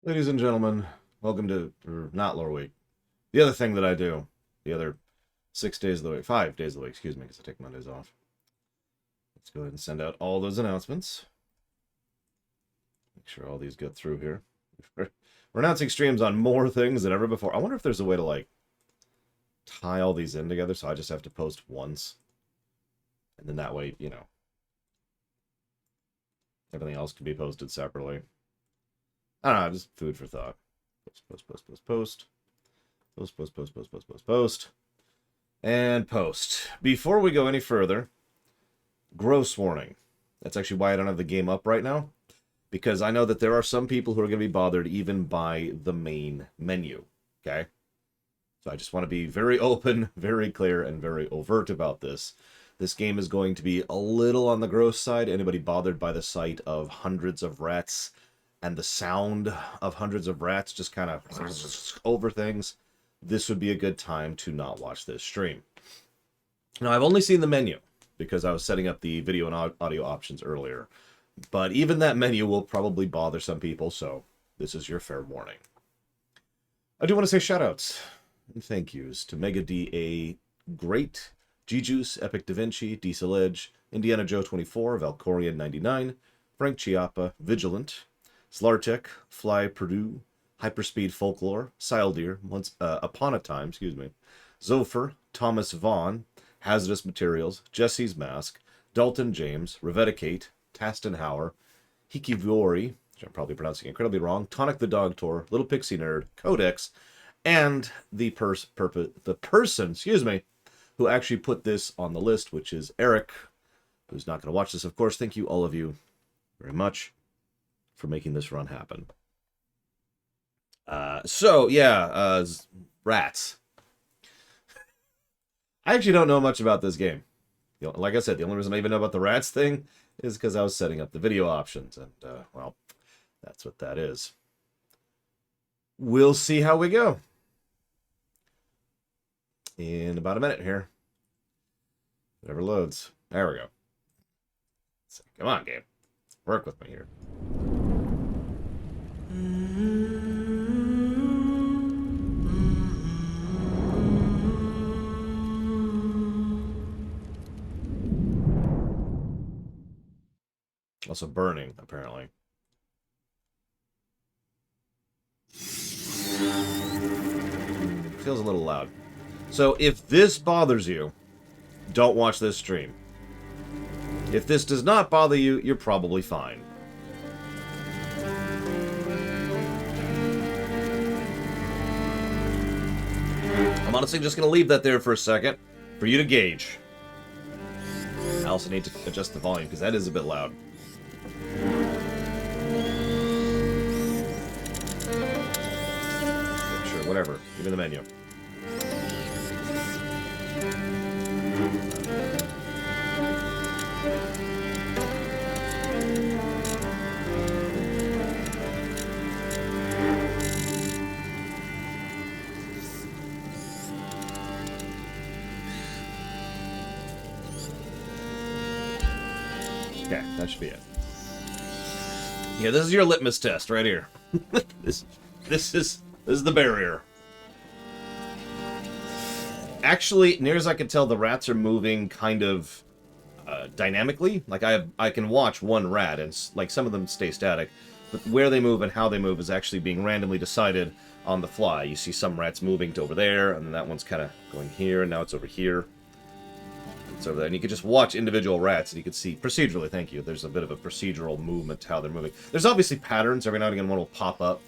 Ladies and gentlemen, welcome to, or not Lore Week. The other thing that I do, the other 6 days of the week, 5 days of the week, excuse me, because I take Mondays off. Let's go ahead and send out all those announcements. Make sure all these get through here. We're announcing streams on more things than ever before. I wonder if there's a way to, like, tie all these in together so I just have to post once. And then that way, you know, everything else can be posted separately. I don't know, just food for thought. Post. And post. Before we go any further, gross warning. That's actually why I don't have the game up right now. Because I know that there are some people who are going to be bothered even by the main menu. Okay? So I just want to be very open, very clear, and very overt about this. This game is going to be a little on the gross side. Anybody bothered by the sight of hundreds of rats and the sound of hundreds of rats just kind of over things, this would be a good time to not watch this stream. Now, I've only seen the menu because I was setting up the video and audio options earlier. But even that menu will probably bother some people, so this is your fair warning. I do want to say shoutouts and thank yous to Mega D A Great, G-Juice, Epic Da Vinci, Diesel Edge, Indiana Joe 24, Valkorian 99, Frank Chiappa, Vigilant, Slartek, Fly Purdue, Hyperspeed Folklore, Sildeer, Upon a Time, Zopher, Thomas Vaughn, Hazardous Materials, Jesse's Mask, Dalton James, Revedicate, Tastenhauer, Hikiviori, which I'm probably pronouncing incredibly wrong, Tonic the Dog Tour, Little Pixie Nerd, Codex, and the person, who actually put this on the list, which is Eric, who's not going to watch this, of course. Thank you, all of you, very much for making this run happen. Rats. I actually don't know much about this game. Like I said, the only reason I even know about the rats thing is because I was setting up the video options, and, well, that's what that is. We'll see how we go. In about a minute here. Whatever loads. There we go. Come on, game. Work with me here. Also burning, apparently. Feels a little loud. So if this bothers you, don't watch this stream. If this does not bother you, you're probably fine. I'm honestly just going to leave that there for a second for you to gauge. I also need to adjust the volume because that is a bit loud. Sure, whatever. Give me the menu. Okay, that should be it. Yeah, this is your litmus test right here. This is the barrier. Actually, near as I can tell, the rats are moving kind of dynamically. Like I can watch one rat, and like some of them stay static, but where they move and how they move is actually being randomly decided on the fly. You see some rats moving to over there, and then that one's kind of going here, and now it's over here. It's over there, and you can just watch individual rats, and you can see procedurally. Thank you. There's a bit of a procedural movement to how they're moving. There's obviously patterns. Every now and again, one will pop up,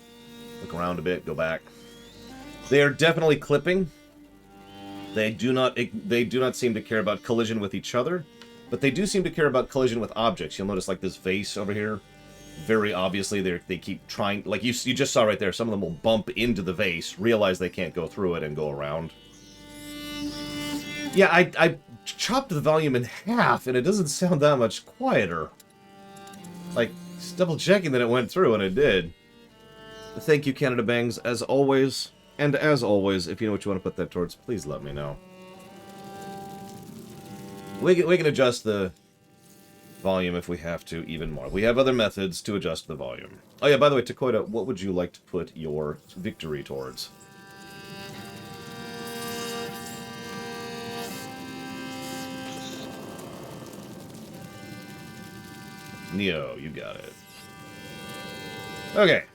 look around a bit, go back. They are definitely clipping. They do not seem to care about collision with each other, but they do seem to care about collision with objects. You'll notice like this vase over here. Very obviously, they keep trying. Like you just saw right there, some of them will bump into the vase, realize they can't go through it, and go around. Yeah, I chopped the volume in half, and it doesn't sound that much quieter. Like, just double checking that it went through, and it did. Thank you, Canada Bangs, as always. And as always, if you know what you want to put that towards, please let me know. We can adjust the volume if we have to even more. We have other methods to adjust the volume. Oh yeah, by the way, Takoida, what would you like to put your victory towards? Neo, you got it. Okay,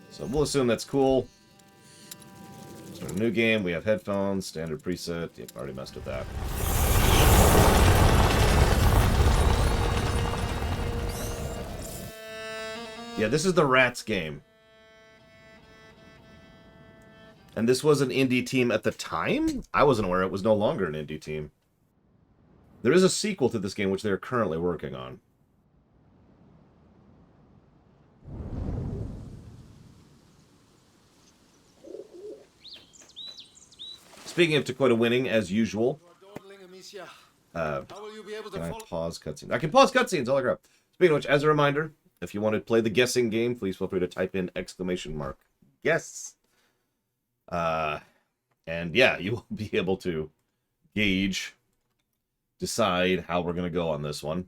so we'll assume that's cool. Start a new game, we have headphones, standard preset. Yep, already messed with that. Yeah, this is the Rats game. And this was an indie team at the time? I wasn't aware it was no longer an indie team. There is a sequel to this game which they're currently working on. Speaking of Takoida winning, as usual. Can I pause cutscenes? I can pause cutscenes, holy crap. Speaking of which, as a reminder, if you want to play the guessing game, please feel free to type in !guess. And yeah, you will be able to gauge, decide how we're going to go on this one.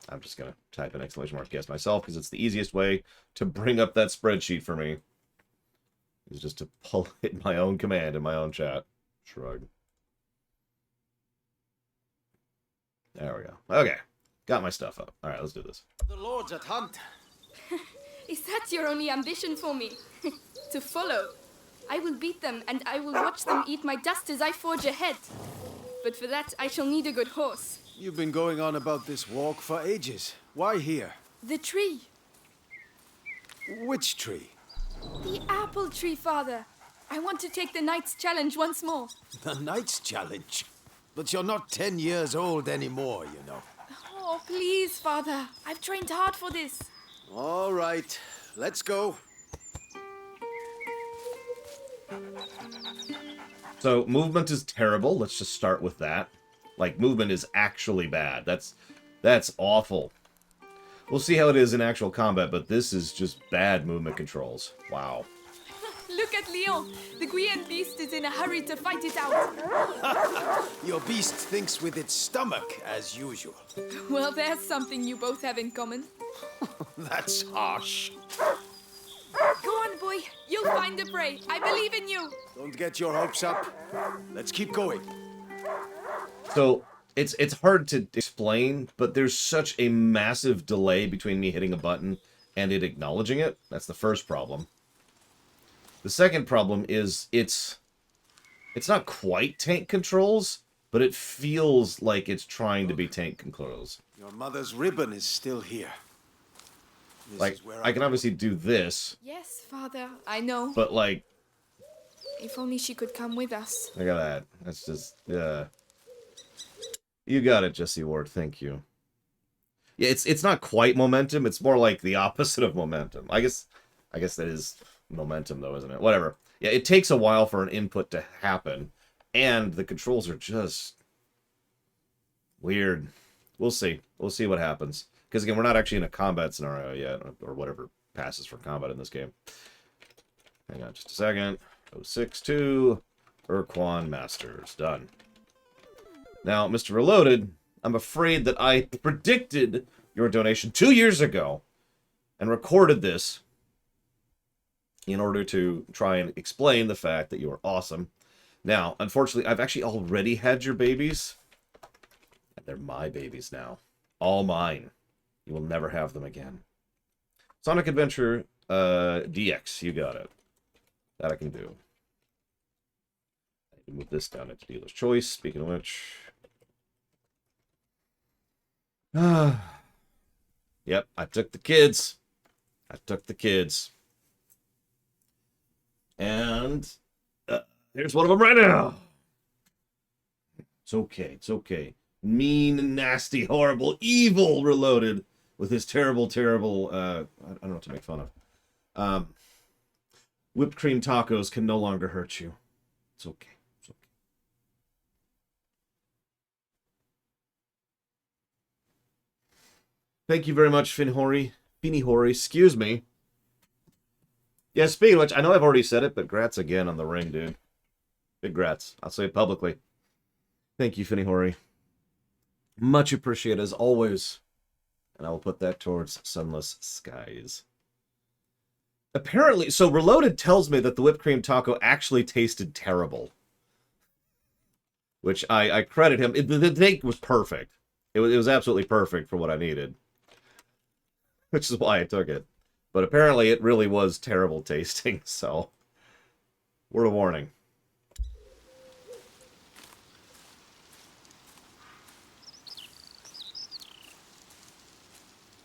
I'm just going to type in !guess myself because it's the easiest way to bring up that spreadsheet for me. Is just to pull it my own command in my own chat. Shrug. There we go. Okay. Got my stuff up. Alright, let's do this. The Lord's at hunt. Is that your only ambition for me? To follow? I will beat them, and I will watch them eat my dust as I forge ahead. But for that, I shall need a good horse. You've been going on about this walk for ages. Why here? The tree. Which tree? The apple tree, Father. I want to take the Knight's challenge once more. The Knight's challenge? But you're not 10 years old anymore, you know. Oh, please, Father. I've trained hard for this. All right, let's go. So, movement is terrible. Let's just start with that. Like, movement is actually bad. That's awful. We'll see how it is in actual combat, but this is just bad movement controls. Wow. Look at Leon. The Guian beast is in a hurry to fight it out. Your beast thinks with its stomach, as usual. Well, there's something you both have in common. That's harsh. Go on, boy. You'll find the prey. I believe in you. Don't get your hopes up. Let's keep going. So, it's hard to explain, but there's such a massive delay between me hitting a button and it acknowledging it. That's the first problem. The second problem is it's not quite tank controls, but it feels like it's trying to be tank controls. Your mother's ribbon is still here. This Like, is where I can obviously do this, Yes, Father. I know. but like, If only she could come with us. look at that. That's just, you got it, Jesse Ward. Thank you. Yeah, it's not quite momentum. It's more like the opposite of momentum. I guess that is momentum, though, isn't it? Whatever. Yeah, it takes a while for an input to happen, and the controls are just weird. We'll see. We'll see what happens. Because, again, we're not actually in a combat scenario yet, or whatever passes for combat in this game. Hang on just a second. 062, Urquan Masters. Done. Now, Mr. Reloaded, I'm afraid that I predicted your donation 2 years ago and recorded this in order to try and explain the fact that you are awesome. Now, unfortunately, I've actually already had your babies, and they're my babies now. All mine. You will never have them again. Sonic Adventure DX, you got it. That I can do. I can move this down into Dealer's Choice, speaking of which. Yep, I took the kids. And here's one of them right now. It's okay. Mean, nasty, horrible, evil Reloaded with his terrible, I don't know what to make fun of. Whipped cream tacos can no longer hurt you. It's okay. Thank you very much, Finihori, excuse me. Yeah, speaking of which, I know I've already said it, but grats again on the ring, dude. Big grats. I'll say it publicly. Thank you, Finihori. Much appreciated as always. And I will put that towards Sunless Skies. Apparently, so Reloaded tells me that the whipped cream taco actually tasted terrible. Which I credit him. The take was perfect. It was absolutely perfect for what I needed. Which is why I took it. But apparently it really was terrible tasting, so... word of warning.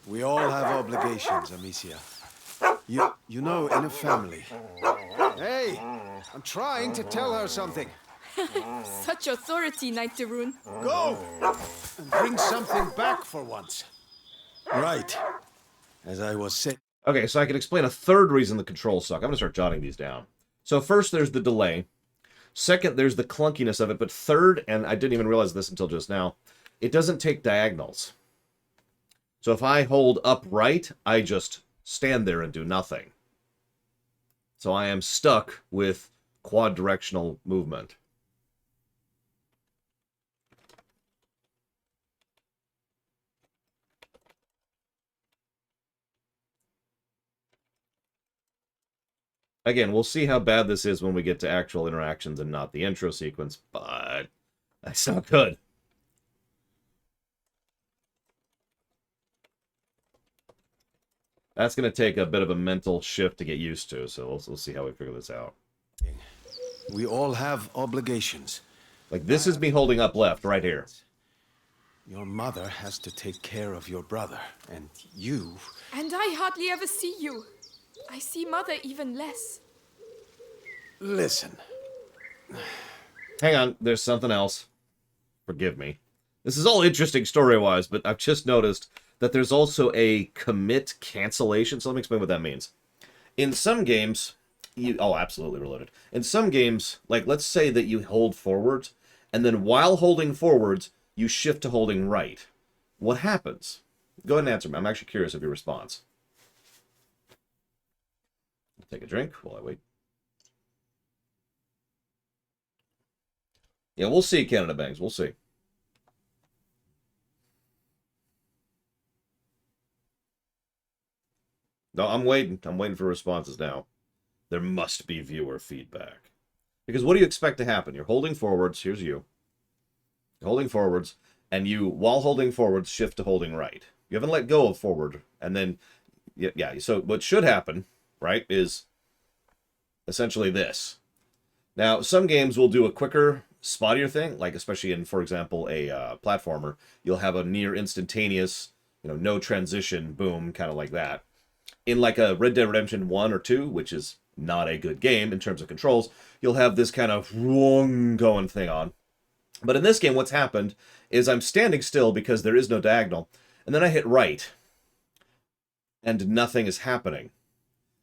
We all have obligations, Amicia. You know, in a family. Hey, I'm trying to tell her something. Such authority, Knight de Rune. Go! And bring something back for once. Right. As I was saying. Okay, so I can explain a third reason the controls suck. I'm going to start jotting these down. So first, there's the delay. Second, there's the clunkiness of it. But third, and I didn't even realize this until just now, it doesn't take diagonals. So if I hold upright, I just stand there and do nothing. So I am stuck with quad-directional movement. Again, we'll see how bad this is when we get to actual interactions and not the intro sequence, but that's not good. That's going to take a bit of a mental shift to get used to, so we'll see how we figure this out. We all have obligations. Like, this is me holding up left, right here. Your mother has to take care of your brother, and you... And I hardly ever see you. I see Mother even less. Listen. Hang on, there's something else. Forgive me. This is all interesting story-wise, but I've just noticed that there's also a commit cancellation. So let me explain what that means. In some games, oh, absolutely Reloaded. In some games, like let's say that you hold forwards, and then while holding forwards, you shift to holding right. What happens? Go ahead and answer me. I'm actually curious of your response. Take a drink while I wait. Yeah, we'll see, Canada Bangs. We'll see. No, I'm waiting. I'm waiting for responses now. There must be viewer feedback. Because what do you expect to happen? You're holding forwards. Here's you. You're holding forwards. And you, while holding forwards, shift to holding right. You haven't let go of forward. And then, yeah. So what should happen, right, is essentially this. Now, some games will do a quicker, spottier thing. Like, especially in, for example, a platformer. You'll have a near instantaneous, no transition, boom, kind of like that. In like a Red Dead Redemption 1 or 2, which is not a good game in terms of controls, you'll have this kind of going thing on. But in this game, what's happened is I'm standing still because there is no diagonal, and then I hit right, and nothing is happening.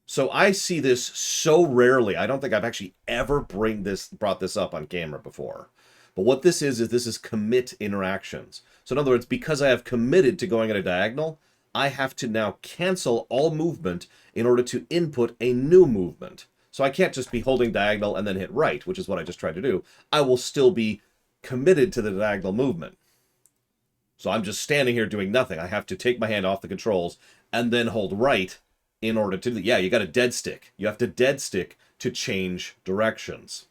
So I see this so rarely. I don't think I've actually ever brought this up on camera before. But what this is commit interactions. So in other words, because I have committed to going at a diagonal, I have to now cancel all movement in order to input a new movement. So I can't just be holding diagonal and then hit right, which is what I just tried to do. I will still be committed to the diagonal movement. So I'm just standing here doing nothing. I have to take my hand off the controls and then hold right in order to... Yeah, you got a dead stick. You have to dead stick to change directions.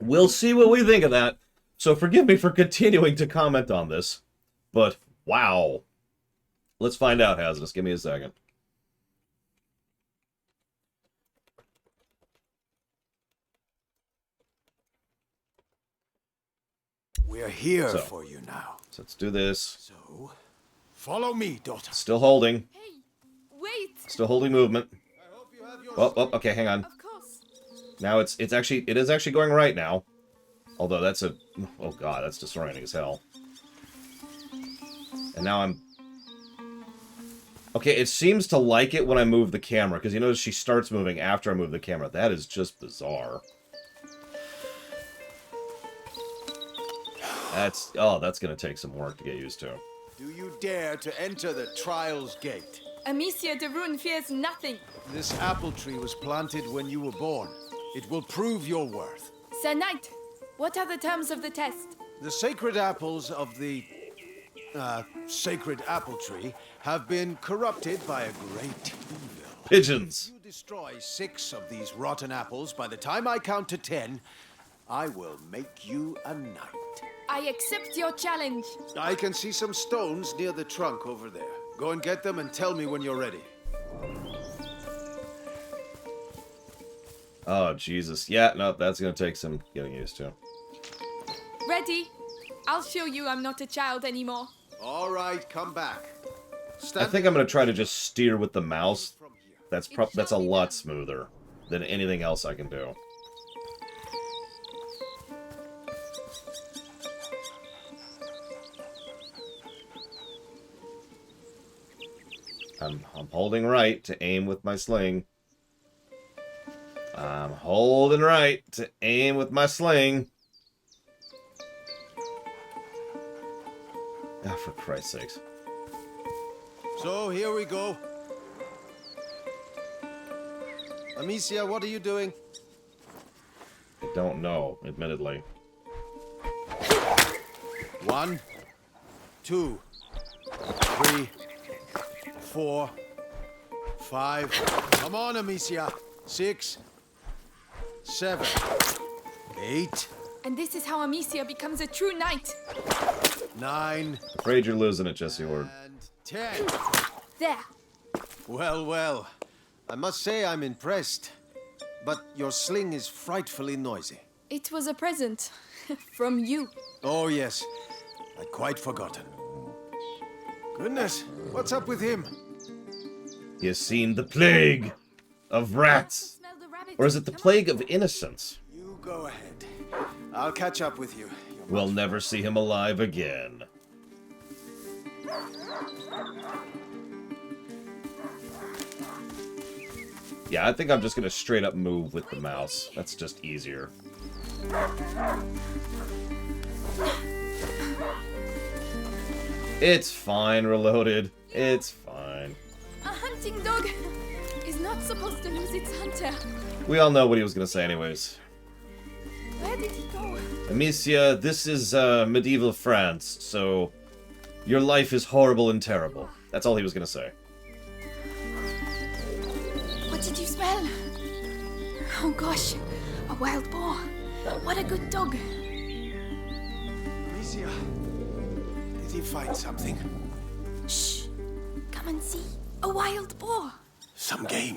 We'll see what we think of that. So forgive me for continuing to comment on this, but wow. Let's find out, Hazardous. Give me a second. We're here for you now. So let's do this. So, follow me, daughter. Still holding. Hey, wait! Still holding movement. I hope you have your Okay, hang on. Of course. Now it is actually going right now. Although that's oh god, that's disorienting as hell. And now I'm... Okay, it seems to like it when I move the camera, because you notice she starts moving after I move the camera. That is just bizarre. That's going to take some work to get used to. Do you dare to enter the Trials Gate? Amicia de Rune fears nothing. This apple tree was planted when you were born. It will prove your worth. Sir Knight, what are the terms of the test? The sacred apples of the sacred apple tree have been corrupted by a great evil. Pigeons. If you destroy 6 of these rotten apples by the time I count to 10, I will make you a knight. I accept your challenge. I can see some stones near the trunk over there. Go and get them and tell me when you're ready. Oh, Jesus. Yeah, no, that's going to take some getting used to. Ready? I'll show you I'm not a child anymore. All right, come back. I think I'm going to try to just steer with the mouse. From here. That's a lot smoother than anything else I can do. I'm holding right to aim with my sling. I'm holding right to aim with my sling. Ah, for Christ's sakes. So, here we go. Amicia, what are you doing? I don't know, admittedly. 1, 2, 3, 4, 5. Come on, Amicia. 6, 7, 8, And this is how Amicia becomes a true knight. 9, Afraid you're losing it, Jesse Ward. and 10. There. Well, well. I must say I'm impressed. But your sling is frightfully noisy. It was a present. From you. Oh, yes. I'd quite forgotten. Goodness, what's up with him? He has seen the plague of rats. Smell the rabbit. Or is it the Come on. plague of innocence? You go ahead. I'll catch up with you. You're We'll never see him alive again. Yeah, I think I'm just gonna straight up move with the mouse. That's just easier. It's fine, Reloaded. It's fine. A hunting dog is not supposed to lose its hunter. We all know what he was gonna say anyways. Where did he go? Amicia, this is medieval France, so your life is horrible and terrible. That's all he was gonna say. What did you smell? Oh gosh, a wild boar. What a good dog. Amicia, did he find something? Shh. Come and see. A wild boar. Some game.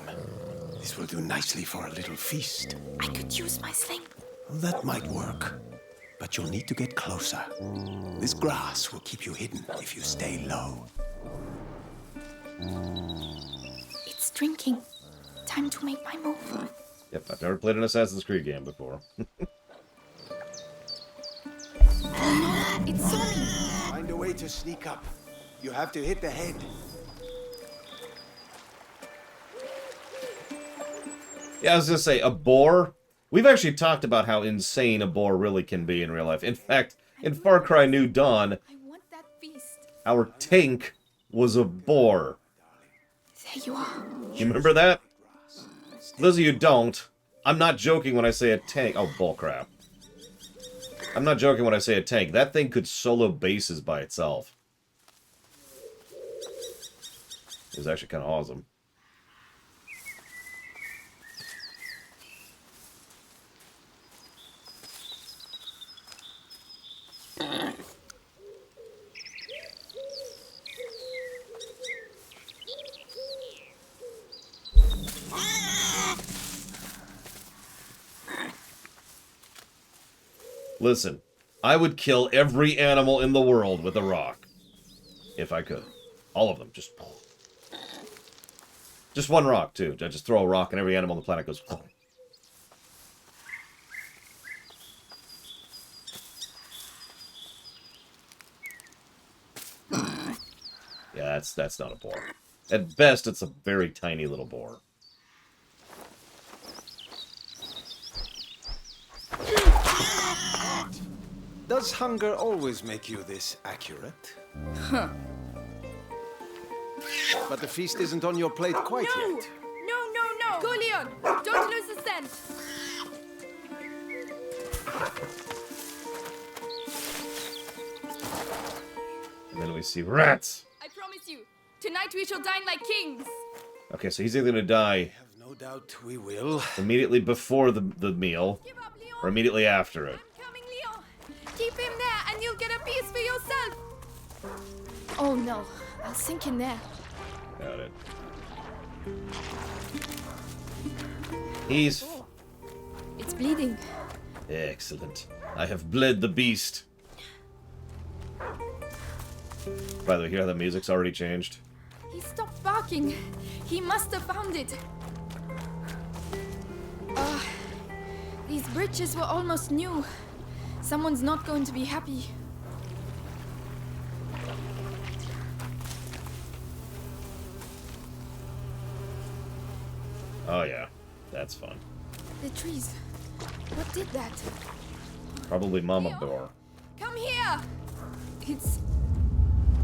This will do nicely for a little feast. I could use my sling. That might work. But you'll need to get closer. This grass will keep you hidden if you stay low. It's drinking. Time to make my move. Yep, I've never played an Assassin's Creed game before. It saw me. Find a way to sneak up. You have to hit the head. Yeah, I was gonna say, a boar? We've actually talked about how insane a boar really can be in real life. In fact, in Far Cry New Dawn, I want that feast. our tank was a boar. There you are. You remember that? For those of you who don't, I'm not joking when I say a tank. Oh, bullcrap. I'm not joking when I say a tank. That thing could solo bases by itself. It was actually kind of awesome. Listen, I would kill every animal in the world with a rock. If I could. All of them. Just one rock, too. I just throw a rock and every animal on the planet goes... Yeah, that's not a boar. At best, it's a very tiny little boar. Does hunger always make you this accurate? Huh. But the feast isn't on your plate quite No! yet. No! Go, Leon! Don't lose the scent! And then we see rats. I promise you, tonight we shall dine like kings! Okay, so he's either gonna die I have no doubt we will. immediately before the meal, Give up, Leon! or immediately after it. I'm coming, Leon! Keep him there and you'll get a piece for yourself! Oh no, I'll sink in there. Got it. He's... It's bleeding. Excellent. I have bled the beast. By the way, hear how the music's already changed? He stopped barking. He must have found it. These bridges were almost new. Someone's not going to be happy. Oh yeah, that's fun. The trees. What did that? Probably Mama Boar. Come here!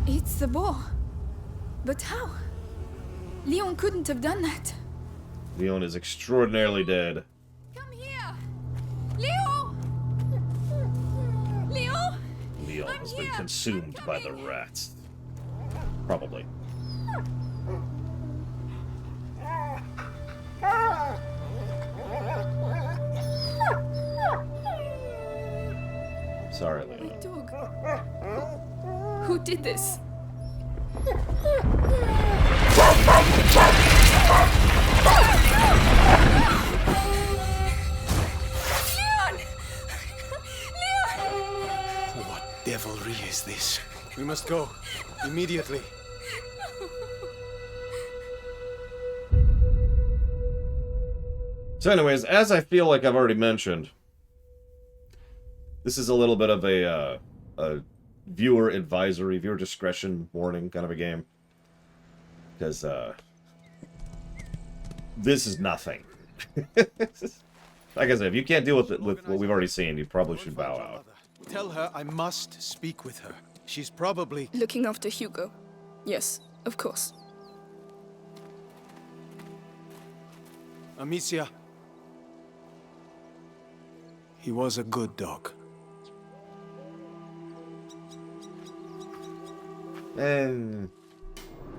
It's the boar. But how? Leon couldn't have done that. Leon is extraordinarily dead. Come here! Leo! Leo! Leon I'm has been here. consumed I'm by the coming. rats. Probably. Sorry, My Leon. dog. Who did this? Leon! Leon! What devilry is this? We must go. Immediately. So anyways, as I feel like I've already mentioned, this is a little bit of a viewer advisory, viewer discretion warning kind of a game. Because, this is nothing. Like I said, if you can't deal with it, with what we've already seen, you probably should bow out. Tell her I must speak with her. She's probably... Looking after Hugo. Yes, of course. Amicia. He was a good dog. And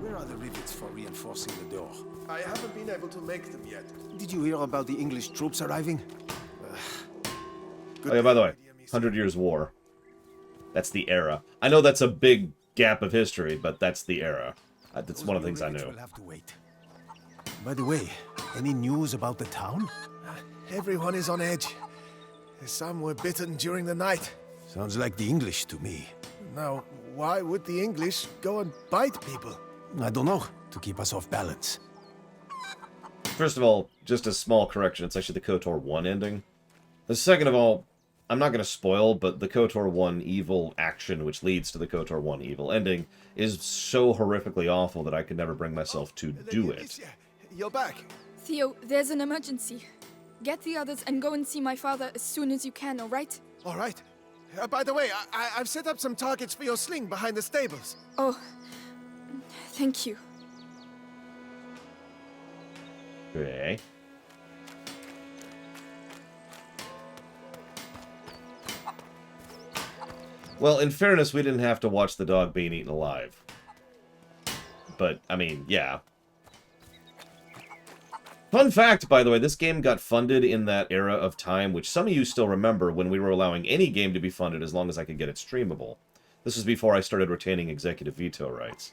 Where are the rivets for reinforcing the door? I haven't been able to make them yet. Did you hear about the English troops arriving? oh yeah, by the way, 100 Years' War. That's the era. I know that's a big gap of history, but that's the era. That's one of the things I knew. Will have to wait. By the way, any news about the town? Everyone is on edge. Some were bitten during the night. Sounds like the English to me. Now, why would the English go and bite people? I don't know. To keep us off balance. First of all, just a small correction. It's actually the KOTOR 1 ending. The second of all, I'm not going to spoil, but the KOTOR 1 evil action, which leads to the KOTOR 1 evil ending, is so horrifically awful that I could never bring myself to do it. Amicia, you're back. Theo, there's an emergency. Get the others and go and see my father as soon as you can, all right? All right. By the way, I've set up some targets for your sling behind the stables. Oh, thank you. Okay. Well, in fairness, we didn't have to watch the dog being eaten alive. But, I mean, yeah. Fun fact, by the way, this game got funded in that era of time, which some of you still remember when we were allowing any game to be funded as long as I could get it streamable. This was before I started retaining executive veto rights.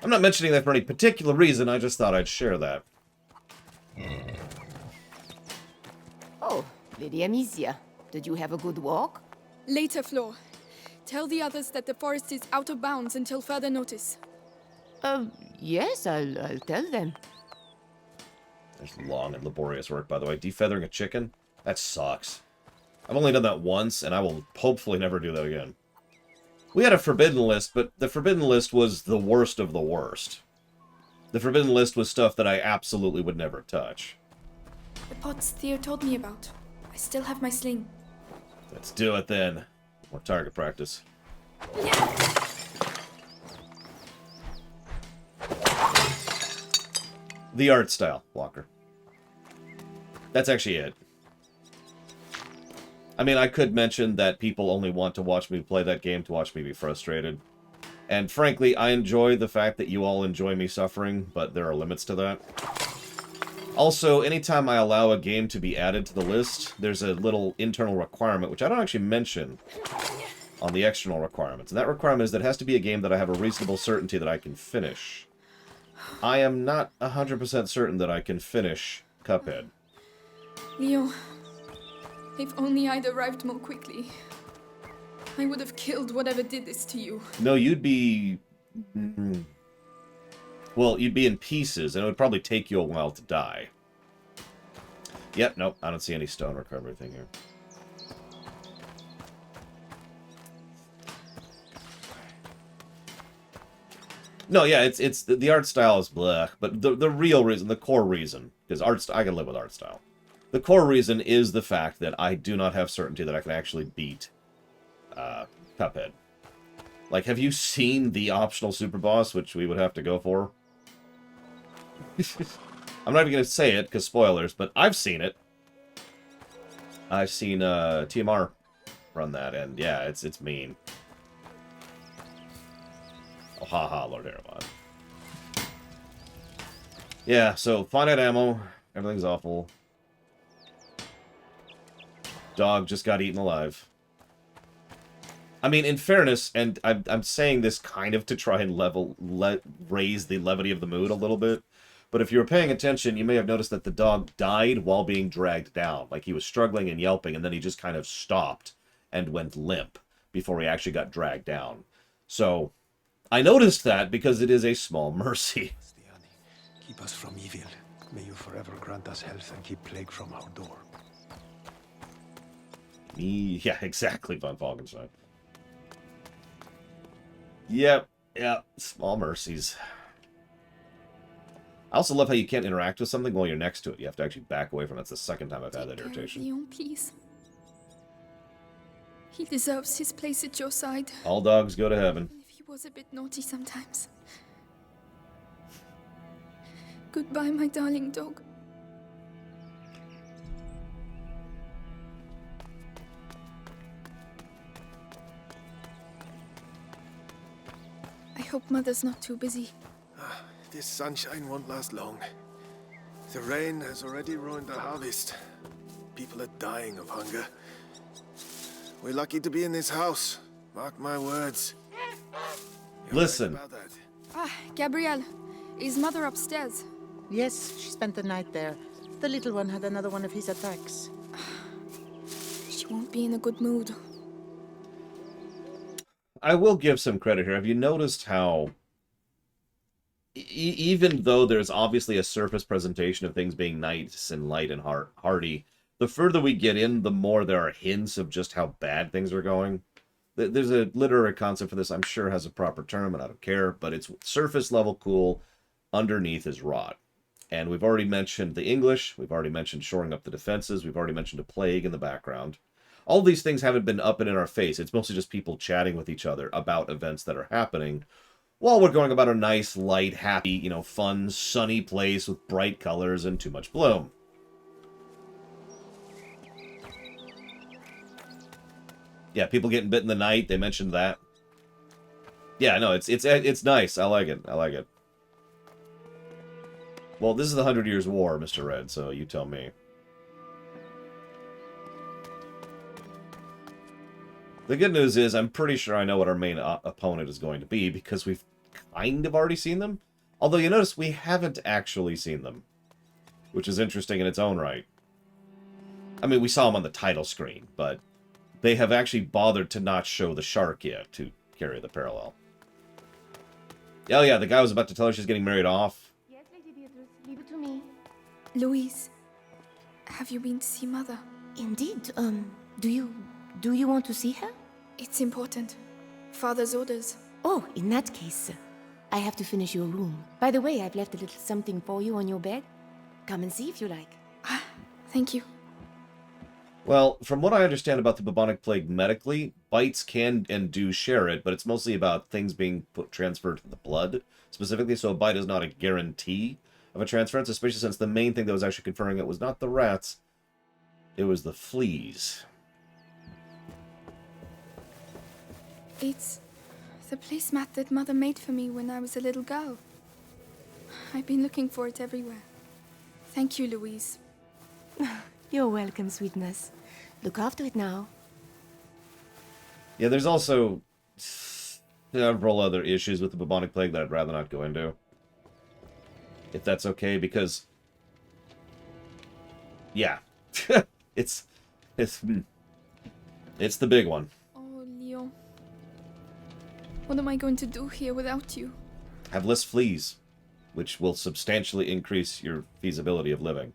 I'm not mentioning that for any particular reason, I just thought I'd share that. Oh, Lady Amicia, did you have a good walk? Later, Flo. Tell the others that the forest is out of bounds until further notice. Yes, I'll tell them. There's long and laborious work, by the way. Defeathering a chicken? That sucks. I've only done that once, and I will hopefully never do that again. We had a forbidden list, but the forbidden list was the worst of the worst. The forbidden list was stuff that I absolutely would never touch. The pots Theo told me about. I still have my sling. Let's do it then. More target practice. The art style, Walker. That's actually it. I mean, I could mention that people only want to watch me play that game to watch me be frustrated. And frankly, I enjoy the fact that you all enjoy me suffering, but there are limits to that. Also, anytime I allow a game to be added to the list, there's a little internal requirement, which I don't actually mention on the external requirements. And that requirement is that it has to be a game that I have a reasonable certainty that I can finish. I am not 100% certain that I can finish Cuphead. Leo, if only I'd arrived more quickly. I would have killed whatever did this to you. No, you'd be... Well, you'd be in pieces, and it would probably take you a while to die. Yep, nope, I don't see any stone recovery thing here. No, yeah, it's the art style is blech, but the real reason, the core reason, because I can live with art style. The core reason is the fact that I do not have certainty that I can actually beat Cuphead. Like, have you seen the optional super boss, which we would have to go for? I'm not even going to say it, because spoilers, but I've seen it. I've seen TMR run that, and yeah, it's mean. Oh, haha, Lord Erebon. Yeah, so finite ammo, everything's awful. Dog just got eaten alive. I mean, in fairness, and I'm saying this kind of to try and raise the levity of the mood a little bit, but if you were paying attention, you may have noticed that the dog died while being dragged down. Like, he was struggling and yelping, and then he just kind of stopped and went limp before he actually got dragged down. So, I noticed that because it is a small mercy. Keep us from evil. May you forever grant us health and keep plague from our door. Yeah, exactly, Von Falkenstein. Yep, small mercies. I also love how you can't interact with something while you're next to it. You have to actually back away from it. That's the second time I've had that irritation. Leon, please. He deserves his place at your side. All dogs go to heaven. If he was a bit naughty sometimes. Goodbye, my darling dog. I hope Mother's not too busy. This sunshine won't last long. The rain has already ruined the harvest. People are dying of hunger. We're lucky to be in this house. Mark my words. You're Listen. right about that. Ah, Gabrielle. Is Mother upstairs? Yes, she spent the night there. The little one had another one of his attacks. She won't be in a good mood. I will give some credit here. Have you noticed how, even though there's obviously a surface presentation of things being nice and light and hearty, the further we get in, the more there are hints of just how bad things are going. There's a literary concept for this, I'm sure has a proper term, and I don't care, but it's surface level cool, underneath is rot. And we've already mentioned the English, we've already mentioned shoring up the defenses, we've already mentioned a plague in the background. All these things haven't been up and in our face. It's mostly just people chatting with each other about events that are happening while we're going about a nice, light, happy, fun, sunny place with bright colors and too much bloom. Yeah, people getting bit in the night, they mentioned that. Yeah, no, it's nice. I like it. I like it. Well, this is the 100 Years' War, Mr. Red, so you tell me. The good news is I'm pretty sure I know what our main opponent is going to be because we've kind of already seen them. Although you notice we haven't actually seen them, which is interesting in its own right. I mean, we saw them on the title screen, but they have actually bothered to not show the shark yet to carry the parallel. Oh yeah, the guy was about to tell her she's getting married off. Yes, Lady Beatrice, leave it to me. Louise, have you been to see Mother? Indeed, do you want to see her? It's important. Father's orders. Oh, in that case, I have to finish your room. By the way, I've left a little something for you on your bed. Come and see if you like. Ah, thank you. Well, from what I understand about the bubonic plague medically, bites can and do share it, but it's mostly about things being transferred to the blood, specifically, so a bite is not a guarantee of a transference, especially since the main thing that was actually conferring it was not the rats, it was the fleas. It's the placemat that Mother made for me when I was a little girl. I've been looking for it everywhere. Thank you, Louise. You're welcome, sweetness. Look after it now. Yeah, there's also several other issues with the bubonic plague that I'd rather not go into. If that's okay, because... yeah. It's the big one. Oh, Leon. What am I going to do here without you? Have less fleas, which will substantially increase your feasibility of living.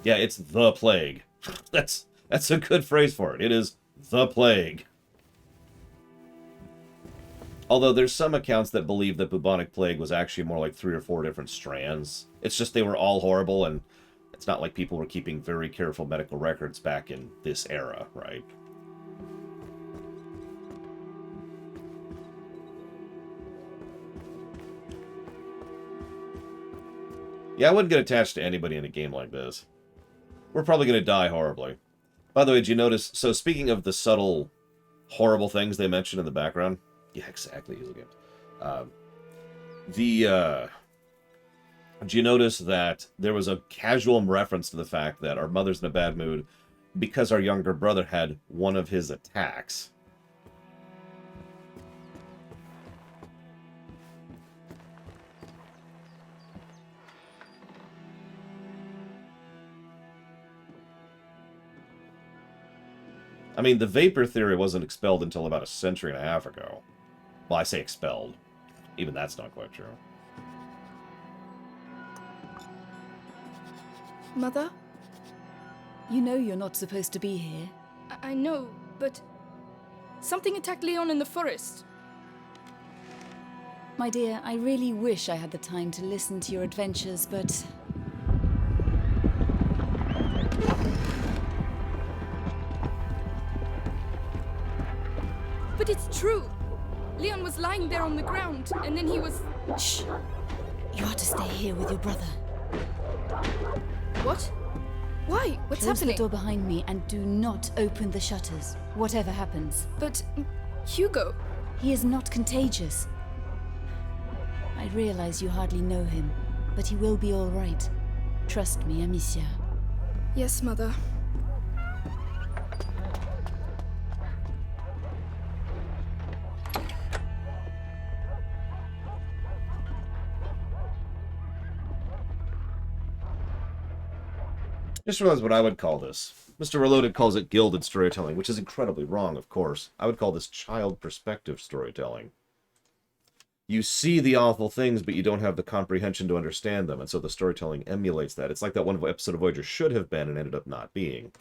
Yeah, it's the plague. That's a good phrase for it. It is the plague. Although there's some accounts that believe that bubonic plague was actually more like 3 or 4 different strands. It's just they were all horrible, and it's not like people were keeping very careful medical records back in this era, right? Yeah, I wouldn't get attached to anybody in a game like this. We're probably going to die horribly. By the way, did you notice... so speaking of the subtle, horrible things they mentioned in the background... yeah, exactly, Easel Games. Did you notice that there was a casual reference to the fact that our mother's in a bad mood because our younger brother had one of his attacks? I mean, the vapor theory wasn't expelled until about 1.5 centuries ago. Well, I say expelled. Even that's not quite true. Mother? You know you're not supposed to be here. I know, but... something attacked Leon in the forest. My dear, I really wish I had the time to listen to your adventures, but... But it's true! Leon was lying there on the ground, and then he was... Shh! You are to stay here with your brother. What? Why? What's Close happening? the door behind me and do not open the shutters, whatever happens. But... Hugo... He is not contagious. I realize you hardly know him, but he will be all right. Trust me, Amicia. Yes, Mother. Just realized what I would call this. Mr. Reloaded calls it gilded storytelling, which is incredibly wrong, of course. I would call this child perspective storytelling. You see the awful things, but you don't have the comprehension to understand them, and so the storytelling emulates that. It's like that one episode of Voyager should have been and ended up not being.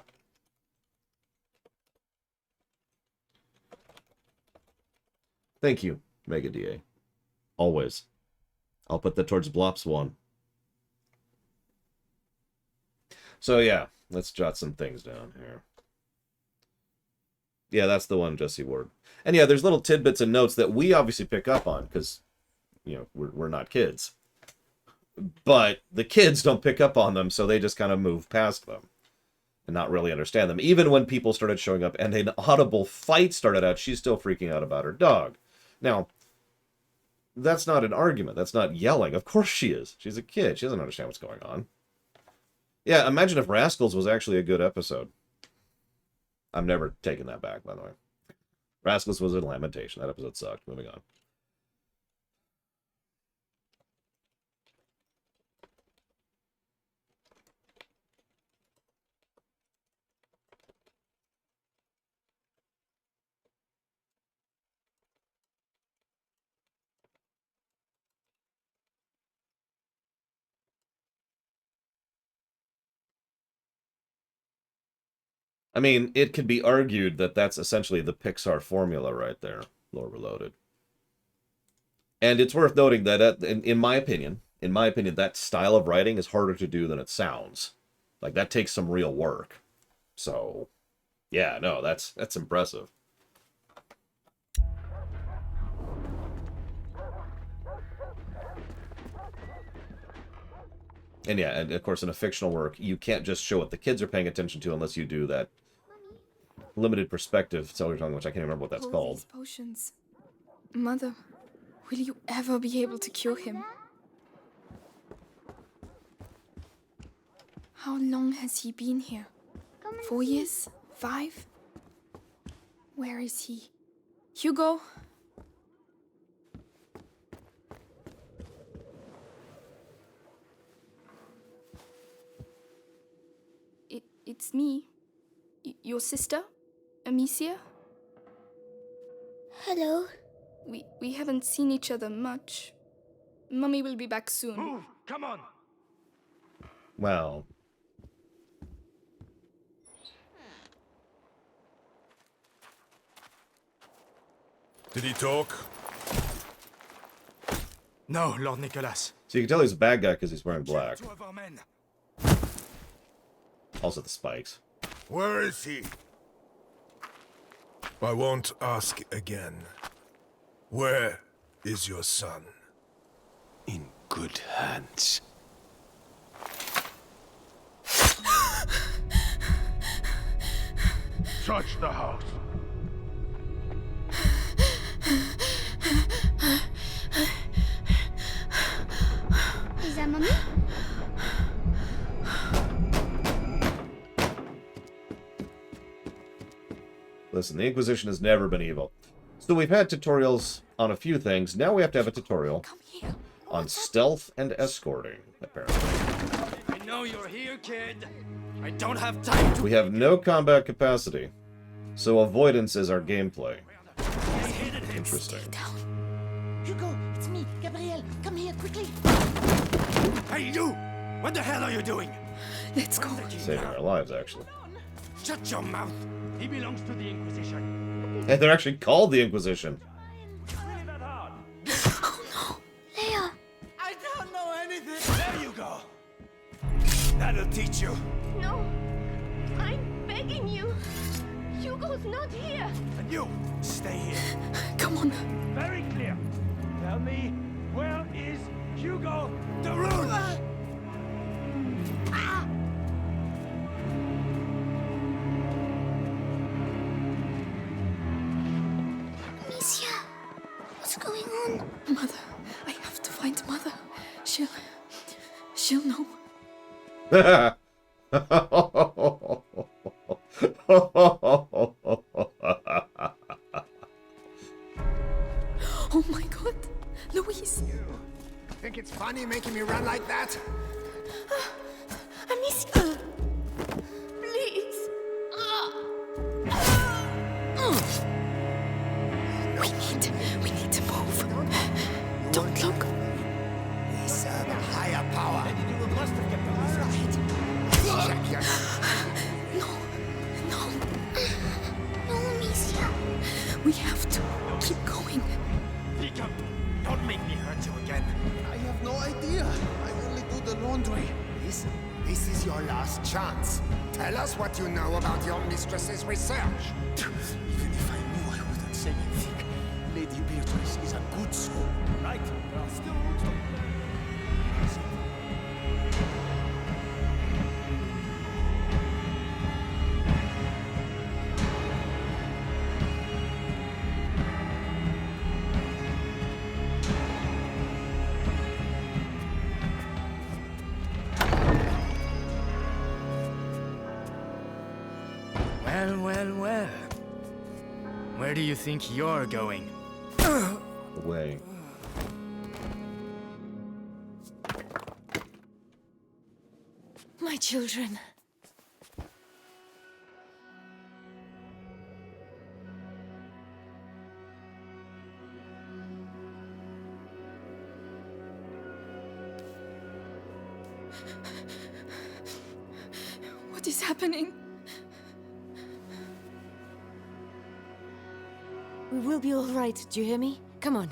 Thank you, Mega DA. Always. I'll put that towards Blops 1. So yeah, let's jot some things down here. Yeah, that's the one, Jesse Ward. And yeah, there's little tidbits and notes that we obviously pick up on, because, you know, we're not kids. But the kids don't pick up on them, so they just kind of move past them and not really understand them. Even when people started showing up and an audible fight started out, she's still freaking out about her dog. Now, that's not an argument. That's not yelling. Of course she is. She's a kid. She doesn't understand what's going on. Yeah, imagine if Rascals was actually a good episode. I'm never taking that back, by the way. Rascals was a lamentation. That episode sucked. Moving on. I mean, it could be argued that that's essentially the Pixar formula right there, Lore Reloaded. And it's worth noting that, in my opinion, that style of writing is harder to do than it sounds. Like, that takes some real work. So, yeah, no, that's impressive. And yeah, and of course in a fictional work, you can't just show what the kids are paying attention to unless you do that limited perspective storytelling, which I can't remember what that's All called. these potions. Mother, will you ever be able to cure him? How long has he been here? 4 years? 5? Where is he? Hugo? It's me. Your sister? Amicia? Hello. We haven't seen each other much. Mummy will be back soon. Move! Come on! Well, Did he talk? No, Lord Nicholas. so you can tell he's a bad guy because he's wearing black. Two of our men. Also the spikes. Where is he? I won't ask again. Where is your son? In good hands. Touch the house. Is that Mommy? Listen, the Inquisition has never been evil. So we've had tutorials on a few things. Now we have to have a tutorial Come here. on stealth and escorting, apparently. I know you're here, kid. I don't have time to... We have no combat capacity, so avoidance is our gameplay. Interesting. Hugo, it's me, Gabrielle. Come here, quickly. Hey, you! What the hell are you doing? Let's go. Saving our lives, actually. Shut your mouth. He belongs to the Inquisition. And they're actually called the Inquisition. Leia. I don't know anything. There you go. That'll teach you. No. I'm begging you. Hugo's not here. And you, stay here. Come on. Very clear. Tell me, where is Hugo the Rune? Amicia. What's going on? Mother. I have to find Mother. She'll know. Oh my god. Louise. Think it's funny making me run like that? Amicia. Please. We need to move. Don't look. We serve a higher power. You must have kept No. No, Amicia. We have to keep going. Speak up. Don't make me hurt you again. I have no idea. I only do the laundry. This is your last chance. Tell us what you know about your mistress's research. Even if I knew, I wouldn't say anything. Lady Beatrice is a good soul. Right? There are still roots to... Well. Where do you think you're going? Away. My children. What is happening? We will be all right, do you hear me? Come on.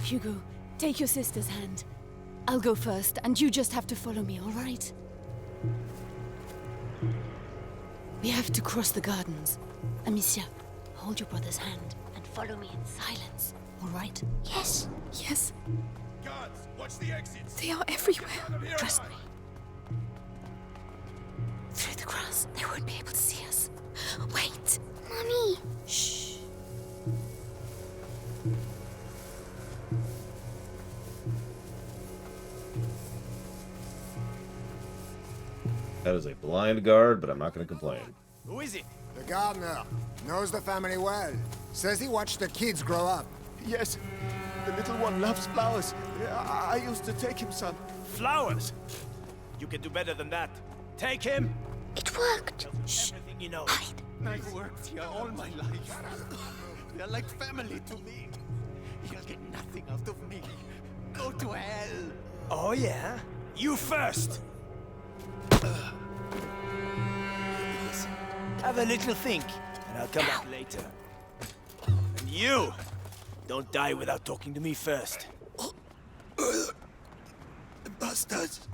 Hugo, take your sister's hand. I'll go first, and you just have to follow me, all right? We have to cross the gardens. Amicia, hold your brother's hand and follow me in silence, all right? Yes. Yes, Guards, watch the exits. they are everywhere. Trust me. Through the grass, they won't be able to see us. Wait. Mommy. Shh. That is a blind guard, but I'm not going to complain. Who is it? The gardener knows the family well. Says he watched the kids grow up. Yes, the little one loves flowers. I used to take him some. Flowers. You can do better than that. Take him. It worked. Everything you know. I've worked here all my life. They're like family to me. You'll get nothing out of me. Go to hell. Oh yeah? You first. Have a little think, and I'll come back later. And you, don't die without talking to me first. Bastards.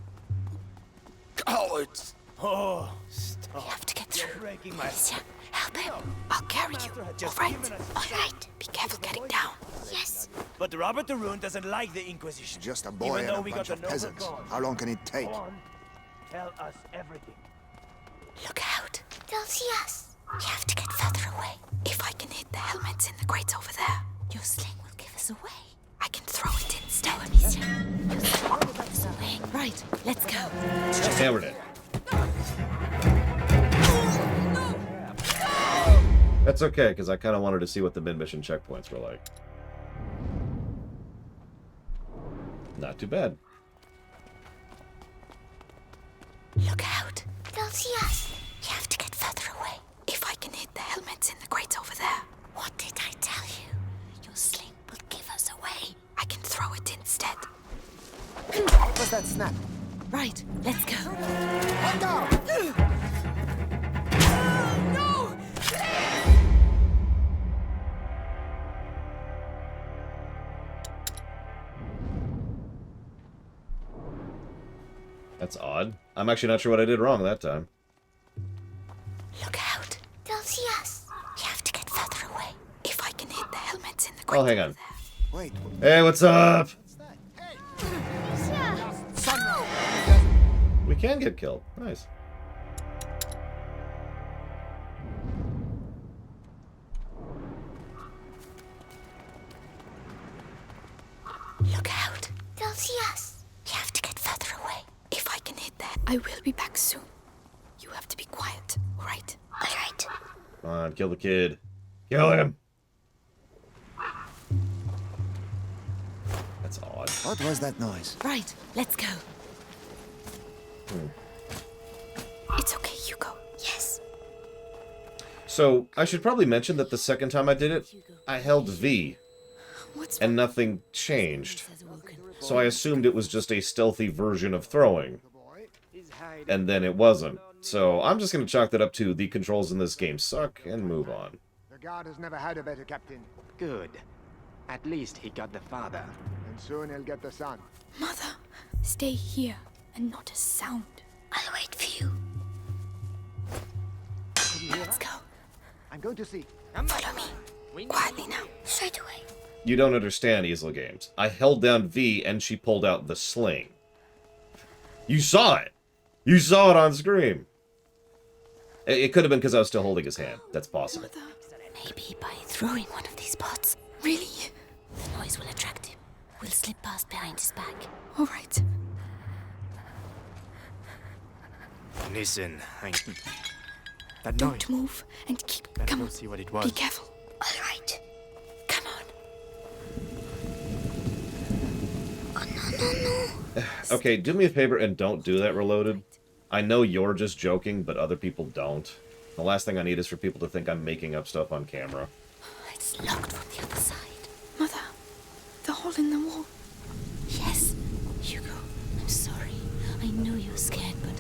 Cowards. Oh, stop. We have to get You're through. breaking my... Amicia, help him. I'll carry you. Just All right. given us- All right. Be careful getting down. Yes. But Robert the Rune doesn't like the Inquisition. Just a boy Even and though a we bunch got of the noble peasants. cause. How long can it take? Go on. Tell us everything. Look out. They'll see us. You have to get further away. If I can hit the helmets in the crates over there, your sling will give us away. I can throw it instead. Amicia. Your sling will give us away. Right. Let's go. Just hammered it. That's okay, because I kind of wanted to see what the mid-mission checkpoints were like. Not too bad. Look out. They'll see us. You have to get further away. If I can hit the helmets in the crates over there. What did I tell you? Your sling will give us away. I can throw it instead. What was that snap? Right, let's go. Let go! That's odd. I'm actually not sure what I did wrong that time. Look out. They'll see us. You have to get further away. If I can hit the helmets in the Oh, crates hang over on. there. Wait. Hey, what's up? We can get killed. Nice. Look out. They'll see us. You have to get further away. If I can hit that, I will be back soon. You have to be quiet, all right? All right. Come on, kill the kid. Kill him. That's odd. What was that noise? Right, let's go. It's okay, Hugo. Yes. So, I should probably mention that the second time I did it, I held V, What's and nothing changed. So I assumed it was just a stealthy version of throwing. And then it wasn't. So I'm just going to chalk that up to the controls in this game suck and move on. The guard has never had a better captain. Good. At least he got the father. And soon he'll get the son. Mother, stay here and not a sound. I'll wait for you. Let's go. I'm going to see. Follow me. Quietly now. Straight away. You don't understand, Easel Games. I held down V and she pulled out the sling. You saw it! You saw it on screen! It could have been because I was still holding his hand. That's possible. Mother, Maybe by throwing one of these pots, really? the noise will attract him. We'll slip past behind his back. All right. Listen, that Don't noise. move and keep. Let's Come go on. see what it Be was. careful. All right. Come on. Oh, no. Okay, do me a favor and don't do that, Reloaded. I know you're just joking, but other people don't. The last thing I need is for people to think I'm making up stuff on camera. It's locked from the other side. Mother, the hole in the wall. Yes, Hugo, I'm sorry. I know you're scared, but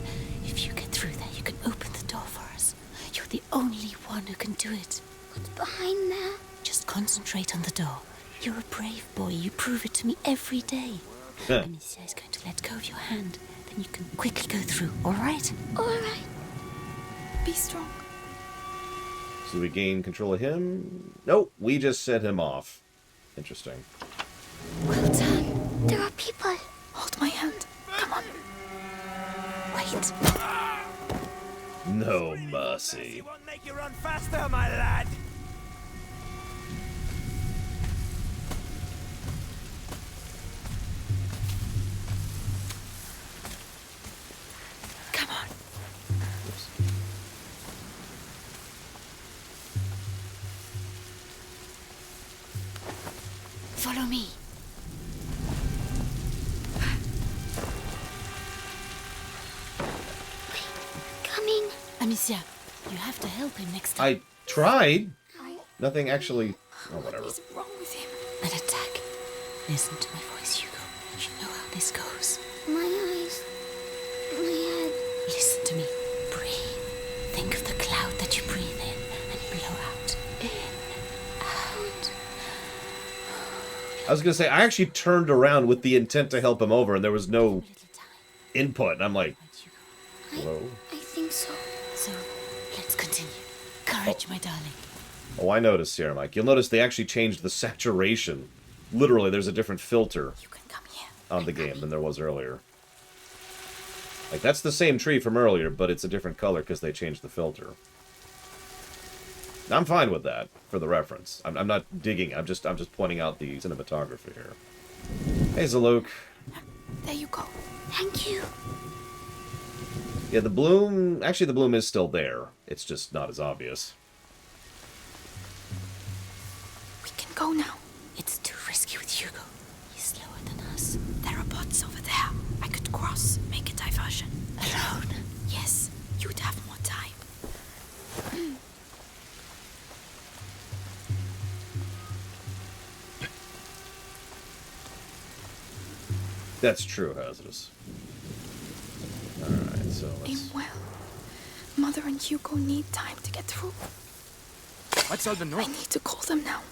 if you get through there, you can open the door for us. You're the only one who can do it. What's behind there? Just concentrate on the door. You're a brave boy. You prove it to me every day. Huh. Amicia is going to let go of your hand. Then you can quickly go through, all right? All right. Be strong. So we gain control of him? Nope, we just set him off. Interesting. Well done. There are people. Hold my hand. Come on. Wait. No mercy. Won't make you run faster, my lad. Come on. Follow me. Coming. Amicia, you have to help him next time. I tried. Nothing actually... Oh, whatever. What is wrong with him? An attack. Listen to my voice, Hugo. You know how this goes. My eyes. My head. Listen to me. Breathe. Think of the cloud that you breathe in and blow out. In, out. I was going to say, I actually turned around with the intent to help him over, and there was no input. And I'm like, hello? I think so. So, let's continue. Courage, my darling. Oh, I noticed here, Mike. You'll notice they actually changed the saturation. Literally, there's a different filter on the game than there was earlier. Like, that's the same tree from earlier, but it's a different color because they changed the filter. I'm fine with that, for the reference. I'm not digging. I'm just pointing out the cinematography here. Hey, Zaluk. There you go. Thank you. Yeah, the bloom... Actually, the bloom is still there. It's just not as obvious. We can go now. It's too risky with Hugo. He's slower than us. There are bots over there. I could cross, make a diversion. Alone? Yes. You'd have more time. That's true, Hazardous. Alright, so let's... Aim well. Mother and Hugo need time to get through. What's all the noise? I need to call them now.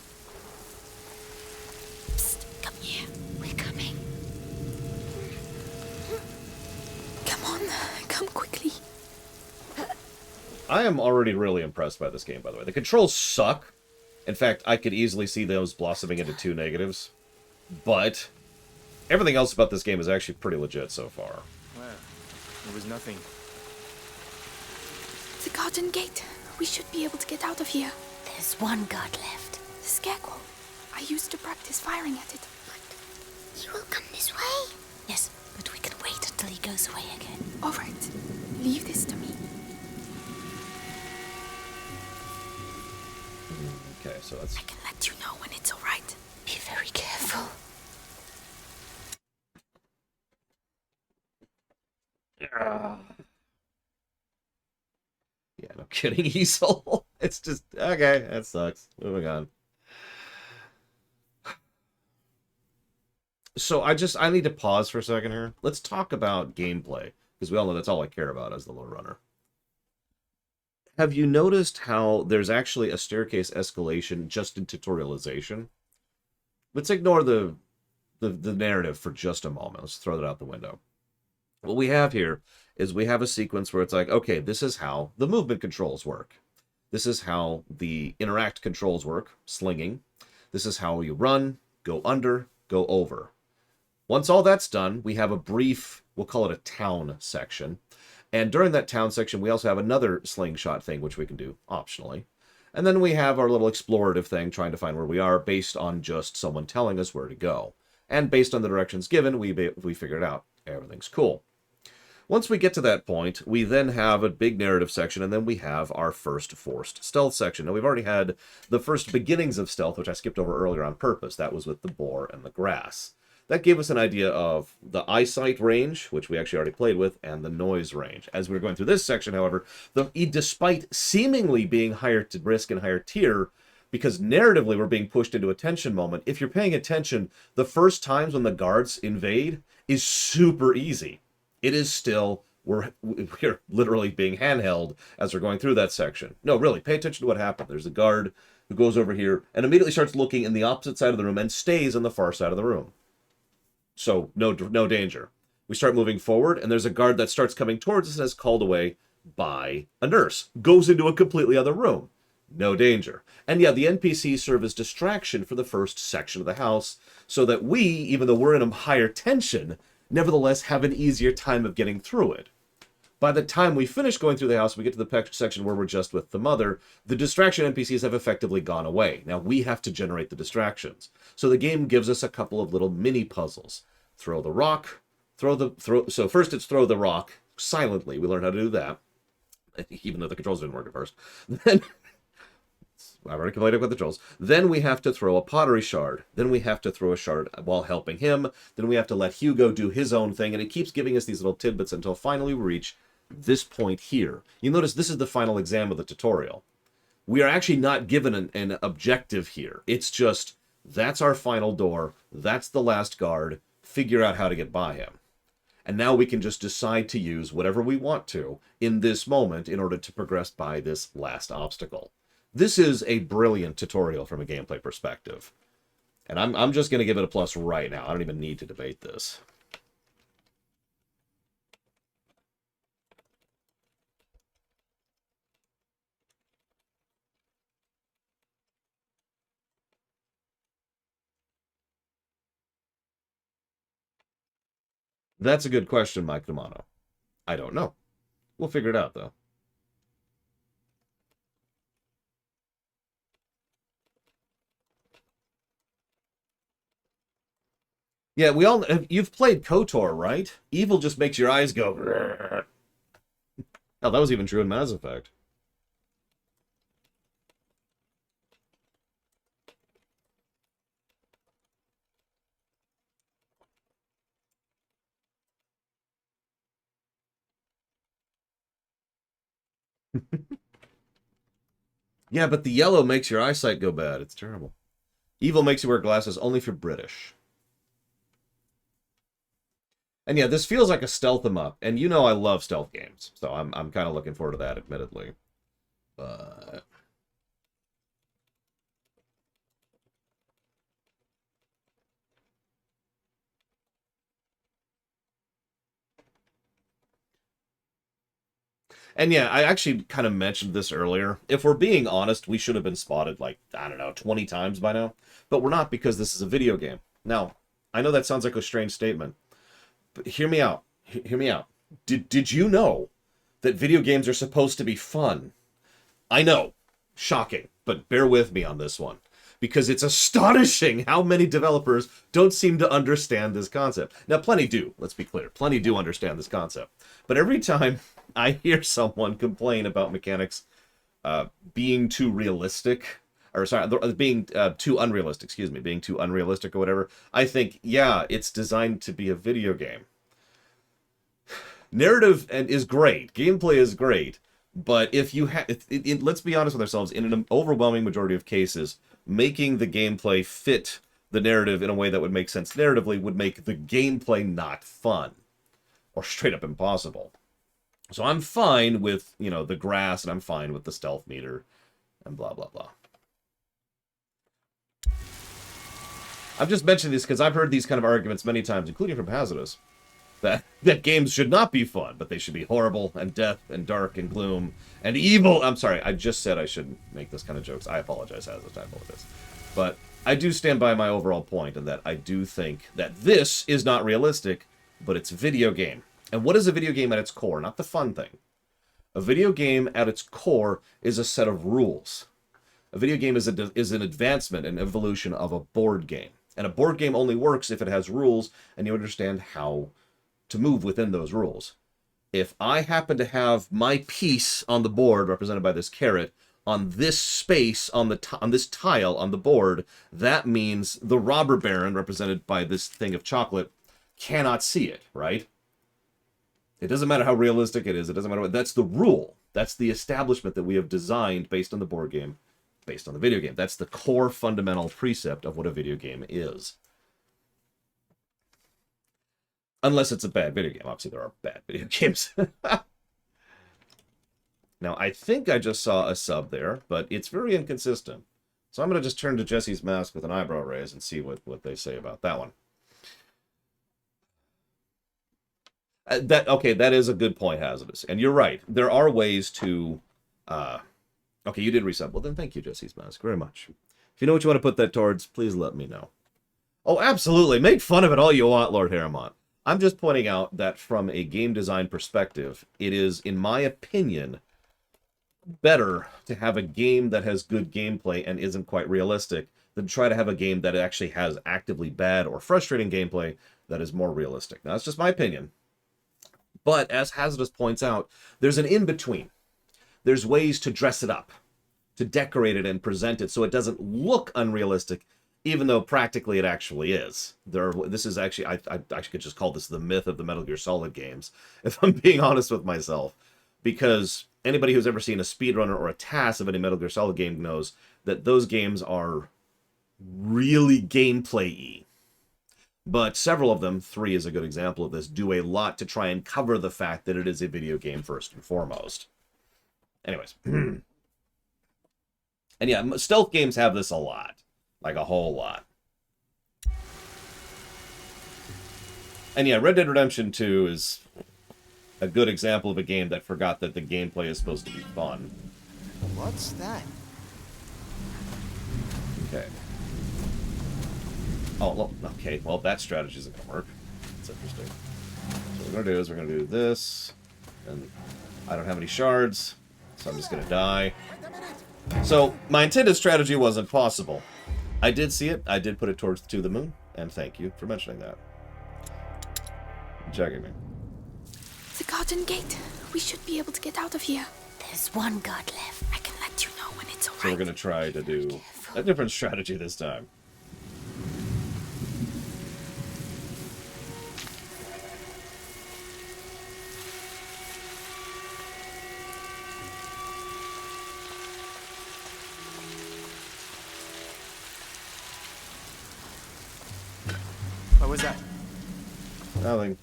Psst, come here. We're coming. Come on, come quickly. I am already really impressed by this game, by the way. The controls suck. In fact, I could easily see those blossoming into 2 negatives. But everything else about this game is actually pretty legit so far. Well, it was nothing. The garden gate. We should be able to get out of here. There's one guard left. The scarecrow. I used to practice firing at it. He will come this way. Yes, but we can wait until he goes away again. All right. Leave this to me. Okay, so that's... I can let you know when it's all right. Be very careful. Yeah, no kidding, Easel. It's just... Okay, that sucks. Moving on. So I need to pause for a second here. Let's talk about gameplay, because we all know that's all I care about as the low runner. Have you noticed how there's actually a staircase escalation just in tutorialization? Let's ignore the narrative for just a moment. Let's throw that out the window. What we have here is we have a sequence where it's like, okay, this is how the movement controls work. This is how the interact controls work, slinging. This is how you run, go under, go over. Once all that's done, we have a brief, we'll call it a town section. And during that town section, we also have another slingshot thing, which we can do optionally. And then we have our little explorative thing, trying to find where we are based on just someone telling us where to go. And based on the directions given, we figure it out. Everything's cool. Once we get to that point, we then have a big narrative section, and then we have our first forced stealth section. Now, we've already had the first beginnings of stealth, which I skipped over earlier on purpose. That was with the boar and the grass. That gave us an idea of the eyesight range, which we actually already played with, and the noise range. As we were going through this section, however, despite seemingly being higher risk and higher tier, because narratively we're being pushed into a tension moment, if you're paying attention, the first times when the guards invade is super easy. It is still, we're literally being handheld as we're going through that section. No, really, pay attention to what happened. There's a guard who goes over here and immediately starts looking in the opposite side of the room and stays on the far side of the room. So, no danger. We start moving forward, and there's a guard that starts coming towards us and is called away by a nurse. Goes into a completely other room. no danger. And yeah, the NPCs serve as distraction for the first section of the house, so that we, even though we're in a higher tension, nevertheless have an easier time of getting through it. By the time we finish going through the house, we get to the section where we're just with the mother, the distraction NPCs have effectively gone away. Now we have to generate the distractions. So the game gives us a couple of little mini puzzles. Throw the rock, so first it's throw the rock silently. We learn how to do that, even though the controls didn't work at first. Then I've already complained about the controls. Then we have to throw a pottery shard. Then we have to throw a shard while helping him. Then we have to let Hugo do his own thing. And it keeps giving us these little tidbits until finally we reach this point here. You notice this is the final exam of the tutorial. We are actually not given an objective here. It's just, that's our final door. That's the last guard. Figure out how to get by him. And now we can just decide to use whatever we want to in this moment in order to progress by this last obstacle. This is a brilliant tutorial from a gameplay perspective. And I'm just going to give it a plus right now. I don't even need to debate this. That's a good question, Mike D'Amato. I don't know. We'll figure it out, though. Yeah, you've played KOTOR, right? Evil just makes your eyes go... Oh, that was even true in Mass Effect. Yeah, but the yellow makes your eyesight go bad. It's terrible. Evil makes you wear glasses only if you're British. And yeah, this feels like a stealth 'em up. And you know I love stealth games. So I'm kind of looking forward to that, admittedly. But... And yeah, I actually kind of mentioned this earlier. If we're being honest, we should have been spotted like, I don't know, 20 times by now. But we're not, because this is a video game. Now, I know that sounds like a strange statement, but hear me out. Hear me out. Did you know that video games are supposed to be fun? I know. Shocking. But bear with me on this one. Because it's astonishing how many developers don't seem to understand this concept. Now, plenty do. Let's be clear. Plenty do understand this concept. But every time I hear someone complain about mechanics being too realistic, or sorry, being too unrealistic, excuse me, being too unrealistic or whatever, I think, yeah, it's designed to be a video game. Narrative is great. Gameplay is great. But if you let's be honest with ourselves, in an overwhelming majority of cases, making the gameplay fit the narrative in a way that would make sense narratively would make the gameplay not fun. Or straight up impossible. So I'm fine with, you know, the grass, and I'm fine with the stealth meter, and blah, blah, blah. I've just mentioned this because I've heard these kind of arguments many times, including from Hazardous, that games should not be fun, but they should be horrible, and death, and dark, and gloom, and evil. I'm sorry, I just said I shouldn't make this kind of jokes. I apologize, Hazardous, I apologize. But I do stand by my overall point, in that I do think that this is not realistic, but it's a video game. And what is a video game at its core? Not the fun thing. A video game at its core is a set of rules. A video game is an advancement and evolution of a board game. And a board game only works if it has rules and you understand how to move within those rules. If I happen to have my piece on the board, represented by this carrot, on this space, on this tile on the board, that means the robber baron, represented by this thing of chocolate, cannot see it, right? It doesn't matter how realistic it is. It doesn't matter what. That's the rule. That's the establishment that we have designed based on the board game, based on the video game. That's the core fundamental precept of what a video game is. Unless it's a bad video game. Obviously, there are bad video games. Now, I think I just saw a sub there, but it's very inconsistent. So I'm going to just turn to Jesse's Mask with an eyebrow raise and see what they say about that one. That is a good point, Hazardous. And you're right. There are ways to Okay, you did resub. Well, then thank you, Jesse's Mask, very much. If you know what you want to put that towards, please let me know. Oh, absolutely. Make fun of it all you want, Lord Harrimont. I'm just pointing out that from a game design perspective, it is, in my opinion, better to have a game that has good gameplay and isn't quite realistic than try to have a game that actually has actively bad or frustrating gameplay that is more realistic. Now, that's just my opinion. But, as Hazardous points out, there's an in-between. There's ways to dress it up, to decorate it and present it so it doesn't look unrealistic, even though practically it actually is. This is actually, I could just call this the myth of the Metal Gear Solid games, if I'm being honest with myself. Because anybody who's ever seen a speedrunner or a TAS of any Metal Gear Solid game knows that those games are really gameplay-y. But several of them, 3 is a good example of this, do a lot to try and cover the fact that it is a video game first and foremost. Anyways. And yeah, stealth games have this a lot. Like a whole lot. And yeah, Red Dead Redemption 2 is a good example of a game that forgot that the gameplay is supposed to be fun. What's that? Okay. Oh, well, okay. Well, that strategy isn't going to work. That's interesting. So what we're going to do is we're going to do this. And I don't have any shards. So I'm just going to die. So, my intended strategy wasn't possible. I did see it. I did put it towards To the Moon. And thank you for mentioning that. Checking me. The garden gate. We should be able to get out of here. There's one guard left. I can let you know when it's alright. So we're going to try to do a different strategy this time. What was that? Nothing.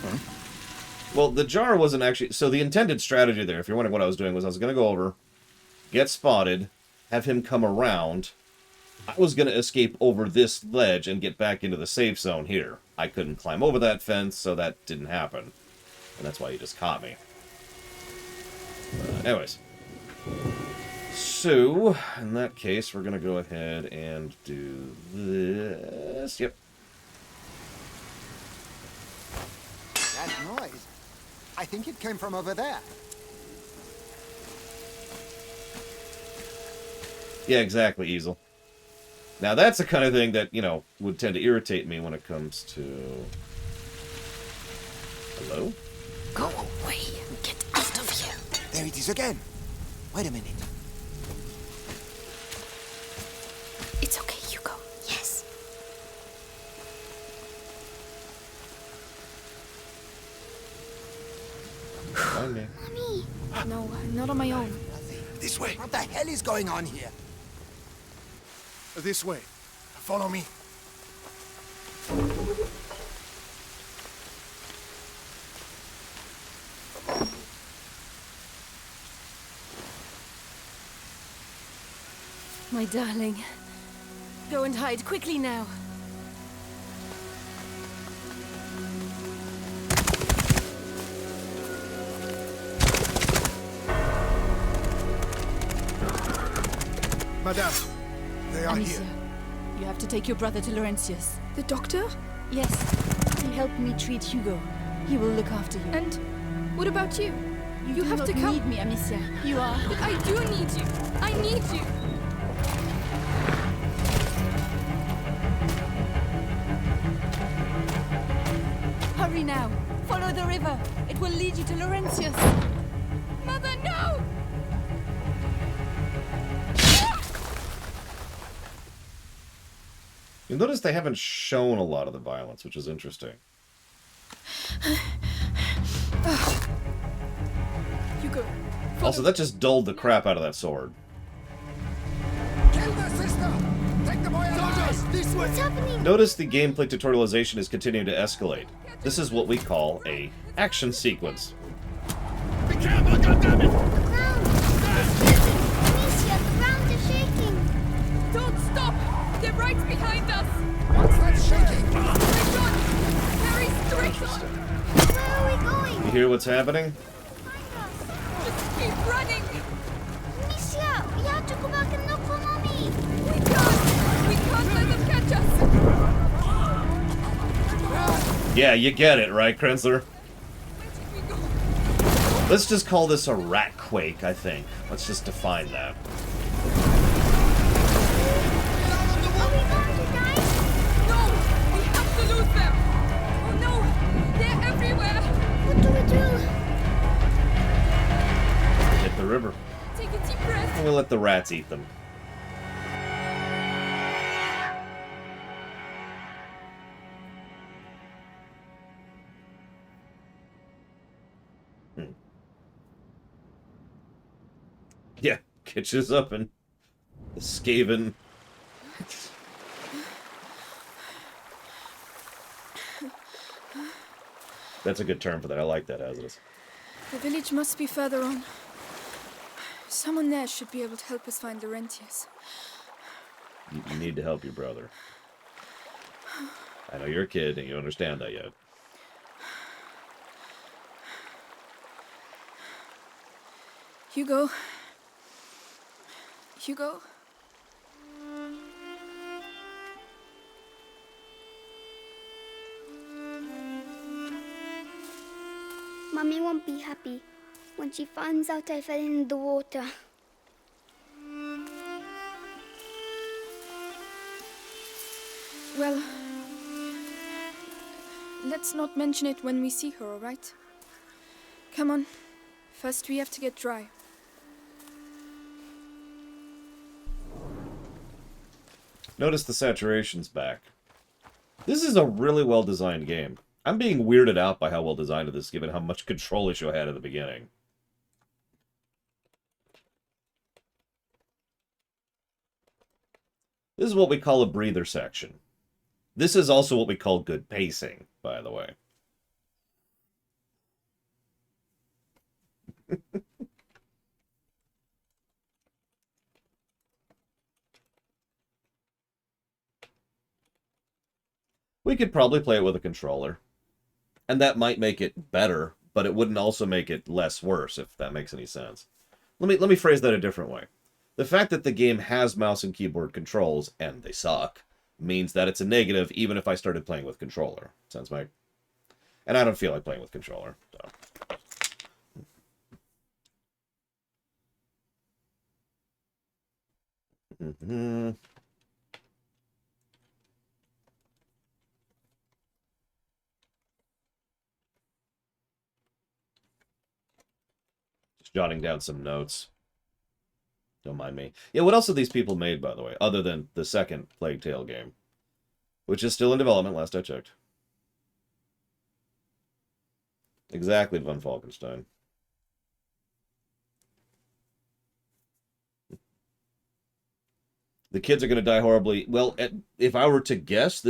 Huh? Well, the jar wasn't actually... So the intended strategy there, if you're wondering what I was doing, was I was going to go over, get spotted, have him come around. I was going to escape over this ledge and get back into the safe zone here. I couldn't climb over that fence, so that didn't happen. And that's why he just caught me. Anyways. So, in that case, we're going to go ahead and do this. Yep. That noise. I think it came from over there. Yeah, exactly, Easel. Now, that's the kind of thing that, you know, would tend to irritate me when it comes to... Hello? Go away and get out of here. There it is again. Wait a minute. It's okay, Hugo. Yes. Find me. No, not on my own. This way. What the hell is going on here? This way. Follow me. My darling. Go and hide quickly now. Madame, they are Amicia, here. you have to take your brother to Laurentius. The doctor? Yes, he helped me treat Hugo. He will look after you. And what about you? You do have not to come. need me, Amicia. You are. But I do need you. I need you. Hurry now. Follow the river. It will lead you to Laurentius. Mother, no! You'll notice they haven't shown a lot of the violence, which is interesting. Hugo. Also, that just dulled the crap out of that sword. Kill the sister! Take the boy alive! This way! What's happening? Notice the gameplay tutorialization is continuing to escalate. This is what we call a action sequence. Be careful, goddammit! Amicia, the ground is shaking. Don't stop! They're right behind us! What's that shaking? Straight on! Very straight on! Where are we going? You hear what's happening? Yeah, you get it, right, Krenzler? Let's just call this a rat quake, I think. Let's just define that. Hit the river. Take a deep breath. We'll let the rats eat them. Yeah, catches up and the Skaven. That's a good term for that. I like that, Hazardous. The village must be further on. Someone there should be able to help us find the rentiers. You need to help your brother. I know you're a kid and you don't understand that yet. Hugo. Hugo? Mummy won't be happy when she finds out I fell in the water. Well, let's not mention it when we see her, all right? Come on. First we have to get dry. Notice the saturation's back. This is a really well-designed game. I'm being weirded out by how well designed it is, given how much control issue I had at the beginning. This is what we call a breather section. This is also what we call good pacing, by the way. We could probably play it with a controller. And that might make it better, but it wouldn't also make it less worse, if that makes any sense. Let me phrase that a different way. The fact that the game has mouse and keyboard controls, and they suck, means that it's a negative even if I started playing with controller. Sounds like... And I don't feel like playing with controller, so... Mm-hmm. Just jotting down some notes. Don't mind me. Yeah, what else have these people made, by the way, other than the second Plague Tale game? Which is still in development, last I checked. Exactly, Von Falkenstein. The kids are going to die horribly. Well, if I were to guess,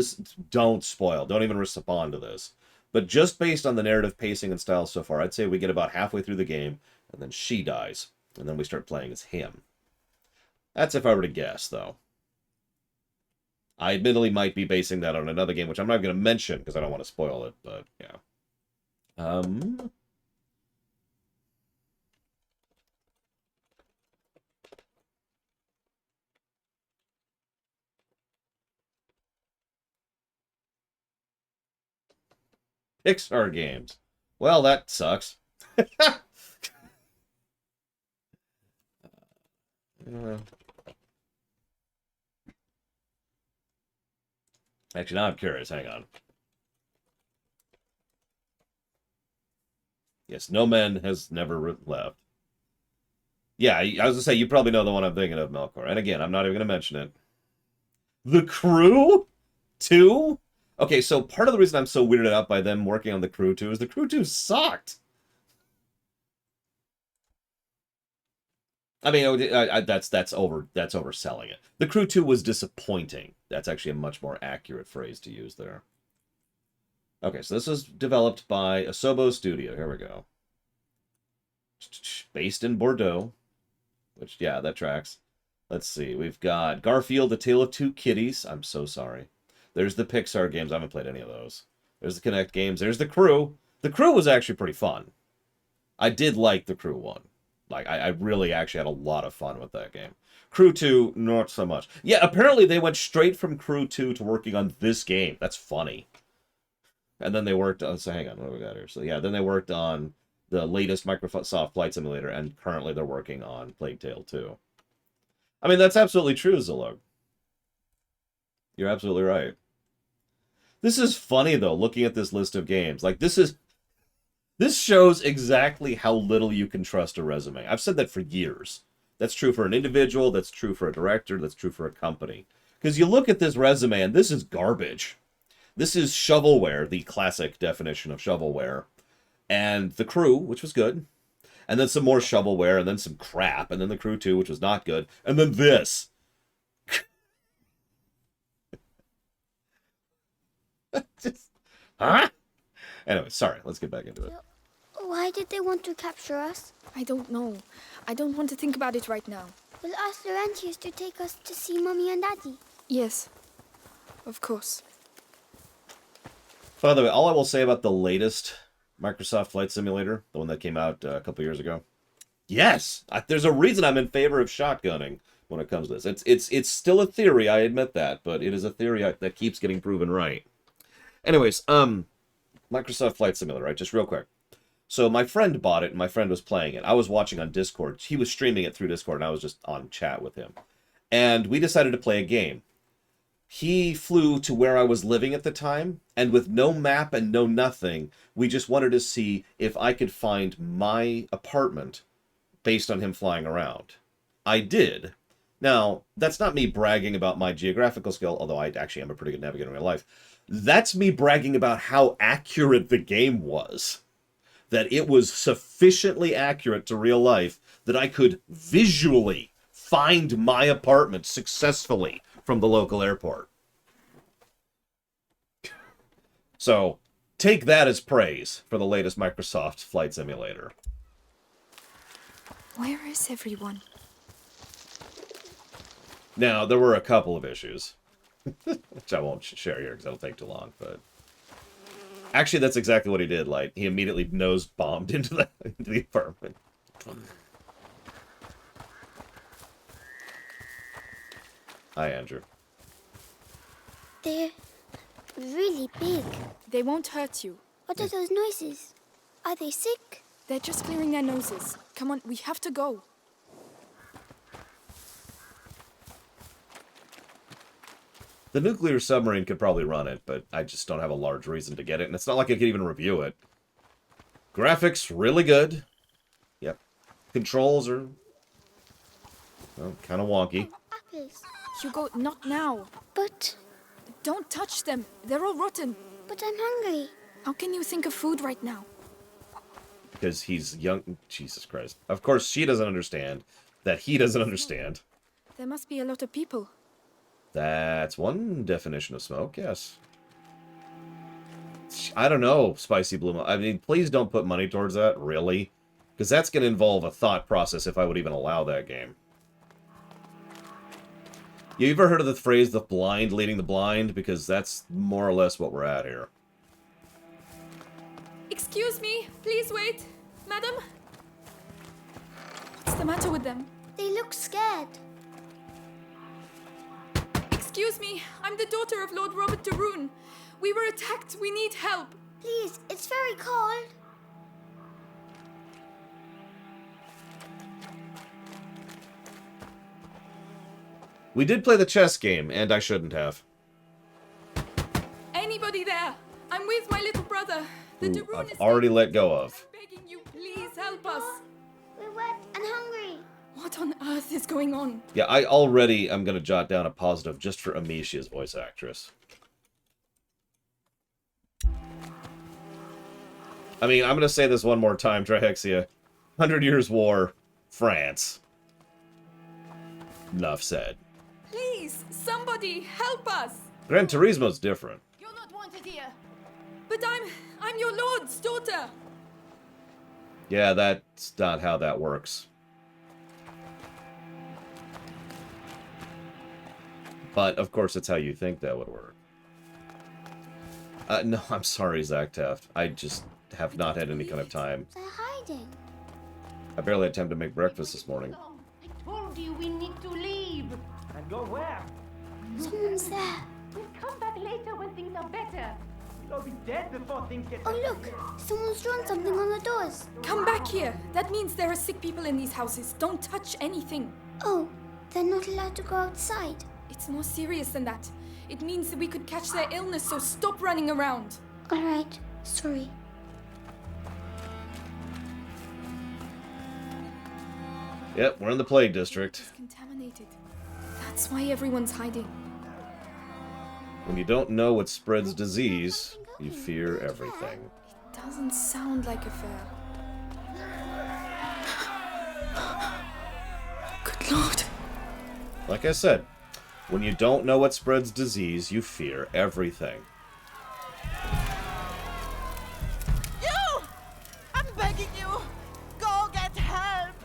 don't spoil. Don't even respond to this. But just based on the narrative pacing and style so far, I'd say we get about halfway through the game, and then she dies. And then we start playing as him. That's if I were to guess, though. I admittedly might be basing that on another game, which I'm not going to mention because I don't want to spoil it, but yeah. Pixar games. Well, that sucks. Actually, now I'm curious. Hang on. Yes, No Man has never left. Yeah, I was going to say, you probably know the one I'm thinking of, Melkor. And again, I'm not even going to mention it. The Crew 2? Okay, so part of the reason I'm so weirded out by them working on The Crew 2 is The Crew 2 sucked. I mean, that's overselling it. The Crew 2 was disappointing. That's actually a much more accurate phrase to use there. Okay, so this was developed by Asobo Studio. Here we go. Based in Bordeaux. Which, yeah, that tracks. Let's see. We've got Garfield, The Tale of Two Kitties. I'm so sorry. There's the Pixar games. I haven't played any of those. There's the Kinect games. There's The Crew. The Crew was actually pretty fun. I did like The Crew 1. Like, I really actually had a lot of fun with that game. Crew 2, not so much. Yeah, apparently they went straight from Crew 2 to working on this game. That's funny. And then they worked on, so hang on, what do we got here? So yeah, then they worked on the latest Microsoft Flight Simulator, and currently they're working on Plague Tale 2. I mean, that's absolutely true, Zilog. You're absolutely right. This is funny, though, looking at this list of games. Like, this shows exactly how little you can trust a resume. I've said that for years. That's true for an individual, that's true for a director, that's true for a company. Because you look at this resume, and this is garbage. This is shovelware, the classic definition of shovelware. And The Crew, which was good. And then some more shovelware, and then some crap. And then The Crew 2, which was not good. And then this. Just, huh? Anyway, sorry. Let's get back into it. Why did they want to capture us? I don't know. I don't want to think about it right now. We'll ask Laurentius to take us to see Mommy and Daddy. Yes, of course. By the way, all I will say about the latest Microsoft Flight Simulator, the one that came out a couple years ago, yes, there's a reason I'm in favor of shotgunning when it comes to this. It's still a theory, I admit that, but it is a theory that keeps getting proven right. Anyways, Microsoft Flight Simulator, right? Just real quick. So my friend bought it, and my friend was playing it. I was watching on Discord. He was streaming it through Discord, and I was just on chat with him. And we decided to play a game. He flew to where I was living at the time, and with no map and no nothing, we just wanted to see if I could find my apartment based on him flying around. I did. Now, that's not me bragging about my geographical skill, although I actually am a pretty good navigator in real life. That's me bragging about how accurate the game was. That it was sufficiently accurate to real life that I could visually find my apartment successfully from the local airport. So, take that as praise for the latest Microsoft Flight Simulator. Where is everyone? Now, there were a couple of issues, which I won't share here because it'll take too long, but... Actually, that's exactly what he did. Like, he immediately nose-bombed into the apartment. Hi, Andrew. They're really big. They won't hurt you. What are those noises? Are they sick? They're just clearing their noses. Come on, we have to go. The nuclear submarine could probably run it, but I just don't have a large reason to get it, and it's not like I could even review it. Graphics, really good. Yep. Controls are... well, kind of wonky. Apples. Hugo, not now. But... don't touch them. They're all rotten. But I'm hungry. How can you think of food right now? Because he's young... Jesus Christ. Of course, she doesn't understand that he doesn't understand. There must be a lot of people. That's one definition of smoke, yes. I don't know, Spicy Blue. I mean, please don't put money towards that, really. Because that's going to involve a thought process if I would even allow that game. You ever heard of the phrase, the blind leading the blind? Because that's more or less what we're at here. Excuse me, please wait. Madam? What's the matter with them? They look scared. Excuse me, I'm the daughter of Lord Robert de Rune. We were attacked. We need help. Please, it's very cold. We did play the chess game, and I shouldn't have. Anybody there? I'm with my little brother. The de Rune I've already let go of. I'm begging you, please help us. We're wet and hungry. What on earth is going on? Yeah, I already am going to jot down a positive just for Amicia's voice actress. I mean, I'm going to say this one more time, Trihexia. 100 Years' War, France. Enough said. Please, somebody, help us! Gran Turismo's different. You're not wanted here. But I'm your lord's daughter. Yeah, that's not how that works. But, of course, it's how you think that would work. No, I'm sorry, Zach Taft. I just have not had any kind of time. They're hiding. I barely had time to make breakfast this morning. I told you we need to leave. And go where? Someone's there. We'll come back later when things are better. You'll be dead before things get Oh, look! Someone's drawn something on the doors. Come back here. That means there are sick people in these houses. Don't touch anything. Oh, they're not allowed to go outside. It's more serious than that. It means that we could catch their illness, so stop running around. All right, sorry. Yep, we're in the plague district. It's contaminated. That's why everyone's hiding. When you don't know what spreads disease, you fear everything. It doesn't sound like a fair. Good Lord. Like I said, when you don't know what spreads disease, you fear everything. You! I'm begging you! Go get help!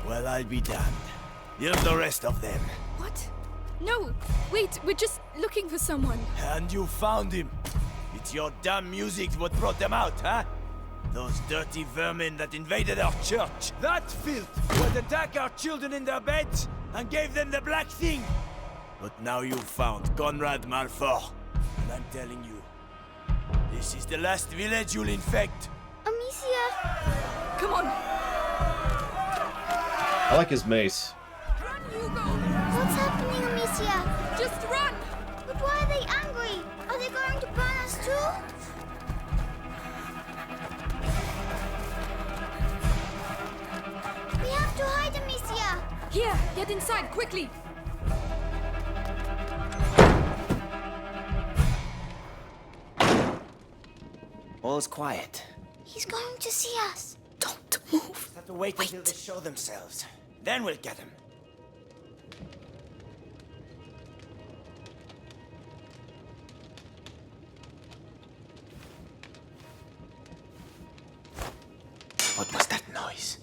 Well, I'll be damned. Here's the rest of them. What? No! Wait, we're just looking for someone. And you found him. It's your damn music what brought them out, huh? Those dirty vermin that invaded our church. That filth would attack our children in their beds and gave them the black thing. But now you've found Conrad Malfour. And I'm telling you, this is the last village you'll infect. Amicia! Come on! I like his mace. Run, Hugo! What's happening, Amicia? Just run! But why are they angry? Are they going to burn us too? We have to hide, Amicia! Here, get inside, quickly! All's quiet. He's going to see us. Don't move. Have to wait until they show themselves. Then we'll get them. What was that noise?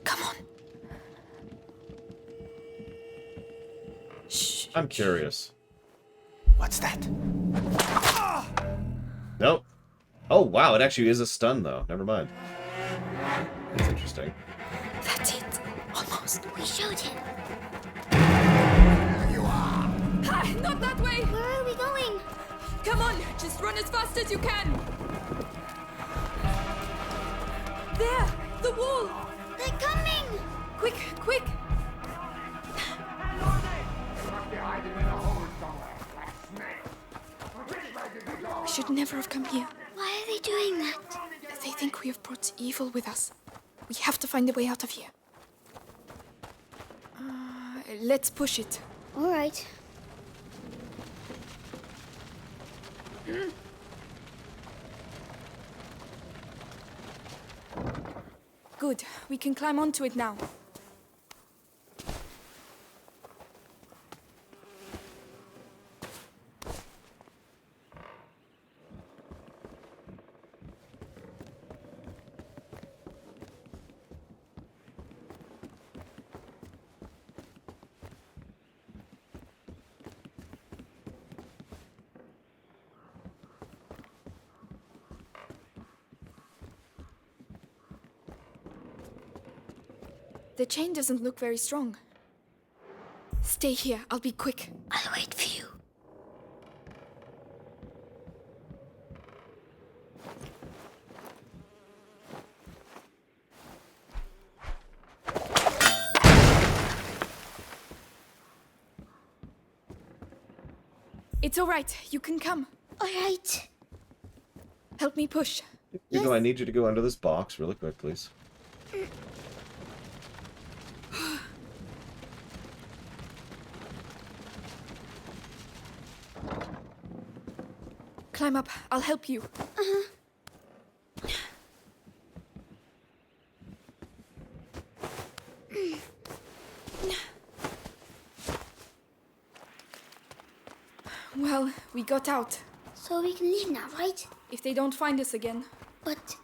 Come on. Shh. I'm curious. What's that? Nope. Oh, wow, it actually is a stun, though. Never mind. That's interesting. That's it. Almost. We showed him. Ha! Not that way! Where are we going? Come on, just run as fast as you can! There! The wall! They're coming! Quick, quick! We should never have come here. Why are they doing that? They think we have brought evil with us. We have to find a way out of here. Let's push it. All right. Good. We can climb onto it now. The chain doesn't look very strong. Stay here. I'll be quick. I'll wait for you. It's all right. You can come. All right. Help me push. Hugo, I need you to go under this box really quick, please. Climb up. I'll help you. Well, we got out. So we can leave now, right? If they don't find us again. But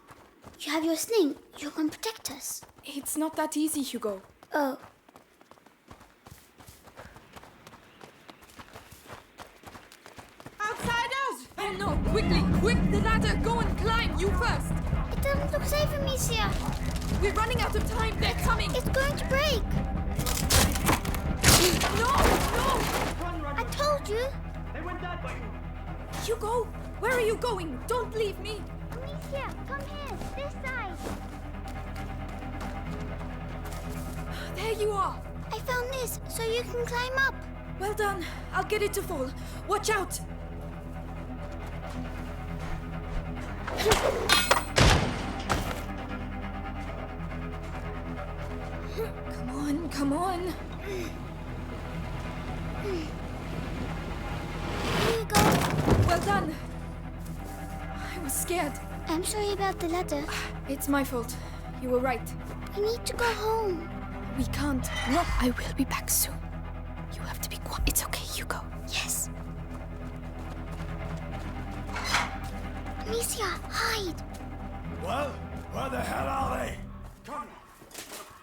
you have your sling. You can protect us. It's not that easy, Hugo. Oh. Outsiders! Oh no! No, quickly, quick, the ladder, go and climb, you first. It doesn't look safe, Amicia. We're running out of time, they're coming. It's going to break. No, no. I told you. They went that way. Hugo, where are you going? Don't leave me. Amicia, come here, this side. There you are. I found this, so you can climb up. Well done. I'll get it to fall. Watch out. Come on, come on. Here you go. Well done. I was scared. I'm sorry about the ladder. It's my fault. You were right. We need to go home. We can't. No, I will be back soon. You have to be quiet. It's okay, Hugo. Yes. Amicia, hide. Well, where the hell are they? Conrad!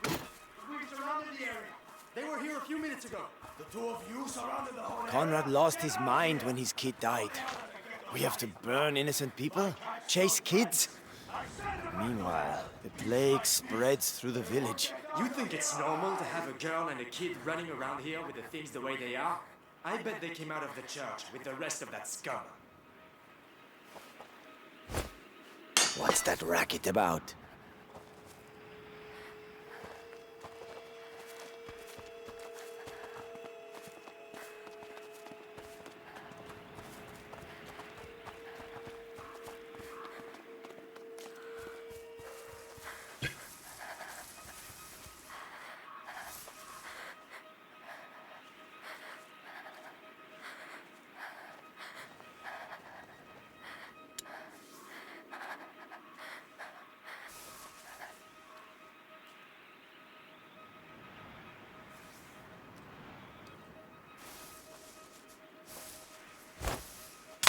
We surrounded the area. They were here a few minutes ago. The two of you surrounded the whole Conrad lost his mind when his kid died. We have to burn innocent people? Chase kids? Meanwhile, the plague spreads through the village. You think it's normal to have a girl and a kid running around here with the things the way they are? I bet they came out of the church with the rest of that scum. What's that racket about?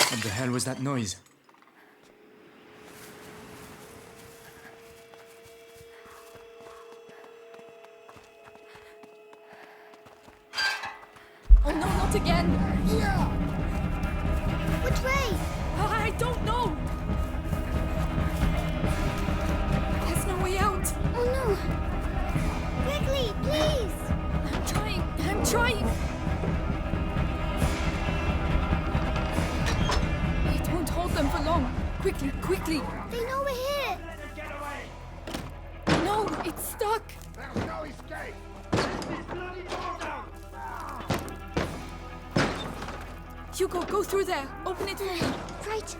What the hell was that noise? Oh no, not again. Which way? I don't know. There's no way out. Oh no. Quickly, please. I'm trying. It won't hold them for long. Quickly, quickly. They know we're here. No, it's stuck. There's no escape. Hugo, go through there. Open it for me. Right.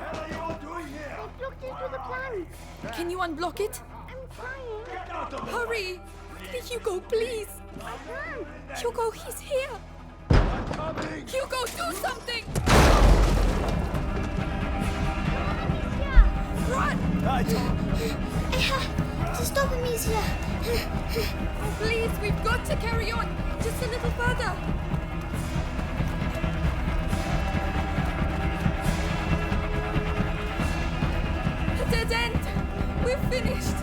I blocked into the plank. Can you unblock it? I'm trying. Hurry! Hugo, please! I can't. Hugo, he's here! Hugo, do something! Run! I have to stop Amicia. Oh, please, we've got to carry on. Just a little further. A dead end. We're finished.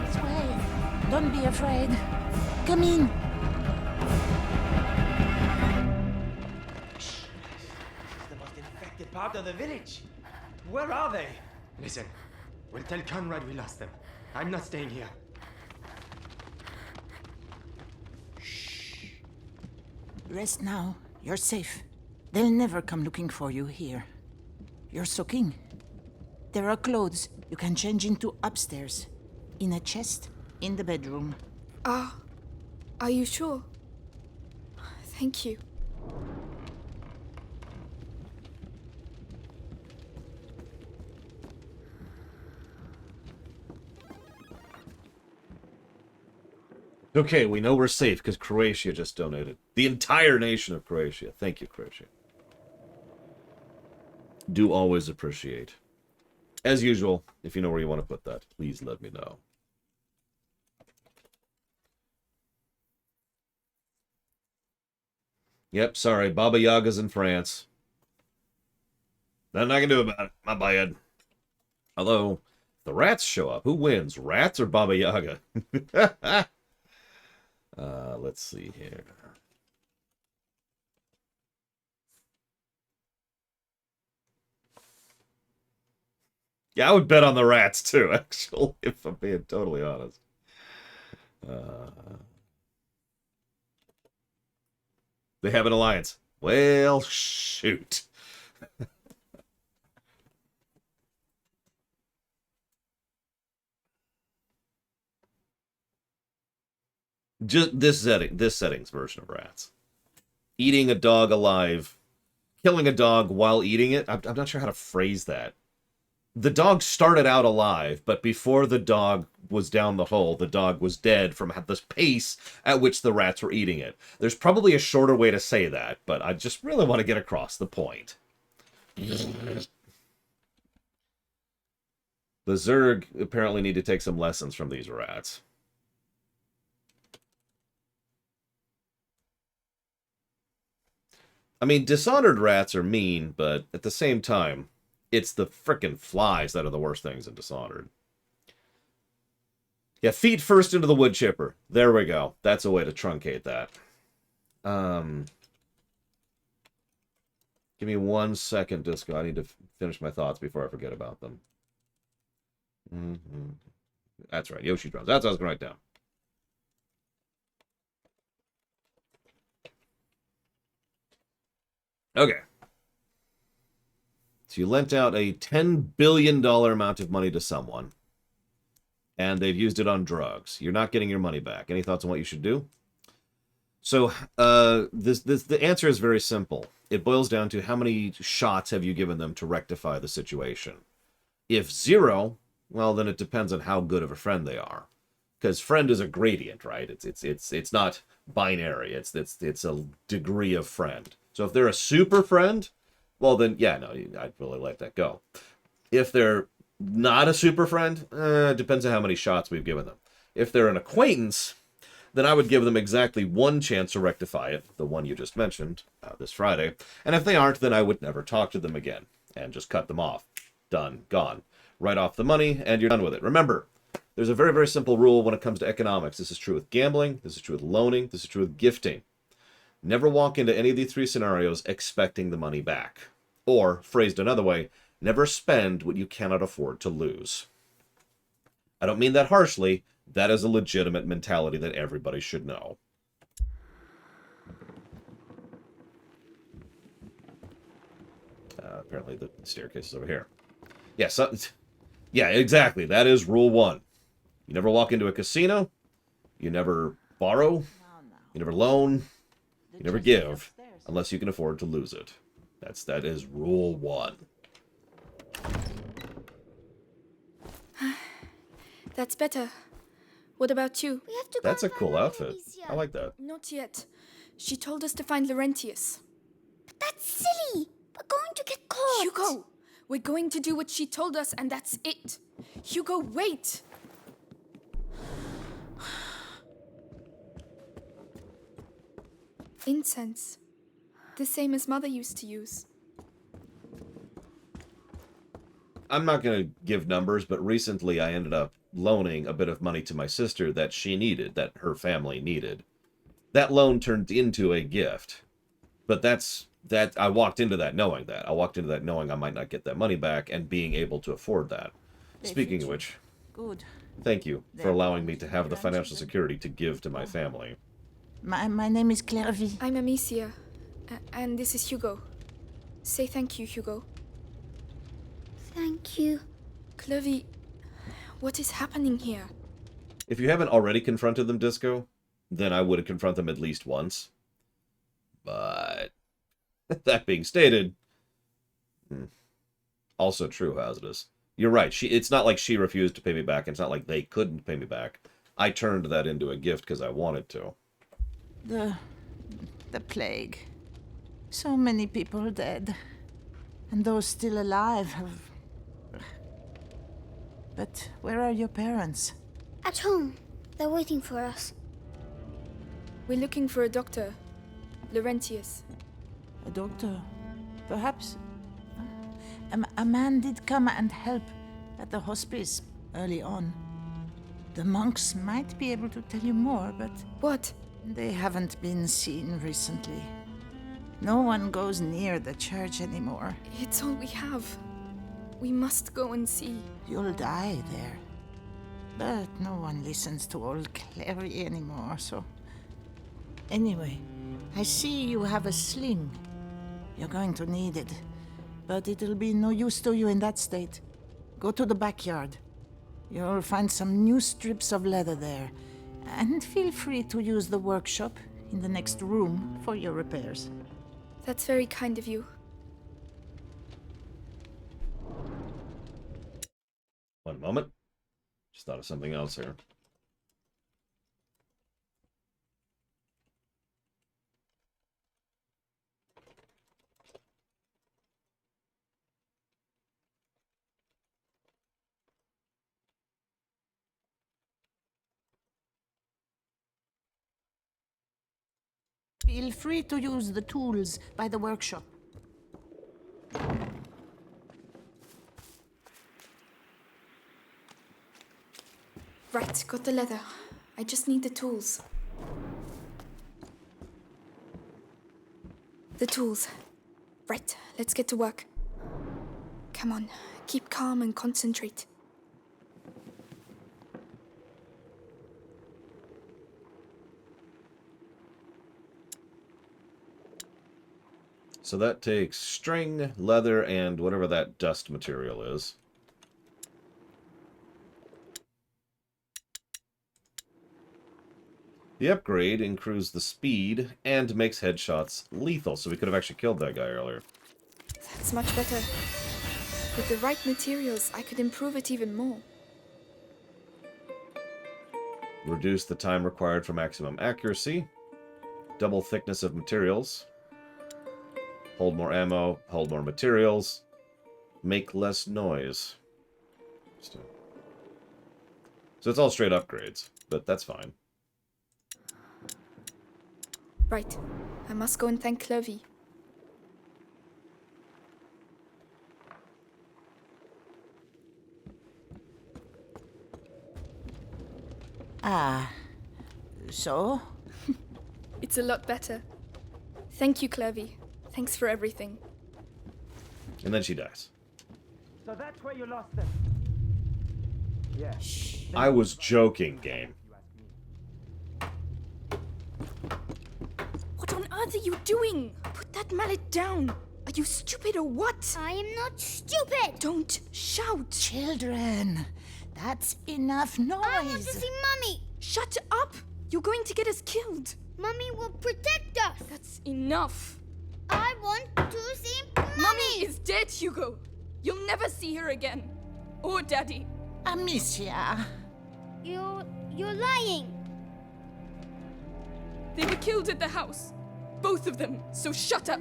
This way. Don't be afraid. Come in. The most infected part of the village. Where are they? Listen, we'll tell Conrad we lost them. I'm not staying here. Rest now. You're safe. They'll never come looking for you here. You're soaking. There are clothes you can change into upstairs. In a chest in the bedroom. Are you sure? Thank you. Okay, we know we're safe because Croatia just donated. The entire nation of Croatia. Thank you, Croatia. Do always appreciate. As usual, if you know where you want to put that, please let me know. Yep, sorry. Baba Yaga's in France. Nothing I can do about it. My bad. Although, the rats show up. Who wins? Rats or Baba Yaga? Let's see here. Yeah, I would bet on the rats too, actually, if I'm being totally honest. They have an alliance. Well, shoot. Just this setting's version of rats. Eating a dog alive, killing a dog while eating it. I'm not sure how to phrase that. The dog started out alive, but before the dog was down the hole, the dog was dead from the pace at which the rats were eating it. There's probably a shorter way to say that, but I just really want to get across the point. The Zerg apparently need to take some lessons from these rats. I mean, Dishonored rats are mean, but at the same time, it's the frickin' flies that are the worst things in Dishonored. Yeah, feet first into the wood chipper. There we go. That's a way to truncate that. Give me 1 second, Disco. I need to finish my thoughts before I forget about them. That's right, Yoshi drums. That's what I was going to write down. Okay. So you lent out a $10 billion amount of money to someone, and they've used it on drugs. You're not getting your money back. Any thoughts on what you should do? So the answer is very simple. It boils down to how many shots have you given them to rectify the situation. If 0, well, then it depends on how good of a friend they are. Because friend is a gradient, right? It's not binary. It's a degree of friend. So if they're a super friend, well then, yeah, no, I'd really let that go. If they're not a super friend, it depends on how many shots we've given them. If they're an acquaintance, then I would give them exactly 1 chance to rectify it, the one you just mentioned, this Friday. And if they aren't, then I would never talk to them again and just cut them off. Done. Gone. Write off the money, and you're done with it. Remember, there's a very, very simple rule when it comes to economics. This is true with gambling, this is true with loaning, this is true with gifting. Never walk into any of these 3 scenarios expecting the money back. Or, phrased another way, never spend what you cannot afford to lose. I don't mean that harshly. That is a legitimate mentality that everybody should know. Apparently the staircase is over here. Yeah, so, yeah, exactly. That is rule 1. You never walk into a casino. You never borrow. You never loan. You never give unless you can afford to lose it. That is rule 1. That's better. What about you? We have to That's a cool outfit. I like that. Not yet. She told us to find Laurentius. But that's silly. We're going to get caught. Hugo, we're going to do what she told us, and that's it. Hugo, wait. Incense. The same as Mother used to use. I'm not going to give numbers, but recently I ended up loaning a bit of money to my sister that she needed, that her family needed. That loan turned into a gift. But I walked into that knowing that. I walked into that knowing I might not get that money back and being able to afford that. Speaking of which, good. Thank you for allowing me to have the financial security to give to my family. My name is Clairvy. I'm Amicia, and this is Hugo. Say thank you, Hugo. Thank you. Clovey, what is happening here? If you haven't already confronted them, Disco, then I would confront them at least once. But that being stated, also true, hazardous. You're right. It's not like she refused to pay me back. It's not like they couldn't pay me back. I turned that into a gift because I wanted to. The plague. So many people dead. And those still alive have... But where are your parents? At home. They're waiting for us. We're looking for a doctor. Laurentius. A doctor? Perhaps... A man did come and help at the hospice early on. The monks might be able to tell you more, but... What? They haven't been seen recently. No one goes near the church anymore. It's all we have. We must go and see. You'll die there. But no one listens to old Clary anymore, so... Anyway, I see you have a sling. You're going to need it. But it'll be no use to you in that state. Go to the backyard. You'll find some new strips of leather there. And feel free to use the workshop in the next room for your repairs. That's very kind of you. One moment. Just thought of something else here. Feel free to use the tools by the workshop. Right, got the leather. I just need the tools. The tools. Right, let's get to work. Come on, keep calm and concentrate. So that takes string, leather, and whatever that dust material is. The upgrade increases the speed and makes headshots lethal, so we could have actually killed that guy earlier. That's much better. With the right materials, I could improve it even more. Reduce the time required for maximum accuracy. Double thickness of materials. Hold more ammo, hold more materials. Make less noise. So it's all straight upgrades, but that's fine. Right. I must go and thank Clovey. Ah, so? It's a lot better. Thank you, Clovey. Thanks for everything. And then she dies. So that's where you lost them. Yeah. I was joking, game. What on earth are you doing? Put that mallet down. Are you stupid or what? I am not stupid. Don't shout. Children, that's enough noise. I want to see Mummy. Shut up. You're going to get us killed. Mummy will protect us. That's enough. I want to see Mummy is dead, Hugo. You'll never see her again. Or Daddy. Amicia. You're lying. They were killed at the house. Both of them. So shut up.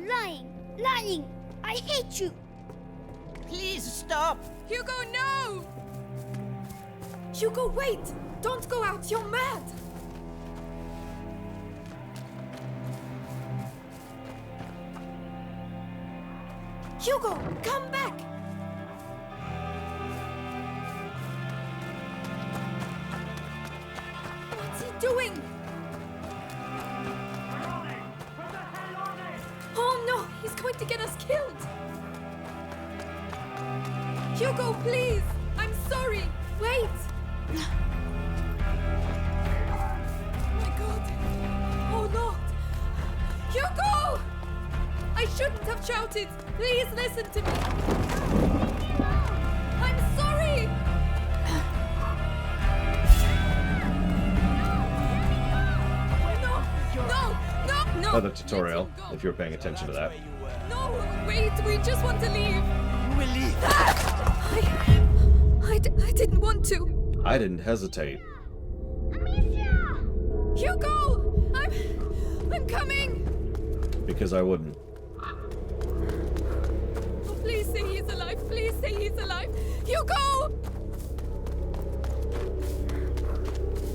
Lying. I hate you. Please stop. Hugo, no! Hugo, wait! Don't go out. You're mad. Hugo, come back! What's he doing? Oh no, he's going to get us killed! Hugo, please! I'm sorry! Wait! My God! Oh Lord! Hugo! I shouldn't have shouted! Please listen to me! I'm sorry! No! Another tutorial, if you're paying attention to that. No! Wait, we just want to leave! You will leave! I didn't want to. I didn't hesitate. Hugo! I'm coming! Because I wouldn't. Oh, please say he's alive. Please say he's alive. Hugo!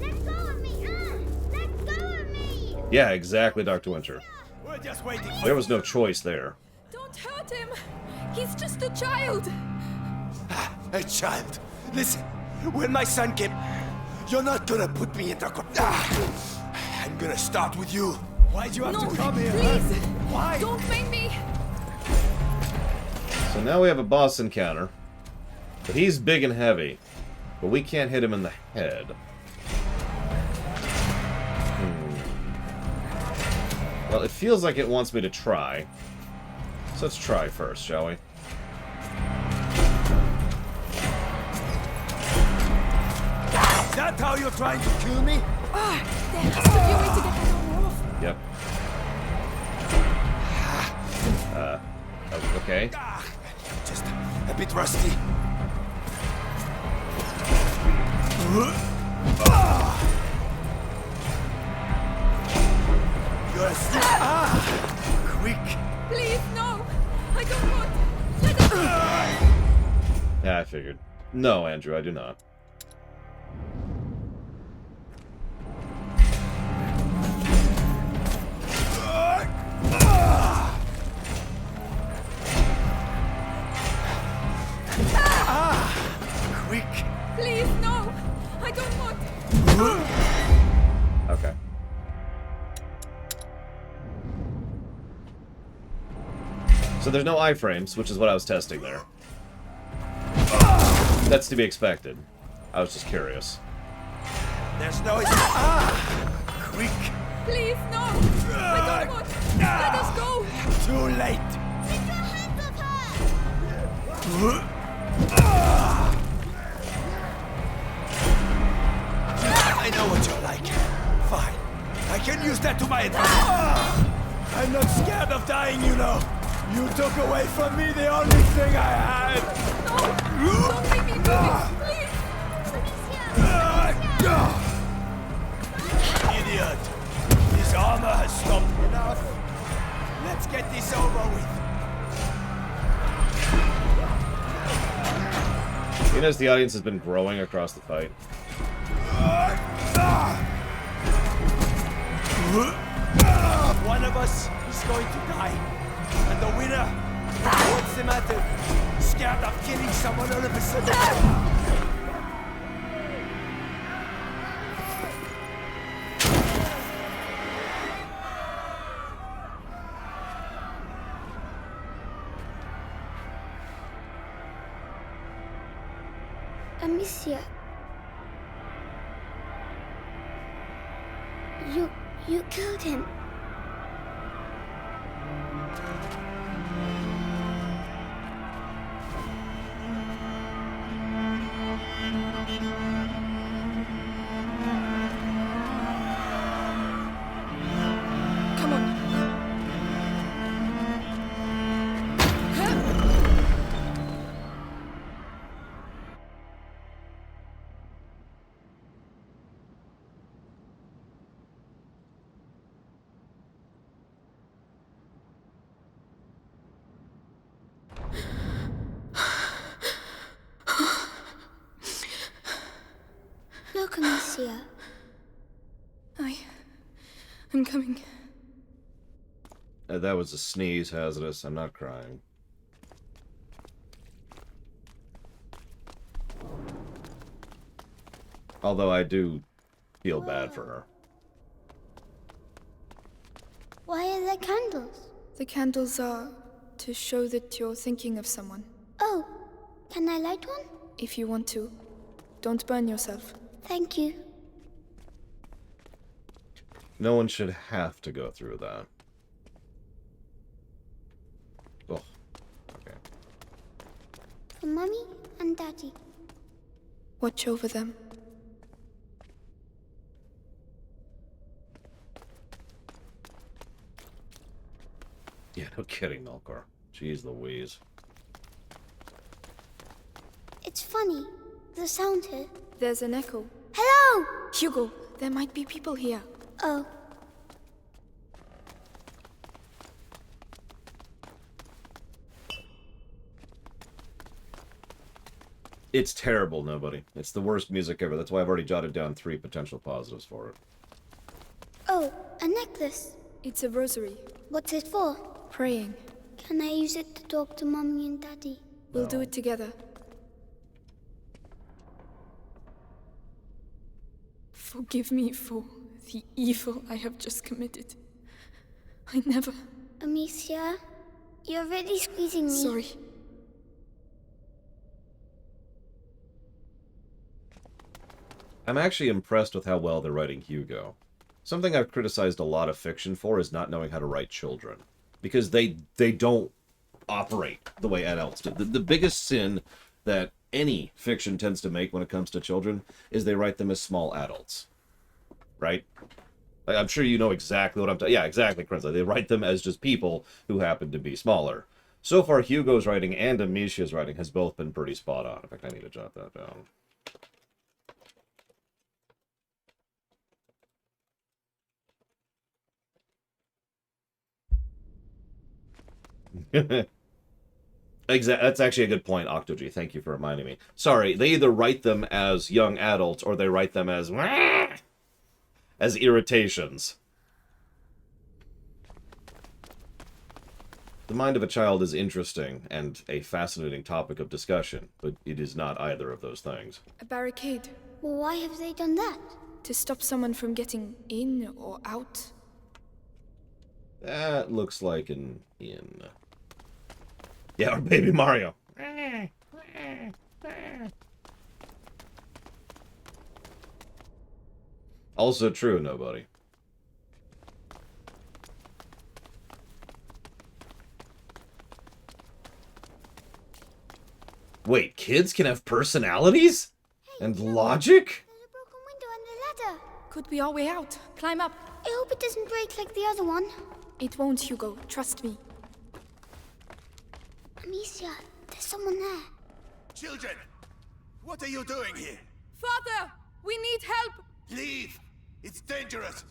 Let go of me! Let go of me! Yeah, exactly, Dr. Winter. We're just waiting. There was no choice there. Don't hurt him. He's just a child. A child. Listen, when my son came, you're not gonna put me in the I'm gonna start with you. Why'd you have to come here? Please! Why? Don't make me! So now we have a boss encounter. But he's big and heavy. But we can't hit him in the head. Well, it feels like it wants me to try. So let's try first, shall we? Is that how you're trying to kill me? Ah, there has to be a way to get that armor off. Yep. Okay. Just a bit rusty. You're asleep. Quick. Please, no! I don't want. Let us. Yeah, I figured. No, Andrew, I do not. Quick. Please, no! I don't want. Okay. So there's no iframes, which is what I was testing there. That's to be expected. I was just curious. There's no... Quick. Please, no! I don't want. Let us go! Too late. Take your hands off her! I know what you're like. Fine. I can use that to my advantage. I'm not scared of dying, you know. You took away from me the only thing I had. No! Don't make me do this, please! Idiot. His armor has stopped enough. Let's get this over with. You notice the audience has been growing across the fight. One of us is going to die. And the winner, what's the matter? Scared of killing someone all of a sudden? Amicia. You killed him. Come on. Look, Amicia. I'm coming. That was a sneeze, hazardous. I'm not crying. Although I do feel bad for her. Why are there candles? The candles are to show that you're thinking of someone. Oh, can I light one? If you want to. Don't burn yourself. Thank you. No one should have to go through that. Oh, okay. For Mommy and Daddy. Watch over them. Yeah, no kidding, Melkor. Jeez Louise. It's funny. The sound here. There's an echo. Hello! Hugo, there might be people here. Oh. It's terrible, nobody. It's the worst music ever. That's why I've already jotted down 3 potential positives for it. Oh, a necklace. It's a rosary. What's it for? Praying. Can I use it to talk to Mommy and Daddy? We'll do it together. Forgive me for the evil I have just committed. I never... Amicia, you're really squeezing me. Sorry. I'm actually impressed with how well they're writing Hugo. Something I've criticized a lot of fiction for is not knowing how to write children. Because they don't operate the way adults do. The biggest sin that any fiction tends to make when it comes to children is they write them as small adults. Right? Like, I'm sure you know exactly what I'm talking. Yeah, exactly, Crimson. They write them as just people who happen to be smaller. So far, Hugo's writing and Amicia's writing has both been pretty spot on. In fact, I need to jot that down. That's actually a good point, Octogy. Thank you for reminding me. Sorry, they either write them as young adults or they write them as irritations. The mind of a child is interesting and a fascinating topic of discussion, but it is not either of those things. A barricade. Well, why have they done that? To stop someone from getting in or out. That looks like an inn. Yeah, or Baby Mario. Also true, nobody. Wait, kids can have personalities? And logic? There's a broken window and a ladder. Could be our way out. Climb up. I hope it doesn't break like the other one. It won't, Hugo. Trust me. Amicia, there's someone there. Children, what are you doing here? Father! We need help! Leave! It's dangerous!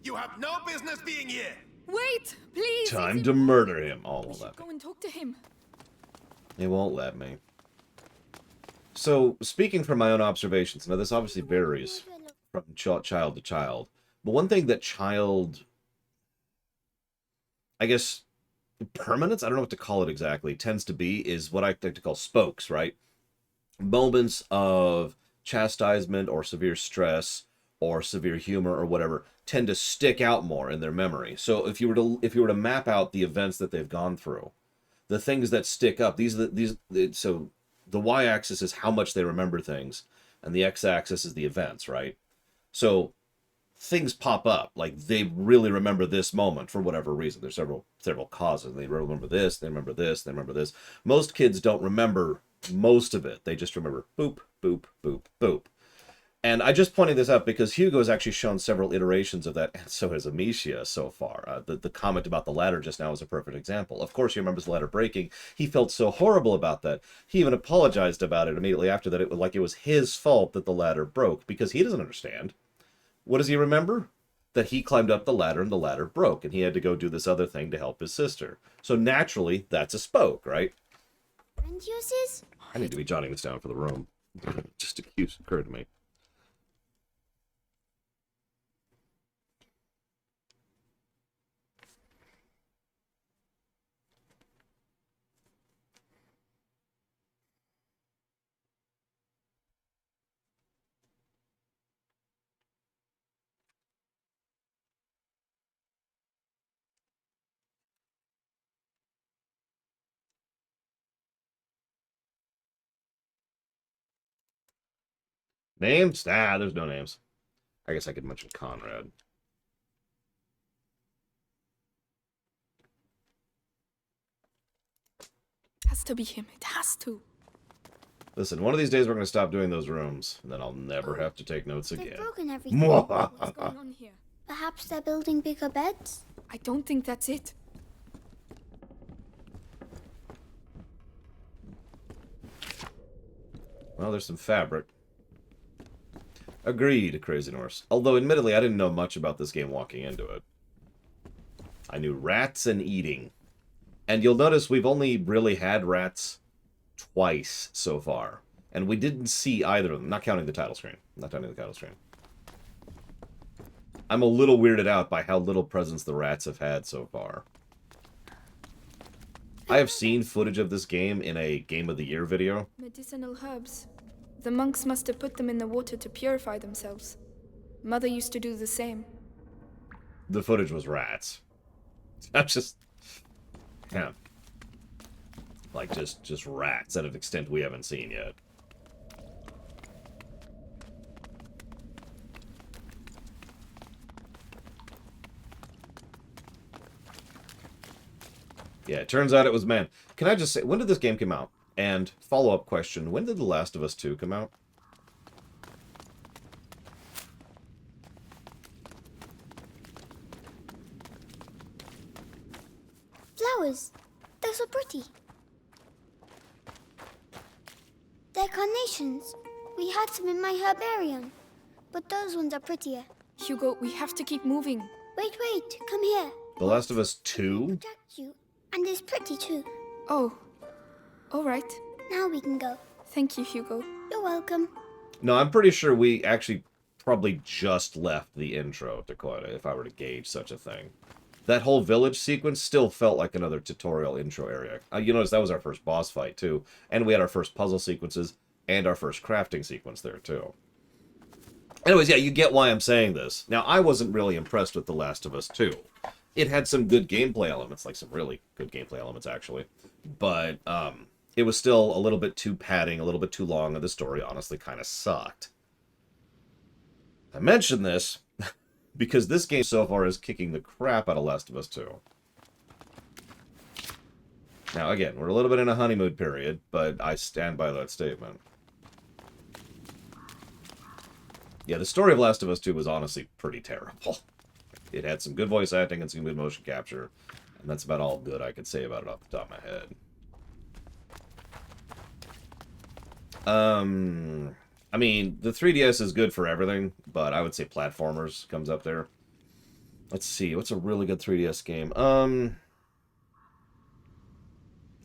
You have no business being here! Wait! Please! Time to murder him. Oh, We won't should let go me. and talk to him. It won't let me. So, speaking from my own observations, now this obviously varies from child to child, but one thing that child, I guess, permanence, I don't know what to call it exactly, tends to be is what I like to call spokes, right? Moments of chastisement or severe stress or severe humor or whatever tend to stick out more in their memory. So if you were to map out the events that they've gone through, the things that stick up, so the y-axis is how much they remember things, and the x-axis is the events, right? So things pop up, like they really remember this moment for whatever reason. There's several causes. They remember this, they remember this, they remember this. Most kids don't remember most of it. They just remember boop, boop, boop, boop. And I just pointed this out because Hugo has actually shown several iterations of that, and so has Amicia so far. The comment about the ladder just now is a perfect example. Of course, he remembers the ladder breaking. He felt so horrible about that. He even apologized about it immediately after that. It was his fault that the ladder broke, because he doesn't understand. What does he remember? That he climbed up the ladder and the ladder broke, and he had to go do this other thing to help his sister. So naturally, that's a spoke, right? Grandioses? I need to be jotting this down for the room. Just occurred to me. Names? Nah, there's no names. I guess I could mention Conrad. Has to be him. It has to. Listen, one of these days we're going to stop doing those rooms, and then I'll never have to take notes They've again. broken everything. What's going on here? Perhaps they're building bigger beds? I don't think that's it. Well, there's some fabric. Agreed, Crazy Norse. Although, admittedly, I didn't know much about this game walking into it. I knew rats and eating. And you'll notice we've only really had rats twice so far. And we didn't see either of them, not counting the title screen. I'm a little weirded out by how little presence the rats have had so far. I have seen footage of this game in a Game of the Year video. Medicinal herbs. The monks must have put them in the water to purify themselves. Mother used to do the same. The footage was rats. I'm just... Yeah. Like, just rats at an extent we haven't seen yet. Yeah, it turns out it was man. Can I just say, when did this game come out? And follow-up question, when did The Last of Us 2 come out? Flowers. They're so pretty. They're carnations. We had some in my herbarium. But those ones are prettier. Hugo, we have to keep moving. Wait, come here. The Last of Us 2? Protect you. And it's pretty too. Oh. All right. Now we can go. Thank you, Hugo. You're welcome. No, I'm pretty sure we actually probably just left the intro, Dakota, if I were to gauge such a thing. That whole village sequence still felt like another tutorial intro area. You notice that was our first boss fight, too. And we had our first puzzle sequences and our first crafting sequence there, too. Anyways, yeah, you get why I'm saying this. Now, I wasn't really impressed with The Last of Us 2. It had some good gameplay elements, like some really good gameplay elements, actually. But, it was still a little bit too padding, a little bit too long, and the story honestly kind of sucked. I mention this because this game so far is kicking the crap out of Last of Us 2. Now, again, we're a little bit in a honeymoon period, but I stand by that statement. Yeah, the story of Last of Us 2 was honestly pretty terrible. It had some good voice acting and some good motion capture, and that's about all good I could say about it off the top of my head. I mean, the 3DS is good for everything, but I would say platformers comes up there. Let's see, what's a really good 3DS game?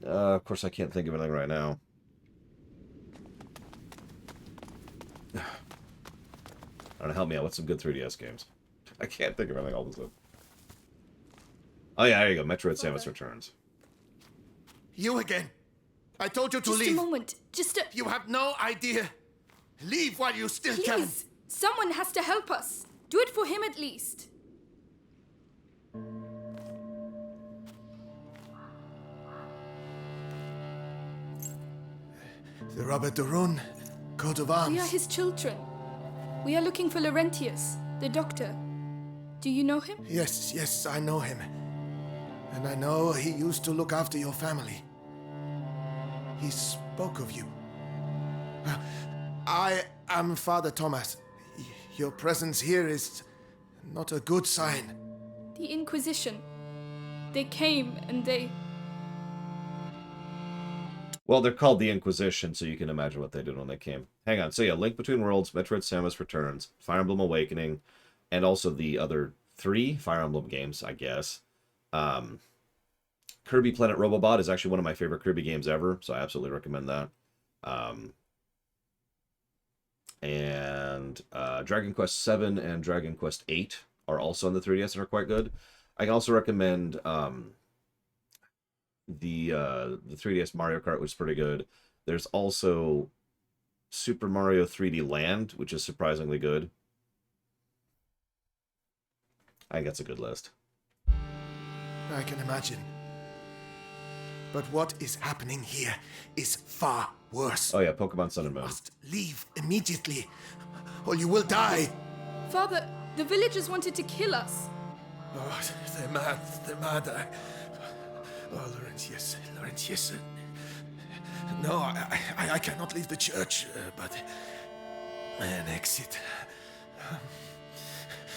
Of course I can't think of anything right now. I don't know, help me out. What's some good 3DS games? I can't think of anything all of a sudden. Oh yeah, there you go. Metroid Samus Returns. You again. I told you to Just leave. a moment. Just a... You have no idea. Leave while you still can. Please. Someone has to help us. Do it for him at least. The Robert Durun, coat of arms. We are his children. We are looking for Laurentius, the doctor. Do you know him? Yes, I know him. And I know he used to look after your family. He spoke of you. I am Father Thomas. Your presence here is not a good sign. The Inquisition. They came and they... Well, they're called the Inquisition, so you can imagine what they did when they came. Hang on. So yeah, Link Between Worlds, Metroid Samus Returns, Fire Emblem Awakening, and also the other 3 Fire Emblem games, I guess. Kirby Planet Robobot is actually one of my favorite Kirby games ever, so I absolutely recommend that. And Dragon Quest VII and Dragon Quest VIII are also on the 3DS and are quite good. I can also recommend the 3DS Mario Kart, which is pretty good. There's also Super Mario 3D Land, which is surprisingly good. I think that's a good list. I can imagine. But what is happening here is far worse. Oh yeah, Pokemon Sun and Moon. You must leave immediately, or you will die. Father, the villagers wanted to kill us. Oh, they're mad. Oh, Laurentius. No, I cannot leave the church, but an exit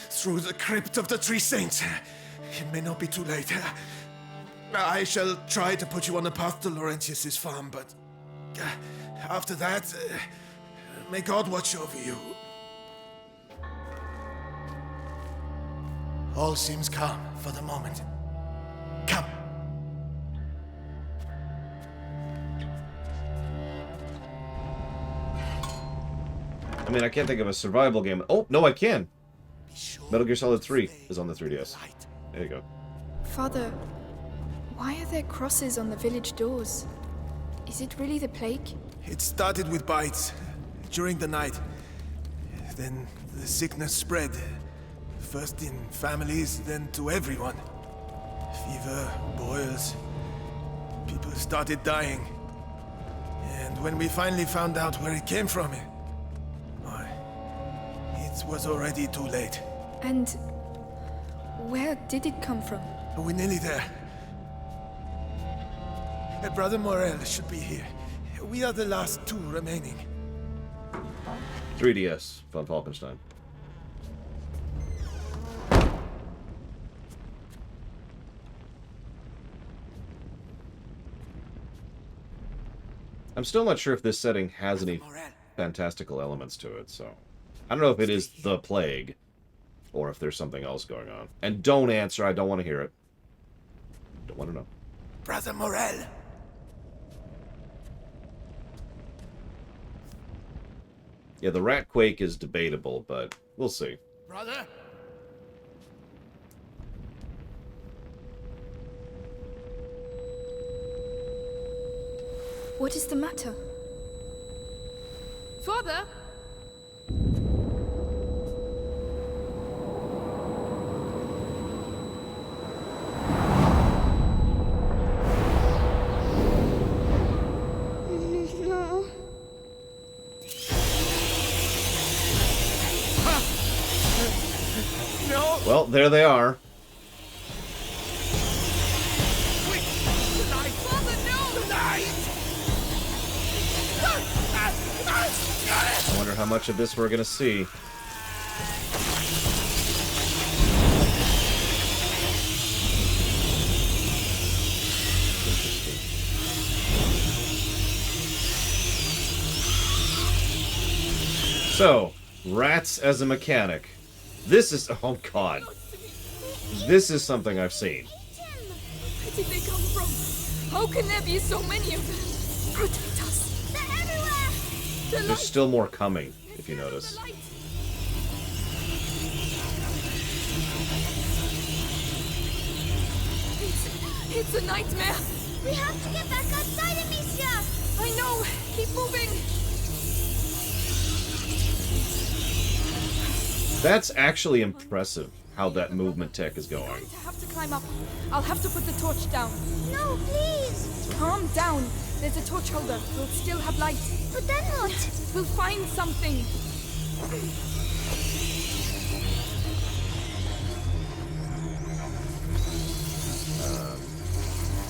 through the crypt of the Three Saints. It may not be too late. I shall try to put you on the path to Laurentius's farm, but after that, may God watch over you. All seems calm for the moment. Come. I mean, I can't think of a survival game. Oh, no, I can. Metal Gear Solid 3 is on the 3DS. There you go. Father, why are there crosses on the village doors? Is it really the plague? It started with bites during the night. Then the sickness spread. First in families, then to everyone. Fever, boils. People started dying. And when we finally found out where it came from, it was already too late. And where did it come from? We're nearly there. Brother Morel should be here. We are the last two remaining. 3DS von Falkenstein. I'm still not sure if this setting has any fantastical elements to it, so... I don't know if it is the plague, or if there's something else going on. And don't answer, I don't want to hear it. Don't want to know. Brother Morel! Yeah, the rat quake is debatable, but we'll see. Brother? What is the matter? Father? No. No! Well, there they are. I wonder how much of this we're gonna see. So, rats as a mechanic. This is... oh god. This is something I've seen. Where did they come from? How can there be so many of them? Protect us. They're everywhere! There's still more coming, if you notice. It's a nightmare. We have to get back outside, Amicia! I know. Keep moving. That's actually impressive, how that movement tech is going. I have to climb up. I'll have to put the torch down. No, please! Calm down. There's a torch holder. We'll still have light. But then what? We'll find something.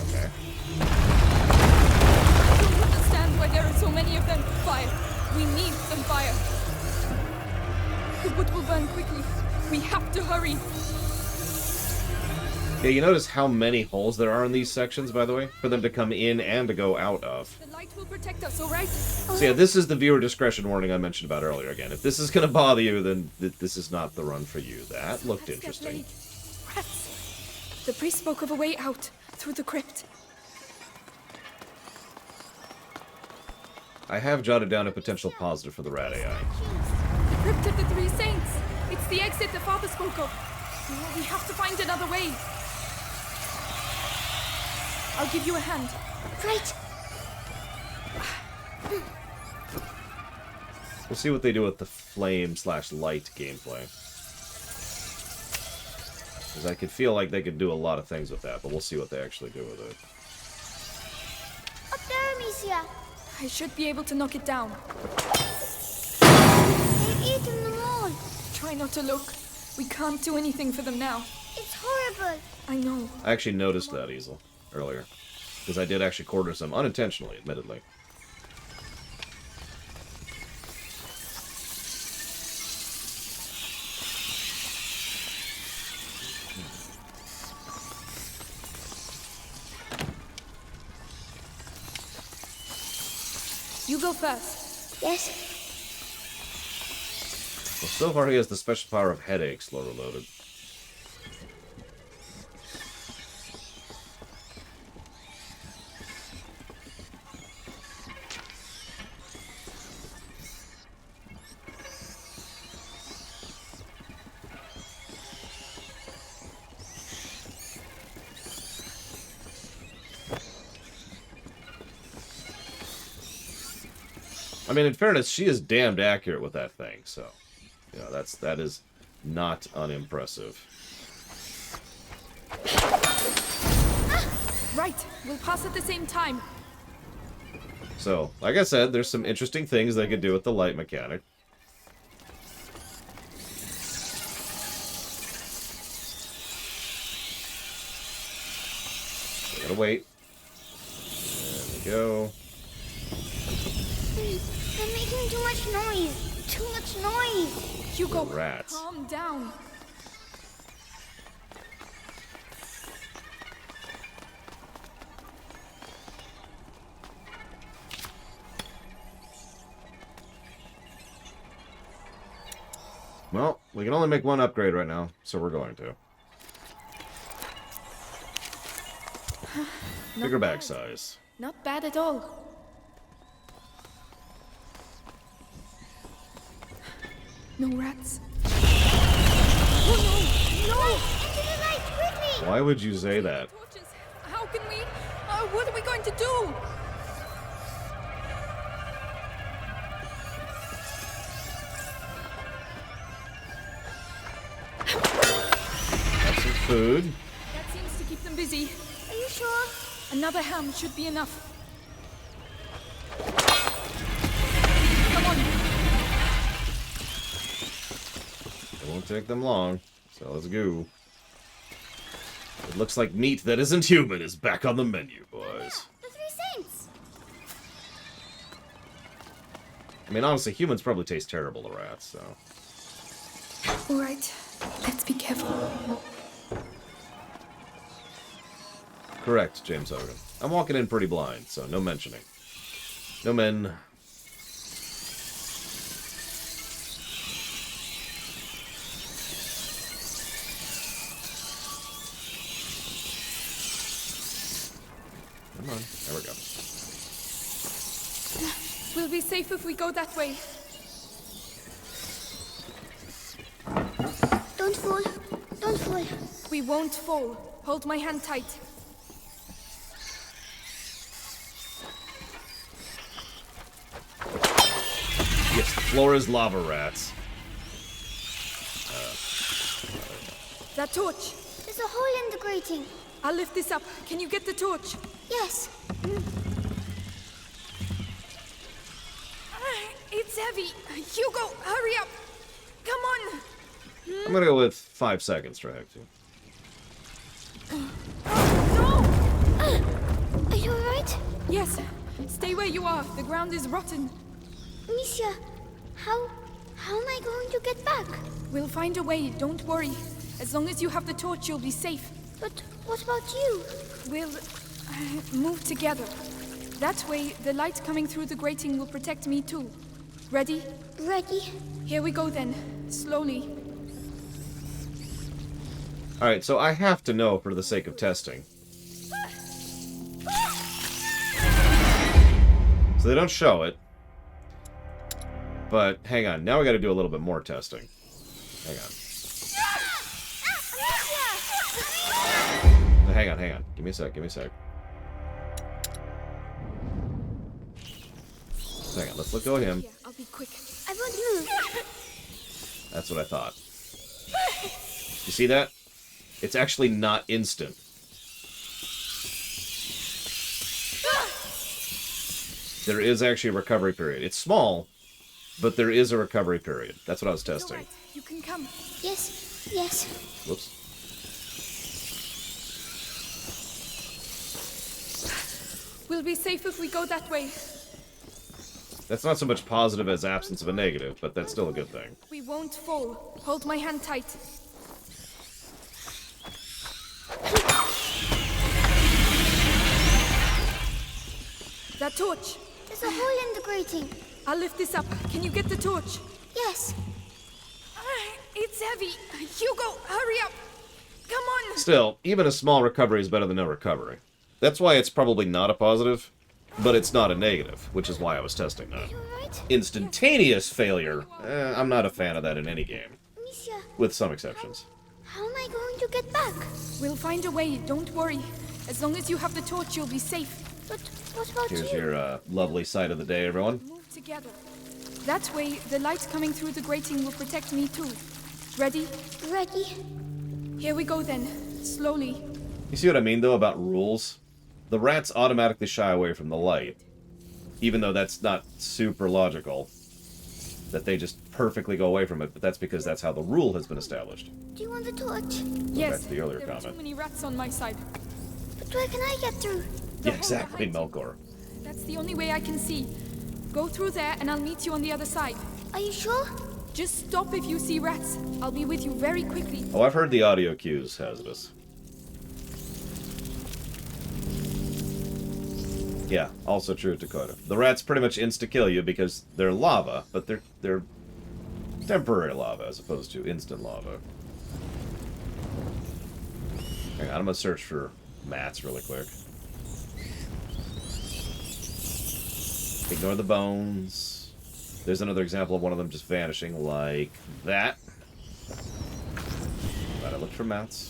Okay. I don't understand why there are so many of them. Fire. We need some fire. The wood will burn quickly. We have to hurry. Yeah, you notice how many holes there are in these sections, by the way? For them to come in and to go out of. The light will protect us, all right? So yeah, this is the viewer discretion warning I mentioned about earlier again. If this is going to bother you, then this is not the run for you. That looked interesting. Rats. The priest spoke of a way out, through the crypt. I have jotted down a potential positive for the rat AI. The crypt of the Three Saints. It's the exit the father spoke of. We have to find another way. I'll give you a hand. Right. We'll see what they do with the flame/light gameplay. Because I could feel like they could do a lot of things with that, but we'll see what they actually do with it. Up there, Amicia. I should be able to knock it down. They've eaten them all. Try not to look. We can't do anything for them now. It's horrible. I know. I actually noticed that easel earlier. Because I did actually quarter some, unintentionally, admittedly. You go first. Yes. Well, so far he has the special power of headache slow reloaded. I mean, in fairness, she is damned accurate with that thing, so... You know, that is not unimpressive. Right. We'll pass at the same time. So, like I said, there's some interesting things they could do with the light mechanic. I gotta wait. go. They're making too much noise. Too much noise. Hugo, Rats. calm down. Well, we can only make one upgrade right now, so we're going to. Bigger bag size. Not bad at all. No rats. Oh no! No! Into the light, quickly! Why would you say that? Torches. How can we? What are we going to do? Have some food. That seems to keep them busy. Are you sure? Another ham should be enough. Come on. It won't take them long, so let's go. It looks like meat that isn't human is back on the menu, boys. The Three Saints! I mean, honestly, humans probably taste terrible to rats, so... Alright, let's be careful. Correct, James Hogan. I'm walking in pretty blind, so no mentioning. No men. Come on, there we go. We'll be safe if we go that way. Don't fall. Don't fall. We won't fall. Hold my hand tight. Yes, the floor is lava rats. That torch. There's a hole in the grating. I'll lift this up. Can you get the torch? Yes. It's heavy. Hugo, hurry up. Come on. I'm gonna go with 5 seconds, Drag. Are you alright? Yes. Stay where you are. The ground is rotten. Misha, how am I going to get back? We'll find a way. Don't worry. As long as you have the torch, you'll be safe. But what about you? We'll move together. That way, the light coming through the grating will protect me too. Ready? Ready. Here we go then. Slowly. Alright, so I have to know for the sake of testing. So they don't show it. But hang on, now we gotta do a little bit more testing. Hang on. Hang on. Give me a sec. Hang on, let's let go of him. Yeah, I'll be quick. I won't move. That's what I thought. You see that? It's actually not instant. There is actually a recovery period. It's small, but there is a recovery period. That's what I was testing. Right. You can come. Yes. Whoops. We'll be safe if we go that way. That's not so much positive as absence of a negative, but that's still a good thing. We won't fall. Hold my hand tight. That torch. There's a hole in the grating. I'll lift this up. Can you get the torch? Yes. It's heavy. Hugo, hurry up. Come on. Still, even a small recovery is better than no recovery. That's why it's probably not a positive, but it's not a negative, which is why I was testing that. You alright? Instantaneous failure. I'm not a fan of that in any game, Misha, with some exceptions. how am I going to get back? We'll find a way. Don't worry. As long as you have the torch, you'll be safe. But what about Here's you? your lovely sight of the day, everyone. Move together. That way, the light coming through the grating will protect me too. Ready? Ready. Here we go then. Slowly. You see what I mean, though, about rules? The rats automatically shy away from the light, even though that's not super logical, that they just perfectly go away from it, but that's because that's how the rule has been established. Do you want the torch? Yes. Back to the earlier there are comment. too many rats on my side. But where can I get through? Yeah, exactly, Melkor. That's the only way I can see. Go through there and I'll meet you on the other side. Are you sure? Just stop if you see rats. I'll be with you very quickly. Oh, I've heard the audio cues hazardous. Yeah, also true, Dakota. The rats pretty much insta-kill you because they're lava, but they're temporary lava as opposed to instant lava. Hang on, I'm gonna search for mats really quick. Ignore the bones. There's another example of one of them just vanishing like that. Glad I looked for mats.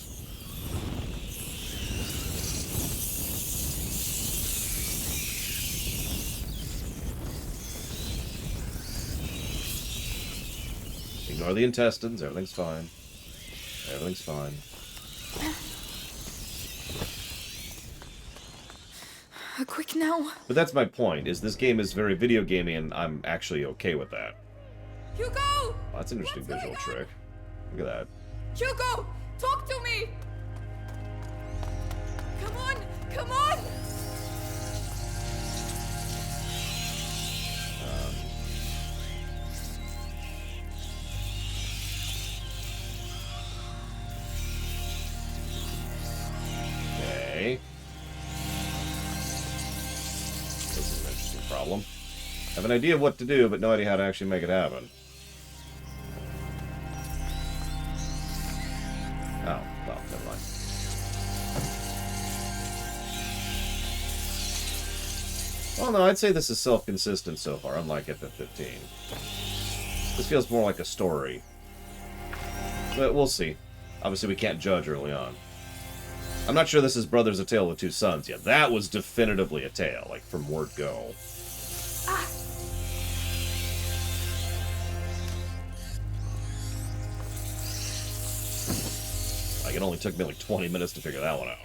Ignore the intestines. Everything's fine. Everything's fine. Quick now. But that's my point, is this game is very video gamey and I'm actually okay with that. Hugo! Oh, that's an interesting visual trick. Look at that. Hugo! Talk to me! Come on! Come on! Okay. This is an interesting problem. I have an idea of what to do, but no idea how to actually make it happen. Oh, well, never mind. Well, no, I'd say this is self-consistent so far, unlike FF15. This feels more like a story. But we'll see. Obviously, we can't judge early on. I'm not sure this is Brothers: A Tale of Two Sons yet. That was definitively a tale, like, from word go. Ah! Like, it only took me like 20 minutes to figure that one out.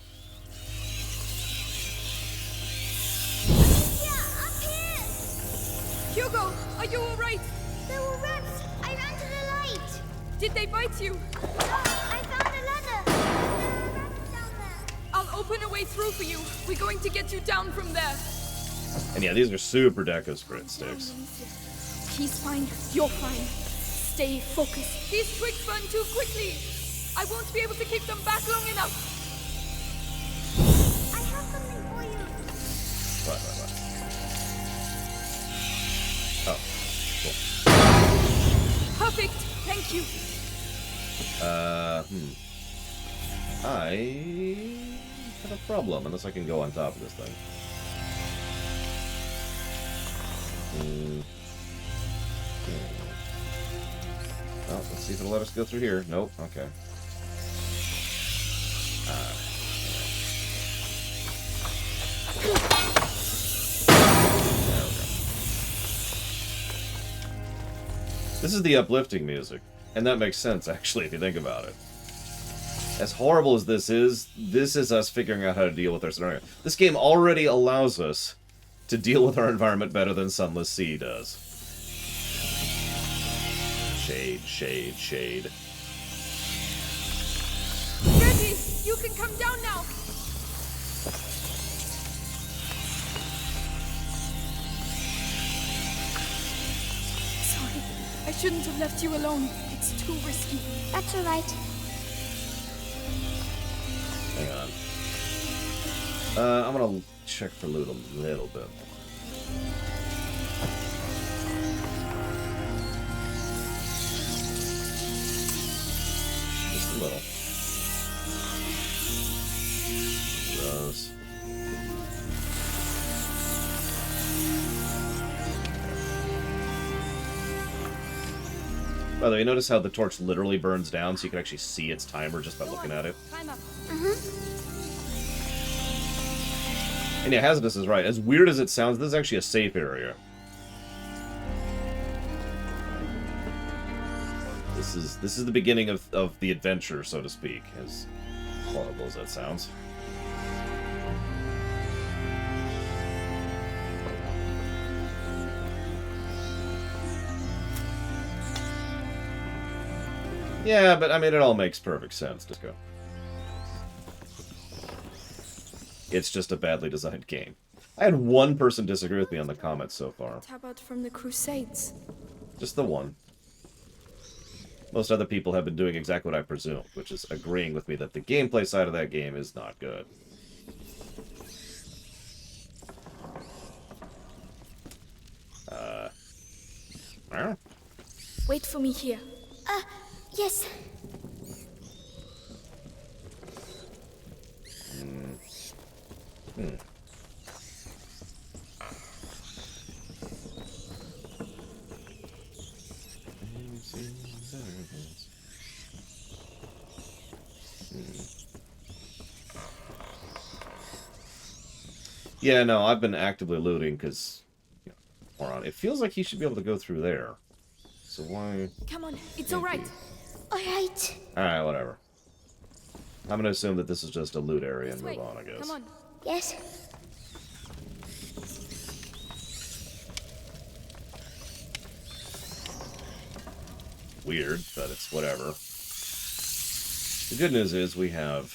Hugo, are you alright? There were rats. I ran to the light. Did they bite you? No, I found a ladder. There are rats down there. I'll open a way through for you. We're going to get you down from there. And yeah, these are super deco sprint sticks. He's fine. You're fine. Stay focused. These twigs burn too quickly. I won't be able to keep them back long enough. I have something for you. What? Oh, cool. Perfect. Thank you. I have a problem, unless I can go on top of this thing. Oh, let's see if it'll let us go through here. Nope. Okay. There we go. This is the uplifting music, and that makes sense, actually, if you think about it. As horrible as this is us figuring out how to deal with our scenario. This game already allows us to deal with our environment better than Sunless Sea does. Shade, shade, shade. Ready! You can come down now! Sorry, I shouldn't have left you alone. It's too risky. That's all right. Hang on. I'm gonna check for loot a little bit. Just a little. Gross. By the way, you notice how the torch literally burns down, so you can actually see its timer just by looking at it? Climb up. And yeah, Hazardous is right. As weird as it sounds, this is actually a safe area. This is the beginning of the adventure, so to speak, as horrible as that sounds. Yeah, but I mean, it all makes perfect sense. Just go. It's just a badly designed game. I had one person disagree with me on the comments so far. Tabard from the Crusades. Just the one. Most other people have been doing exactly what I presumed, which is agreeing with me that the gameplay side of that game is not good. Wait for me here. Yes. Yeah, no, I've been actively looting because, it feels like he should be able to go through there. So why? Come on, it's all right. All right. All right, whatever. I'm gonna assume that this is just a loot area and move on, I guess. Come on. Yes. Weird, but it's whatever. The good news is we have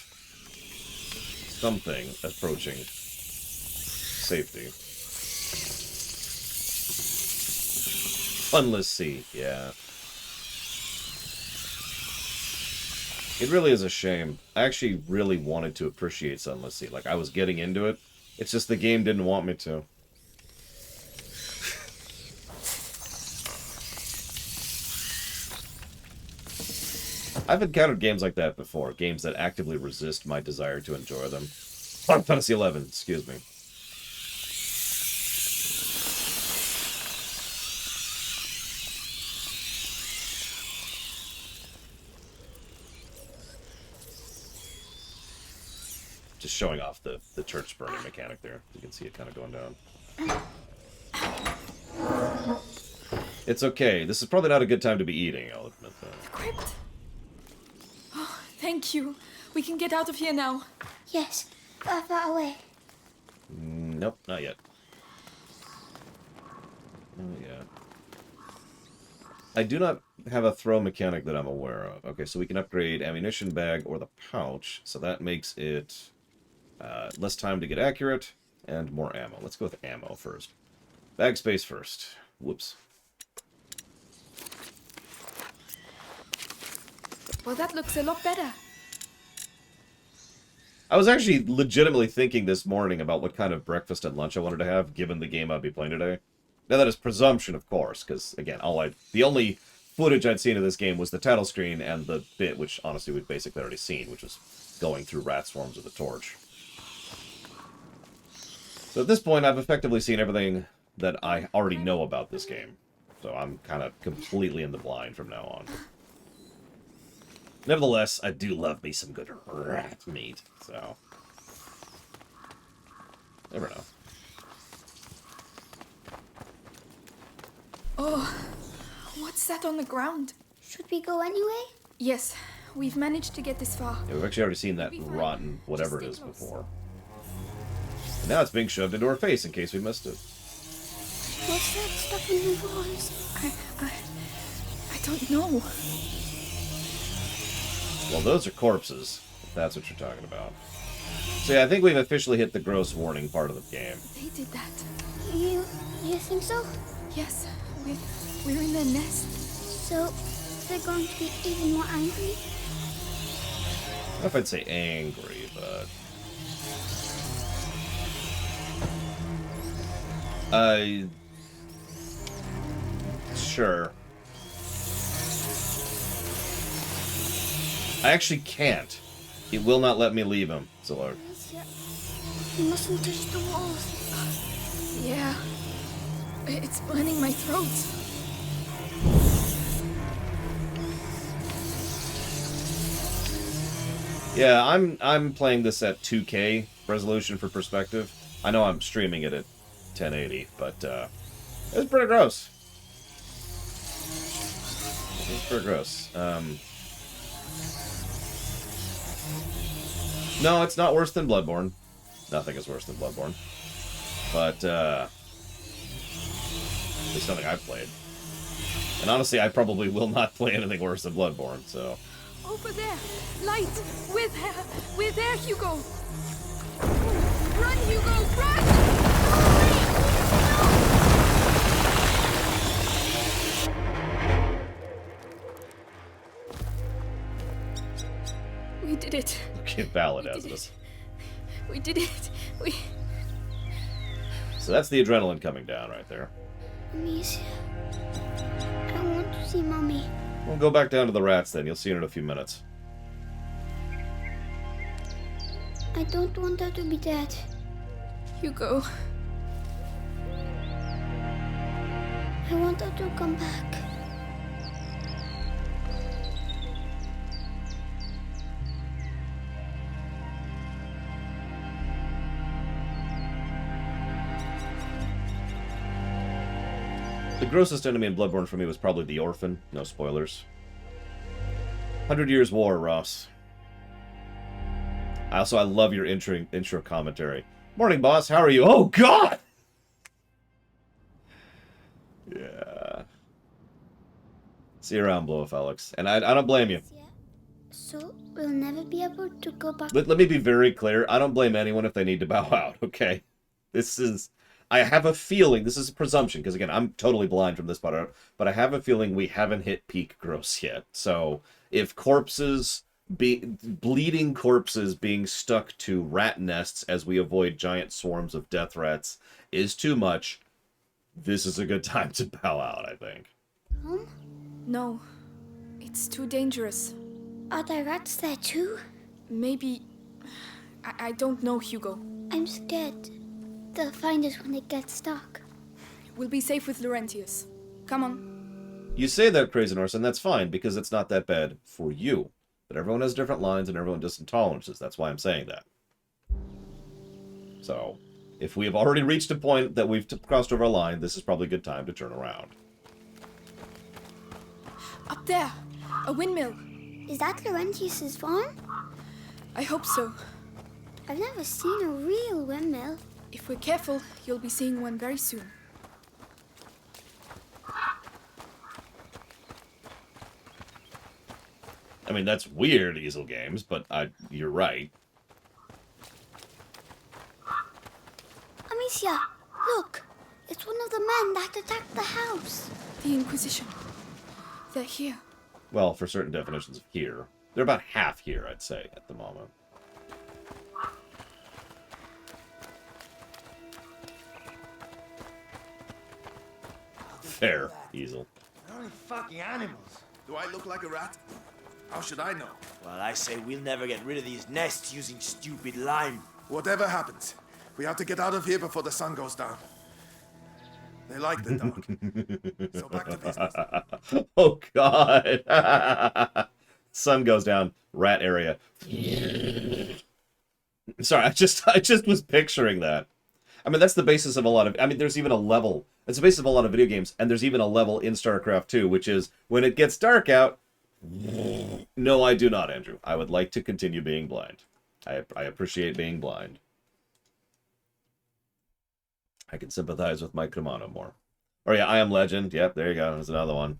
something approaching safety. Funless sea, yeah. It really is a shame. I actually really wanted to appreciate Sunless Sea. Like, I was getting into it. It's just the game didn't want me to. I've encountered games like that before. Games that actively resist my desire to enjoy them. Final Fantasy XI, excuse me. Just showing off the church burning mechanic there. You can see it kind of going down. It's okay. This is probably not a good time to be eating, I'll admit that. The crypt. Oh, thank you. We can get out of here now. Yes. Far away. Nope, not yet. Not yet. I do not have a throw mechanic that I'm aware of. Okay, so we can upgrade ammunition bag or the pouch. So that makes it less time to get accurate and more ammo. Let's go with ammo first. Bag space first. Whoops. Well, that looks a lot better. I was actually legitimately thinking this morning about what kind of breakfast and lunch I wanted to have, given the game I'd be playing today. Now that is presumption, of course, because, again, the only footage I'd seen of this game was the title screen and the bit, which, honestly, we'd basically already seen, which was going through rat swarms with a torch. So at this point, I've effectively seen everything that I already know about this game. So I'm kind of completely in the blind from now on. Nevertheless, I do love me some good rat meat, so... Never know. Oh, what's that on the ground? Should we go anyway? Yes, we've managed to get this far. Yeah, we've actually already seen that rotten whatever it is before. And now it's being shoved into our face in case we missed it. What's that stuff in the walls? I don't know. Well, those are corpses, if that's what you're talking about. So yeah, I think we've officially hit the gross warning part of the game. They did that. You think so? Yes, we're in their nest. So they're going to be even more angry? I don't know if I'd say angry, but... Sure. I actually can't. It will not let me leave him, Zilard. You mustn't touch the walls. Yeah. It's burning my throat. Yeah, I'm playing this at 2K resolution for perspective. I know I'm streaming it at 1080, but it's pretty gross. It's pretty gross. No, it's not worse than Bloodborne. Nothing is worse than Bloodborne. But, at least nothing I've played. And honestly, I probably will not play anything worse than Bloodborne, so... Over there! Light! We're there, Hugo! Run, Hugo, run! did it. Okay, valid We as did it is. We did it. We... So that's the adrenaline coming down right there. Amicia, I want to see Mommy. We'll go back down to the rats then. You'll see her in a few minutes. I don't want her to be dead. Hugo. I want her to come back. The grossest enemy in Bloodborne for me was probably the orphan. No spoilers. 100 Years War, Ross. I love your intro commentary. Morning, boss. How are you? Oh, God! Yeah. See you around, Blow Alex. And I don't blame you. So, we'll never be able to go back. Let me be very clear. I don't blame anyone if they need to bow out, okay? This is... I have a feeling, this is a presumption, because again, I'm totally blind from this part, but I have a feeling we haven't hit peak gross yet. So, if bleeding corpses being stuck to rat nests as we avoid giant swarms of death rats is too much, this is a good time to bow out, I think. Home? No. It's too dangerous. Are there rats there too? Maybe... I don't know, Hugo. I'm scared. They'll find us when it gets dark. We'll be safe with Laurentius. Come on. You say that, Crazy Norse, and that's fine, because it's not that bad for you. But everyone has different lines and everyone has intolerances. That's why I'm saying that. So, if we have already reached a point that we've crossed over a line, this is probably a good time to turn around. Up there! A windmill! Is that Laurentius's farm? I hope so. I've never seen a real windmill. If we're careful, you'll be seeing one very soon. I mean, that's weird, Easel Games, but you're right. Amicia, look! It's one of the men that attacked the house. The Inquisition. They're here. Well, for certain definitions of here. They're about half here, I'd say, at the moment. Fair, Easel. They're only fucking animals. Do I look like a rat? How should I know? Well, I say we'll never get rid of these nests using stupid lime. Whatever happens, we have to get out of here before the sun goes down. They like the dark. So back to business. Oh, God. Sun goes down. Rat area. Sorry, I just was picturing that. I mean, that's the basis of a lot of... I mean, there's even a level... It's the basis of a lot of video games, and there's even a level in StarCraft 2, which is, when it gets dark out... No, I do not, Andrew. I would like to continue being blind. I appreciate being blind. I can sympathize with Mike Cremano more. Or yeah, I Am Legend. Yep, there you go. There's another one.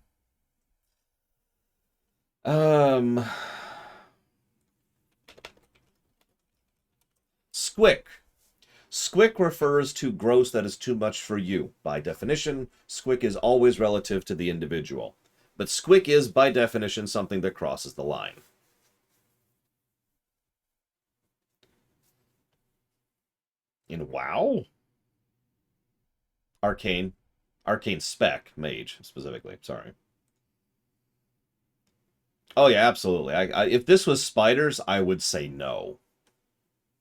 Squick. Squick refers to gross that is too much for you. By definition, squick is always relative to the individual. But squick is, by definition, something that crosses the line. In WoW? Arcane spec, mage, specifically. Sorry. Oh, yeah, absolutely. If this was spiders, I would say no.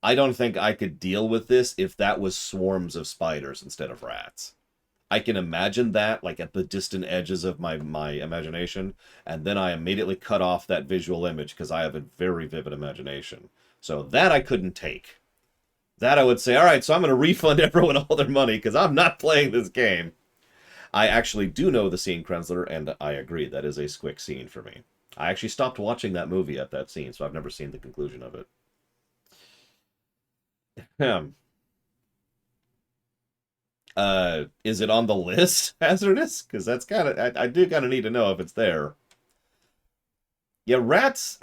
I don't think I could deal with this if that was swarms of spiders instead of rats. I can imagine that, like, at the distant edges of my imagination, and then I immediately cut off that visual image because I have a very vivid imagination. So that I couldn't take. That I would say, all right, so I'm going to refund everyone all their money because I'm not playing this game. I actually do know the scene, Krensler, and I agree, that is a squick scene for me. I actually stopped watching that movie at that scene, so I've never seen the conclusion of it. Is it on the list, hazardous? Because that's kind of... I do kind of need to know if it's there. Yeah, rats...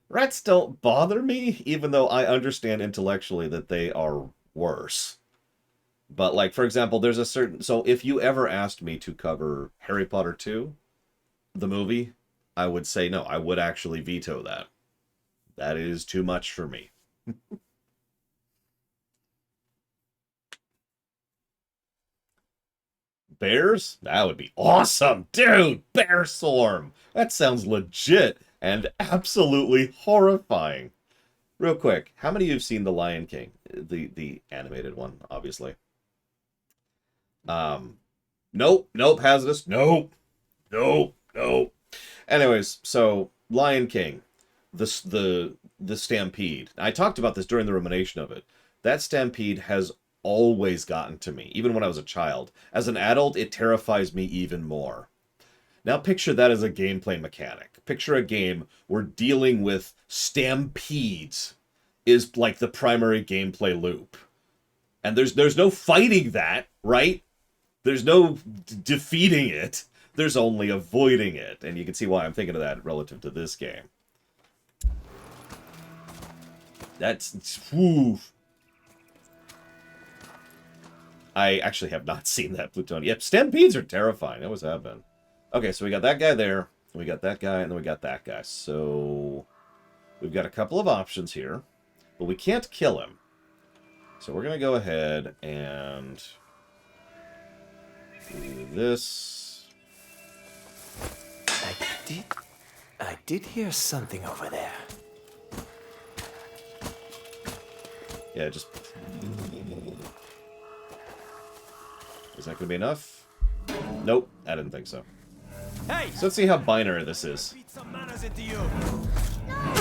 Rats don't bother me, even though I understand intellectually that they are worse. But, like, for example, there's a certain... So, if you ever asked me to cover Harry Potter 2, the movie, I would say no. I would actually veto that. That is too much for me. Bears? That would be awesome. Dude, bear swarm. That sounds legit and absolutely horrifying. Real quick, how many of you have seen The Lion King? The animated one, obviously. Nope, hazardous. Nope. Anyways, so Lion King, the stampede. I talked about this during the rumination of it. That stampede has always gotten to me, even when I was a child. As an adult, it terrifies me even more. Now picture that as a gameplay mechanic. Picture a game where dealing with stampedes is like the primary gameplay loop. And there's no fighting that, right? There's no defeating it. There's only avoiding it. And you can see why I'm thinking of that relative to this game. That's... Whew. I actually have not seen that plutonium. Yep, stampedes are terrifying. They always have been. Okay, so we got that guy there. We got that guy, and then we got that guy. So we've got a couple of options here. But we can't kill him. So we're going to go ahead and do this. I did hear something over there. Yeah, just... Is that going to be enough? Nope, I didn't think so. Hey! So let's see how binary this is.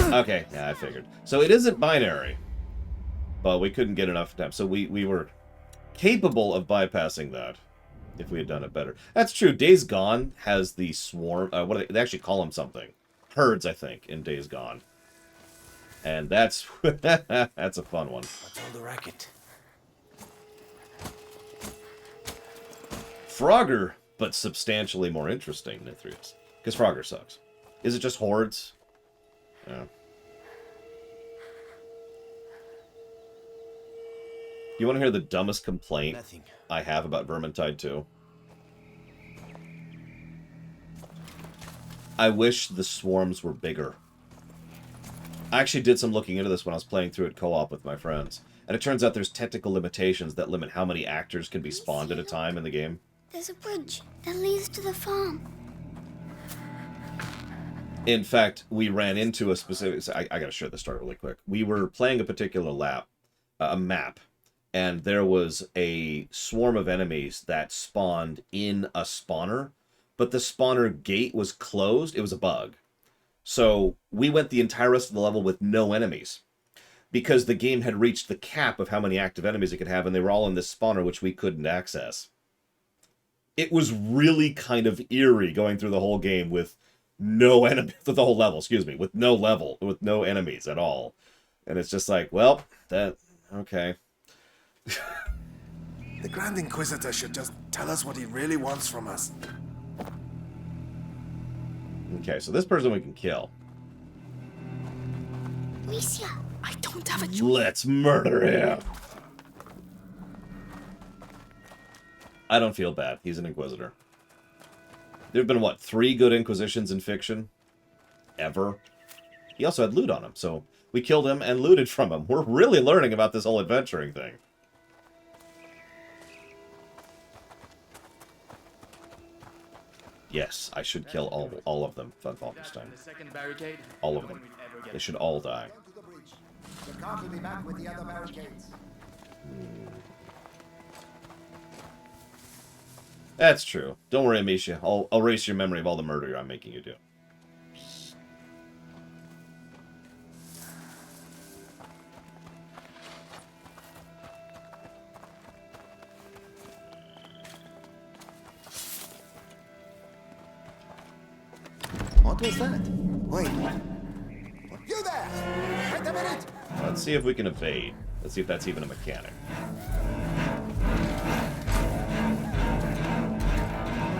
Okay, yeah, I figured. So it isn't binary, but we couldn't get enough time. So we were capable of bypassing that if we had done it better. That's true. Days Gone has the swarm. What do they actually call them? Something herds, I think, in Days Gone, and that's that's a fun one. What's all the racket? Frogger, but substantially more interesting than Ithrius. Because Frogger sucks. Is it just hordes? Yeah. You want to hear the dumbest complaint I have about Vermintide 2? I wish the swarms were bigger. I actually did some looking into this when I was playing through it co-op with my friends. And it turns out there's technical limitations that limit how many actors can be spawned at a time in the game. There's a bridge that leads to the farm. In fact, we ran into a specific... I gotta share this story really quick. We were playing a particular map, and there was a swarm of enemies that spawned in a spawner, but the spawner gate was closed. It was a bug. So we went the entire rest of the level with no enemies, because the game had reached the cap of how many active enemies it could have, and they were all in this spawner, which we couldn't access. It was really kind of eerie going through the whole game with no enemy, the whole level, excuse me, with no enemies at all. And it's just like, well, okay. The Grand Inquisitor should just tell us what he really wants from us. Okay, so this person we can kill. Alicia, I don't have a choice. Let's murder him. I don't feel bad. He's an Inquisitor. There have been, what, 3 good Inquisitions in fiction? Ever? He also had loot on him, so we killed him and looted from him. We're really learning about this whole adventuring thing. Yes, I should kill all of them, Falkenstein. All of them. They should all die. The cart will be back with the other barricades. That's true. Don't worry, Amisha. I'll erase your memory of all the murder I'm making you do. What was that? Wait. You there! Wait a minute! Let's see if we can evade. Let's see if that's even a mechanic.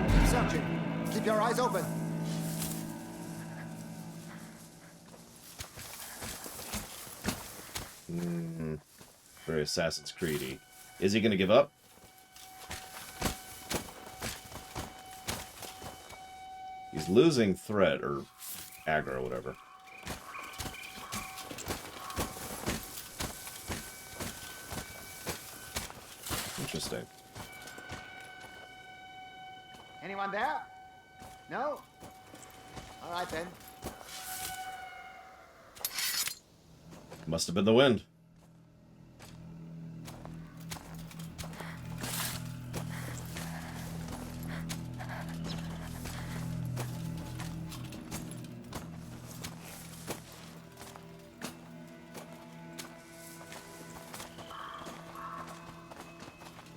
Keep searching. Keep your eyes open. Very Assassin's Creed-y. Is he going to give up? He's losing threat, or aggro, or whatever. Interesting. Anyone there? No? All right then. Must have been the wind.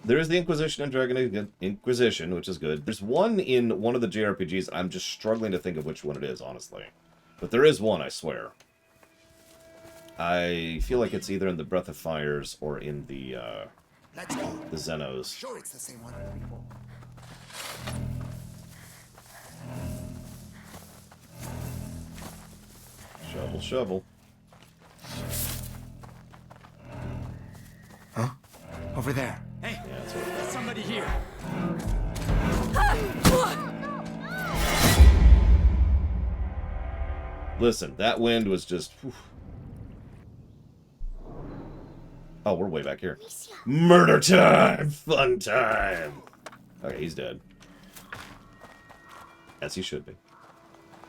There is the Inquisition and Dragon Inquisition, which is good. There's one in one of the JRPGs. I'm just struggling to think of which one it is, honestly. But there is one, I swear. I feel like it's either in the Breath of Fires or in the Let's go. Xenos. Sure, it's the same one. Shovel, shovel. Huh? Over there. Hey, Yeah, that's what there's somebody here. Listen, that wind was just... Whew. Oh, we're way back here. Murder time! Fun time! Okay, he's dead. As he should be.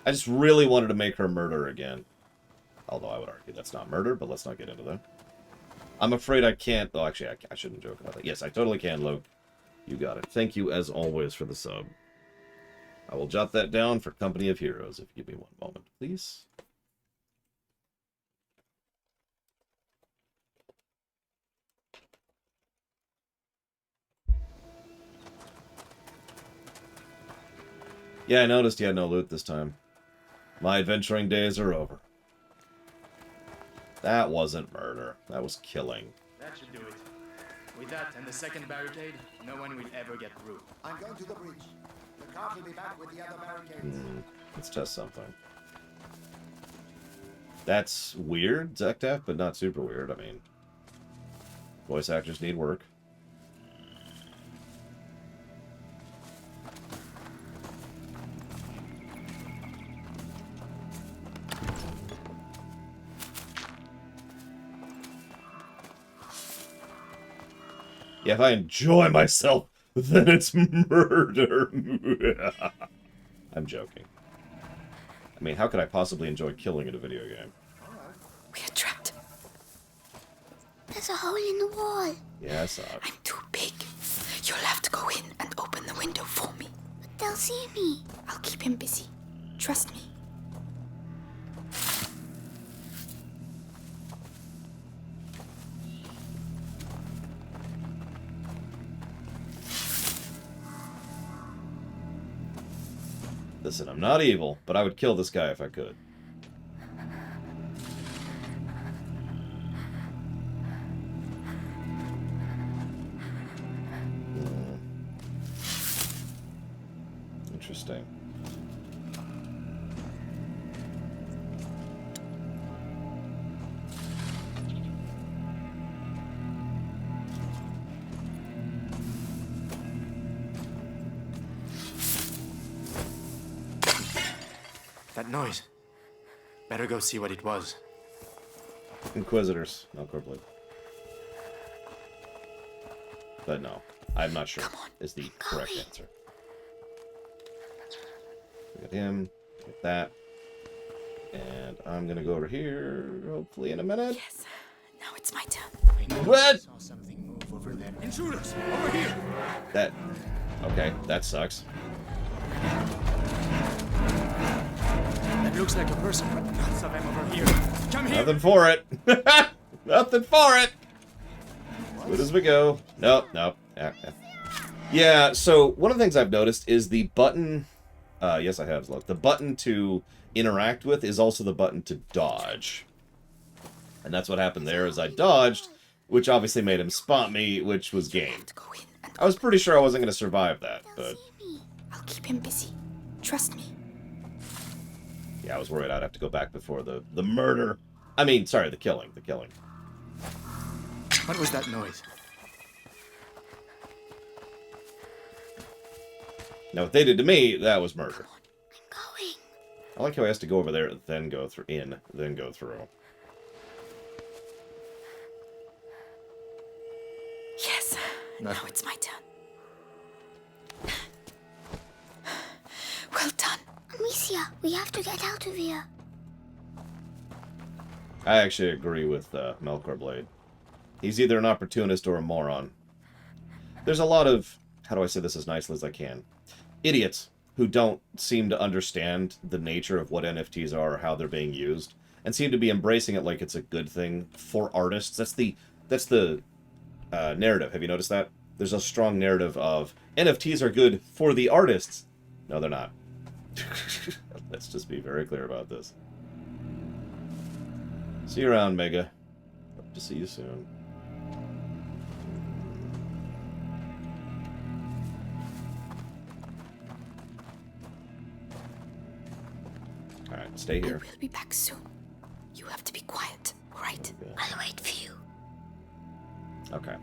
I just really wanted to make her murder again. Although I would argue that's not murder, but let's not get into that. I'm afraid I can't... Oh, actually, I shouldn't joke about that. Yes, I totally can, Loke. You got it. Thank you, as always, for the sub. I will jot that down for Company of Heroes, if you give me one moment, please. Yeah, I noticed you had no loot this time. My adventuring days are over. That wasn't murder. That was killing. That should do it. With that and the second barricade, no one will ever get through. I'm going to the bridge. The cart will be back with the other barricades. Let's test something. That's weird, Zektaf, but not super weird. I mean, voice actors need work. Yeah, if I enjoy myself, then it's murder. I'm joking. I mean, how could I possibly enjoy killing in a video game? We are trapped. There's a hole in the wall. Yeah, I saw it. I'm too big. You'll have to go in and open the window for me. But they'll see me. I'll keep him busy. Trust me. Listen, I'm not evil, but I would kill this guy if I could. Interesting. That noise. Better go see what it was. Inquisitors, not Corplit. But no, I'm not sure is the correct answer. We got him, get that. And I'm gonna go over here, hopefully in a minute. Yes, now it's my turn. What? I saw something move over there. Intruders! Over here! That... Okay, that sucks. That looks like a person, but lots of them over here. Come here! Nothing for it. Nothing for it. Good as we go. Nope, nope. Yeah, so one of the things I've noticed is the button... yes, I have, look. The button to interact with is also the button to dodge. And that's what happened there, is I dodged, which obviously made him spot me, which was game. I was pretty sure I wasn't going to survive that, but... I'll keep him busy. Trust me. Yeah, I was worried I'd have to go back before the murder. I mean, sorry, the killing. The killing. What was that noise? Now, what they did to me, that was murder. I'm going. I like how he has to go over there, then go through, then go through. Yes, Now it's my turn. Well done. Amicia, we have to get out of here. I actually agree with Melkor Blade. He's either an opportunist or a moron. There's a lot of, how do I say this as nicely as I can, idiots who don't seem to understand the nature of what NFTs are or how they're being used, and seem to be embracing it like it's a good thing for artists. That's the narrative. Have you noticed that? There's a strong narrative of NFTs are good for the artists. No, they're not. Let's just be very clear about this. See you around, Mega. Hope to see you soon. Alright, stay here. I will be back soon. You have to be quiet, right? Okay. I'll wait for you. Okay.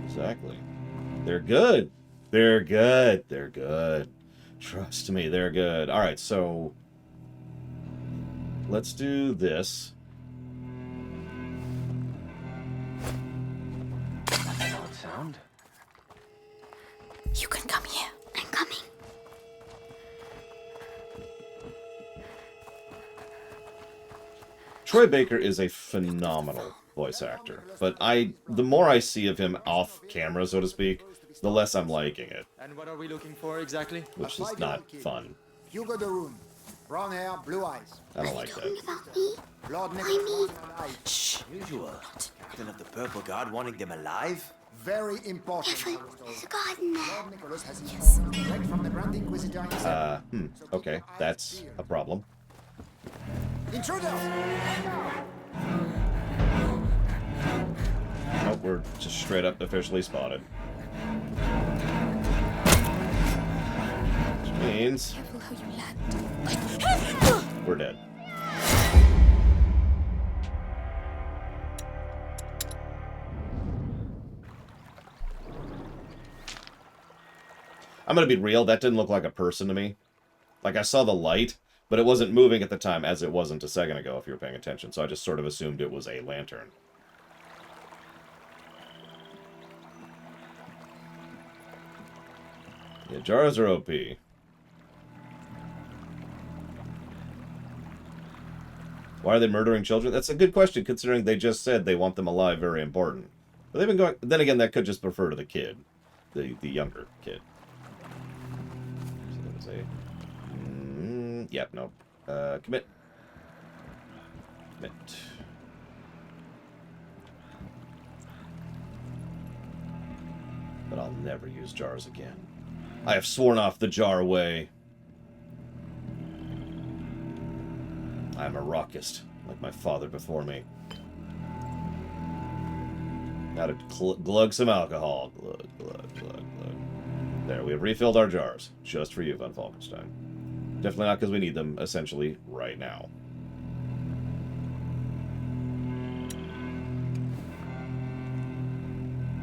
Exactly. They're good. They're good. They're good. Trust me, they're good. Alright, so let's do this. Odd sound. You can come here. I'm coming. Troy Baker is a phenomenal voice actor, but the more I see of him off camera, so to speak, the less I'm liking it. And what are we looking for exactly? Which is not fun. Hugo the Rune. Brown hair, blue eyes. I don't like that. About me? Lord Why Nicholas. me? Shh. Usual. Captain of the Purple Guard wanting them alive? Very important. Careful, there's a garden there. Lord Nicholas has informed me direct from the Grand Inquisitor himself. Okay, that's a problem. Intruders! Nope, we're just straight up officially spotted. Which means Careful how you land. we're dead. I'm gonna be real, that didn't look like a person to me. Like, I saw the light, but it wasn't moving at the time, as it wasn't a second ago, if you were paying attention, so I just sort of assumed it was a lantern. Yeah, jars are OP. Why are they murdering children? That's a good question, considering they just said they want them alive, very important. But they've been going... Then again, that could just refer to the kid. The younger kid. So that was a... yep, no. Commit. Commit. But I'll never use jars again. I have sworn off the jar way. I am a rockist, like my father before me. Now to glug some alcohol. Glug, glug, glug, glug. There, we have refilled our jars. Just for you, Von Falkenstein. Definitely not because we need them, essentially, right now.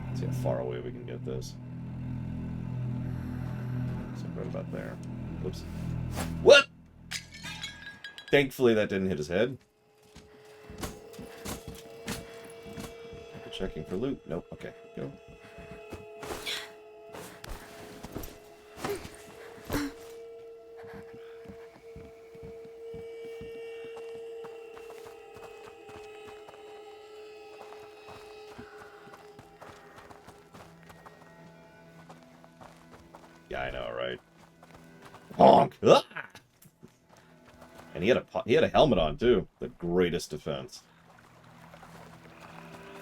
Let's see how far away we can get this. So right about there. Whoops. What? Thankfully that didn't hit his head. Checking for loot. Nope. Okay. Go. Yeah, I know, right? Honk! Ah! And he had a helmet on too. The greatest defense.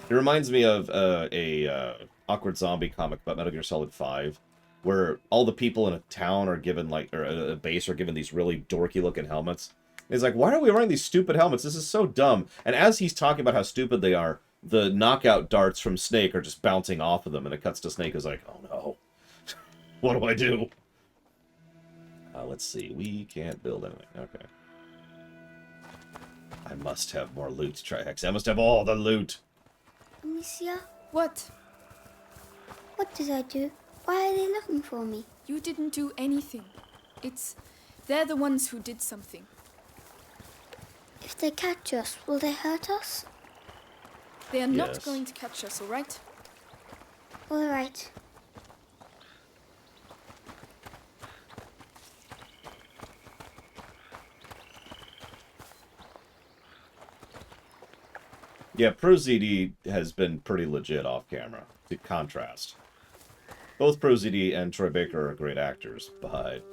It reminds me of a Awkward Zombie comic about Metal Gear Solid 5, where all the people in a town are given, like, or a base are given these really dorky-looking helmets. And he's like, why are we wearing these stupid helmets? This is so dumb. And as he's talking about how stupid they are, the knockout darts from Snake are just bouncing off of them, and it cuts to Snake who's like, oh no. What do I do? Let's see. We can't build anything. Okay. I must have more loot, Trihex. I must have all the loot. Amicia, What? what did I do? Why are they looking for me? You didn't do anything. They're the ones who did something. If they catch us, will they hurt us? They are not Yes. going to catch us, all right? All right. Yeah, ProZD has been pretty legit off camera, to contrast. Both ProZD and Troy Baker are great actors, but...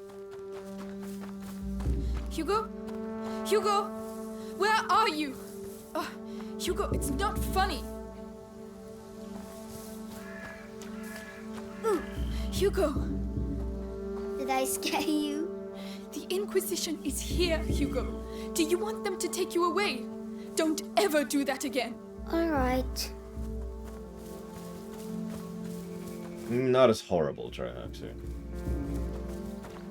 Hugo? Hugo? Where are you? Hugo, it's not funny. Ooh, Hugo, did I scare you? the Inquisition is here, Hugo. Do you want them to take you away? Don't ever do that again. All right. Not as horrible, try not to.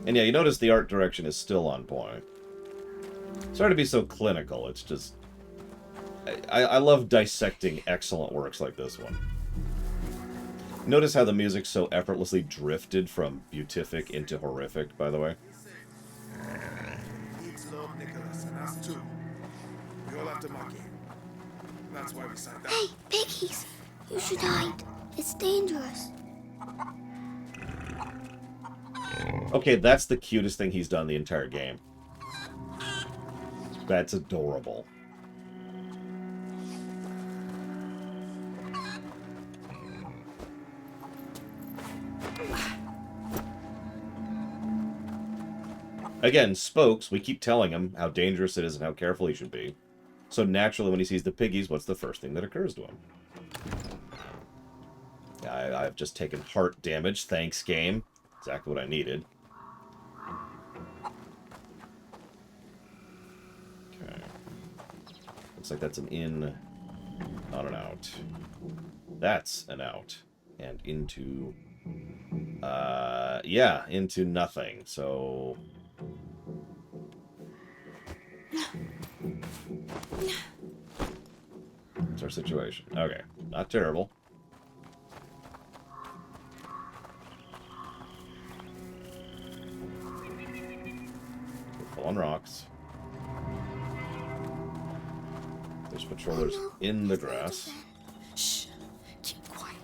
And yeah, you notice the art direction is still on point. Sorry to be so clinical, it's just... I love dissecting excellent works like this one. Notice how the music so effortlessly drifted from beatific into horrific, by the way. Needs love, Nicholas, and us too. We all have to mock him. That's why we signed up. Hey, piggies! You should hide. It's dangerous. Okay, that's the cutest thing he's done the entire game. That's adorable. Again, Spokes, we keep telling him how dangerous it is and how careful he should be. So naturally, when he sees the piggies, what's the first thing that occurs to him? I've just taken heart damage. Thanks, game. Exactly what I needed. Okay. Looks like that's an in, not an out. That's an out. And into... yeah, into nothing. So... What's our situation? Okay, not terrible. We're full on rocks. There's patrollers in the grass. Shh. Keep quiet.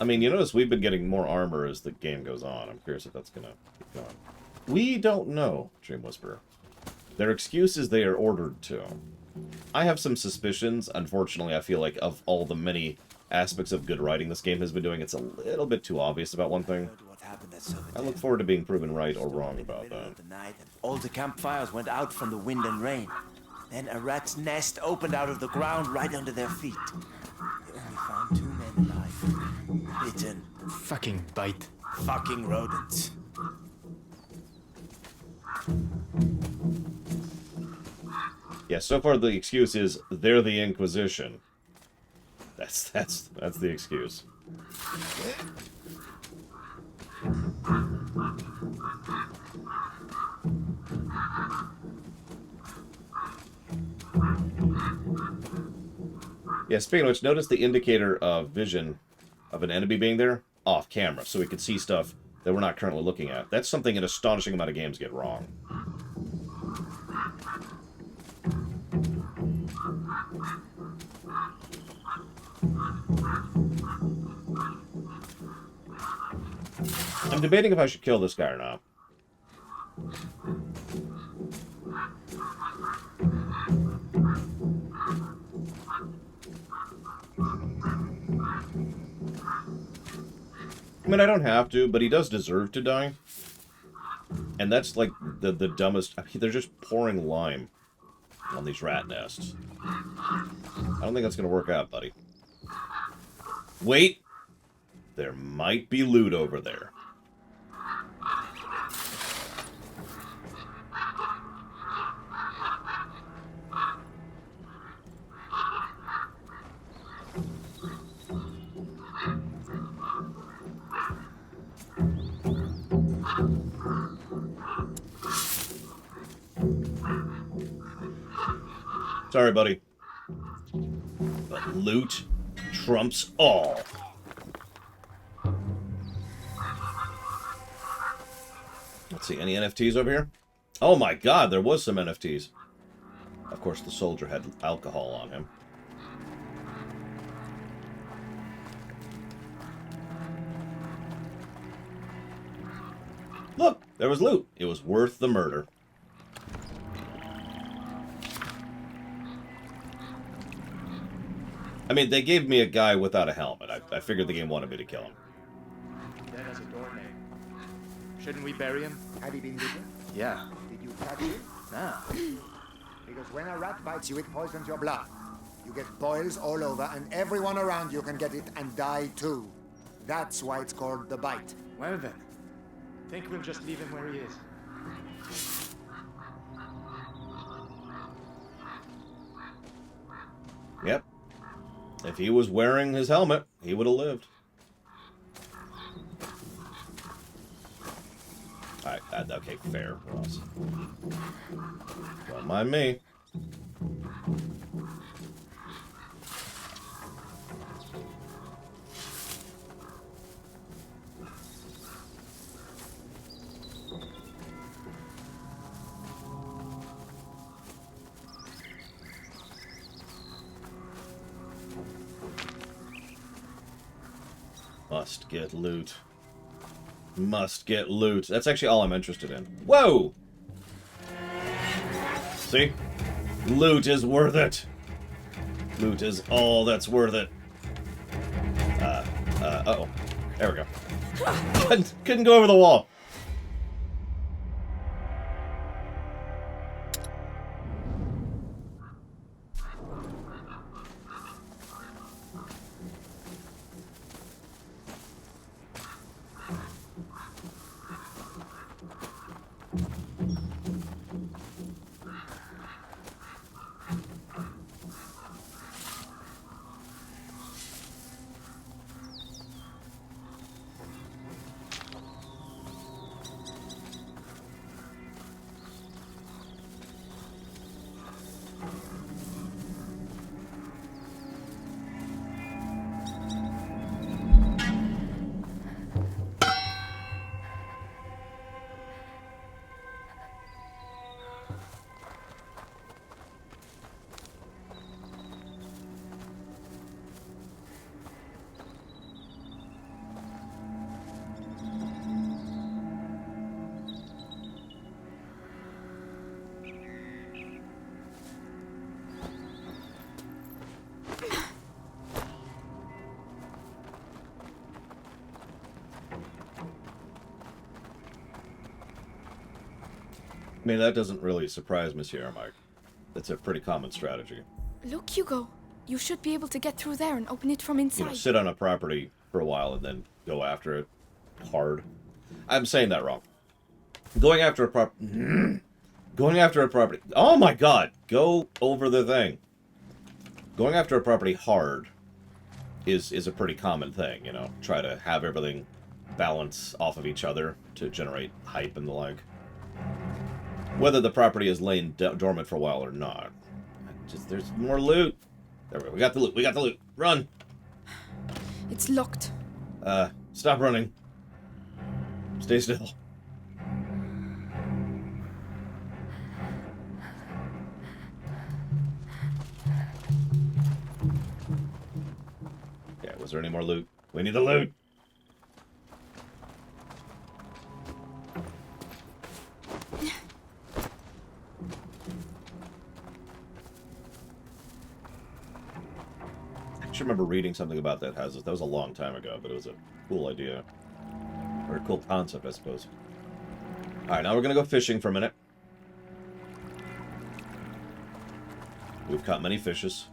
I mean, you notice we've been getting more armor as the game goes on. I'm curious if that's gonna keep going. We don't know, Dream Whisperer. Their excuse is they are ordered to. I have some suspicions. Unfortunately, I feel like of all the many aspects of good writing this game has been doing, it's a little bit too obvious about one thing. I look forward to being proven right or wrong about that. All the campfires went out from the wind and rain. Then a rat's nest opened out of the ground right under their feet. They only found 2 men alive. Bitten. Fucking bite. Fucking rodents. Yeah, so far the excuse is they're the Inquisition. That's the excuse. Yeah, speaking of which, notice the indicator of vision of an enemy being there off camera, so we can see stuff that we're not currently looking at. That's something an astonishing amount of games get wrong. I'm debating if I should kill this guy or not. I mean, I don't have to, but he does deserve to die. And that's like the dumbest... I mean, they're just pouring lime on these rat nests. I don't think that's going to work out, buddy. Wait! There might be loot over there. Sorry, buddy. Loot trumps all. Let's see, any NFTs over here? Oh my god, there was some NFTs. Of course, the soldier had alcohol on him. Look, there was loot. It was worth the murder. I mean, they gave me a guy without a helmet. I figured the game wanted me to kill him. That has a door name. Shouldn't we bury him? Have you been bitten? Yeah. Did you catch it? Nah. Because when a rat bites you, it poisons your blood. You get boils all over, and everyone around you can get it and die too. That's why it's called the bite. Well then. Think we'll just leave him where he is. Yep. If he was wearing his helmet, he would have lived. Alright, okay, fair, Ross. Don't mind me. Must get loot. Must get loot. That's actually all I'm interested in. Whoa! See? Loot is worth it. Loot is all that's worth it. Uh-oh. There we go. Couldn't go over the wall. I mean, that doesn't really surprise Monsieur Mike. That's a pretty common strategy. Look, Hugo. You should be able to get through there and open it from inside. You know, sit on a property for a while and then go after it hard. I'm saying that wrong. Going after a property. Oh my god! Go over the thing. Going after a property hard is a pretty common thing, you know. Try to have everything balance off of each other to generate hype and the like. Whether the property is laying dormant for a while or not. There's more loot. There we go. We got the loot. We got the loot. Run. It's locked. Stop running. Stay still. Yeah, was there any more loot? We need the loot. I remember reading something about that house. That was a long time ago, but it was a cool idea. Or a cool concept, I suppose. Alright, now we're going to go fishing for a minute. We've caught many fishes.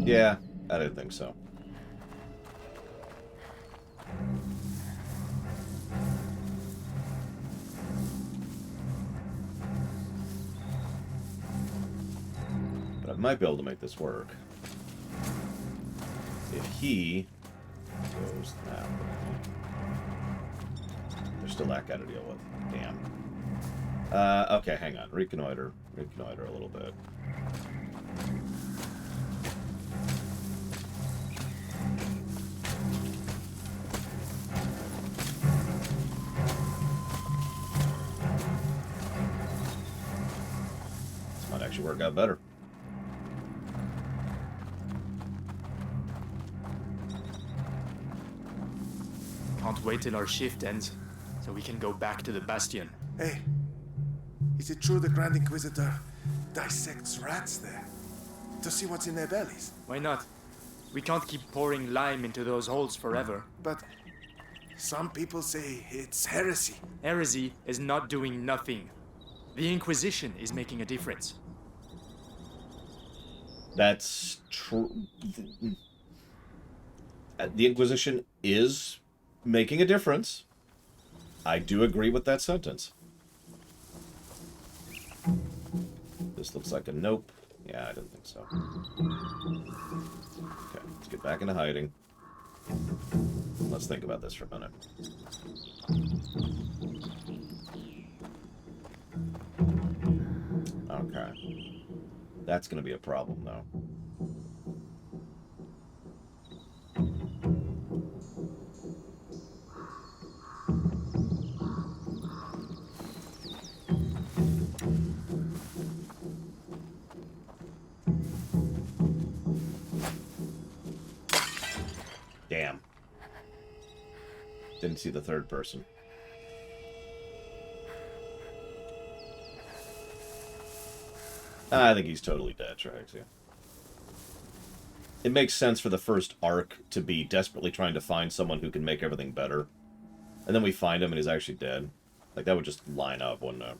Yeah, I didn't think so. Might be able to make this work. If he goes that way. There's still that guy to deal with. Damn. Okay, hang on. Reconnoiter a little bit. This might actually work out better. Can't wait till our shift ends, so we can go back to the Bastion. Hey, is it true the Grand Inquisitor dissects rats there? To see what's in their bellies? Why not? We can't keep pouring lime into those holes forever. But some people say it's heresy. Heresy is not doing nothing. The Inquisition is making a difference. That's true. The Inquisition is making a difference. I do agree with that sentence. This looks like a nope. Yeah, I didn't think so. Okay, let's get back into hiding. Let's think about this for a minute. Okay. That's going to be a problem, though. Damn. Didn't see the third person. I think he's totally dead, Trax, yeah. It makes sense for the first arc to be desperately trying to find someone who can make everything better. And then we find him and he's actually dead. Like, that would just line up, wouldn't it?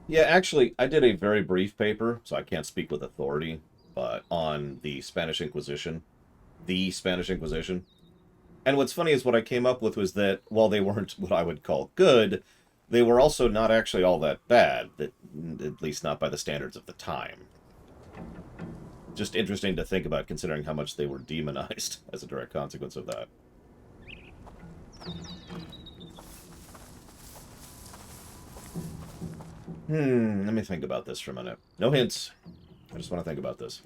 Yeah, actually, I did a very brief paper, so I can't speak with authority, but on the Spanish Inquisition. The Spanish Inquisition. And what's funny is what I came up with was that while they weren't what I would call good, they were also not actually all that bad, at least not by the standards of the time. Just interesting to think about, considering how much they were demonized as a direct consequence of that. Let me think about this for a minute. No hints. I just want to think about this.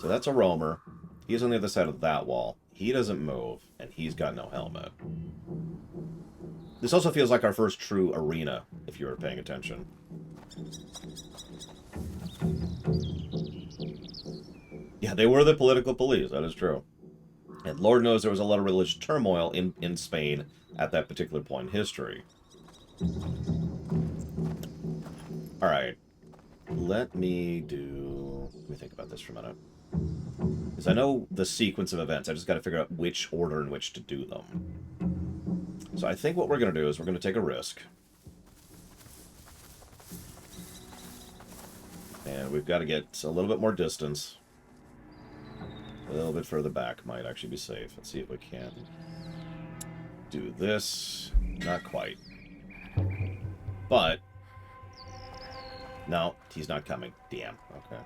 So that's a roamer. He's on the other side of that wall. He doesn't move, and he's got no helmet. This also feels like our first true arena, if you were paying attention. Yeah, they were the political police, that is true. And Lord knows there was a lot of religious turmoil in Spain at that particular point in history. Alright. Let me think about this for a minute. Because I know the sequence of events. I just got to figure out which order in which to do them. So I think what we're going to do is we're going to take a risk. And we've got to get a little bit more distance. A little bit further back might actually be safe. Let's see if we can do this. Not quite. But no, he's not coming. Damn. Okay.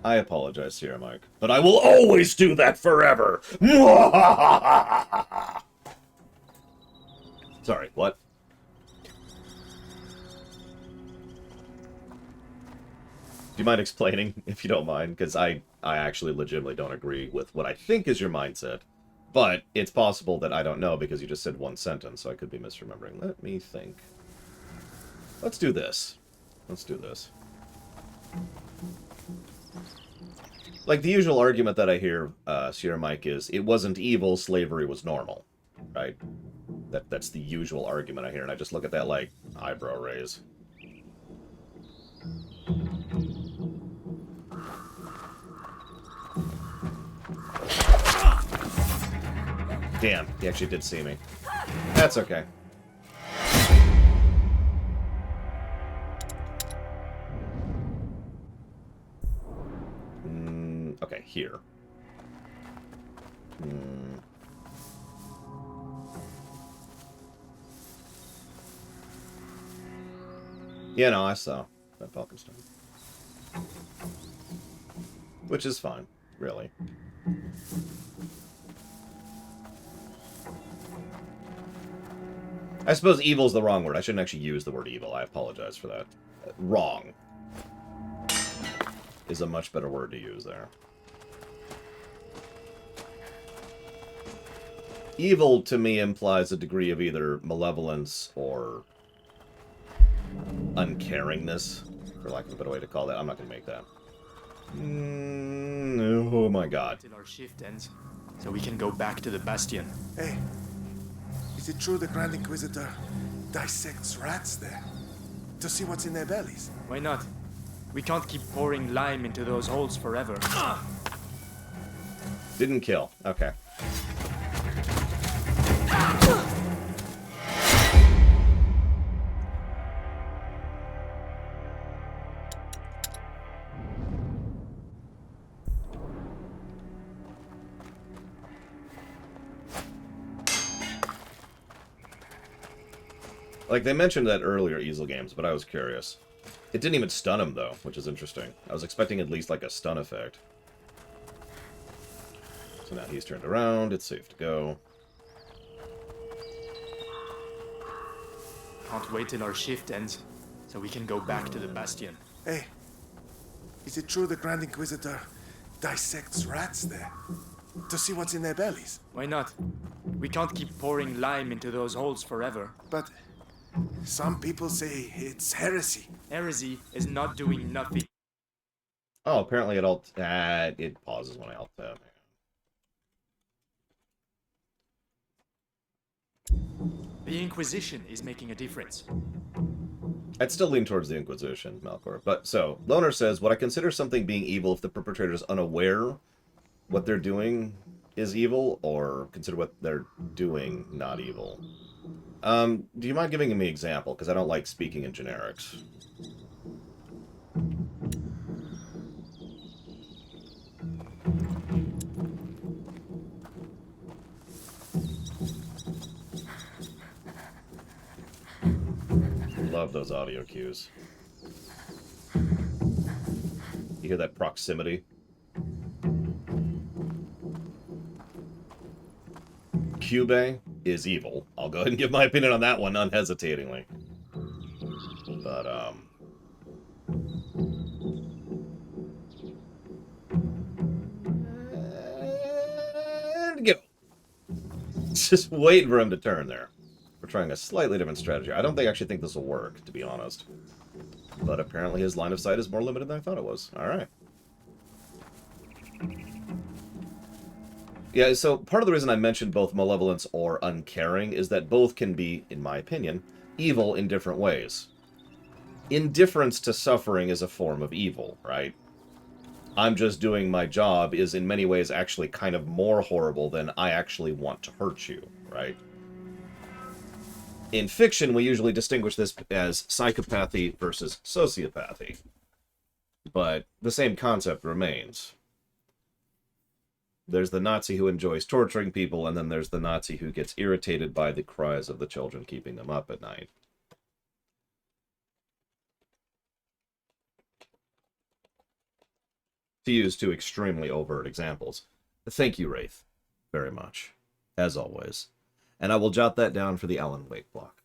I apologize, Sierra Mike, but I will always do that forever! Sorry, what? Do you mind explaining, if you don't mind? Because I actually legitimately don't agree with what I think is your mindset. But it's possible that I don't know, because you just said one sentence, so I could be misremembering. Let me think. Let's do this. Let's do this. Like, the usual argument that I hear, Sierra Mike, is it wasn't evil, slavery was normal. Right? That's the usual argument I hear, and I just look at that like, eyebrow raise. Damn, he actually did see me. That's okay. Okay, here. Yeah, no, I saw that Falkenstein. Which is fine, really. I suppose evil's the wrong word. I shouldn't actually use the word evil. I apologize for that. Wrong is a much better word to use there. Evil, to me, implies a degree of either malevolence or uncaringness, for lack of a better way to call that. I'm not going to make that. Oh my god. Till our shift ends, so we can go back to the Bastion. Hey, is it true the Grand Inquisitor dissects rats there? To see what's in their bellies? Why not? We can't keep pouring lime into those holes forever. Didn't kill. Okay. Like, they mentioned that earlier, easel games, but I was curious. It didn't even stun him, though, which is interesting. I was expecting at least, like, a stun effect. So now he's turned around. It's safe to go. Can't wait till our shift ends, so we can go back to the Bastion. Hey, is it true the Grand Inquisitor dissects rats there? To see what's in their bellies? Why not? We can't keep pouring lime into those holes forever. But some people say it's heresy. Heresy is not doing nothing. Oh, apparently it pauses when I alt tab. The Inquisition is making a difference. I'd still lean towards the Inquisition, Malcor. But, so, Loner says, would I consider something being evil if the perpetrator is unaware what they're doing is evil, or consider what they're doing not evil? Do you mind giving me an example? Because I don't like speaking in generics. Love those audio cues. You hear that proximity? Cube is evil. I'll go ahead and give my opinion on that one unhesitatingly. But, and go. Just waiting for him to turn there. We're trying a slightly different strategy. I don't actually think this will work, to be honest. But apparently his line of sight is more limited than I thought it was. Alright. Yeah, so part of the reason I mentioned both malevolence or uncaring is that both can be, in my opinion, evil in different ways. Indifference to suffering is a form of evil, right? I'm just doing my job is in many ways actually kind of more horrible than I actually want to hurt you, right? In fiction, we usually distinguish this as psychopathy versus sociopathy. But the same concept remains. There's the Nazi who enjoys torturing people, and then there's the Nazi who gets irritated by the cries of the children keeping them up at night. To use two extremely overt examples. Thank you, Wraith, very much, as always. And I will jot that down for the Alan Wake block.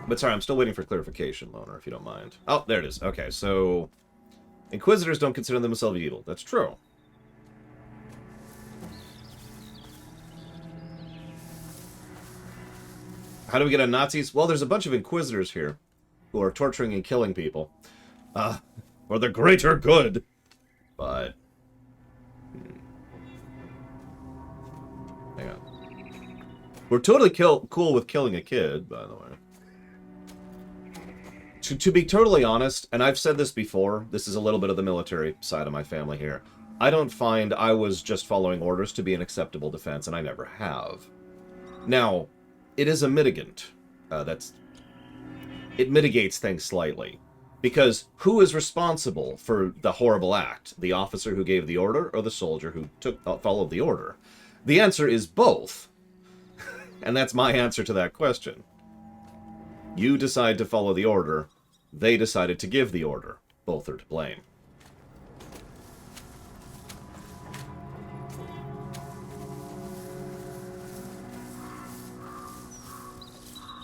But sorry, I'm still waiting for clarification, Loner, if you don't mind. Oh, there it is. Okay, so Inquisitors don't consider themselves evil. That's true. How do we get on Nazis? Well, there's a bunch of Inquisitors here who are torturing and killing people. For the greater good. But... hang on. We're totally cool with killing a kid, by the way. To be totally honest, and I've said this before, this is a little bit of the military side of my family here. I don't find I was just following orders to be an acceptable defense, and I never have. Now, it is a mitigant. It mitigates things slightly. Because who is responsible for the horrible act? The officer who gave the order or the soldier who followed the order? The answer is both. And that's my answer to that question. You decide to follow the order. They decided to give the order. Both are to blame.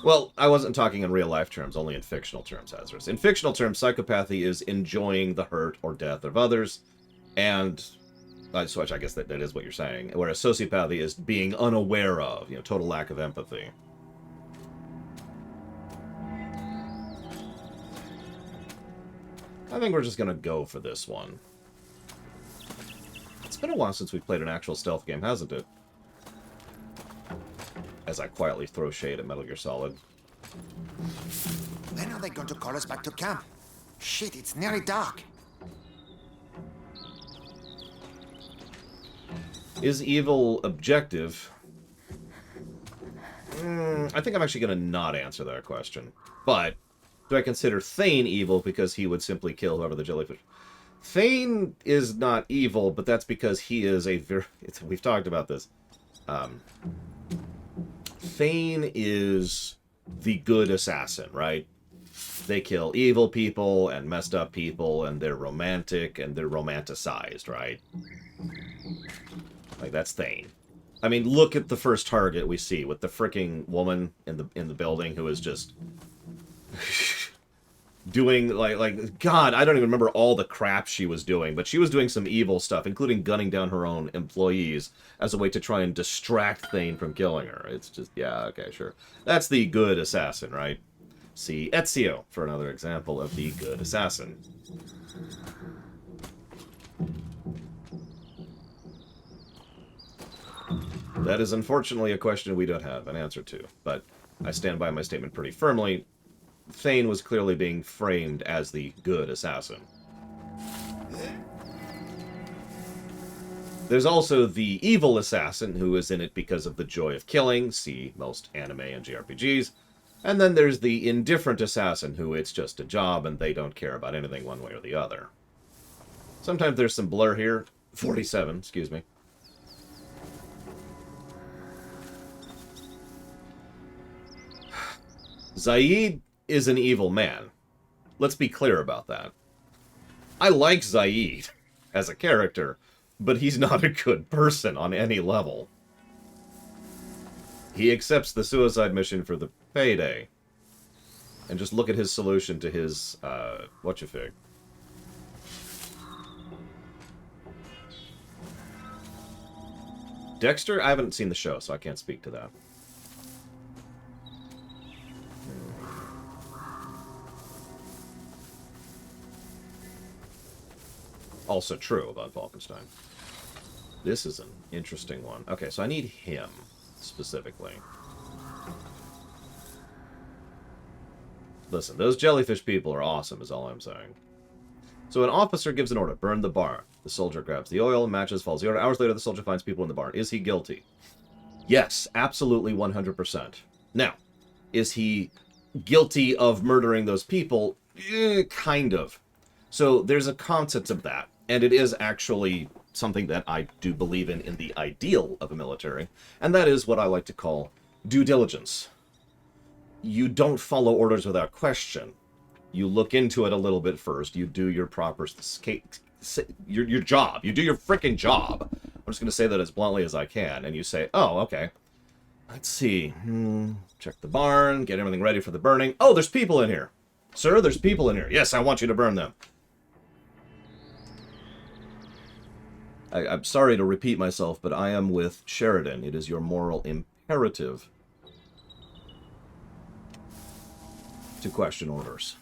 Well, I wasn't talking in real-life terms, only in fictional terms, Hazardous. In fictional terms, psychopathy is enjoying the hurt or death of others, and... so I guess that is what you're saying. Whereas sociopathy is being unaware of, total lack of empathy. I think we're just going to go for this one. It's been a while since we've played an actual stealth game, hasn't it? As I quietly throw shade at Metal Gear Solid. When are they going to call us back to camp? Shit, it's nearly dark. Is evil objective? I think I'm actually going to not answer that question. But, do I consider Thane evil because he would simply kill whoever the jellyfish... Thane is not evil, but that's because he is a very... we've talked about this. Thane is the good assassin, right? They kill evil people and messed up people, and they're romantic, and they're romanticized, right? Like, that's Thane. I mean, look at the first target we see with the fricking woman in the building who is just doing, like, God, I don't even remember all the crap she was doing, but she was doing some evil stuff, including gunning down her own employees as a way to try and distract Thane from killing her. It's just, yeah, okay, sure. That's the good assassin, right? See Ezio for another example of the good assassin. That is unfortunately a question we don't have an answer to, but I stand by my statement pretty firmly. Thane was clearly being framed as the good assassin. There's also the evil assassin, who is in it because of the joy of killing, see most anime and JRPGs. And then there's the indifferent assassin, who it's just a job and they don't care about anything one way or the other. Sometimes there's some blur here. 47, excuse me. Zaid is an evil man. Let's be clear about that. I like Zaid as a character, but he's not a good person on any level. He accepts the suicide mission for the payday. And just look at his solution to his, whatcha-fig. Dexter? I haven't seen the show, so I can't speak to that. Also true about Falkenstein. This is an interesting one. Okay, so I need him, specifically. Listen, those jellyfish people are awesome, is all I'm saying. So an officer gives an order, burn the barn. The soldier grabs the oil, matches, follows the order. Hours later, the soldier finds people in the barn. Is he guilty? Yes, absolutely 100%. Now, is he guilty of murdering those people? Kind of. So there's a concept of that, and it is actually something that I do believe in the ideal of a military, and that is what I like to call due diligence. You don't follow orders without question. You look into it a little bit first. You do your proper your job. You do your frickin' job. I'm just going to say that as bluntly as I can, and you say, oh, okay. Let's see. Check the barn, get everything ready for the burning. Oh, there's people in here. Sir, there's people in here. Yes, I want you to burn them. I'm sorry to repeat myself, but I am with Sheridan. It is your moral imperative to question orders.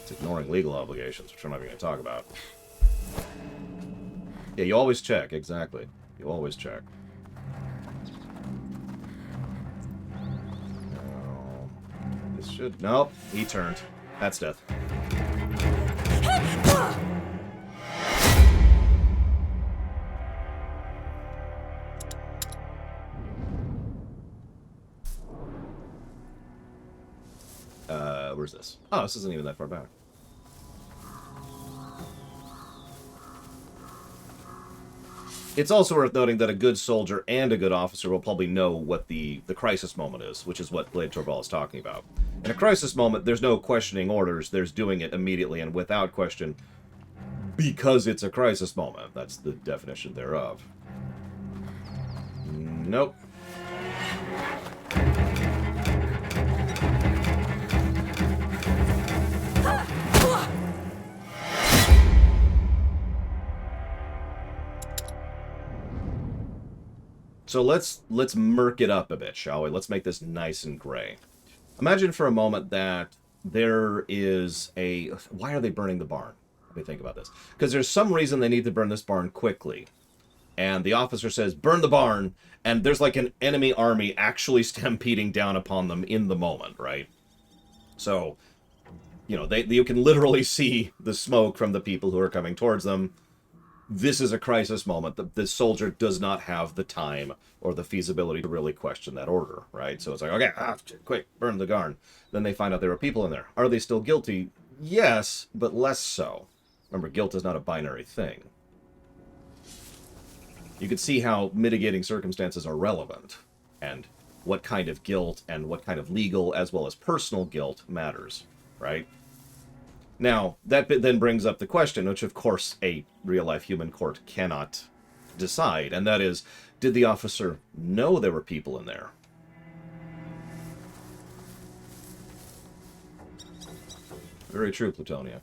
It's ignoring legal obligations, which I'm not even going to talk about. Yeah, you always check, exactly. You always check. This should... Nope, he turned. That's death. Where's this? Oh, this isn't even that far back. It's also worth noting that a good soldier and a good officer will probably know what the crisis moment is, which is what Blade Torval is talking about. In a crisis moment, there's no questioning orders. There's doing it immediately and without question because it's a crisis moment. That's the definition thereof. Nope. So let's murk it up a bit, shall we? Let's make this nice and gray. Imagine for a moment that there is a... Why are they burning the barn? Let me think about this. Because there's some reason they need to burn this barn quickly. And the officer says, burn the barn, and there's like an enemy army actually stampeding down upon them in the moment, right? So, you know, you can literally see the smoke from the people who are coming towards them. This is a crisis moment. The soldier does not have the time or the feasibility to really question that order, right? So it's like, okay, quick, burn the barn. Then they find out there are people in there. Are they still guilty? Yes, but less so. Remember, guilt is not a binary thing. You can see how mitigating circumstances are relevant, and what kind of guilt and what kind of legal as well as personal guilt matters, right? Now, that then brings up the question, which of course a real-life human court cannot decide, and that is, did the officer know there were people in there? Very true, Plutonia.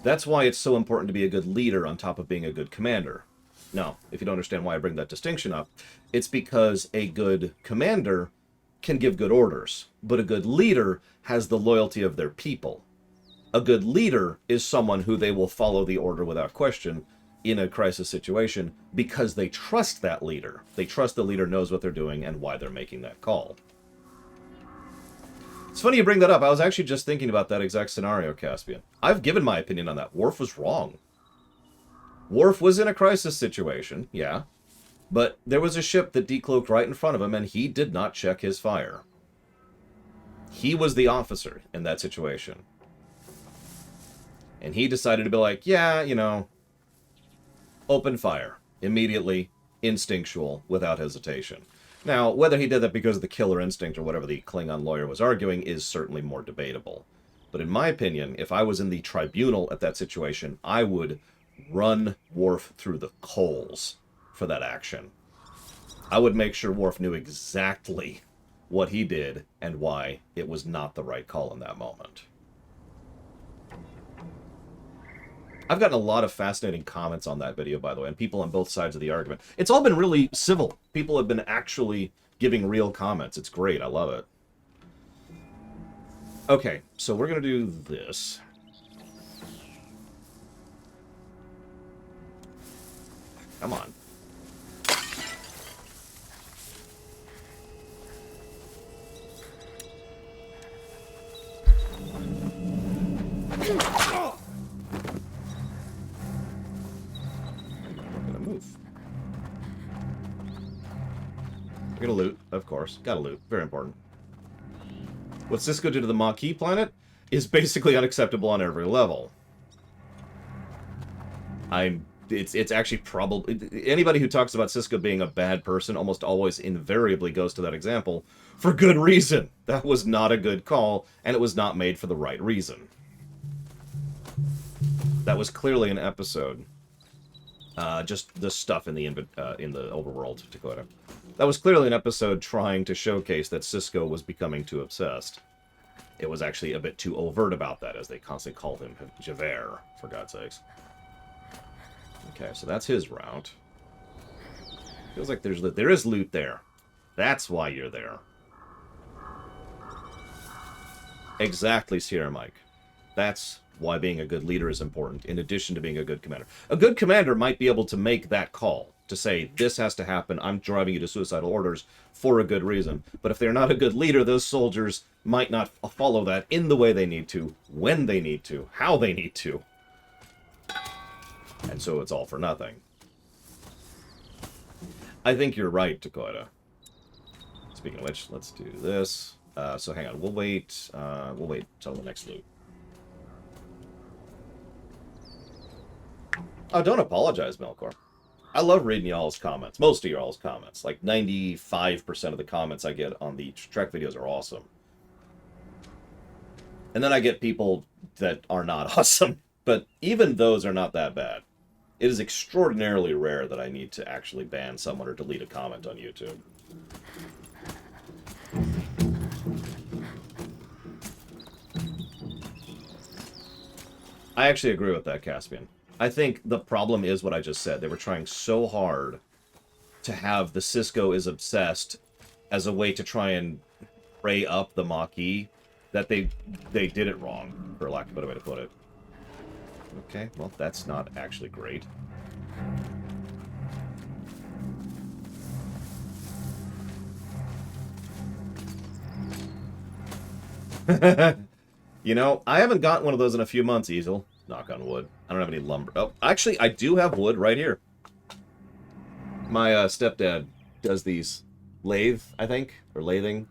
That's why it's so important to be a good leader on top of being a good commander. Now, if you don't understand why I bring that distinction up, it's because a good commander can give good orders, but a good leader has the loyalty of their people. A good leader is someone who they will follow the order without question in a crisis situation because they trust that leader. They trust the leader knows what they're doing and why they're making that call. It's funny you bring that up. I was actually just thinking about that exact scenario, Caspian. I've given my opinion on that. Worf was wrong. Worf was in a crisis situation, yeah, but there was a ship that decloaked right in front of him and he did not check his fire. He was the officer in that situation. And he decided to be like, yeah, you know, open fire. Immediately, instinctual, without hesitation. Now, whether he did that because of the killer instinct or whatever the Klingon lawyer was arguing is certainly more debatable. But in my opinion, if I was in the tribunal at that situation, I would run Worf through the coals for that action. I would make sure Worf knew exactly what he did and why it was not the right call in that moment. I've gotten a lot of fascinating comments on that video, by the way, and people on both sides of the argument. It's all been really civil. People have been actually giving real comments. It's great. I love it. Okay, so we're going to do this. Come on. We're gonna loot, of course. Gotta loot. Very important. What Cisco did to the Maquis planet is basically unacceptable on every level. It's actually probably... Anybody who talks about Cisco being a bad person almost always invariably goes to that example for good reason. That was not a good call, and it was not made for the right reason. That was clearly an episode. Just the stuff in the overworld, Dakota. That was clearly an episode trying to showcase that Cisco was becoming too obsessed. It was actually a bit too overt about that, as they constantly called him Javert, for God's sakes. Okay, so that's his route. Feels like there is loot there. That's why you're there. Exactly, Sierra Mike. That's why being a good leader is important, in addition to being a good commander. A good commander might be able to make that call, to say, this has to happen, I'm driving you to suicidal orders for a good reason. But if they're not a good leader, those soldiers might not follow that in the way they need to, when they need to, how they need to. And so it's all for nothing. I think you're right, Dakota. Speaking of which, let's do this. So hang on, we'll wait till the next loot. Oh, don't apologize, Melkor. I love reading y'all's comments. Most of y'all's comments. Like 95% of the comments I get on the Trek videos are awesome. And then I get people that are not awesome. But even those are not that bad. It is extraordinarily rare that I need to actually ban someone or delete a comment on YouTube. I actually agree with that, Caspian. I think the problem is what I just said. They were trying so hard to have the Cisco is obsessed as a way to try and pray up the Maquis that they did it wrong, for lack of a better way to put it. Okay, well, that's not actually great. You know, I haven't gotten one of those in a few months, Easel. Knock on wood. I don't have any lumber. Oh, actually, I do have wood right here. My stepdad does these lathe, I think, or lathing,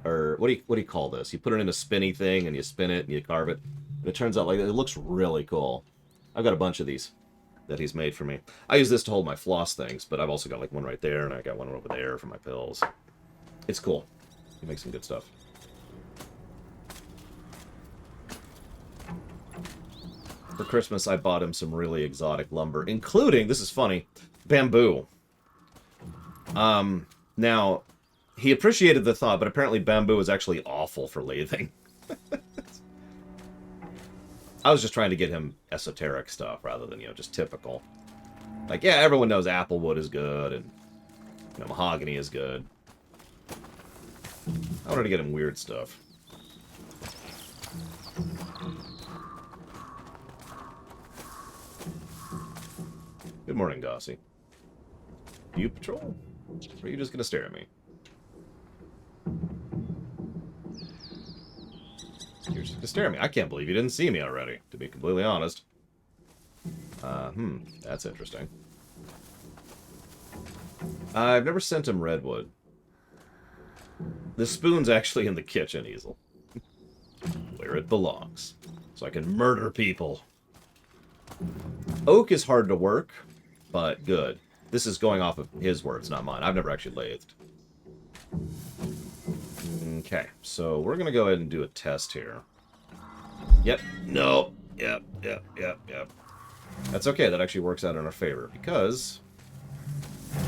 or what do you call this? You put it in a spinny thing and you spin it and you carve it, and it turns out like it looks really cool. I've got a bunch of these that he's made for me. I use this to hold my floss things, but I've also got like one right there, and I got one over there for my pills. It's cool. He makes some good stuff. For Christmas, I bought him some really exotic lumber, including, this is funny, bamboo. Now, he appreciated the thought, but apparently bamboo is actually awful for lathing. I was just trying to get him esoteric stuff rather than, you know, just typical. Like, yeah, everyone knows apple wood is good, and, you know, mahogany is good. I wanted to get him weird stuff. Good morning, Gossie. Do you patrol? Or are you just gonna stare at me? You're just gonna stare at me. I can't believe you didn't see me already, to be completely honest. That's interesting. I've never sent him redwood. The spoon's actually in the kitchen, Easel. Where it belongs. So I can murder people. Oak is hard to work, but good. This is going off of his words, not mine. I've never actually lathed. Okay, so we're going to go ahead and do a test here. Yep, no, yep. That's okay, that actually works out in our favor, because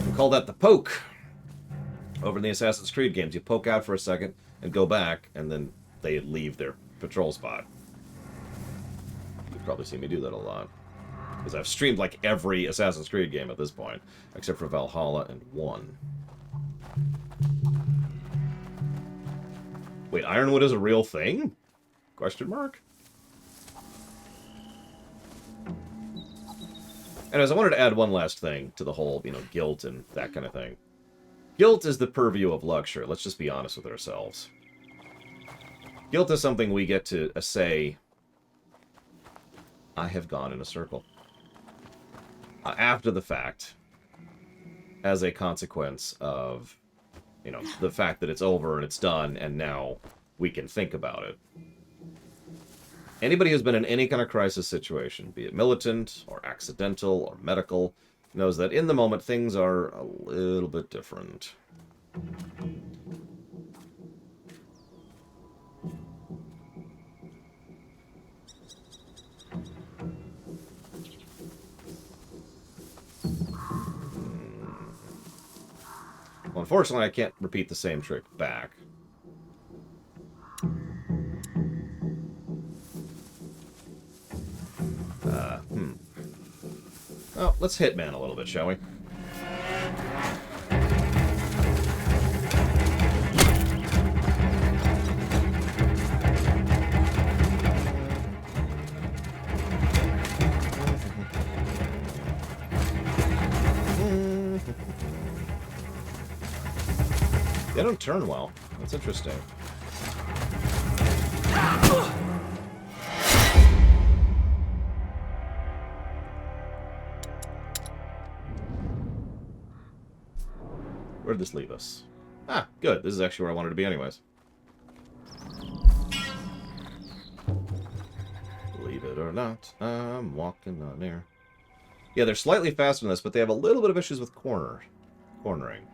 we call that the poke. Over in the Assassin's Creed games, you poke out for a second and go back, and then they leave their patrol spot. You've probably seen me do that a lot. Because I've streamed like every Assassin's Creed game at this point, except for Valhalla and 1. Wait, Ironwood is a real thing? Question mark? Anyways, I wanted to add one last thing to the whole, you know, guilt and that kind of thing. Guilt is the purview of luxury. Let's just be honest with ourselves. Guilt is something we get to say, I have gone in a circle. After the fact, as a consequence of, you know, the fact that it's over and it's done, and now we can think about it. Anybody who's been in any kind of crisis situation, be it militant, or accidental, or medical, knows that in the moment things are a little bit different. Well, unfortunately, I can't repeat the same trick back. Well, let's hitman a little bit, shall we? They don't turn well. That's interesting. Where'd this leave us? Ah, good. This is actually where I wanted to be anyways. Believe it or not, I'm walking on air. Yeah, they're slightly faster than this, but they have a little bit of issues with cornering.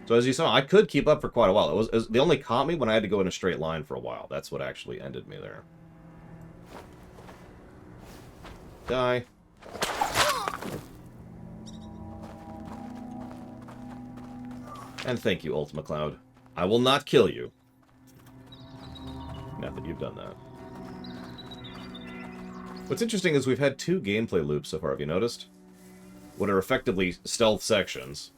So as you saw, I could keep up for quite a while. It was, they only caught me when I had to go in a straight line for a while. That's what actually ended me there. Die. And thank you, Ultima Cloud. I will not kill you. Now that you've done that. What's interesting is we've had 2 gameplay loops so far, have you noticed? What are effectively stealth sections,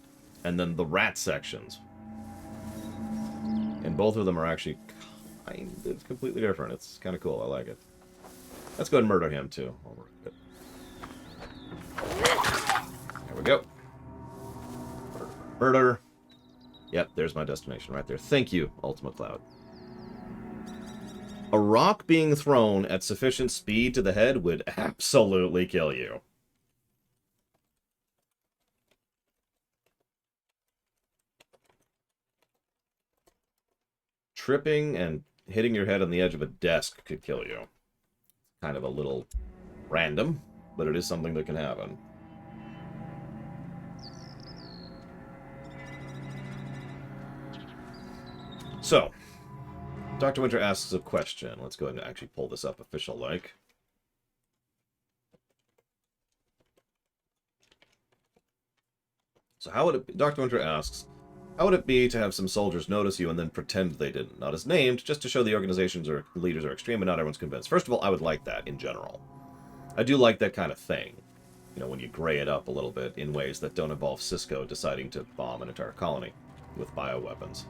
and then the rat sections. And both of them are actually kind of completely different. It's kind of cool, I like it. Let's go ahead and murder him, too. There we go. Murder. Yep, there's my destination right there. Thank you, Ultima Cloud. A rock being thrown at sufficient speed to the head would absolutely kill you. Tripping and hitting your head on the edge of a desk could kill you. Kind of a little random, but it is something that can happen. So, Dr. Winter asks a question. Let's go ahead and actually pull this up official-like. So how would it be, Dr. Winter asks, how would it be to have some soldiers notice you and then pretend they didn't? Not as named, just to show the organizations or leaders are extreme and not everyone's convinced. First of all, I would like that in general. I do like that kind of thing. You know, when you gray it up a little bit in ways that don't involve Cisco deciding to bomb an entire colony with bioweapons.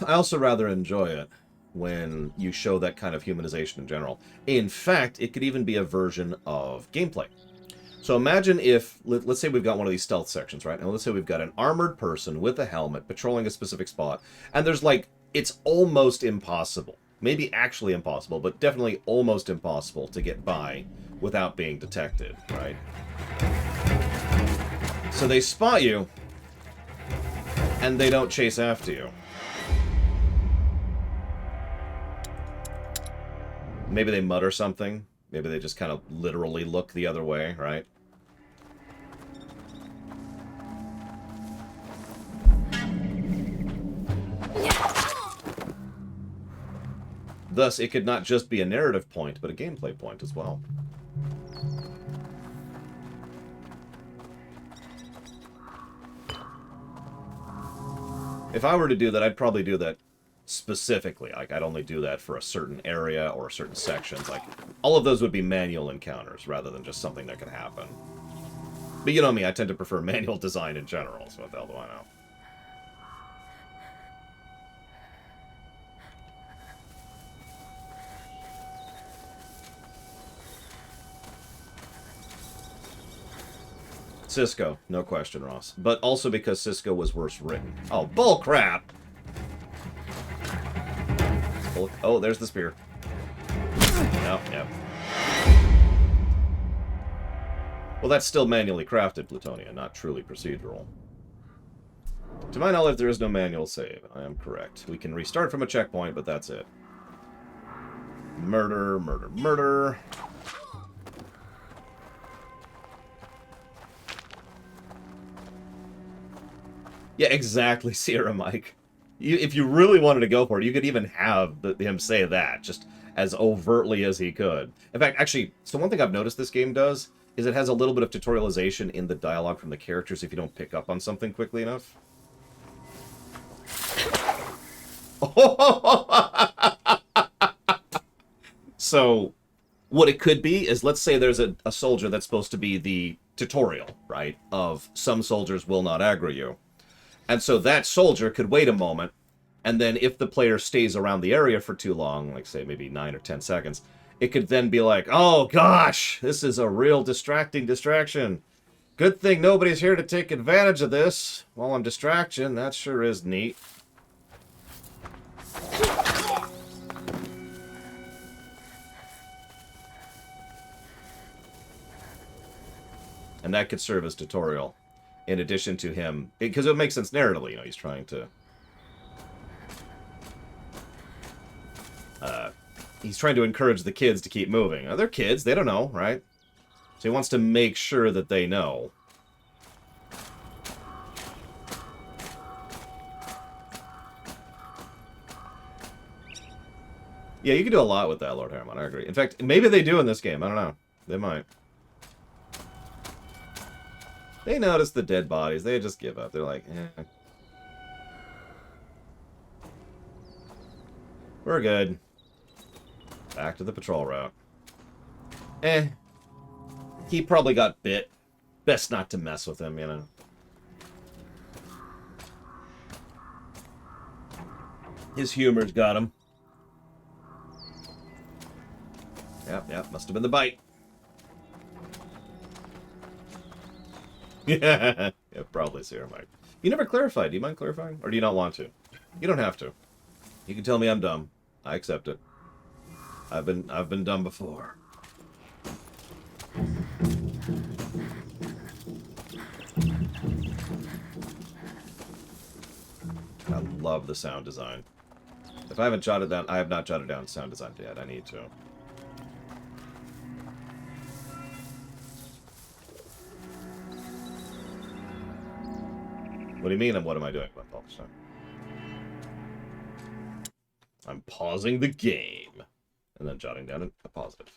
I also rather enjoy it when you show that kind of humanization in general. In fact, it could even be a version of gameplay. So imagine if, let's say we've got one of these stealth sections, right? And let's say we've got an armored person with a helmet patrolling a specific spot, and there's like, it's almost impossible. Maybe actually impossible, but definitely almost impossible to get by without being detected, right? So they spot you, and they don't chase after you. Maybe they mutter something. Maybe they just kind of literally look the other way, right? Thus, it could not just be a narrative point, but a gameplay point as well. If I were to do that, I'd probably do that specifically. Like, I'd only do that for a certain area or certain sections. Like, all of those would be manual encounters rather than just something that could happen. But you know me, I tend to prefer manual design in general, so what the hell do I know? Cisco, no question, Ross. But also because Cisco was worse written. Oh, bull crap! Oh, there's the spear. No, yeah. Well, that's still manually crafted, Plutonia, not truly procedural. To my knowledge, there is no manual save. I am correct. We can restart from a checkpoint, but that's it. Murder, murder, murder. Yeah, exactly, Sierra Mike. If you really wanted to go for it, you could even have him say that, just as overtly as he could. In fact, actually, so one thing I've noticed this game does is it has a little bit of tutorialization in the dialogue from the characters if you don't pick up on something quickly enough. So, what it could be is, let's say there's a soldier that's supposed to be the tutorial, right, of some soldiers will not aggro you. And so that soldier could wait a moment, and then if the player stays around the area for too long, like say maybe 9 or 10 seconds, it could then be like, oh gosh, this is a real distraction. Good thing nobody's here to take advantage of this while I'm distraction. That sure is neat. And that could serve as tutorial. In addition to him, because it makes sense narratively, you know, he's trying to he's trying to encourage the kids to keep moving. They're kids, they don't know, right? So he wants to make sure that they know. Yeah, you can do a lot with that, Lord Harriman, I agree. In fact, maybe they do in this game, I don't know. They might. They notice the dead bodies, they just give up. They're like, eh. We're good. Back to the patrol route. Eh. He probably got bit. Best not to mess with him, you know. His humor's got him. Yep, must have been the bite. Yeah, probably Sarah Mike. You never clarified. Do you mind clarifying? Or do you not want to? You don't have to. You can tell me I'm dumb. I accept it. I've been dumb before. I love the sound design. If I haven't jotted down, I have not jotted down sound design yet. I need to. What do you mean? And what am I doing? I'm pausing the game and then jotting down a positive.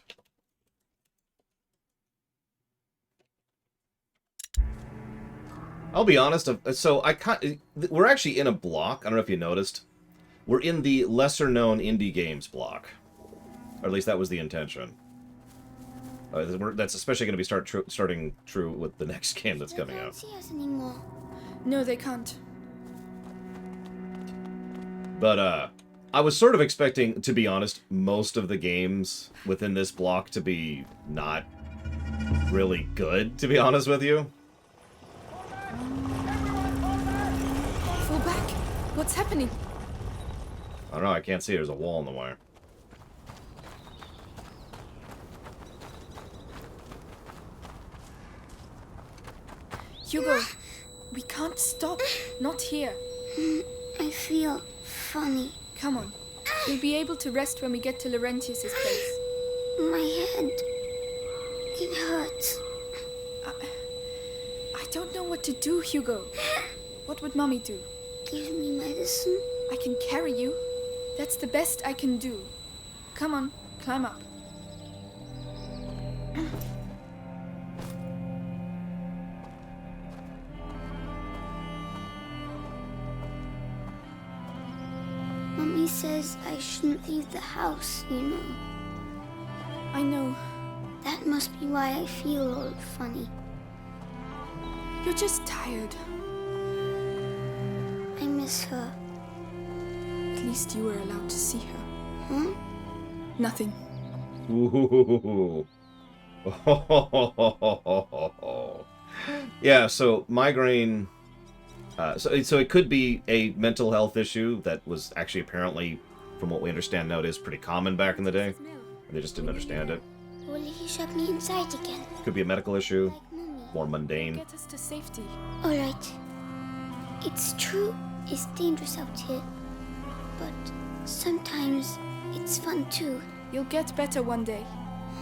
I'll be honest. So we're actually in a block. I don't know if you noticed. We're in the lesser-known indie games block, or at least that was the intention. That's especially going to be starting true with the next game that's coming out. See us anymore. No, they can't. But I was sort of expecting, to be honest, most of the games within this block to be not really good, to be honest with you. Fall back. What's happening? I don't know, I can't see. There's a wall in the wire. Hugo, we can't stop. Not here. I feel funny. Come on. We'll be able to rest when we get to Laurentius's place. My head. It hurts. I don't know what to do, Hugo. What would Mommy do? Give me medicine. I can carry you. That's the best I can do. Come on, climb up. Mommy says I shouldn't leave the house, you know. I know. That must be why I feel all funny. You're just tired. I miss her. At least you were allowed to see her. Huh? Nothing. Ooh. Yeah, so migraine... So it could be a mental health issue that was actually apparently, from what we understand nowadays, pretty common back in the day. And they just didn't understand it. Will he shut me inside again? Could be a medical issue, more mundane. Get us to safety. All right. It's true, it's dangerous out here. But sometimes it's fun too. You'll get better one day.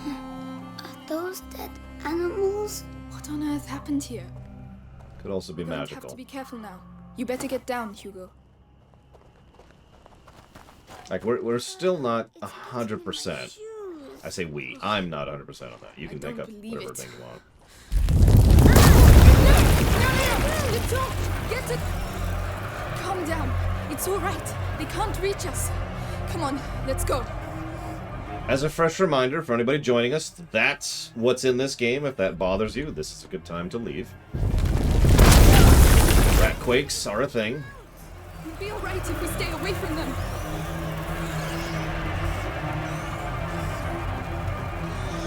Are those dead animals? What on earth happened here? Could also be You magical. have to be careful now. You better get down, Hugo. Like, we're still not 100%. I say we. I'm not 100% on that. You can make up whatever thing you want. You don't get it. Calm down. It's all right. They can't reach us. Come on, let's go. As a fresh reminder for anybody joining us, that's what's in this game. If that bothers you, this is a good time to leave. Rat quakes are a thing. We'll be all right if we stay away from them.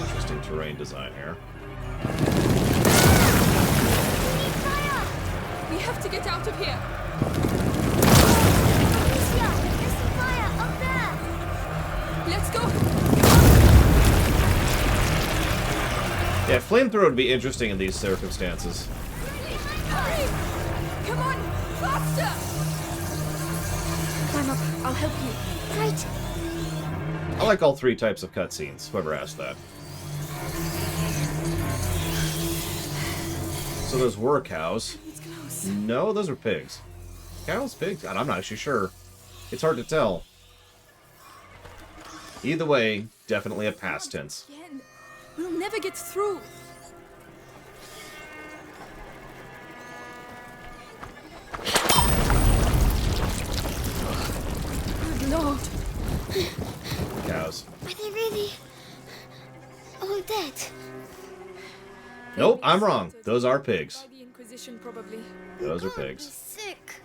Interesting terrain design here. We have to get out of here. Alicia, there's some fire up there. Let's go. Yeah, flamethrower would be interesting in these circumstances. Hurry! Come on, faster! Climb up. I'll help you. Right. I like all three types of cutscenes, whoever asked that. So those were cows. No, those are pigs. Cows? Pigs? God, I'm not actually sure. It's hard to tell. Either way, definitely a past tense. Again. We'll never get through. Good Lord. Cows. Are they really all dead? Nope, I'm wrong. Those are pigs. By the Inquisition, probably. Those are God, pigs. they're sick.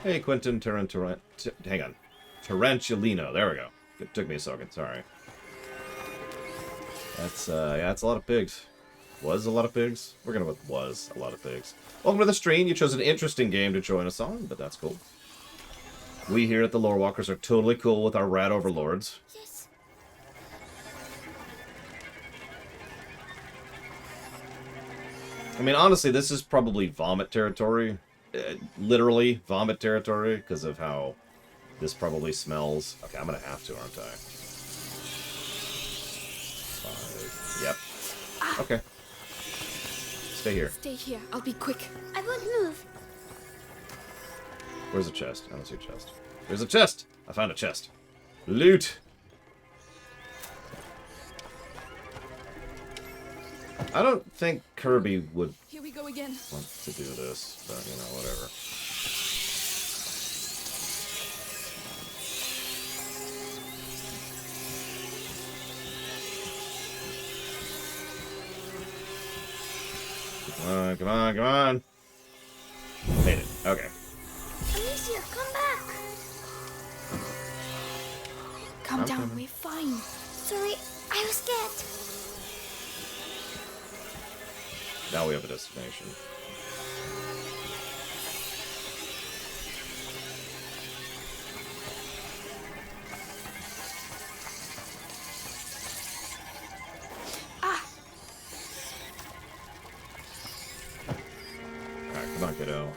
Hey, Quentin hang on. Tarantulino. There we go. It took me a second. Sorry. That's, yeah, that's a lot of pigs. Was a lot of pigs? We're gonna with was a lot of pigs. Welcome to the stream. You chose an interesting game to join us on, but that's cool. We here at the Lore Walkers are totally cool with our rat overlords. Yes. I mean, honestly, this is probably vomit territory. Literally vomit territory, because of how this probably smells. Okay, I'm gonna have to, aren't I? Yep. Okay. Stay here. Stay here. I'll be quick. I won't move. Where's the chest? I don't see a chest. There's a chest! I found a chest. Loot! I don't think Kirby would Here we go again. want to do this, but, you know, whatever. Come on, come on, come on! Made it. Okay. Amicia, come back. Calm I'm down. coming. We're fine. Sorry, I was scared. Now we have a destination. Alright, come on, kiddo.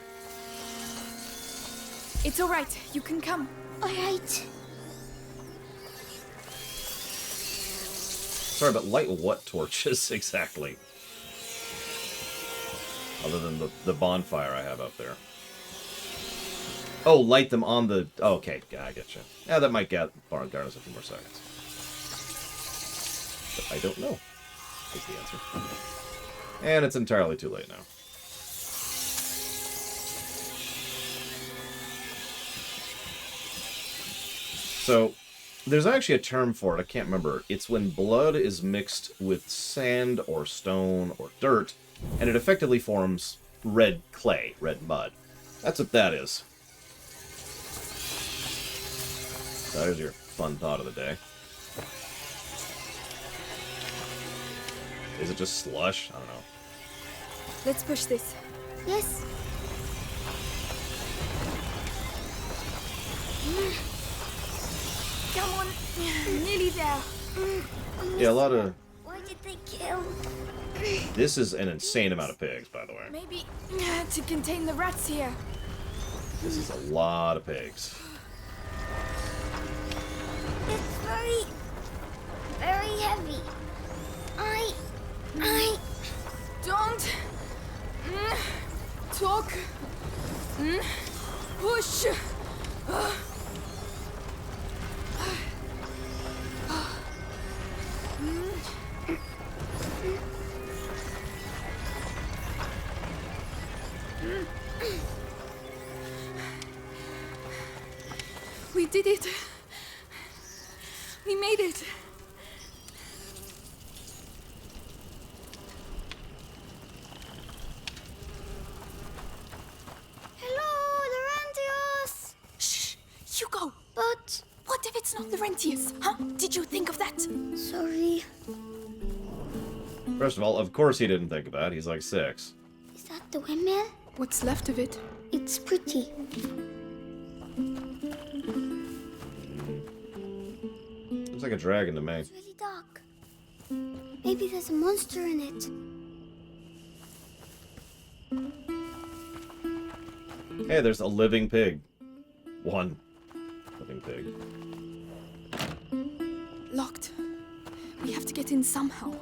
It's all right. You can come. All right. Sorry, but light what torches exactly? Other than the bonfire I have up there. Oh, light them on the... Oh, okay, yeah, I get you. Yeah, that might get guard us a few more seconds. But I don't know, is the answer. And it's entirely too late now. So, there's actually a term for it, I can't remember. It's when blood is mixed with sand or stone or dirt, and it effectively forms red clay, red mud. That's what that is. So there's your fun thought of the day. Is it just slush? I don't know. Let's push this. Yes. Come on. Nearly there. Yeah, a lot of... Why did they kill? This is an insane amount of pigs, by the way. Maybe to contain the rats here. This is a lot of pigs. It's very, very heavy. I don't talk. Push. We did it. We made it. Hello, Laurentius. Shh! Hugo! But What if it's not the Rentius? Huh? Did you think of that? sorry. First of all, of course he didn't think of that. He's like 6. Is that the windmill? What's left of it? It's pretty. Looks like a dragon to me. It's really dark. Maybe there's a monster in it. Hey, there's a living pig. One living fucking pig. Locked. We have to get in somehow.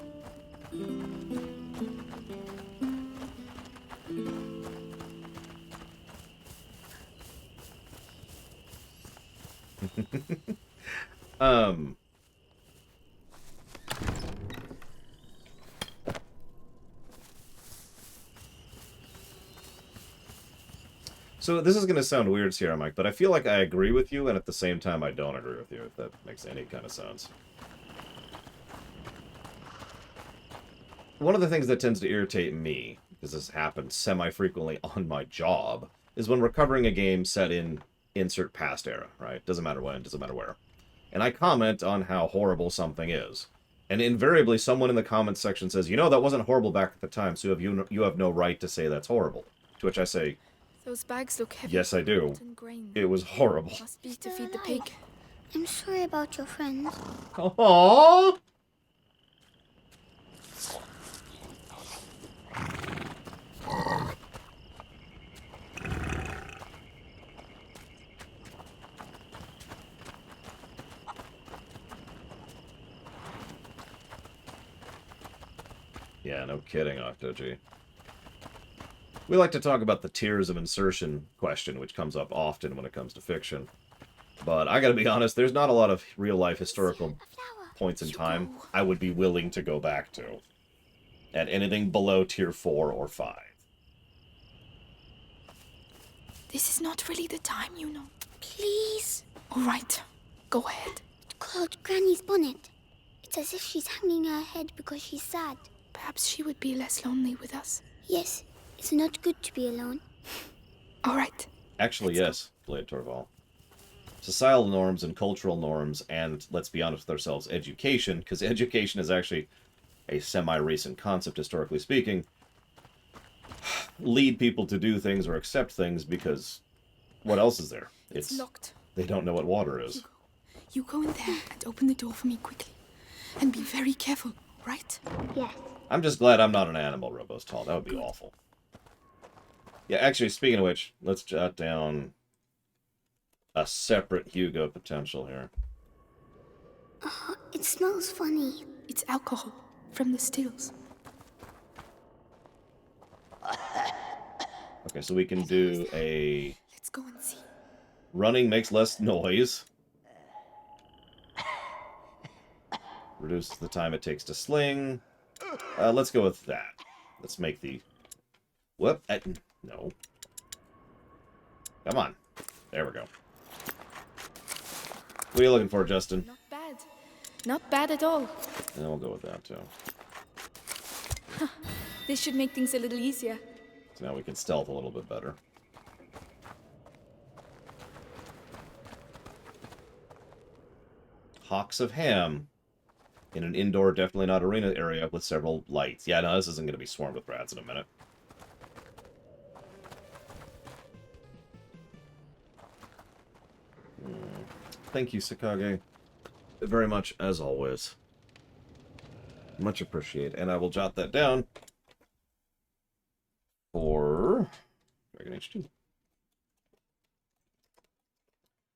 So this is going to sound weird, Sierra Mike, but I feel like I agree with you, and at the same time I don't agree with you, if that makes any kind of sense. One of the things that tends to irritate me, because this happens semi-frequently on my job, is when we're covering a game set in insert past era, right? Doesn't matter when, doesn't matter where. And I comment on how horrible something is. And invariably someone in the comments section says, you know, that wasn't horrible back at the time, so you have no right to say that's horrible. To which I say, Those bags look heavy. yes, I do. It was horrible. Must be to feed the pig. I'm sorry about your friends. Aww! Yeah, no kidding, Octo-G. We like to talk about the tiers of insertion question, which comes up often when it comes to fiction. But I gotta be honest, there's not a lot of real-life historical points in time I would be willing to go back to. At anything below tier 4 or 5. This is not really the time, you know. Please. All right, go ahead. It's called Granny's bonnet. It's as if she's hanging her head because she's sad. Perhaps she would be less lonely with us. Yes, it's not good to be alone. All right. Actually, yes, Blade Torval. Societal norms and cultural norms, and, let's be honest with ourselves, education, because education is actually a semi-recent concept, historically speaking, lead people to do things or accept things because what else is there? It's locked. They don't know what water is. Hugo, you go in there and open the door for me quickly. And be very careful, right? Yes. I'm just glad I'm not an animal, Robostal. That would be awful. Yeah, actually, speaking of which, let's jot down a separate Hugo potential here. It smells funny. It's alcohol from the stills. Okay, so we can do a... Let's go and see. Running makes less noise. Reduces the time it takes to sling. Let's go with that. Let's make the... Whoop. No. Come on. There we go. What are you looking for, Justin? Not bad. Not bad at all. And we'll go with that, too. This should make things a little easier. So now we can stealth a little bit better. Hawks of Ham. In an indoor, definitely not arena area with several lights. Yeah, no, this isn't going to be swarmed with rats in a minute. Thank you, Sakage. Very much, as always. Much appreciated. And I will jot that down for Dragon Age 2.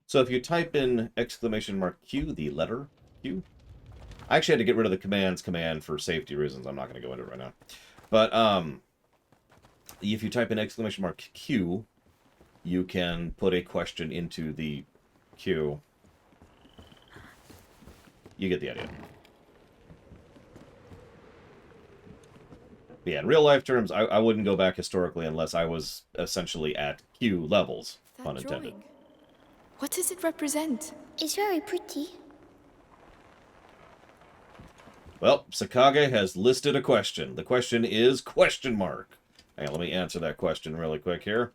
So if you type in !Q, the letter Q. I actually had to get rid of the commands command for safety reasons. I'm not going to go into it right now. But if you type in !Q, you can put a question into the Q. You get the idea. But yeah, in real life terms, I wouldn't go back historically unless I was essentially at Q levels, pun intended. Drawing. What does it represent? It's very pretty. Well, Sakage has listed a question. The question is question mark. Hang on, let me answer that question really quick here.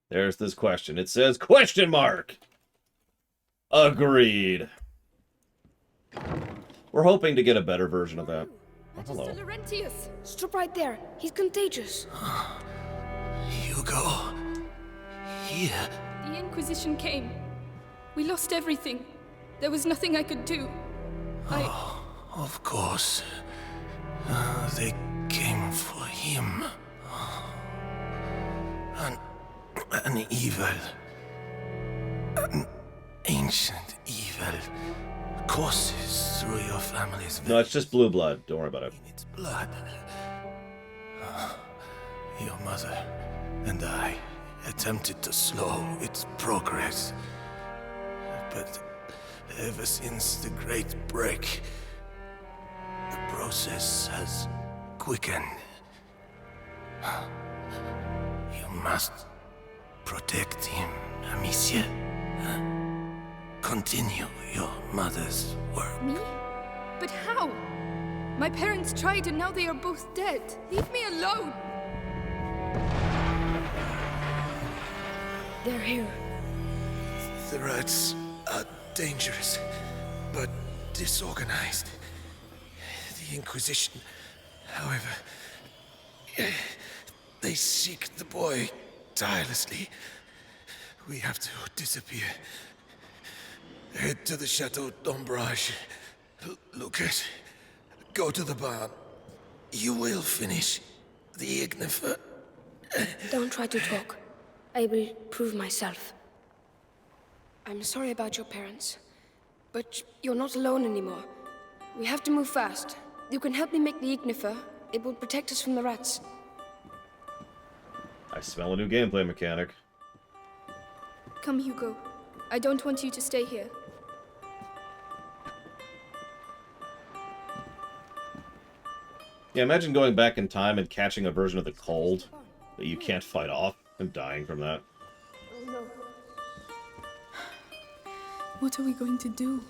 There's this question. It says question mark. Agreed. We're hoping to get a better version of that. Oh, hello. Laurentius, stop right there. He's contagious. Hugo. Here. The Inquisition came. We lost everything. There was nothing I could do. Of course. They came for him. And An evil. An ancient evil courses through your family's No, it's just blue blood. Don't worry about it. blood. Your mother and I attempted to slow its progress. But ever since the Great Break, the process has quickened. You must protect him, Amicia. Continue your mother's work. Me? But how? My parents tried and now they are both dead. Leave me alone. They're here. The rats are dangerous, but disorganized. The Inquisition, however, they seek the boy tirelessly. We have to disappear. Head to the Chateau d'Ombrage. Lucas, go to the barn. You will finish the Ignifer. Don't try to talk. I will prove myself. I'm sorry about your parents, but you're not alone anymore. We have to move fast. You can help me make the Ignifer. It will protect us from the rats. I smell a new gameplay mechanic. Come, Hugo. I don't want you to stay here. Yeah, imagine going back in time and catching a version of the cold that you can't fight off and dying from that. What are we going to do?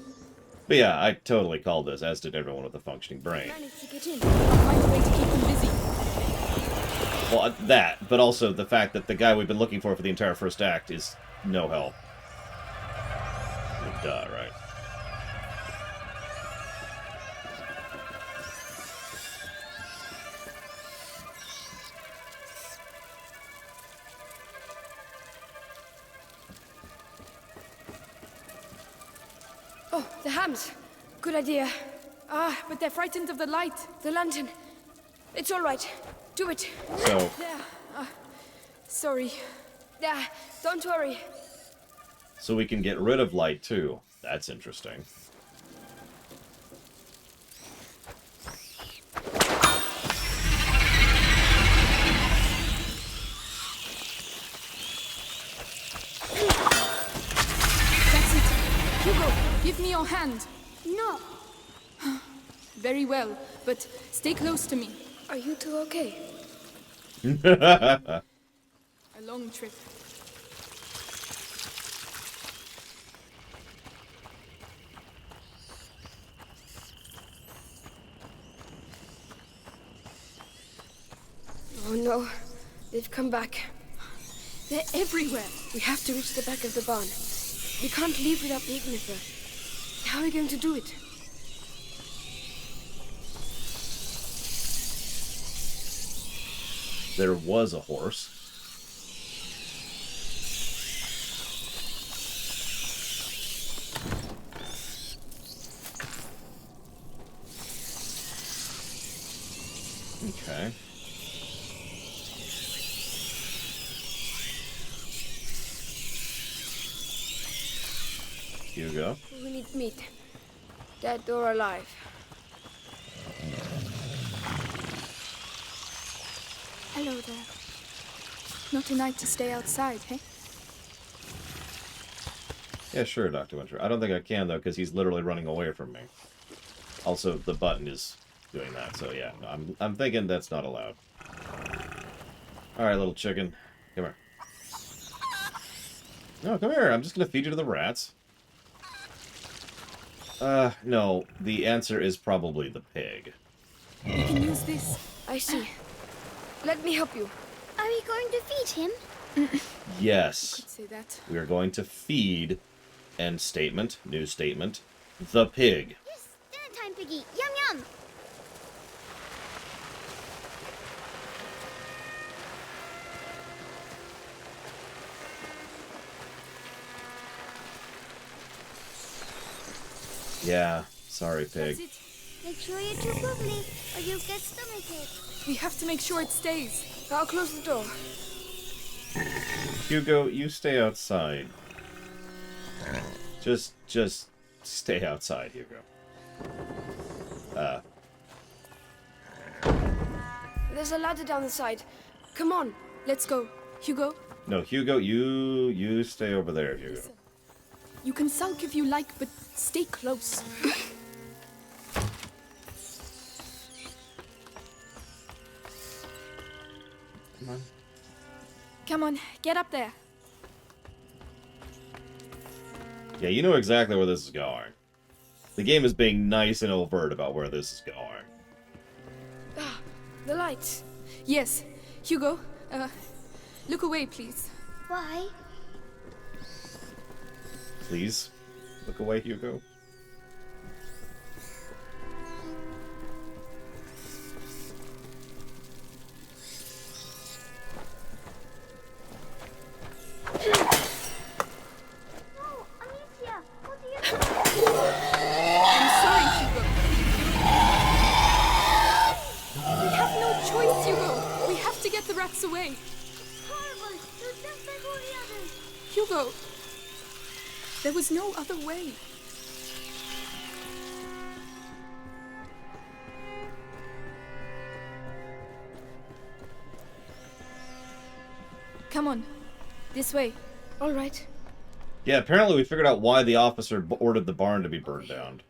But yeah, I totally called this, as did everyone with a functioning brain. Manage to get in. I'll find a way to keep them busy. Well, that, but also the fact that the guy we've been looking for the entire first act is no help. Duh, right? Oh, the hams. Good idea. Ah, but they're frightened of the light. The lantern. It's all right. Do it. So... There. Sorry. Yeah, don't worry. So we can get rid of light, too. That's interesting. That's it. Hugo, give me your hand. No. Very well, but stay close to me. Are you two okay? A long trip. Oh no, they've come back. They're everywhere. We have to reach the back of the barn. We can't leave without the Ignifer. How are we going to do it? There was a horse. Okay. Hugo. We need meat. Dead or alive. Hello there. Not a night to stay outside, hey? Yeah, sure, Dr. Winter. I don't think I can, though, because he's literally running away from me. Also, the button is doing that, so yeah. I'm thinking that's not allowed. Alright, little chicken. Come here. No, come here. I'm just gonna feed you to the rats. No. The answer is probably the pig. We can use this. I see. Let me help you. Are we going to feed him? Yes. Could say that. We are going to feed, end statement, new statement, the pig. Yes, dinner time, Piggy. Yum yum. Yeah, sorry, pig. That's it. Make sure you chew properly, or you'll get stomachache. We have to make sure it stays. I'll close the door. Hugo, you stay outside. Just stay outside, Hugo. There's a ladder down the side. Come on, Let's go. Hugo, No, Hugo, you stay over there, Hugo. you can sulk if you like, but stay close. Come on. Come on, get up there. Yeah, you know exactly where this is going. The game is being nice and overt about where this is going. Ah, the lights. Yes, Hugo, look away, please. Why? Please, look away, Hugo. I'm sorry, Hugo. We have no choice, Hugo. We have to get the rats away. Horrible! You're just like all the others. Hugo, there was no other way. Come on, this way. All right. Yeah, apparently we figured out why the officer ordered the barn to be burned down.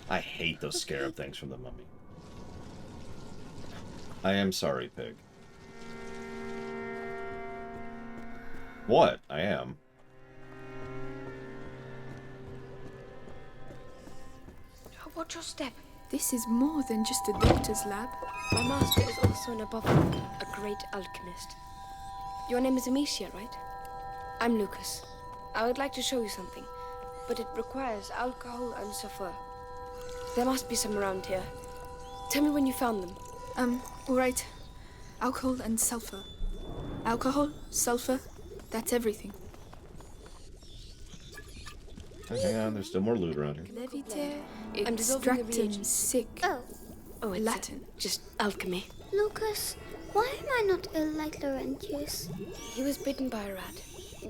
I hate those scarab things from the Mummy. I am sorry, Pig. What? I am. Watch your step. This is more than just a doctor's lab. My master is also an above all, a great alchemist. Your name is Amicia, right? I'm Lucas. I would like to show you something, but it requires alcohol and sulfur. There must be some around here. Tell me when you found them. All right. Alcohol and sulfur. Alcohol, sulfur, that's everything. Hang on, there's still more loot around here. Leviter, I'm dissolving the extractum, reagents. sick. Oh, it's Latin. Just alchemy. Lucas, why am I not ill like Laurentius? He was bitten by a rat.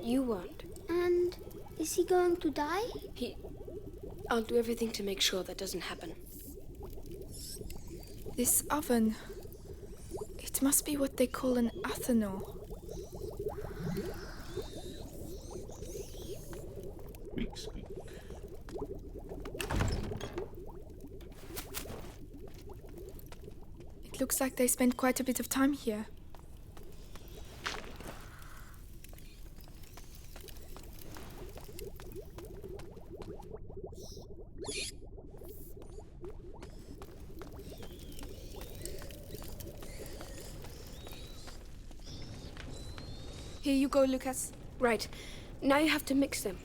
You weren't. And is he going to die? I'll do everything to make sure that doesn't happen. This oven, it must be what they call an athanor. Squeak, squeak. It looks like they spent quite a bit of time here. Here you go, Lucas. Right. Now you have to mix them.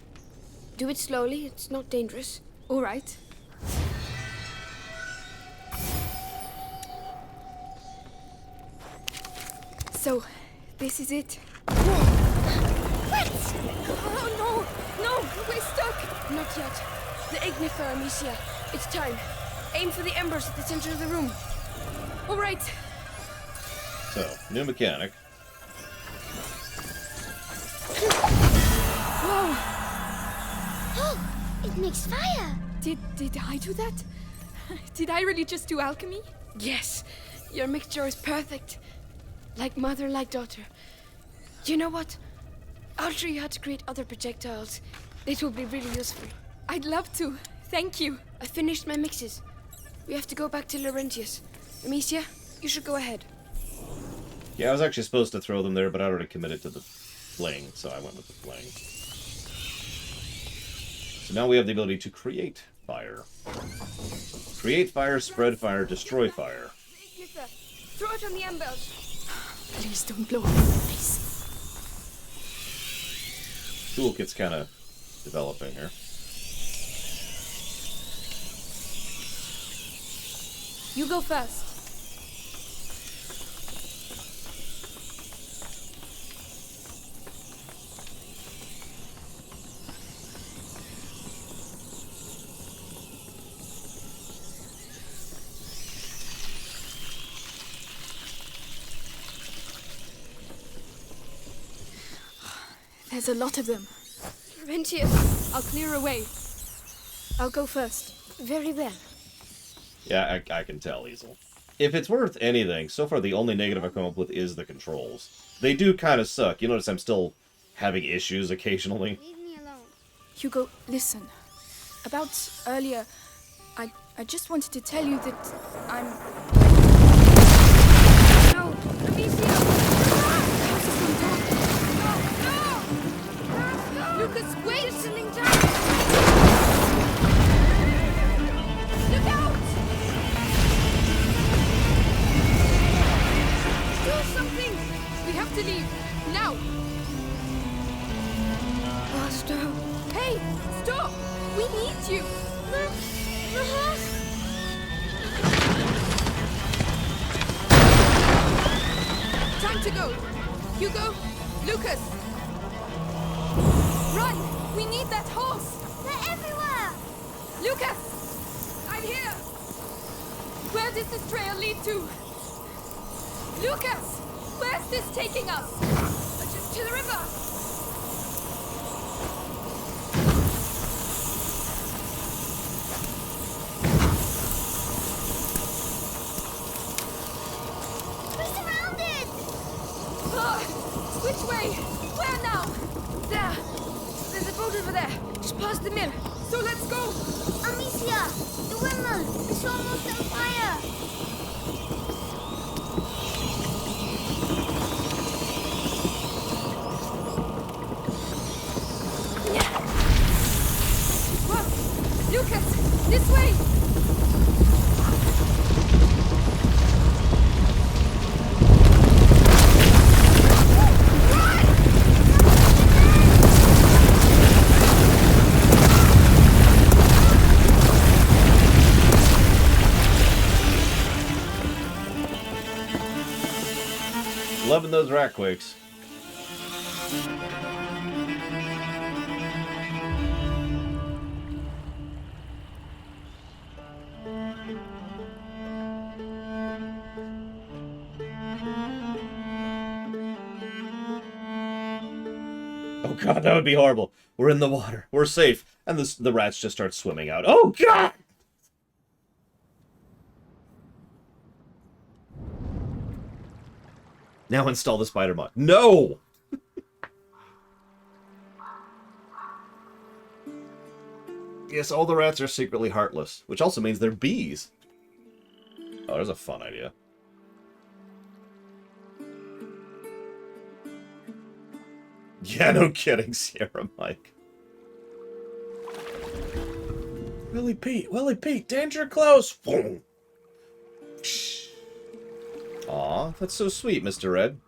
Do it slowly, it's not dangerous. All right. So, this is it. Rats! Oh no! No! We're stuck! Not yet. The ignifer, Amicia. It's time. Aim for the embers at the center of the room. All right. So, new mechanic. Whoa! Oh, it makes fire! Did I do that? Did I really just do alchemy? Yes. Your mixture is perfect. Like mother, like daughter. You know what? I'll show you how to create other projectiles. It will be really useful. I'd love to. Thank you. I finished my mixes. We have to go back to Laurentius. Amicia, you should go ahead. Yeah, I was actually supposed to throw them there, but I already committed to the fling, so I went with the fling. So now we have the ability to create fire. Create fire, spread fire, destroy fire. Ignifer, throw it on the embers. Please don't blow up in my face. Toolkit's kind of developing here. You go first. There's a lot of them. Laurentius! I'll clear away. I'll go first. Very well. Yeah, I can tell, Easel. If it's worth anything, so far the only negative I've come up with is the controls. They do kind of suck. You notice I'm still having issues occasionally. Leave me alone. Hugo, listen. About earlier, I just wanted to tell you that I'm... No! Amicia! No! Lucas, wait! There's something down! Look out! Do something! We have to leave. Now! Oh, stop. Hey! Stop! We need you! The horse! Time to go! Hugo! Lucas! Run! We need that horse! They're everywhere! Lucas! I'm here! Where does this trail lead to? Lucas! Where's this taking us? To the river! We're surrounded! Ah, which way? Where now? There! There's a boat over there, just past the mill. So let's go! Amicia! The windmill! It's almost on fire! What? Lucas! This way! Loving those rat quakes. Oh god, that would be horrible. We're in the water. We're safe. And the rats just start swimming out. Oh god! Now install the spider mod. No! Yes, all the rats are secretly heartless, which also means they're bees. Oh, there's a fun idea. Yeah, no kidding, Sierra Mike. Willie Pete, danger close! Boom. Aw, that's so sweet, Mr. Red.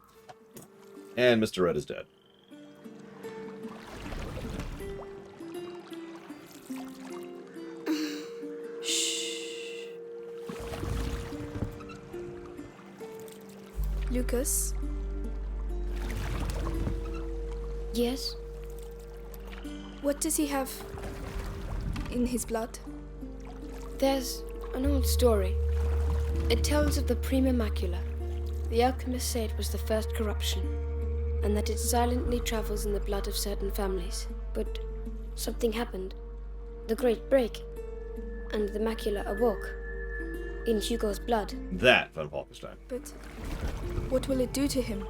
And Mr. Red is dead. Lucas? Yes? What does he have in his blood? There's an old story. It tells of the prima macula. The alchemist say it was the first corruption, and that it silently travels in the blood of certain families. But something happened. The Great Break, and the macula awoke. In Hugo's blood. That, Van Falkenstein. But what will it do to him?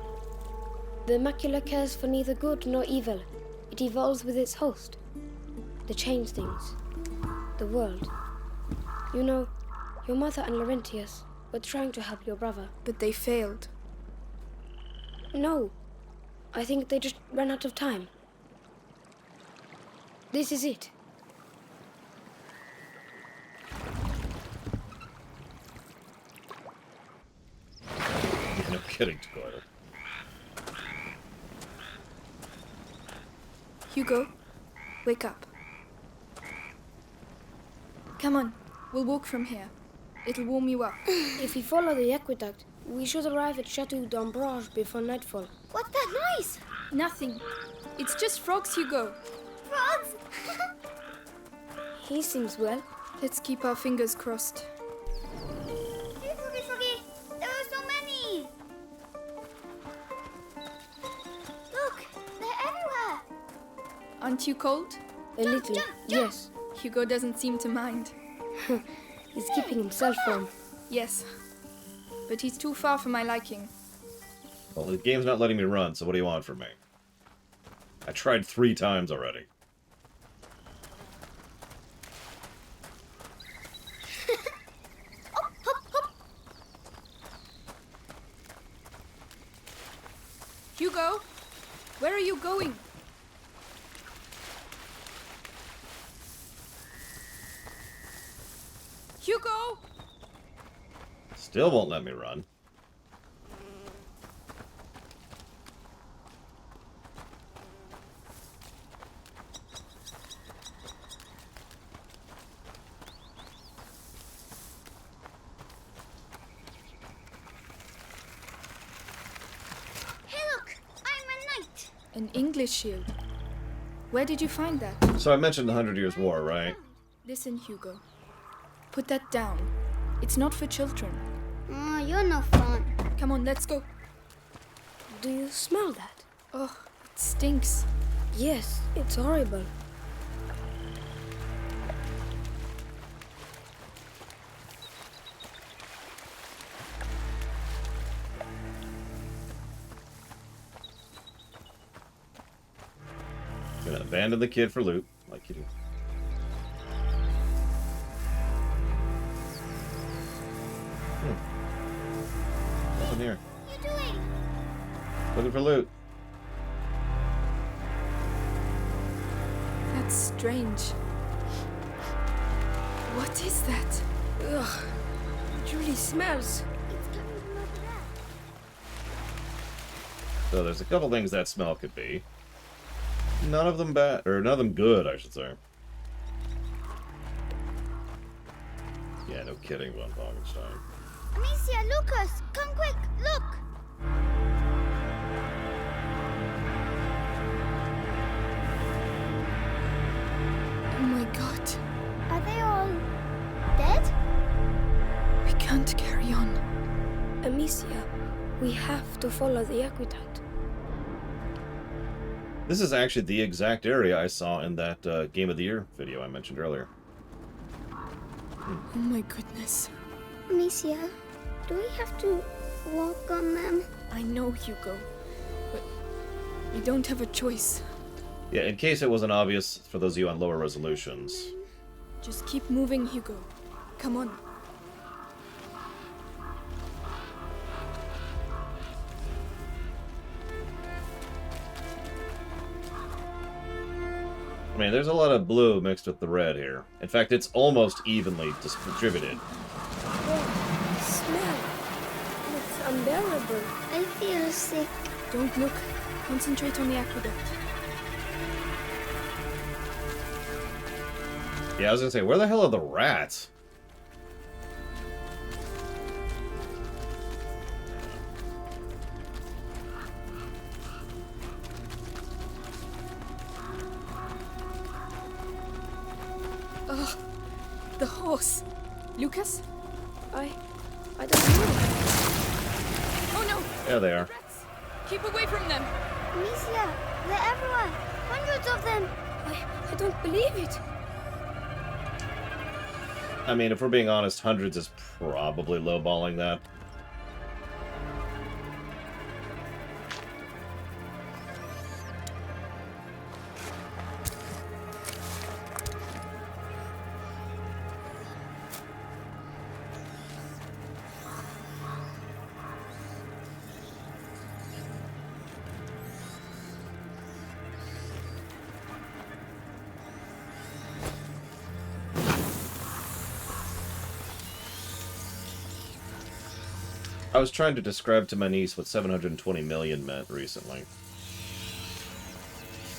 The macula cares for neither good nor evil. It evolves with its host. To change things. The world. You know, your mother and Laurentius were trying to help your brother. But they failed. No. I think they just ran out of time. This is it. No kidding, Dakota. Hugo, wake up. Come on, we'll walk from here. It'll warm you up. If we follow the aqueduct, we should arrive at Chateau d'Ombrage before nightfall. What's that noise? Nothing. It's just frogs, Hugo. Frogs? He seems well. Let's keep our fingers crossed. Froggy, there are so many! Look, they're everywhere! Aren't you cold? A little, yes. Hugo doesn't seem to mind. He's keeping himself warm. Yes. But he's too far for my liking. Well, the game's not letting me run, so what do you want from me? I tried 3 times already. Hugo, where are you going? Hugo! Still won't let me run. An English shield. Where did you find that? So I mentioned the 100 Years' War, right? Listen, Hugo. Put that down. It's not for children. Oh, you're no fun. Come on, let's go. Do you smell that? Oh, it stinks. Yes, it's horrible. Gonna abandon the kid for loot, like you do. Nothing here. What are you doing? Looking for loot. That's strange. What is that? Ugh, it really smells. It's coming from over there. So there's a couple things that smell could be. None of them bad, or none of them good, I should say. Yeah, no kidding, Von Falkenstein. Amicia, Lucas, come quick, look! Oh my god. Are they all dead? We can't carry on. Amicia, we have to follow the aqueduct. This is actually the exact area I saw in that Game of the Year video I mentioned earlier. Oh my goodness. Amicia, do we have to walk on them? I know, Hugo. But we don't have a choice. Yeah, in case it wasn't obvious for those of you on lower resolutions. Just keep moving, Hugo. Come on. I mean, there's a lot of blue mixed with the red here. In fact, it's almost evenly distributed. Oh, smell. It's unbearable. I feel sick. Don't look. Concentrate on the aqueduct. Yeah, I was gonna say, where the hell are the rats? Ugh. The horse. Lucas? I don't know. Oh no! There they are. Rats. Keep away from them! Amicia, they're everywhere. Hundreds of them. I don't believe it. I mean, if we're being honest, hundreds is probably lowballing that. I was trying to describe to my niece what 720 million meant recently.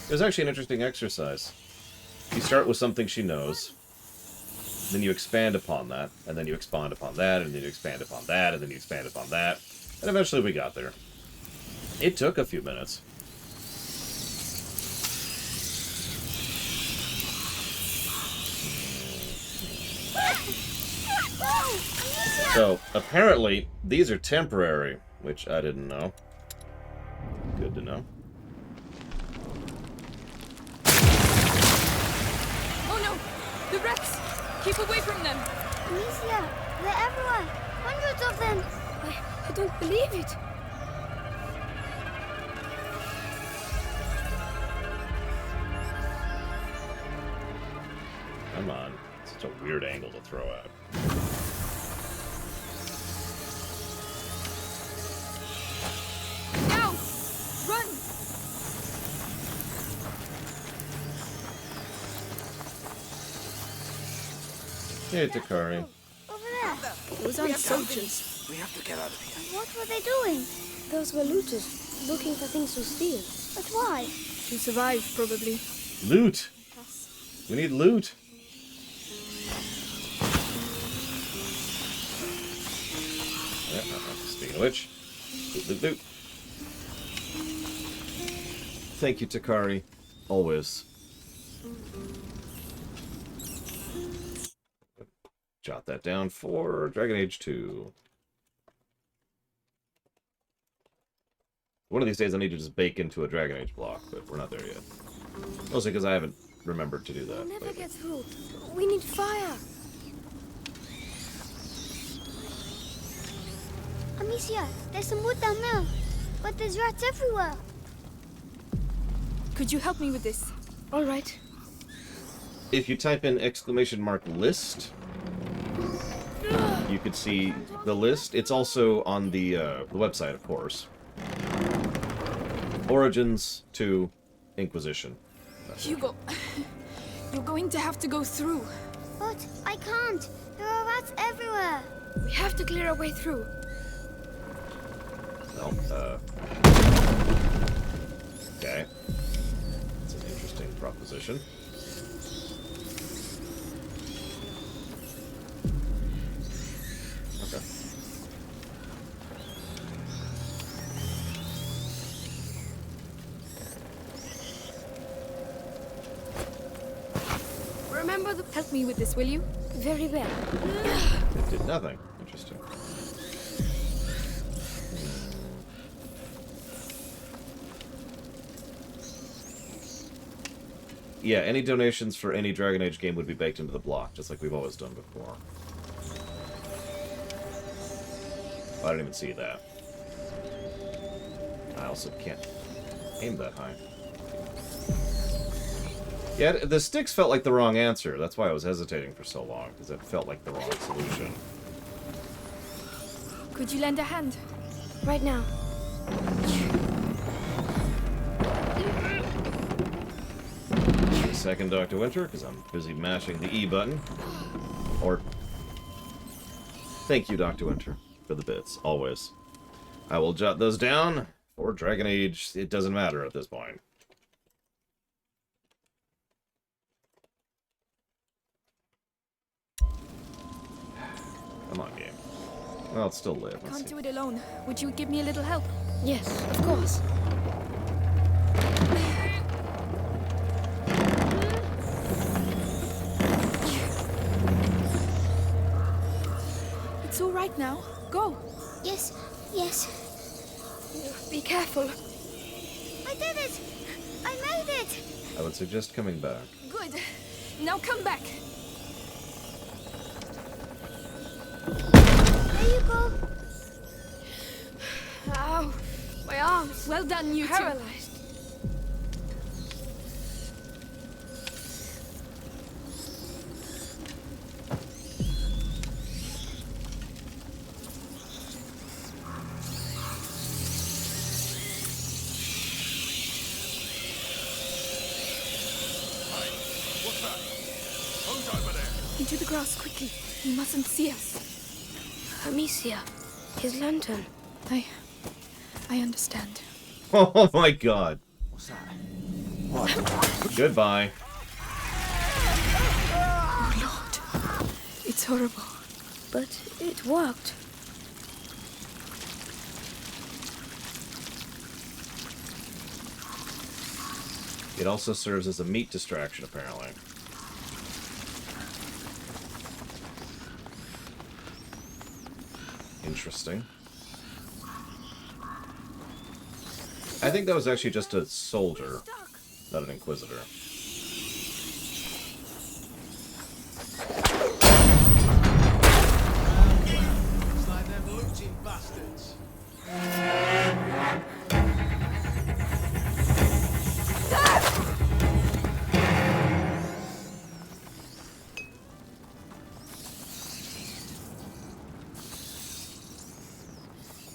It was actually an interesting exercise. You start with something she knows, then you expand upon that, and then you expand upon that, and then you expand upon that, and then you expand upon that, and eventually we got there. It took a few minutes. So, apparently, these are temporary, which I didn't know. Good to know. The rats! Keep away from them! Amicia, they're everywhere. Hundreds of them. I don't believe it. Come on. Such a weird angle to throw at. Now! Run! Hey, Takari. Over there. Those aren't soldiers. We have to get out of here. What were they doing? Those were looters, looking for things to steal. But why? To survive, probably. Loot! We need loot! Speaking of which, loot, loot, loot. Thank you, Takari. Always. Jot that down for Dragon Age 2. One of these days I need to just bake into a Dragon Age block, but we're not there yet. Mostly because I haven't remembered to do that. We'll never lately. get through. We need fire. Amicia, there's some wood down there. But there's rats everywhere. Could you help me with this? All right. If you type in !list, you could see the list. It's also on the website, of course. Origins to Inquisition. Hugo, you're going to have to go through. But I can't. There are rats everywhere. We have to clear our way through. Well, okay. It's an interesting proposition. Okay. Remember the... Help me with this, will you? Very well. It did nothing. Interesting. Yeah, any donations for any Dragon Age game would be baked into the block, just like we've always done before. I didn't even see that. I also can't aim that high. Yeah, the sticks felt like the wrong answer. That's why I was hesitating for so long, because it felt like the wrong solution. Could you lend a hand? Right now. Second Dr. Winter, because I'm busy mashing the E button. Or... Thank you, Dr. Winter, for the bits, always. I will jot those down for Dragon Age. It doesn't matter at this point. Come on, game. Well, it's still lit. Let's Can't see. do it alone. Would you give me a little help? Yes, of course. It's all right now. Go. Yes, yes. Be careful. I did it! I made it! I would suggest coming back. Good. Now come back. There you go. Ow. My arms. Well done, you two. Paralyzed. What's that? Who's over there? Into the grass quickly. He mustn't see us. Amicia. His lantern. I understand. Oh my god. What's that? What? Goodbye. Oh, Lord. It's horrible. But it worked. It also serves as a meat distraction, apparently. Interesting. I think that was actually just a soldier, not an Inquisitor.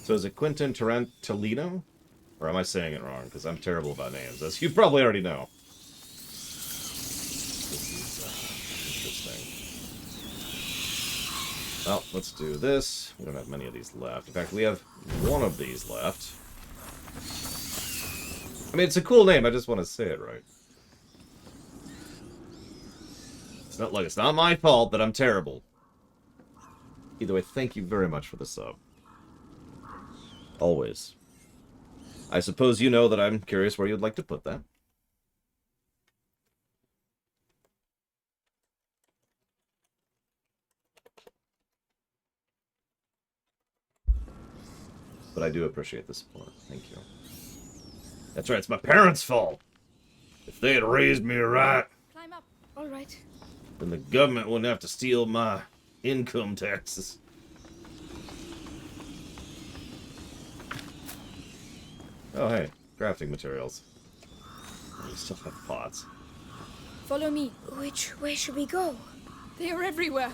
So is it Quentin Tarantino? Or am I saying it wrong? Because I'm terrible about names, as you probably already know. This is interesting. Well, let's do this. We don't have many of these left. In fact, we have one of these left. I mean, it's a cool name. I just want to say it right. It's not like it's not my fault that I'm terrible. Either way, thank you very much for the sub. Always. I suppose you know that I'm curious where you'd like to put that. But I do appreciate the support. Thank you. That's right, it's my parents' fault. If they had raised me right, Climb up. All right. then the government wouldn't have to steal my income taxes. Oh, hey. Crafting materials. We still have pots. Follow me. Which way should we go? They are everywhere.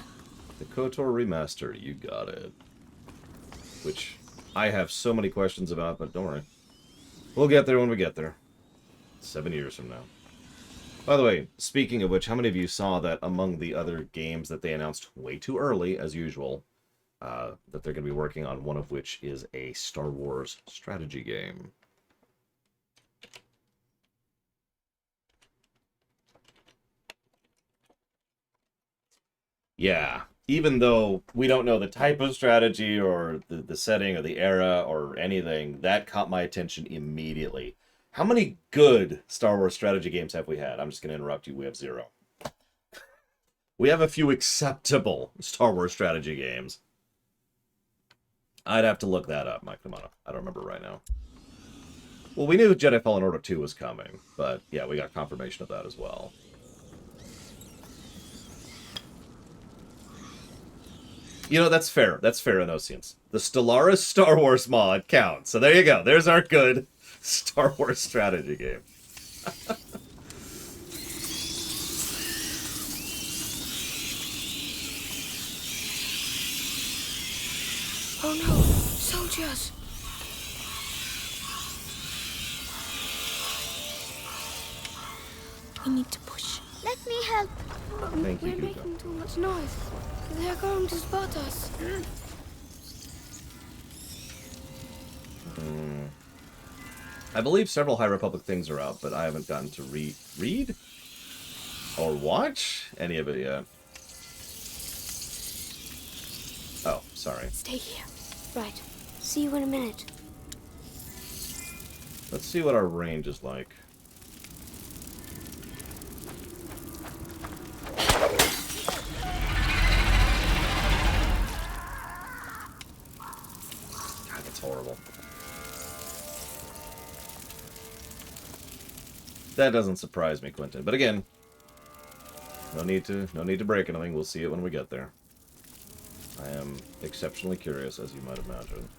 The KOTOR remaster, you got it. Which I have so many questions about, but don't worry. We'll get there when we get there. 7 years from now. By the way, speaking of which, how many of you saw that among the other games that they announced way too early, as usual, that they're going to be working on, one of which is a Star Wars strategy game? Yeah, even though we don't know the type of strategy or the setting or the era or anything, that caught my attention immediately. How many good Star Wars strategy games have we had? I'm just going to interrupt you. We have 0. We have a few acceptable Star Wars strategy games. I'd have to look that up, Mike Kamano. I don't remember right now. Well, we knew Jedi Fallen Order 2 was coming, but yeah, we got confirmation of that as well. You know, that's fair. That's fair, Innocence. The Stellaris Star Wars mod counts. So there you go. There's our good Star Wars strategy game. Oh no, soldiers! We need to push. Let me help. Thank you, We're Hugo. making too much noise. They're going to spot us. I believe several High Republic things are out, but I haven't gotten to read or watch any of it yet. Oh, sorry. Stay here. Right. See you in a minute. Let's see what our range is like. God, that's horrible. That doesn't surprise me, Quentin. But again, no need to break anything. We'll see it when we get there. I am exceptionally curious, as you might imagine.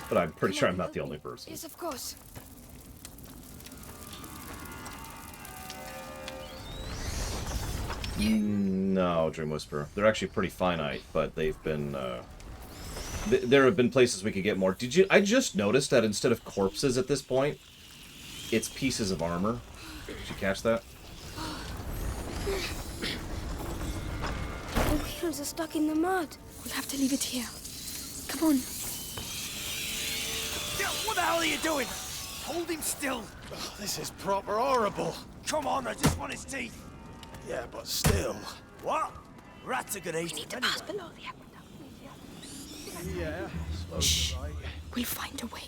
But I'm pretty sure I'm not the only person. Yes, of course. No, Dream Whisperer. They're actually pretty finite, but they've been, there have been places we could get more. I just noticed that instead of corpses at this point, it's pieces of armor. Did you catch that? The wheels are stuck in the mud. We'll have to leave it here. Come on. What the hell are you doing? Hold him still. Oh, this is proper horrible. Come on, I just want his teeth. Yeah, but still. What? Rats are gonna eat We need him to pass anyway. below the aqueduct. Yeah, Shh. We'll find a way.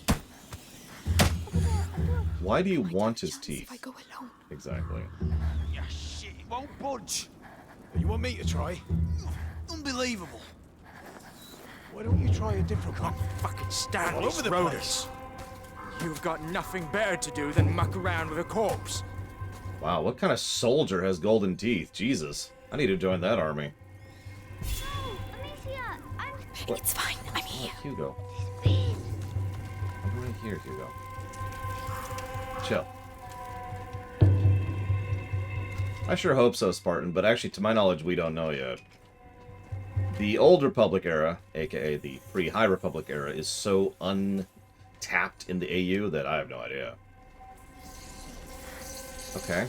Why do you want his teeth? If I go alone. Exactly. Yeah, shit, it won't budge. You want me to try? Unbelievable. Why don't you try a different one? Fucking stand All these over the rodents. You've got nothing better to do than muck around with a corpse. Wow, what kind of soldier has golden teeth? Jesus. I need to join that army. Amicia, What? It's fine. I'm here. Oh, Hugo. Please. I'm right here, Hugo. Chill. I sure hope so, Spartan, but actually, to my knowledge, we don't know yet. The Old Republic era, aka the pre-High Republic era, is so untapped in the AU that I have no idea. Okay.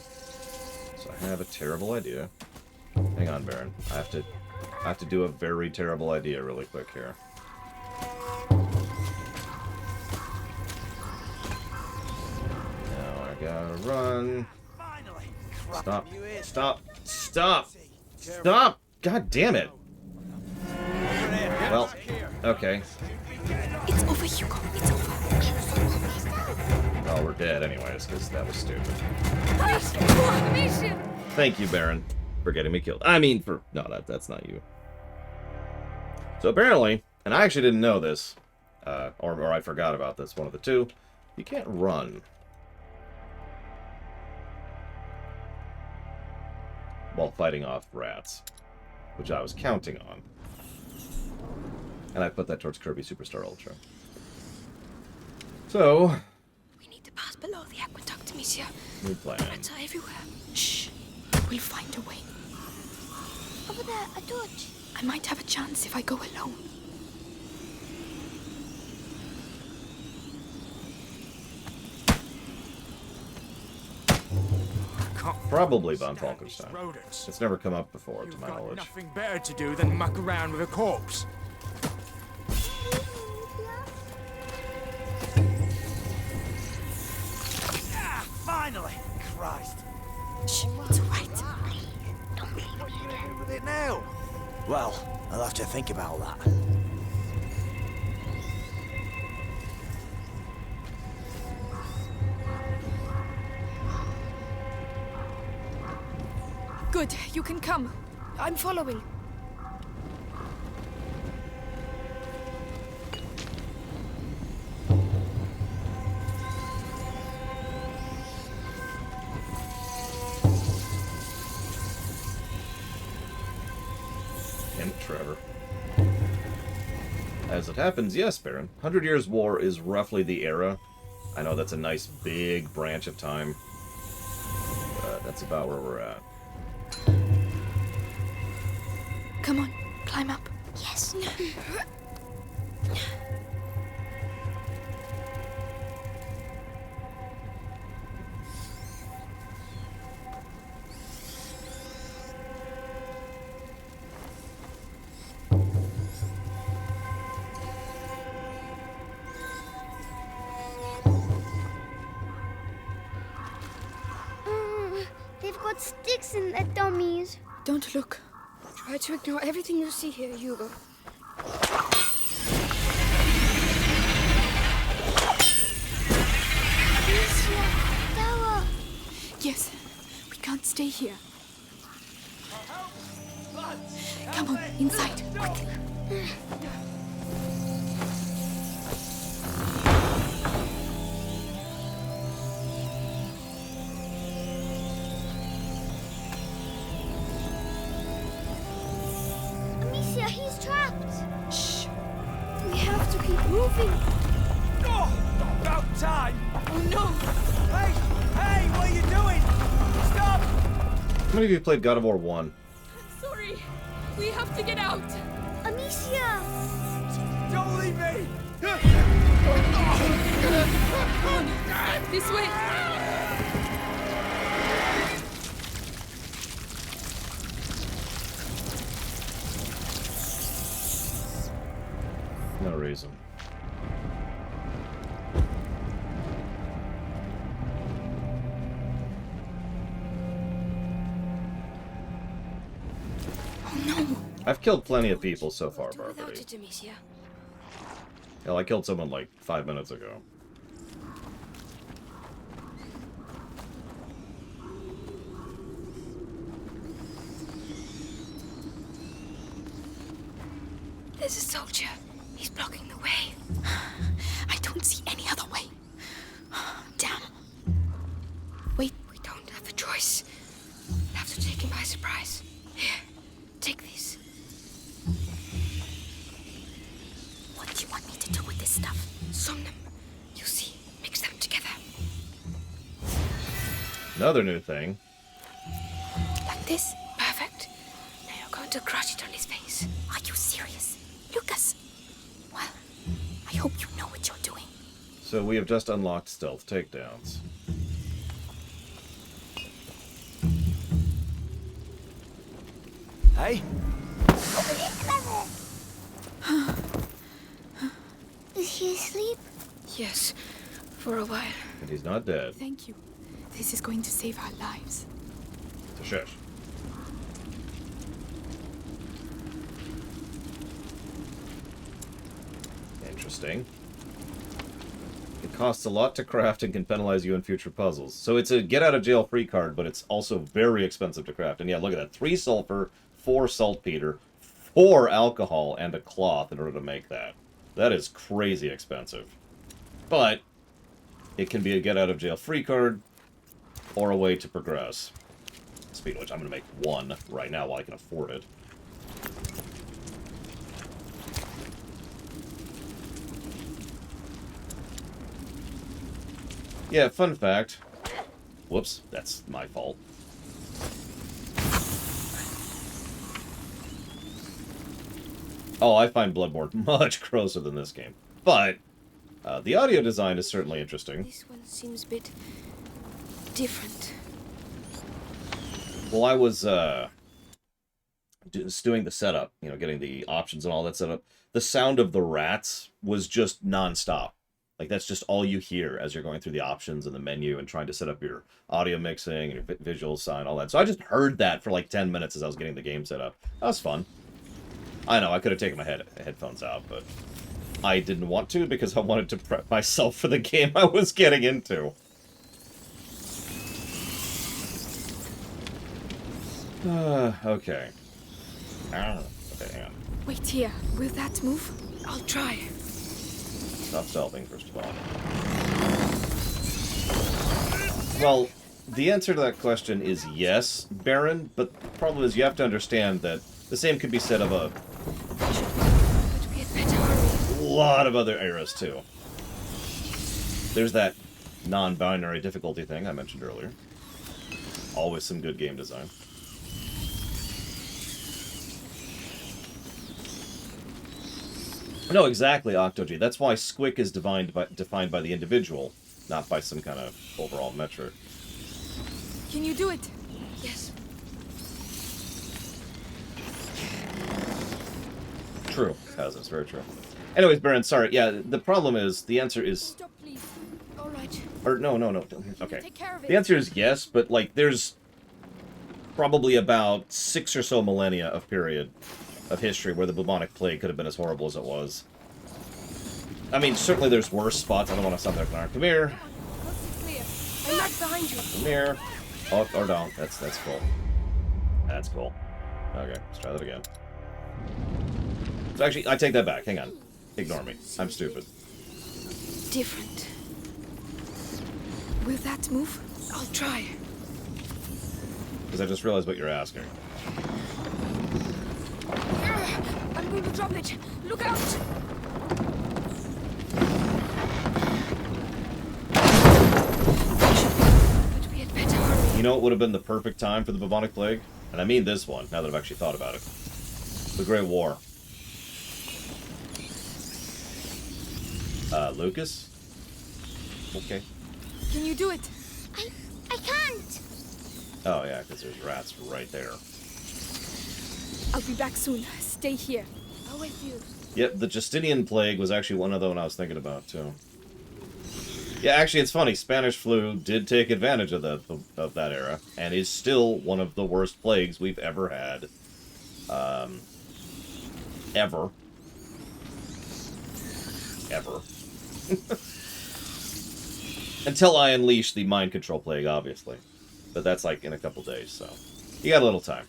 So I have a terrible idea. Hang on, Baron. I have to do a very terrible idea really quick here. Now I gotta run. Stop. Stop. Stop. Stop! God damn it. Well, okay. It's over, Hugo. It's over. Well, we're dead anyways, because that was stupid. Mission! Thank you, Baron, for getting me killed. I mean, for... No, that's not you. So apparently, and I actually didn't know this, or I forgot about this, one of the two, you can't run while fighting off rats, which I was counting on. And I put that towards Kirby Superstar Ultra. So... We need to pass below the aqueduct, monsieur. New plan. Rats are everywhere. Shh. We'll find a way. Over there, a torch. I might have a chance if I go alone. Probably von Falkenstein. It's never come up before, to my knowledge. Nothing better to do than muck around with a corpse. Ah, finally! Christ. Shh, it's alright. What are you gonna do with it now? Well, I'll have to think about that. Good, you can come. I'm following. Trevor. As it happens, yes, Baron. 100 Years' War is roughly the era. I know that's a nice big branch of time, but that's about where we're at. Come on, climb up. Yes. They've got sticks in their dummies. Don't look. Try to ignore everything you see here, Hugo. Tower. Yes, we can't stay here. Come on, inside, quickly. Amicia, he's trapped. Shh. We have to keep moving. Oh, about time! Oh no! Hey! Hey, what are you doing? Stop! How many of you played God of War 1? I'm sorry. We have to get out. Amicia! Don't leave me! Come on. This way. No reason. Oh no! I've killed plenty of people so far, Do without Barbary. it, Amicia. Hell, I killed someone like 5 minutes ago. There's a soldier. He's blocking the way. I don't see any other way. Damn. Wait, We don't have a choice. We'll have to take him by surprise. Here, take these. what do you want me to do with this stuff? Some them. You see, mix them together. Another new thing. Like this. Perfect. Now you're going to crush it on his face. Are you serious? Lucas! Well, I hope you know what you're doing. So we have just unlocked stealth takedowns. Hey? Is he asleep? Yes, for a while. And he's not dead. Thank you. This is going to save our lives. Shush. Interesting. It costs a lot to craft and can penalize you in future puzzles. So it's a get-out-of-jail-free card, but it's also very expensive to craft. And yeah, look at that. 3 sulfur, 4 saltpeter, 4 alcohol, and a cloth in order to make that. That is crazy expensive. But it can be a get-out-of-jail-free card or a way to progress. Speaking of which, I'm going to make 1 right now while I can afford it. Yeah, fun fact. Whoops, that's my fault. Oh, I find Bloodborne much grosser than this game. But the audio design is certainly interesting. This one seems a bit different. Well, I was just doing the setup, you know, getting the options and all that set up. The sound of the rats was just non-stop. Like, that's just all you hear as you're going through the options in the menu and trying to set up your audio mixing and your visual sign, all that. So I just heard that for like 10 minutes as I was getting the game set up. That was fun. I know, I could have taken my headphones out, but I didn't want to because I wanted to prep myself for the game I was getting into. Okay. Okay, hang on. Wait here. Will that move? I'll try. Stop stealthing, first of all. Well, the answer to that question is yes, Baron, but the problem is you have to understand that the same could be said of a lot of other eras, too. There's that non-binary difficulty thing I mentioned earlier. Always some good game design. No, exactly, Octogy. That's why Squick is defined by the individual, not by some kind of overall metric. Can you do it? Yes. True, Kaz, very true. Anyways, Baron, sorry. Yeah, the problem is, the answer is... Stop, please. All right. Or, no. Okay. Take care of it. The answer is yes, but, like, there's probably about 6 or so millennia of period of history where the bubonic plague could have been as horrible as it was. I mean, certainly there's worse spots. I don't want to stop there, Connor. Come here. I'm right behind you. Come here. Oh, or don't. That's cool. That's cool. Okay, let's try that again. So actually, I take that back. Hang on. Ignore me. I'm stupid. Different. Will that move? I'll try. Because I just realized what you're asking. I'm going to drop it. Look out! But we had better hurry. You know what would have been the perfect time for the bubonic plague? And I mean this one, now that I've actually thought about it. The Great War. Lucas? Okay. Can you do it? I can't. Oh yeah, because there's rats right there. I'll be back soon. Stay here. I'll wait for you. Yep, the Justinian plague was actually one of the one I was thinking about too. Yeah, actually, it's funny. Spanish flu did take advantage of that era, and is still one of the worst plagues we've ever had. Ever. Until I unleash the mind control plague, obviously. But that's like in a couple days, so you got a little time.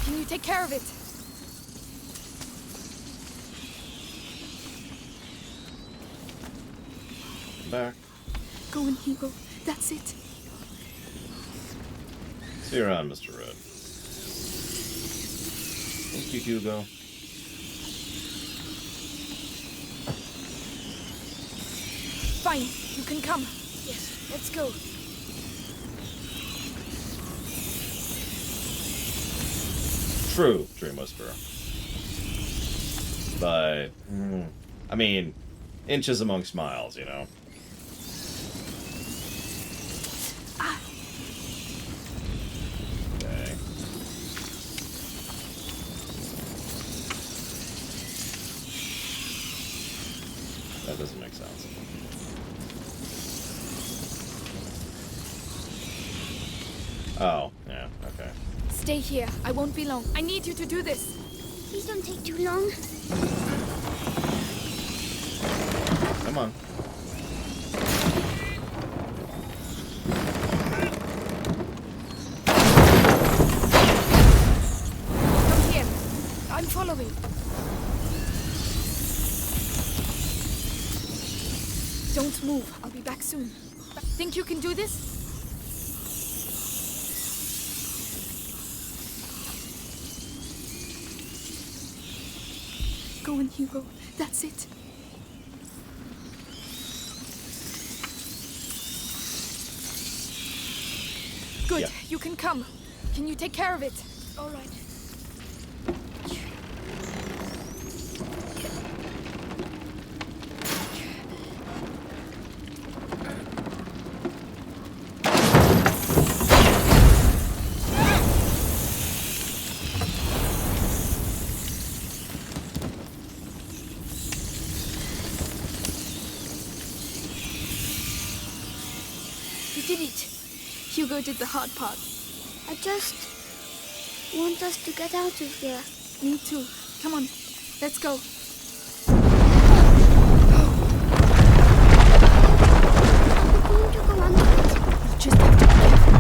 Can you take care of it? Back. Go on, Hugo. That's it. See you around, Mr. Red. Thank you, Hugo. fine. You can come. Yes, let's go. True, Dream Whisperer. But, I mean, inches amongst miles, you know? Okay. That doesn't make sense. Oh, yeah, okay. Stay here. I won't be long. I need you to do this. Please don't take too long. Come on. Come here. I'm following. Don't move. I'll be back soon. Think you can do this? Go on, Hugo. That's it. Good. Yeah. You can come. Can you take care of it? All right. You did it. Hugo did the hard part. I just want us to get out of here. Me too. Come on. Let's go. Are we going to go under it? You just have to be careful.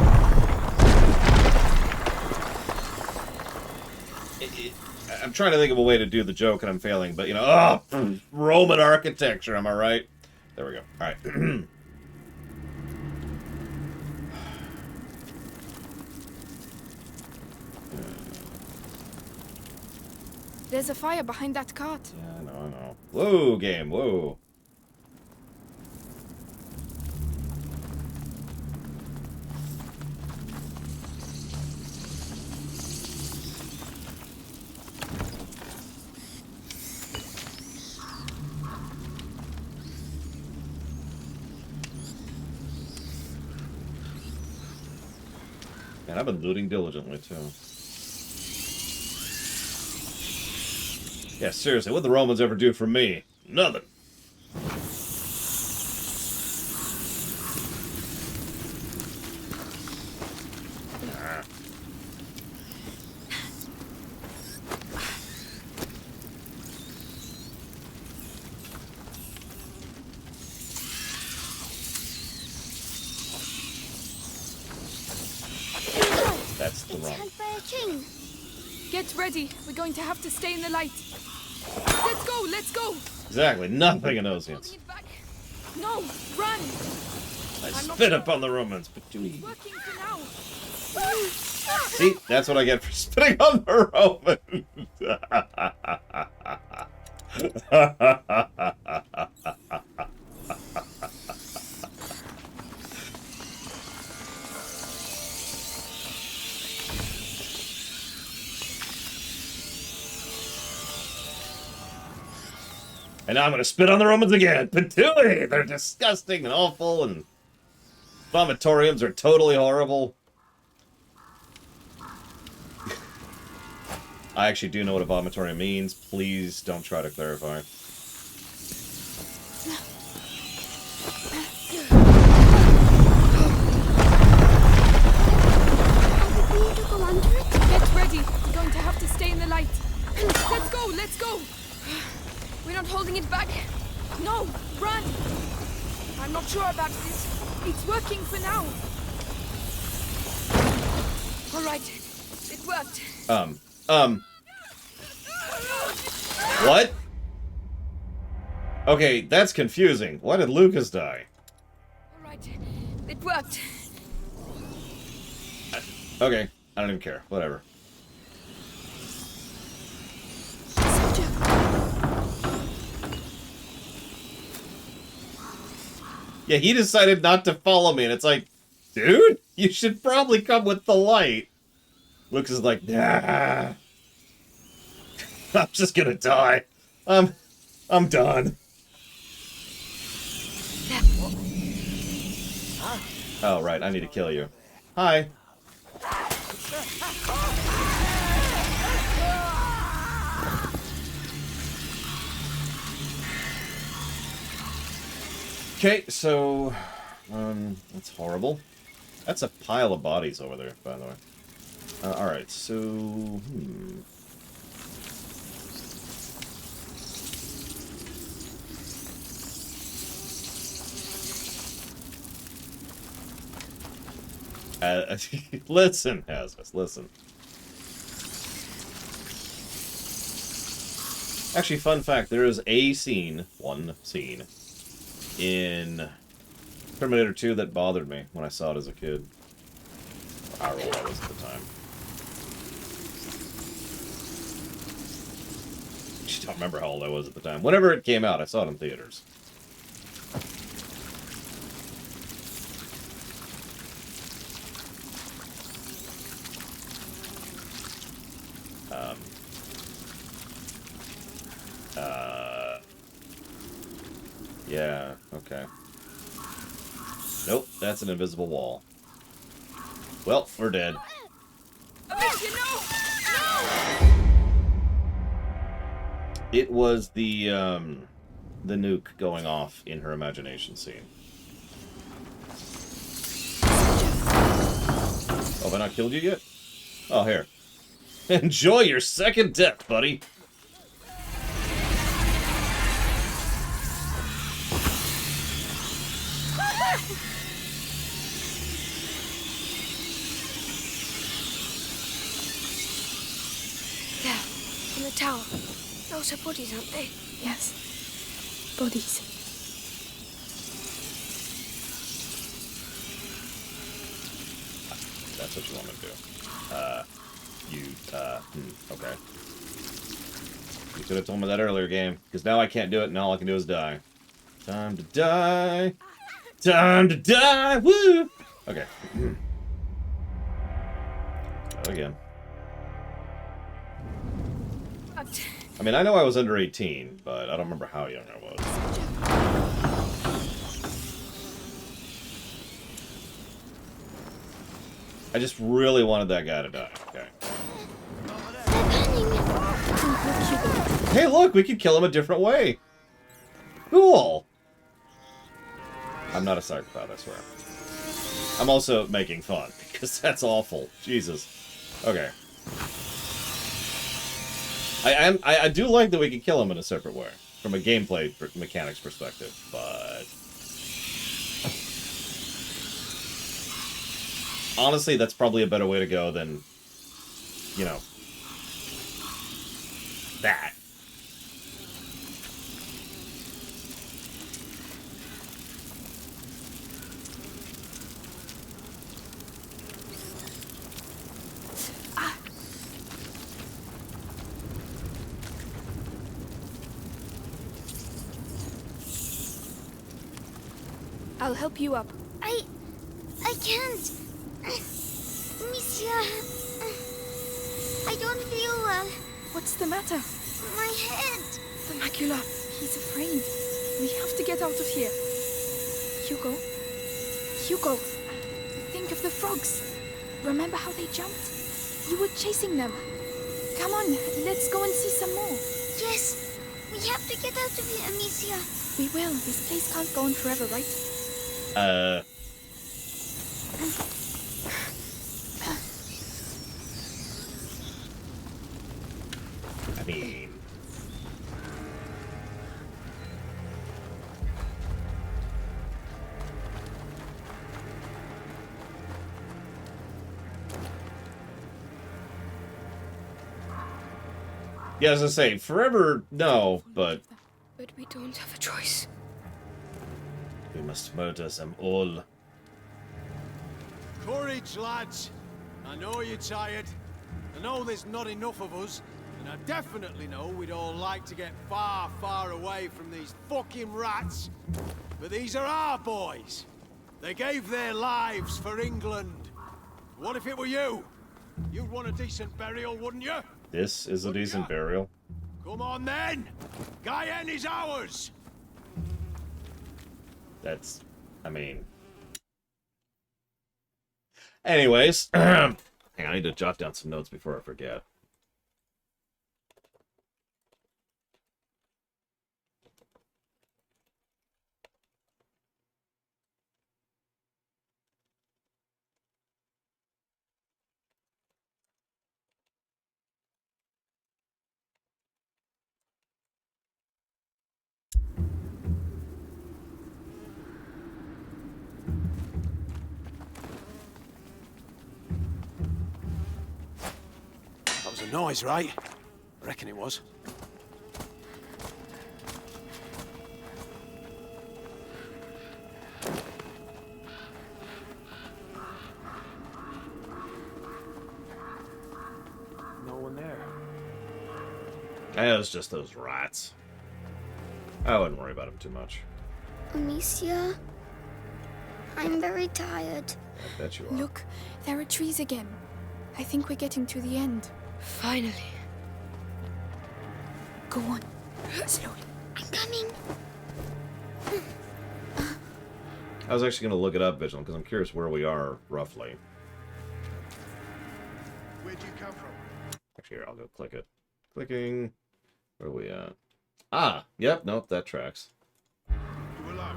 I'm trying to think of a way to do the joke and I'm failing, but you know, Roman architecture, am I right? There we go. All right. There's a fire behind that cart. Yeah, I know. Whoa, game, whoa. Man, I've been looting diligently, too. Yeah, seriously, what'd the Romans ever do for me? Nothing. That's the wrong. Held by a chain. Get ready. We're going to have to stay in the light. Let's go. Let's go. Exactly, nothing in Innocence. No, run. I spit upon the Romans, but do we... Working for now. See, that's what I get for spitting on the Romans. And now I'm going to spit on the Romans again. Patooey! They're disgusting and awful, and vomitoriums are totally horrible. I actually do know what a vomitorium means. Please don't try to clarify. Are we going to go under it? Get ready. We're going to have to stay in the light. Let's go. Let's go. We're not holding it back. No, run. I'm not sure about this. It's working for now. All right. It worked. What? Okay, that's confusing. Why did Lucas die? All right. It worked. Okay, I don't even care. Whatever. Yeah, he decided not to follow me, and it's like, dude, you should probably come with the light. Lux is like, nah. I'm just gonna die. I'm done. Oh, right, I need to kill you. Hi. Okay, so, that's horrible. That's a pile of bodies over there, by the way. Alright, so, listen, Hazmus, listen. Actually, fun fact, there is a scene, one scene, in Terminator 2 that bothered me when I saw it as a kid. Or however old I was at the time. I don't remember how old I was at the time. Whenever it came out, I saw it in theaters. Yeah, okay. Nope, that's an invisible wall. Well, we're dead. It was the nuke going off in her imagination scene. Oh, have I not killed you yet? Oh, here. Enjoy your second death, buddy. There, in the tower. Those are bodies, aren't they? Yes. Bodies. That's what you want me to do. Okay. You could have told me that earlier, game. Because now I can't do it, and all I can do is die. Time to die! Time to die! Woo! Okay. Go again. I mean, I know I was under 18, but I don't remember how young I was. I just really wanted that guy to die. Okay. Hey, look! We could kill him a different way! Cool! I'm not a psychopath, I swear. I'm also making fun, because that's awful. Jesus. Okay. I do like that we can kill him in a separate way, from a gameplay mechanics perspective, but... honestly, that's probably a better way to go than, you know, that. I'll help you up. I can't. Monsieur, I don't feel well. What's the matter? My head. The macula. He's afraid. We have to get out of here. Hugo? Hugo! Think of the frogs. Remember how they jumped? You were chasing them. Come on, let's go and see some more. Yes, we have to get out of here, Amicia. We will. This place can't go on forever, right? I mean... yeah, as I say, forever, no, but... But we don't have a choice. we must murder them all. Courage, lads. I know you're tired. I know there's not enough of us, and I definitely know we'd all like to get far, far away from these fucking rats. But these are our boys. They gave their lives for England. What if it were you? You'd want a decent burial, wouldn't you? This is a decent burial. Come on then! Guyenne is ours! That's, I mean... Anyways, hang on, I need to jot down some notes before I forget. That was a noise, right? I reckon it was. No one there. It was just those rats. I wouldn't worry about them too much. Amicia, I'm very tired. I bet you are. Look, there are trees again. I think we're getting to the end. Finally. Go on. Slowly. I'm coming. I was actually going to look it up, Vigilant, because I'm curious where we are, roughly. Where'd you come from? Actually, here, I'll go click it. Clicking. Where are we at? Ah, yep, nope, that tracks. You alone?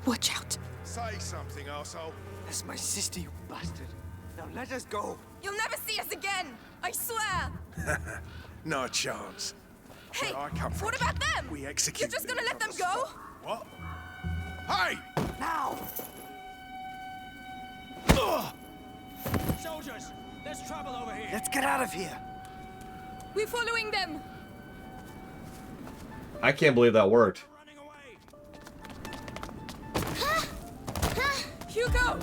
Watch out. Say something, arsehole. That's my sister, you bastard. Now let us go. You'll never see us again! I swear! No chance. Hey, Where I come from, what about them? we execute. You're just gonna let them go? What? Hey! Now! Soldiers, there's trouble over here. Let's get out of here. We're following them! I can't believe that worked. Hugo!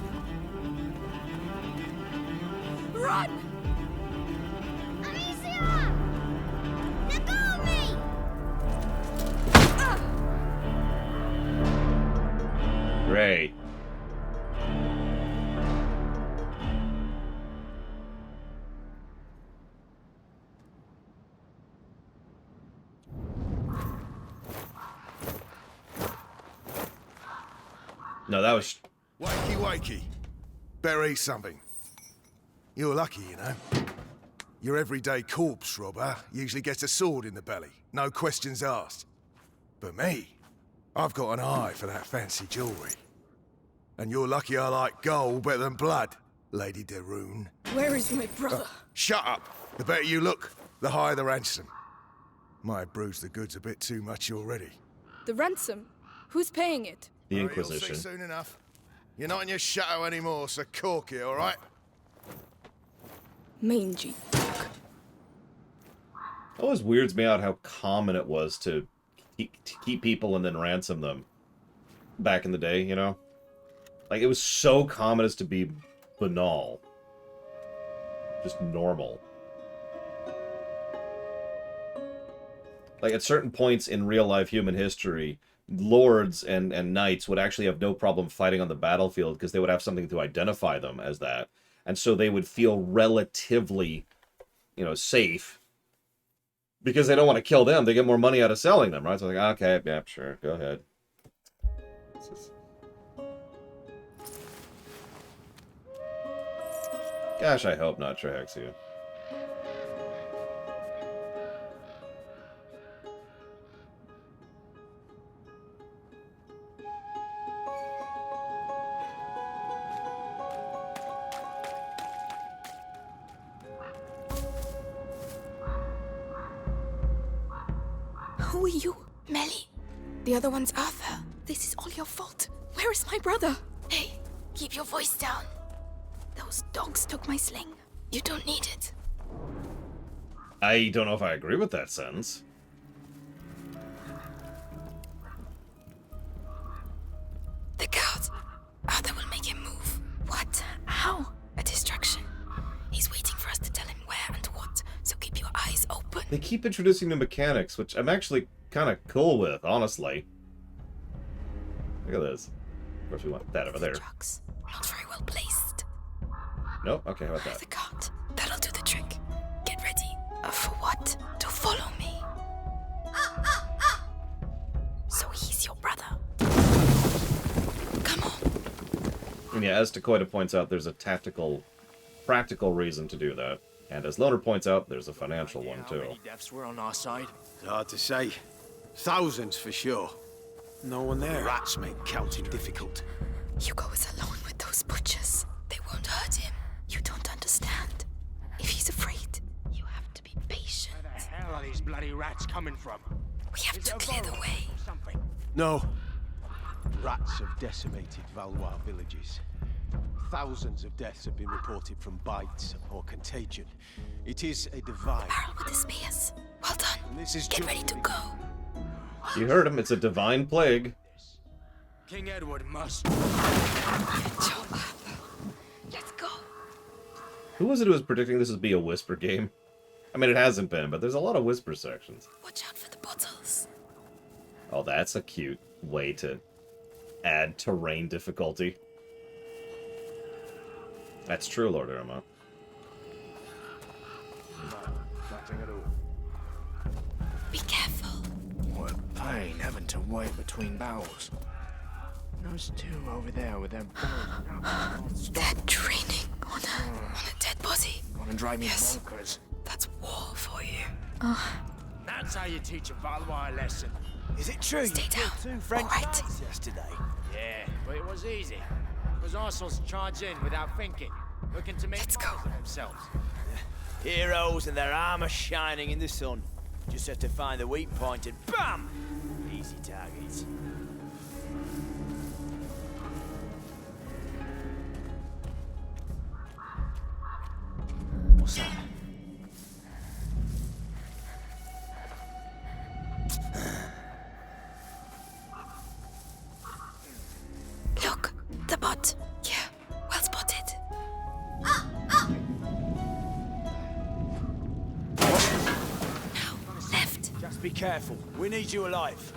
Run! Amicia! Let go of me! Great. No, that was... Wakey, wakey. Better eat something. You're lucky, you know. Your everyday corpse robber usually gets a sword in the belly. No questions asked. But me, I've got an eye for that fancy jewelry. And you're lucky I like gold better than blood, Lady de Rune. Where is my brother? Shut up! The better you look, the higher the ransom. Might have bruised the goods a bit too much already. The ransom? Who's paying it? The You'll see Inquisition. soon enough. You're not in your chateau anymore, so cork it, all right? Mangy. Always weirds me out how common it was to keep people and then ransom them back in the day, you know? Like, it was so common as to be banal. Just normal. Like, at certain points in real-life human history, lords and knights would actually have no problem fighting on the battlefield because they would have something to identify them as that. And so they would feel relatively, you know, safe because they don't want to kill them. They get more money out of selling them, right? So like, okay, yeah, sure, go ahead. Gosh, I hope not, Trahexia. Who are you? Melly. The other one's Arthur. This is all your fault. Where is my brother? Hey, keep your voice down. Those dogs took my sling. You don't need it. I don't know if I agree with that sentence. The guards. Arthur will make him move. What? How? A distraction. He's waiting for us to tell him where and what, so keep your eyes open. They keep introducing new mechanics, which I'm actually kind of cool with, honestly. Look at this. Of course, we want that over there. Trucks. Not very well placed. Nope. Okay, how about that? The cart. That'll do the trick. Get ready. For what? To follow me. So he's your brother. Come on. And yeah, as Takoida points out, there's a tactical, practical reason to do that. And as Loner points out, there's a financial one, too. How many deaths were on our side? It's hard to say. Thousands for sure. No one there. Rats make counting difficult. Hugo is alone with those butchers. They won't hurt him. You don't understand. If he's afraid, you have to be patient. Where the hell are these bloody rats coming from? We have to clear the way. No. Rats have decimated Valois villages. Thousands of deaths have been reported from bites or contagion. It is a divine. Barrel with the spears. Well done. And this is Get ready to go. You heard him. It's a divine plague. King Edward must. Let's go. Who was it who was predicting this would be a whisper game? I mean, it hasn't been, but there's a lot of whisper sections. Watch out for the bottles. Oh, that's a cute way to add terrain difficulty. That's true, Lord Irma. Nothing at all. Be careful. What a pain having to wait between barrels. Those two over there with their barrels. They're training on a dead body. Wanna drive me bonkers? That's war for you. That's how you teach a Valois a lesson. Is it true? Stay down. Two French All right. knights yesterday. Yeah, but it was easy. Because Arsenals charge in without thinking, looking to make fools of themselves. Heroes and their armor shining in the sun. Just have to find the weak point and BAM! Easy targets. What's that? Look, the bot. Yeah, well spotted. Now, left. Just be careful. We need you alive.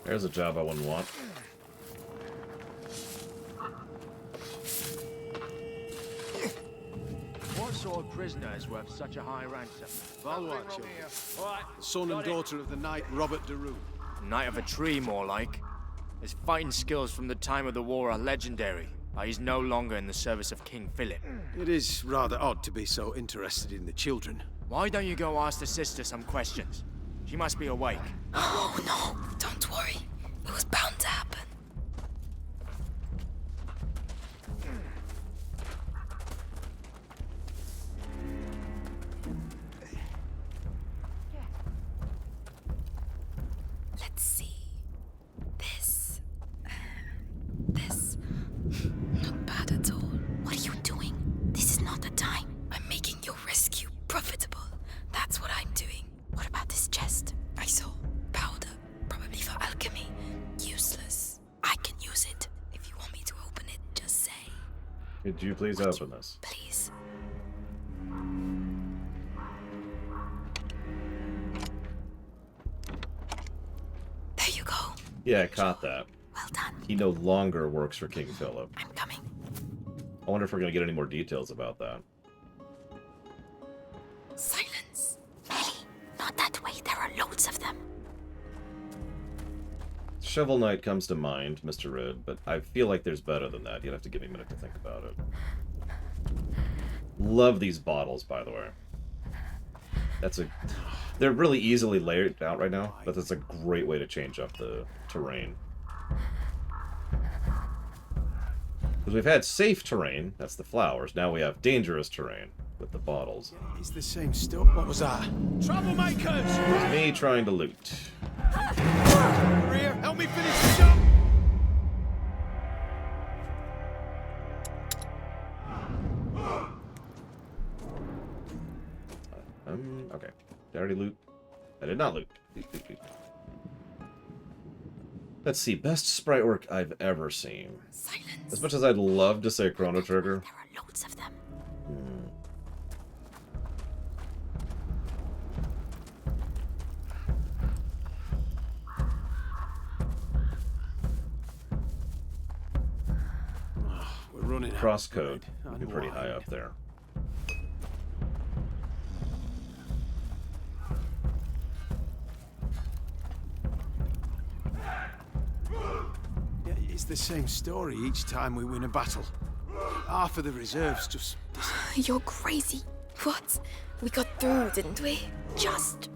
There's a job I wouldn't want. What sort of prisoner is worth such a high ransom? Valois children. Son and daughter of the knight Robert de Rue. Knight of a tree, more like. His fighting skills from the time of the war are legendary, but he's no longer in the service of King Philip. It is rather odd to be so interested in the children. Why don't you go ask the sister some questions? She must be awake. Oh no, don't worry. It was bound to happen. Let's see. This. Not bad at all. What are you doing? This is not the time. I'm making your rescue profitable. That's what I'm doing. What about this chest? I saw powder, probably for alchemy. Useless. I can use it. If you want me to open it, just say. Could you please open this? Please. There you go. Yeah, I caught that. Well done. He no longer works for King Philip. I'm coming. I wonder if we're going to get any more details about that. Silence. Ellie, not that way. There are loads of them. Shovel Knight comes to mind, Mr. Red, but I feel like there's better than that. You'd have to give me a minute to think about it. Love these bottles, by the way. They're really easily layered out right now, but that's a great way to change up the terrain. Because we've had safe terrain, that's the flowers. Now we have dangerous terrain with the bottles. It's the same still. What was that? Troublemakers! It's me trying to loot. Rear, help me finish the job! Okay. Did I already loot? I did not loot. Loot, loot, loot. Let's see, best sprite work I've ever seen. Silence. As much as I'd love to say Chrono Trigger. There are loads of them. We're running out. Crosscode would be pretty high up there. Yeah, it's the same story each time we win a battle. Half of the reserves just... You're crazy. What? We got through, didn't we? Just.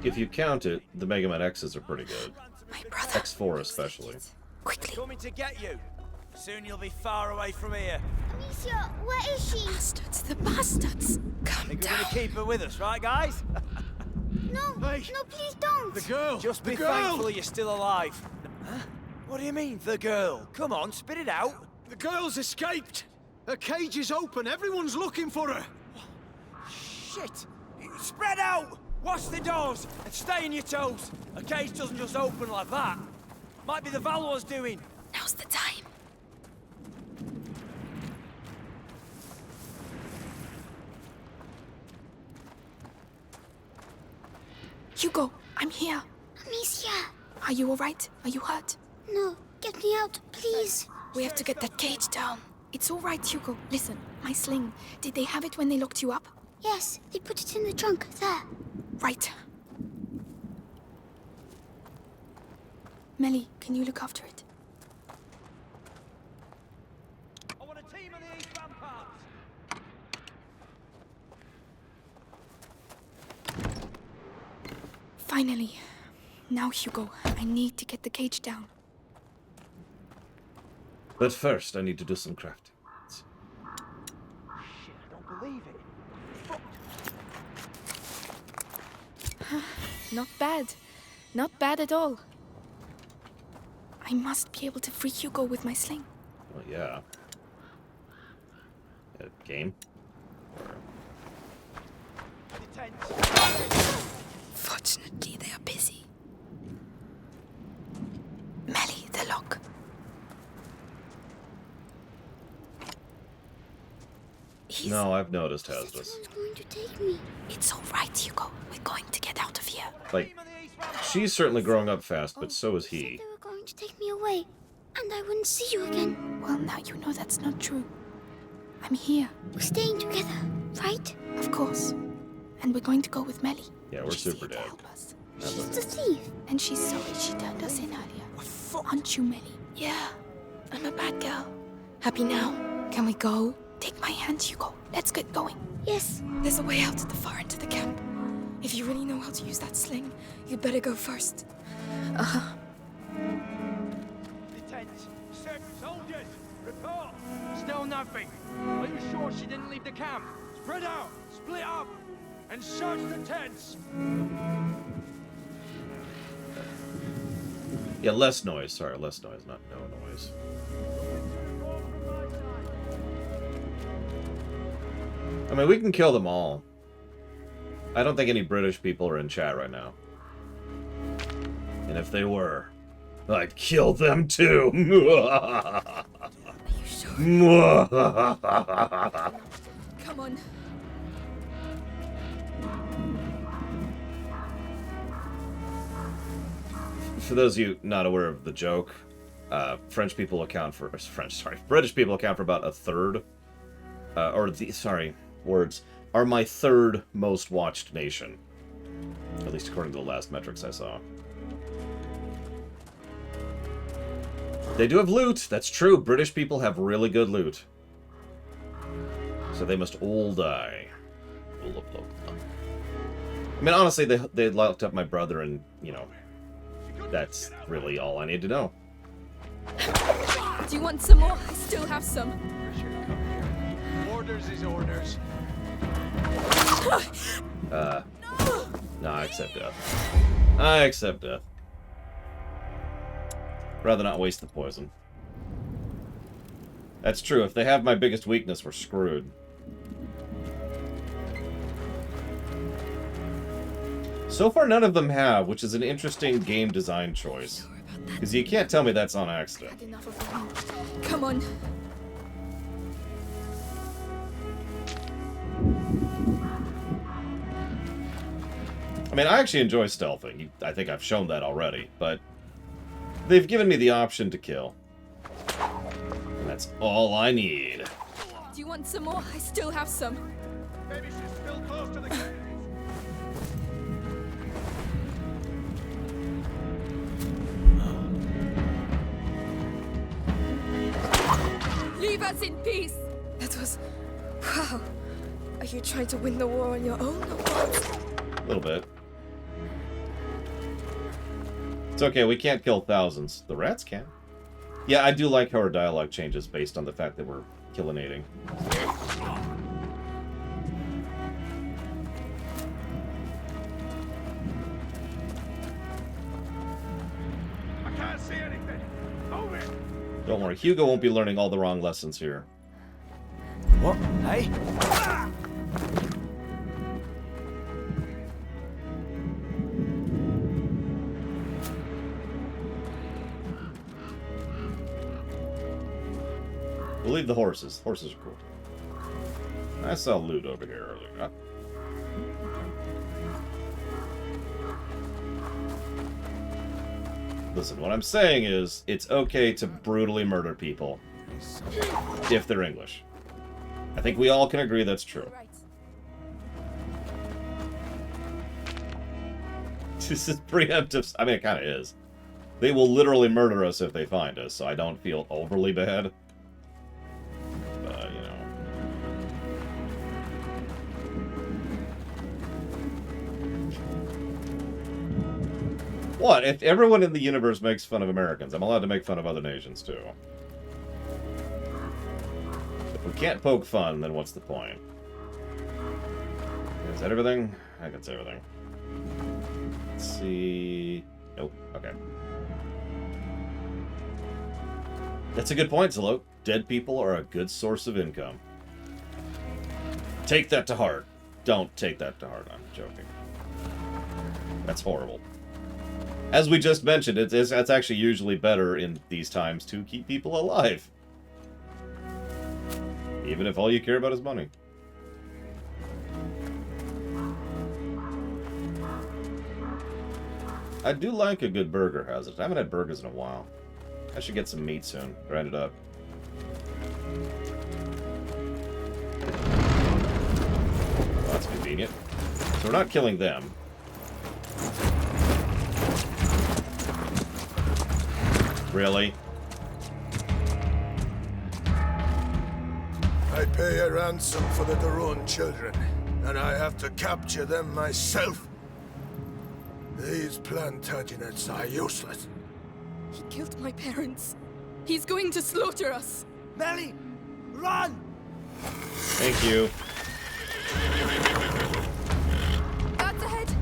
If you count it, the Mega Man X's are pretty good. My brother. X4 especially. Quickly. Coming to get you. Soon you'll be far away from here. Amicia, where is she? Bastards, the bastards. Calm Think we're down. gonna keep her with us, right, guys? No, Hey. no, please don't. The girl! Just be the girl! thankful you're still alive. Huh? What do you mean, the girl? Come on, spit it out. The girl's escaped! Her cage is open, everyone's looking for her! Shit! Spread out! Watch the doors and stay on your toes. A cage doesn't just open like that. Might be the Valor's doing. Now's the time. Hugo, I'm here. Amicia. Are you alright? Are you hurt? No, get me out, please. We have to get that cage down. It's alright, Hugo. Listen, my sling. Did they have it when they locked you up? Yes, they put it in the trunk, there. Right. Melly, can you look after it? I want a team of the East Ramparts. Finally. Now, Hugo, I need to get the cage down. But first, I need to do some crafting. Shit, I don't believe it. Not bad. Not bad at all. I must be able to free Hugo with my sling. Well, yeah. Game? Fortunately, they are busy. Melly, the lock. No, I've noticed Hazardous. Someone's going to take me. It's all right, Hugo. We're going to get out of here. Like, she's certainly growing up fast, but so is he. They were going to take me away, and I wouldn't see you again. Well, now you know that's not true. I'm here. We're staying together, right? Of course. And we're going to go with Melly. Yeah, we're super dead. She's the thief. And she's sorry she turned us in earlier. Aren't you, Melly? Yeah. I'm a bad girl. Happy now? Can we go? Take my hand, Hugo. Let's get going. Yes. There's a way out at the far end of the camp. If you really know how to use that sling, you'd better go first. Uh-huh. Detent. Search. Soldiers. Report. Still nothing. Are you sure she didn't leave the camp? Spread out, split up, and search the tents. Yeah, less noise. Sorry, less noise, not no noise. I mean, we can kill them all. I don't think any British people are in chat right now. And if they were, I'd kill them too. Are you sure? Come on. For those of you not aware of the joke, British people account for about a third, are my third most watched nation. At least according to the last metrics I saw. They do have loot, that's true. British people have really good loot. So they must all die. I mean, honestly, they locked up my brother and, you know, that's really all I need to know. Do you want some more? I still have some. Orders is orders. No, I accept death. I accept death. Rather not waste the poison. That's true. If they have my biggest weakness, we're screwed. So far, none of them have, which is an interesting game design choice. Because you can't tell me that's on accident. Enough of them. Come on. I mean, I actually enjoy stealthing. I think I've shown that already, but they've given me the option to kill. And that's all I need. Do you want some more? I still have some. Maybe she's still close to the gate. Leave us in peace. That was... Wow. Are you trying to win the war on your own or what? A little bit. It's okay, we can't kill thousands. The rats can. Yeah, I do like how our dialogue changes based on the fact that we're killinating. I can't see anything. Move it. Don't worry, Hugo won't be learning all the wrong lessons here. What? Hey? We'll leave the horses. Horses are cool. I saw loot over here earlier. Huh? Listen, what I'm saying is, it's okay to brutally murder people. If they're English. I think we all can agree that's true. This is preemptive. I mean, it kind of is. They will literally murder us if they find us, so I don't feel overly bad. But, you know. What? If everyone in the universe makes fun of Americans, I'm allowed to make fun of other nations, too. If we can't poke fun, then what's the point? Is that everything? I think that's everything. Let's see... Nope. Okay. That's a good point, Zalo. Dead people are a good source of income. Take that to heart. Don't take that to heart. I'm joking. That's horrible. As we just mentioned, it's actually usually better in these times to keep people alive. Even if all you care about is money. I do like a good burger hazard. I haven't had burgers in a while. I should get some meat soon. Grind it up. Well, that's convenient. So we're not killing them. Really? I pay a ransom for the Darun children, and I have to capture them myself. These Plantagenets are useless. He killed my parents. He's going to slaughter us. Melly, run! Thank you. Guards ahead.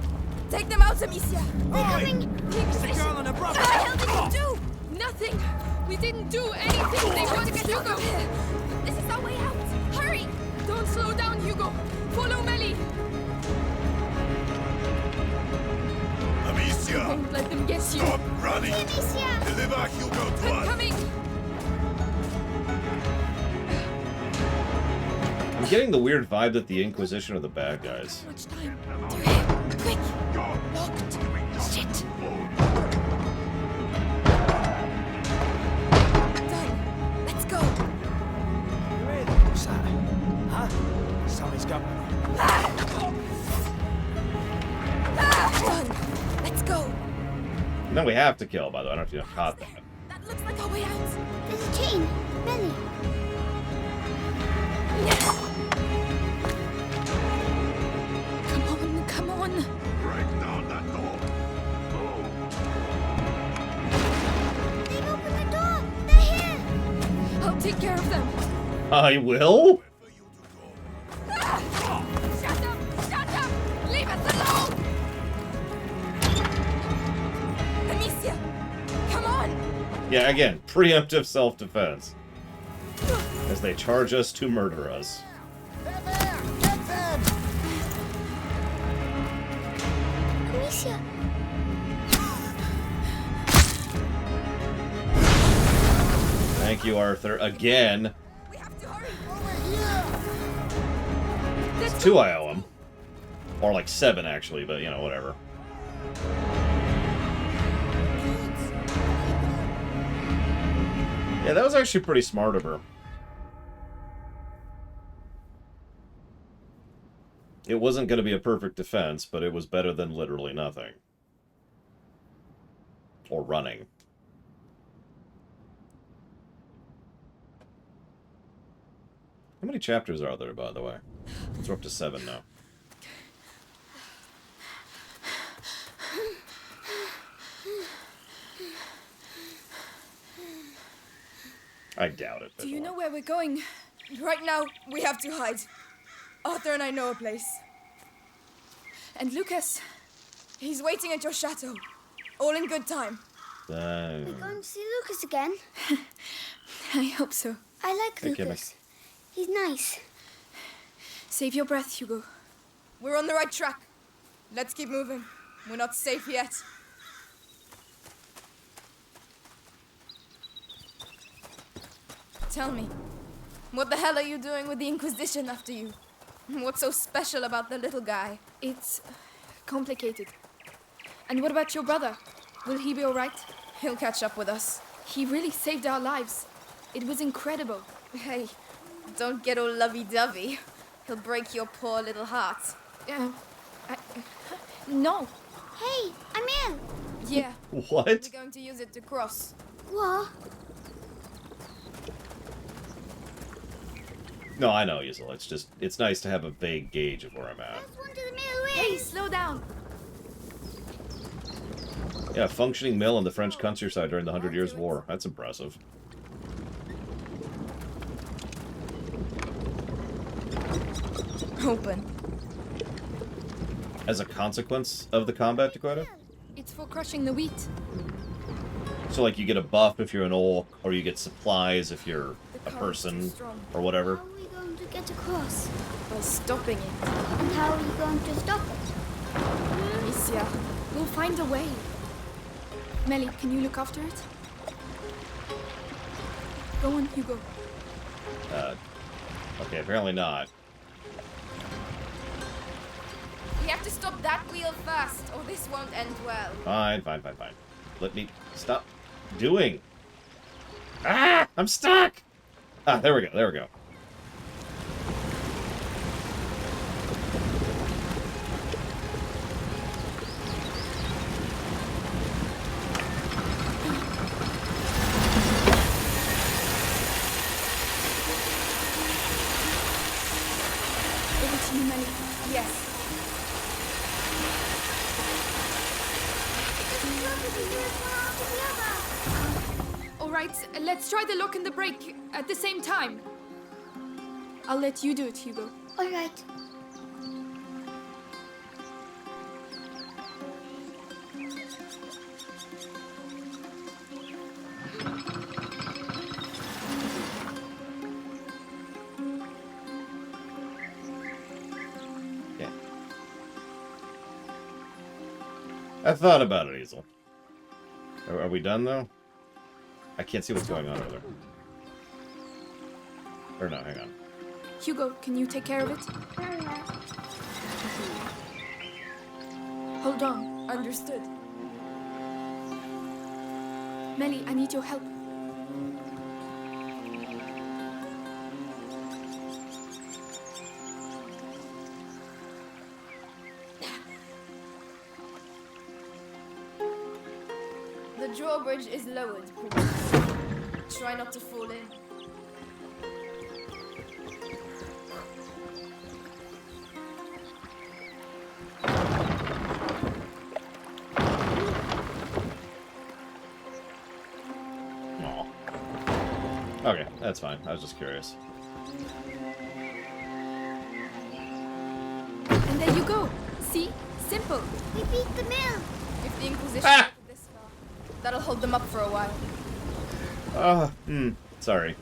Take them out, Amicia. They're coming. It's a girl and a brother. What the hell did you do? Nothing. We didn't do anything. They want to get Hugo here. This is our way out. Hurry! Don't slow down, Hugo. Follow Melly. Amicia! Don't let them get you. Stop running! Amicia! Deliver Hugo to I'm us! coming. I'm getting the weird vibe that the Inquisition are the bad guys. Much time. Do it. Quick. Locked. Shit. Done. Let's go. What's that? Huh? Somebody's got... Done. Let's go. No, we have to kill, by the way. I don't know if you caught that. That looks like our way out. There's a chain. Belly. Come on, come on. Break down that door! They've opened the door. They're here. I'll take care of them. I will? Shut up! Shut up! Leave us alone! Amicia! Come on! Yeah, again, preemptive self-defense. as they charge us to murder us. Amicia! Thank you, Arthur. Again. It's 2 I owe him. Or like 7, actually, but, you know, whatever. Yeah, that was actually pretty smart of her. It wasn't going to be a perfect defense, but it was better than literally nothing. Or running. How many chapters are there, by the way? We're up to 7 now. I doubt it. Do you know where we're going? Right now, we have to hide. Arthur and I know a place. And Lucas, he's waiting at your chateau. All in good time. We're going to see Lucas again? I hope so. I like Lucas. He's nice. Save your breath, Hugo. We're on the right track. Let's keep moving. We're not safe yet. Tell me, what the hell are you doing with the Inquisition after you? What's so special about the little guy? It's complicated. And what about your brother? Will he be all right? He'll catch up with us. He really saved our lives. It was incredible. Hey, don't get all lovey-dovey. He'll break your poor little heart. No. Hey, I'm in. Yeah. What? We're going to use it to cross. What? No, I know, Yisel. It's nice to have a vague gauge of where I'm at. Hey, slow down. Yeah, functioning mill in the French countryside during the 100 Years' War. That's impressive. Open. As a consequence of the combat, Dakota? It's for crushing the wheat. So, like, you get a buff if you're an orc, or you get supplies if you're a person, or whatever. How are we going to get across? By stopping it. And how are you going to stop it? Amicia, we'll find a way. Melly, can you look after it? Go on, Hugo. Okay, apparently not. We have to stop that wheel first, or this won't end well. Fine. Let me stop doing. Ah! I'm stuck! Ah, there we go. Over to you, Melly. Yes. All right, let's try the lock and the brake at the same time. I'll let you do it, Hugo. All right. Yeah. I thought about it, Hazel. Are we done, though? I can't see what's going on over there. Or no, hang on. Hugo, can you take care of it? Hold on. Understood. Melly, I need your help. The drawbridge is lowered, Princess. Try not to fall in. Okay, that's fine. I was just curious. And there you go. See? Simple. We beat the mill. If the Inquisition made it this far, that'll hold them up for a while. Sorry.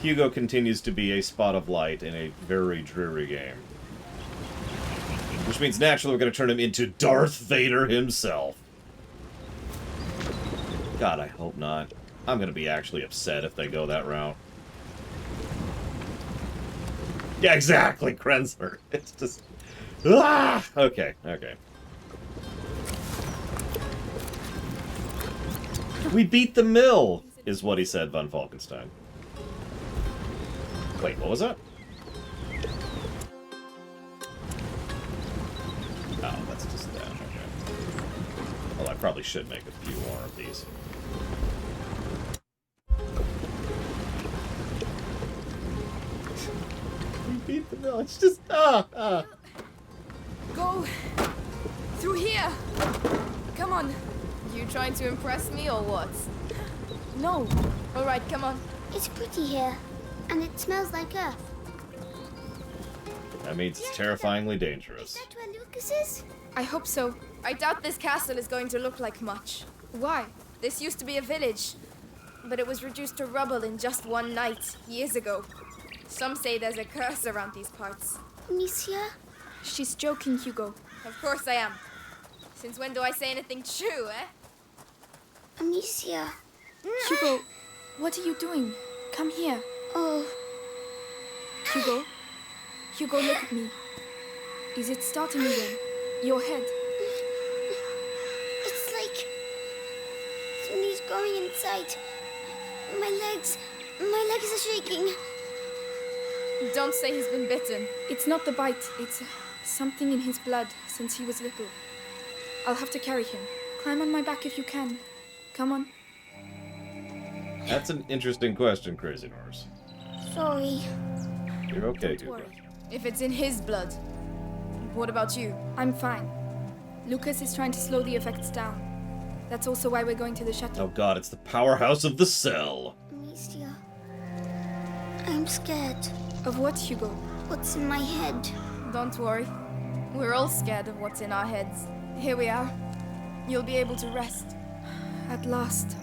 Hugo continues to be a spot of light in a very dreary game. Which means naturally we're going to turn him into Darth Vader himself. God, I hope not. I'm going to be actually upset if they go that route. Yeah, exactly, Krenzler. It's just... Ah! Okay, okay. We beat the mill, is what he said, Von Falkenstein. Wait, what was that? Oh, that's just that. Okay. Well, I probably should make a few more of these. We beat the mill. It's just Go through here. Come on. You trying to impress me or what? No. All right, come on. It's pretty here, and it smells like earth. That means it's terrifyingly dangerous. Is that where Lucas is? I hope so. I doubt this castle is going to look like much. Why? This used to be a village, but it was reduced to rubble in just one night, years ago. Some say there's a curse around these parts. Amicia? She's joking, Hugo. Of course I am. Since when do I say anything true, eh? Amicia. Hugo, what are you doing? Come here. Oh. Hugo? Hugo, look at me. Is it starting again? Your head. It's like somebody's going inside. My legs are shaking. Don't say he's been bitten. It's not the bite. It's something in his blood since he was little. I'll have to carry him. Climb on my back if you can. Come on. That's an interesting question, Crazy Norse. Sorry. You're okay, Don't Hugo. worry. If it's in his blood, what about you? I'm fine. Lucas is trying to slow the effects down. That's also why we're going to the chateau. Oh god, it's the powerhouse of the cell. Amicia. I'm scared. Of what, Hugo? What's in my head? Don't worry. We're all scared of what's in our heads. Here we are. You'll be able to rest. At last.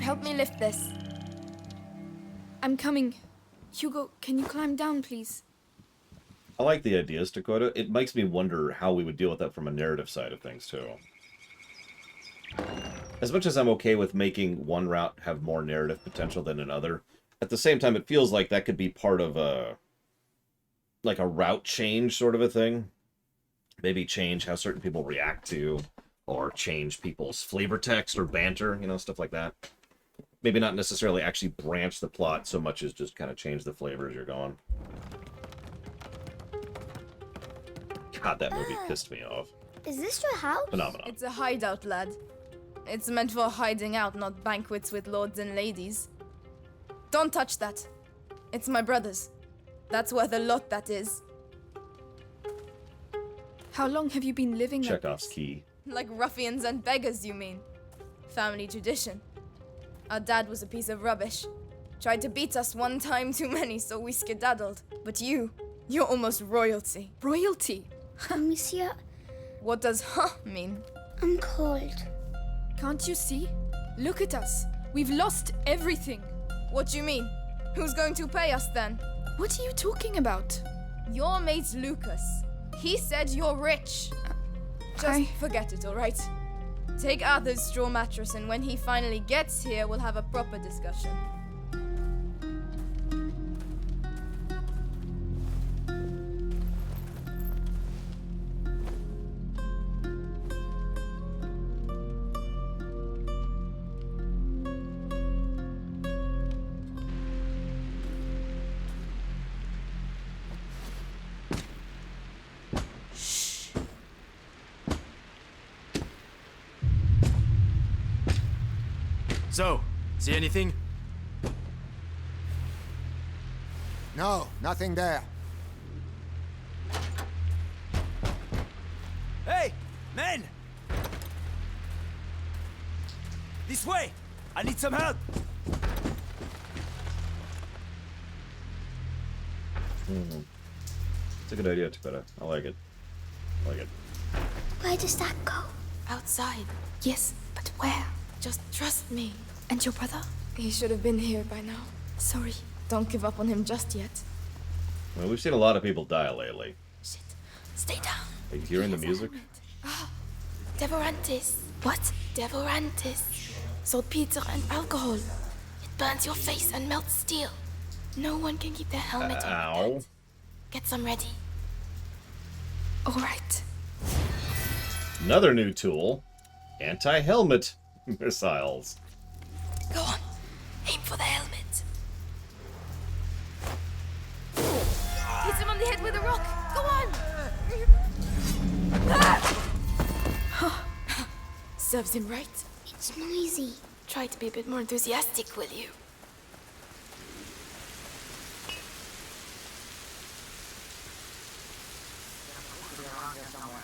Help me lift this. I'm coming. Hugo, can you climb down, please? I like the ideas, Dakota. It makes me wonder how we would deal with that from a narrative side of things, too. As much as I'm okay with making one route have more narrative potential than another, at the same time, it feels like that could be part of a... like a route change sort of a thing. Maybe change how certain people react to, or change people's flavor text or banter, you know, stuff like that. Maybe not necessarily actually branch the plot so much as just kind of change the flavor as you're going. God, that movie pissed me off. Is this your house? Phenomenon. It's a hideout, lad. It's meant for hiding out, not banquets with lords and ladies. Don't touch that. It's my brother's. That's worth a lot, that is. How long have you been living like Chekhov's this? key. Like ruffians and beggars, you mean? Family tradition. Our dad was a piece of rubbish. Tried to beat us one time too many, so we skedaddled. But you're almost royalty. Royalty? Amicia, What does huh mean? I'm cold. Can't you see? Look at us. We've lost everything. What do you mean? Who's going to pay us then? What are you talking about? Your mate Lucas. He said you're rich. Just forget it, alright? Take Arthur's straw mattress, and when he finally gets here, we'll have a proper discussion. So, see anything? No, nothing there. Hey, men! This way! I need some help! It's a good idea, Dakota. I like it. I like it. Where does that go? Outside. Yes, but where? Just trust me. And your brother? He should have been here by now. Sorry. Don't give up on him just yet. Well, we've seen a lot of people die lately. Shit. Stay down. Are you hearing the music? Devorantis. What? Devorantis. Saltpeter and alcohol. It burns your face and melts steel. No one can keep their helmet on. Ow. Get some ready. All right. Another new tool. Anti-helmet missiles. Go on. Aim for the helmet. Hit him on the head with a rock. Go on. Serves him right. It's noisy. Try to be a bit more enthusiastic, will you?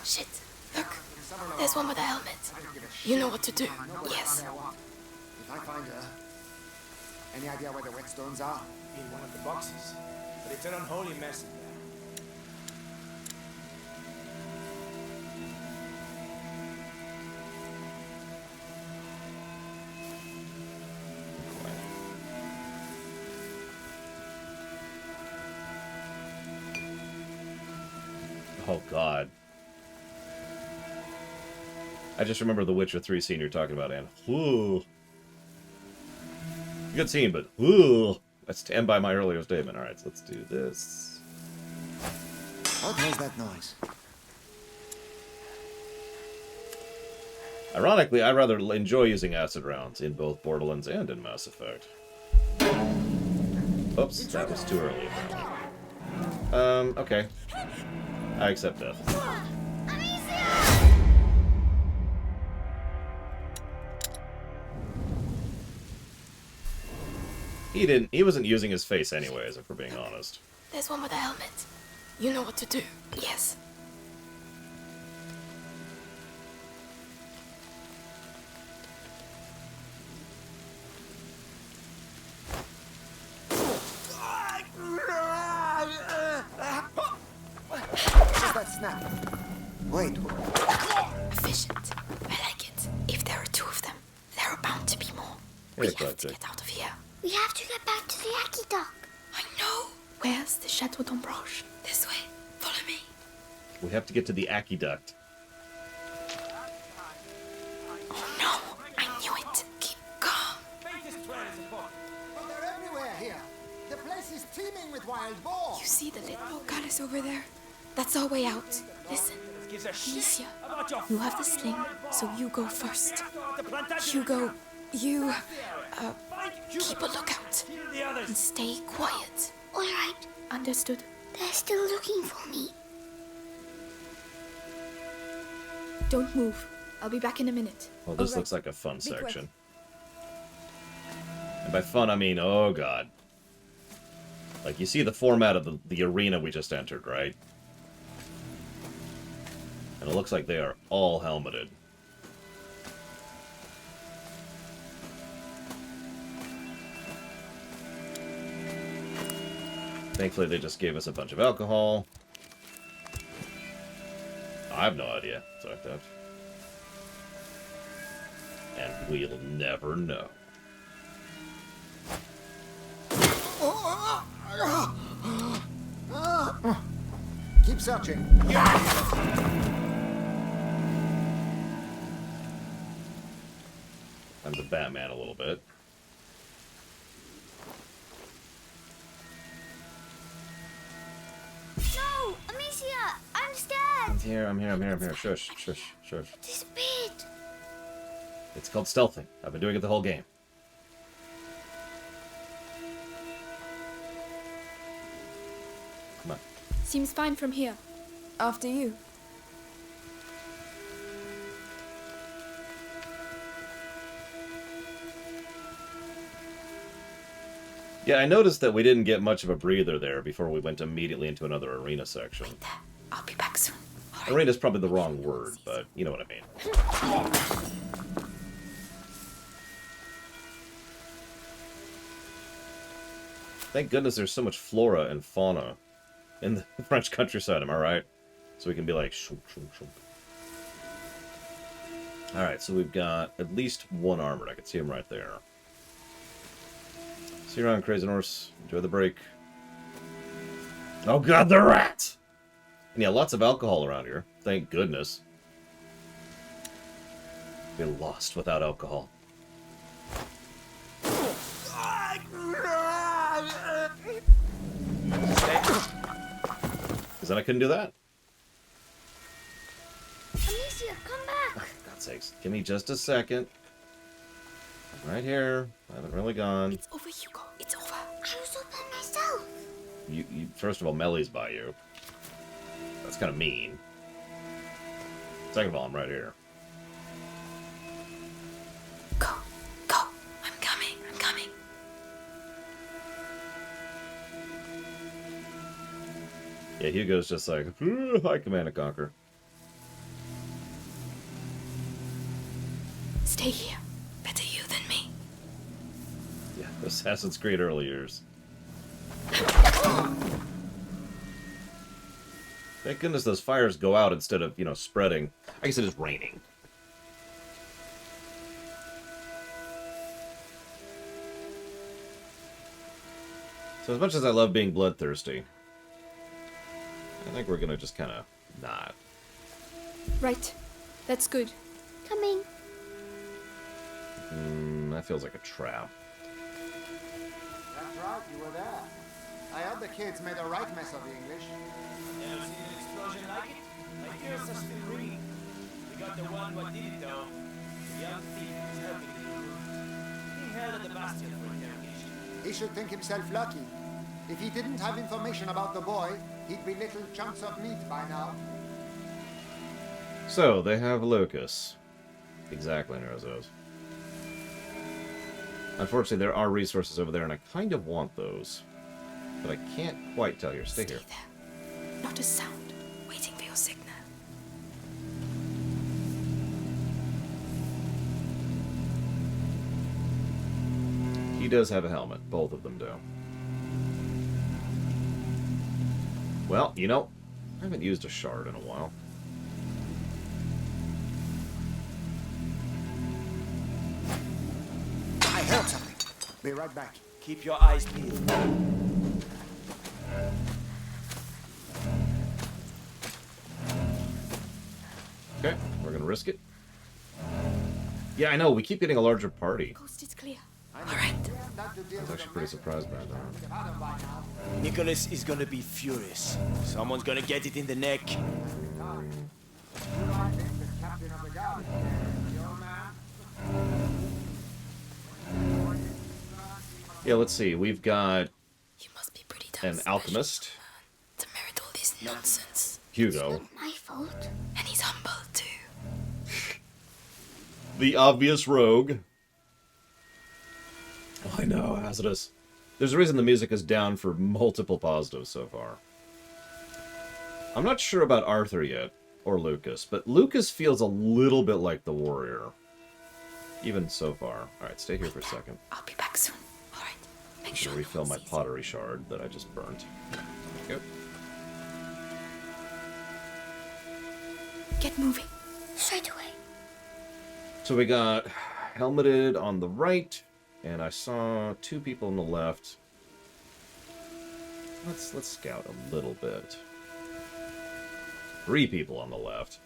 Shit. Look. There's one with a helmet. You know what to do. Yes. If I find her, any idea where the whetstones are? In one of the boxes. But it's an unholy mess in there. Oh, God. I just remember the Witcher 3 scene you're talking about, Anne. Ooh. Good scene, but ooh. I stand by my earlier statement. Alright, so let's do this. What was that noise? Ironically, I rather enjoy using acid rounds in both Borderlands and in Mass Effect. Oops, that was too early, apparently. Okay. I accept death. He wasn't using his face anyways, if we're being honest. There's one with a helmet. You know what to do. Yes. What's that snap? Wait. Efficient. I like it. If there are two of them, there are bound to be more. We have to get out of here. We have to get back to the aqueduct. I know. Where's the Chateau d'Ombrage? This way. Follow me. We have to get to the aqueduct. Oh no. I knew it. Keep calm. But they're everywhere here. The place is teeming with wild boar. You see the little palace over there? That's our way out. Listen. Alicia, you have the sling, so you go first. Hugo, you... keep a lookout. And stay quiet. All right. Understood. They're still looking for me. Don't move. I'll be back in a minute. Well, this looks like a fun section. And by fun, I mean, oh god. Like, you see the format of the arena we just entered, right? And it looks like they are all helmeted. Thankfully, they just gave us a bunch of alcohol. I have no idea. So like that. And we'll never know. Keep searching. I'm the Batman a little bit. No! Amicia! I'm scared! I'm here. Shush. Disappeared. It's called stealthing. I've been doing it the whole game. Come on. Seems fine from here. After you. Yeah, I noticed that we didn't get much of a breather there before we went immediately into another arena section. Wait there. I'll be back soon. Right. Arena's probably the wrong word, but you know what I mean. Thank goodness there's so much flora and fauna in the French countryside, am I right? So we can be like, shoom, shoom, shoom. Alright, so we've got at least one armored. I can see him right there. See you around, Crazy Horse. Enjoy the break. Oh god, the rat! And yeah, lots of alcohol around here. Thank goodness. Be lost without alcohol. Because then I couldn't do that. Amicia, come back! Oh, for God's sakes. Give me just a second. I'm right here. I haven't really gone. It's over, Hugo. It's over. I was open myself. You first of all, Melly's by you. That's kind of mean. Second of all, I'm right here. Go. Go. I'm coming. I'm coming. Yeah, Hugo's just like, hi, Command and Conquer. Stay here. Better you than me. Yeah, Assassin's Creed early years. Thank goodness those fires go out instead of, spreading. I guess it is raining. So as much as I love being bloodthirsty, I think we're gonna just kind of not. Right. That's good. Coming. That feels like a trap. That's right, you were there. I heard the kids made a right mess of the English. Never seen an explosion like it? My ears are still ringing. We got the one what did it though. The young thief is helping the group. He held at the bastion for interrogation. He should think himself lucky. If he didn't have information about the boy, he'd be little chunks of meat by now. So, they have Lucas. Exactly, Nerazos. Unfortunately, there are resources over there, and I kind of want those. But I can't quite tell. Here, stay here. There. Not a sound. Waiting for your signal. He does have a helmet. Both of them do. Well, I haven't used a shard in a while. I heard something. Be right back. Keep your eyes peeled. Okay, we're gonna risk it. Yeah, I know, we keep getting a larger party. Coast is clear. Alright. I was actually pretty surprised by that. Nicholas is gonna be furious. Someone's gonna get it in the neck. Yeah, let's see. We've got You must be pretty damn an alchemist, to merit all this nonsense. Hugo, My fault. And he's humble too. the obvious rogue. Oh, I know, hazardous. There's a reason the music is down for multiple positives so far. I'm not sure about Arthur yet, or Lucas, but Lucas feels a little bit like the warrior. Even so far. Alright, stay here for a second. I'll be back soon. Alright. Make I'm sure gonna refill my pottery shard that I just burnt. Yep. Get moving. Straight away. So we got helmeted on the right, and I saw two people on the left. Let's scout a little bit. 3 people on the left.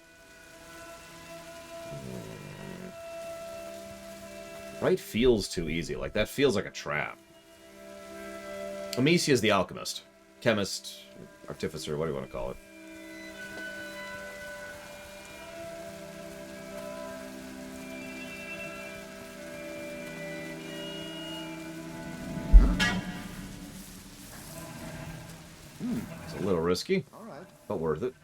Right feels too easy. Like, that feels like a trap. Amicia is the alchemist. Chemist, artificer, what do you want to call it? It's a little risky, but worth it.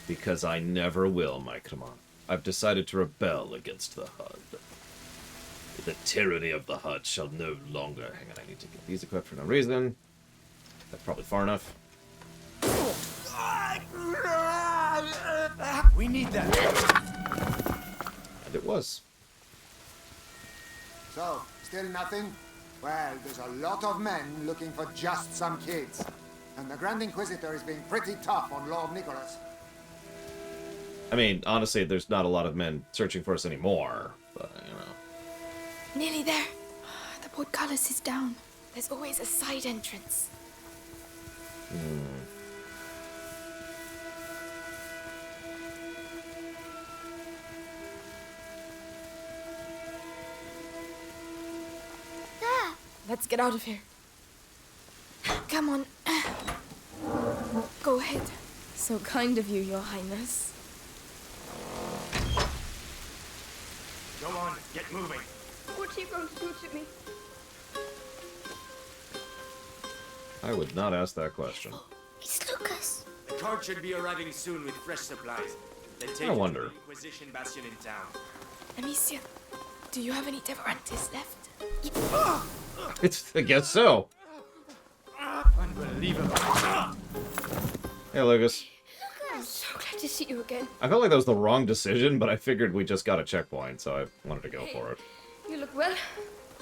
Because I never will, my command. I've decided to rebel against the HUD. The tyranny of the HUD shall no longer... Hang on, I need to get these equipped for no reason. That's probably far enough. We need that. And it was. So, still nothing? Well, there's a lot of men looking for just some kids. And the Grand Inquisitor is being pretty tough on Lord Nicholas. I mean, honestly, there's not a lot of men searching for us anymore, but, Nearly there. The portcullis is down. There's always a side entrance. There! Let's get out of here. Come on. Go ahead. So kind of you, Your Highness. Go on, get moving. What are you going to do to me? I would not ask that question. It's Lucas. The cart should be arriving soon with fresh supplies. Then take I it to wonder. the Inquisition bastion in town. Amicia, do you have any Devorantes left? I guess so. Unbelievable. Hey, Lucas. I'm so glad to see you again. I felt like that was the wrong decision, but I figured we just got a checkpoint, so I wanted to go for it. You look well.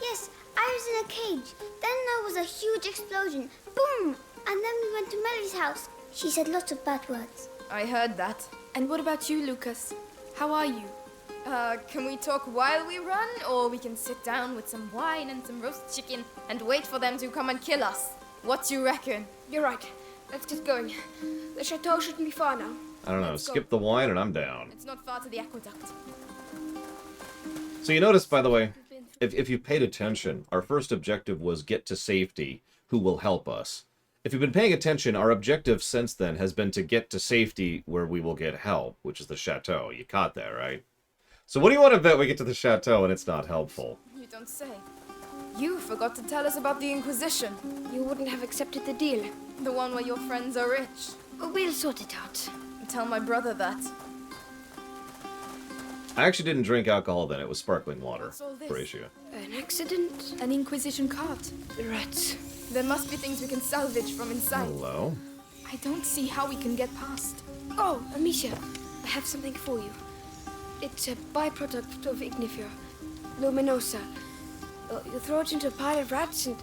Yes, I was in a cage. Then there was a huge explosion. Boom! And then we went to Melly's house. She said lots of bad words. I heard that. And what about you, Lucas? How are you? Can we talk while we run? Or we can sit down with some wine and some roast chicken and wait for them to come and kill us? What you reckon? You're right. Let's get going. The chateau shouldn't be far now. I don't know, Let's go. skip the wine and I'm down. It's not far to the aqueduct. So you notice, by the way, if you paid attention, our first objective was get to safety, who will help us. If you've been paying attention, our objective since then has been to get to safety where we will get help, which is the chateau. You caught that, right? So what do you want to bet we get to the chateau and it's not helpful? You don't say. You forgot to tell us about the Inquisition. You wouldn't have accepted the deal. The one where your friends are rich. We'll sort it out. Tell my brother that. I actually didn't drink alcohol then, it was sparkling water. What's all this? Horatio. An accident? An Inquisition cart. The rats. There must be things we can salvage from inside. Hello? I don't see how we can get past. Oh, Amicia, I have something for you. It's a byproduct of Ignifera, luminosa. You throw it into a pile of rats and...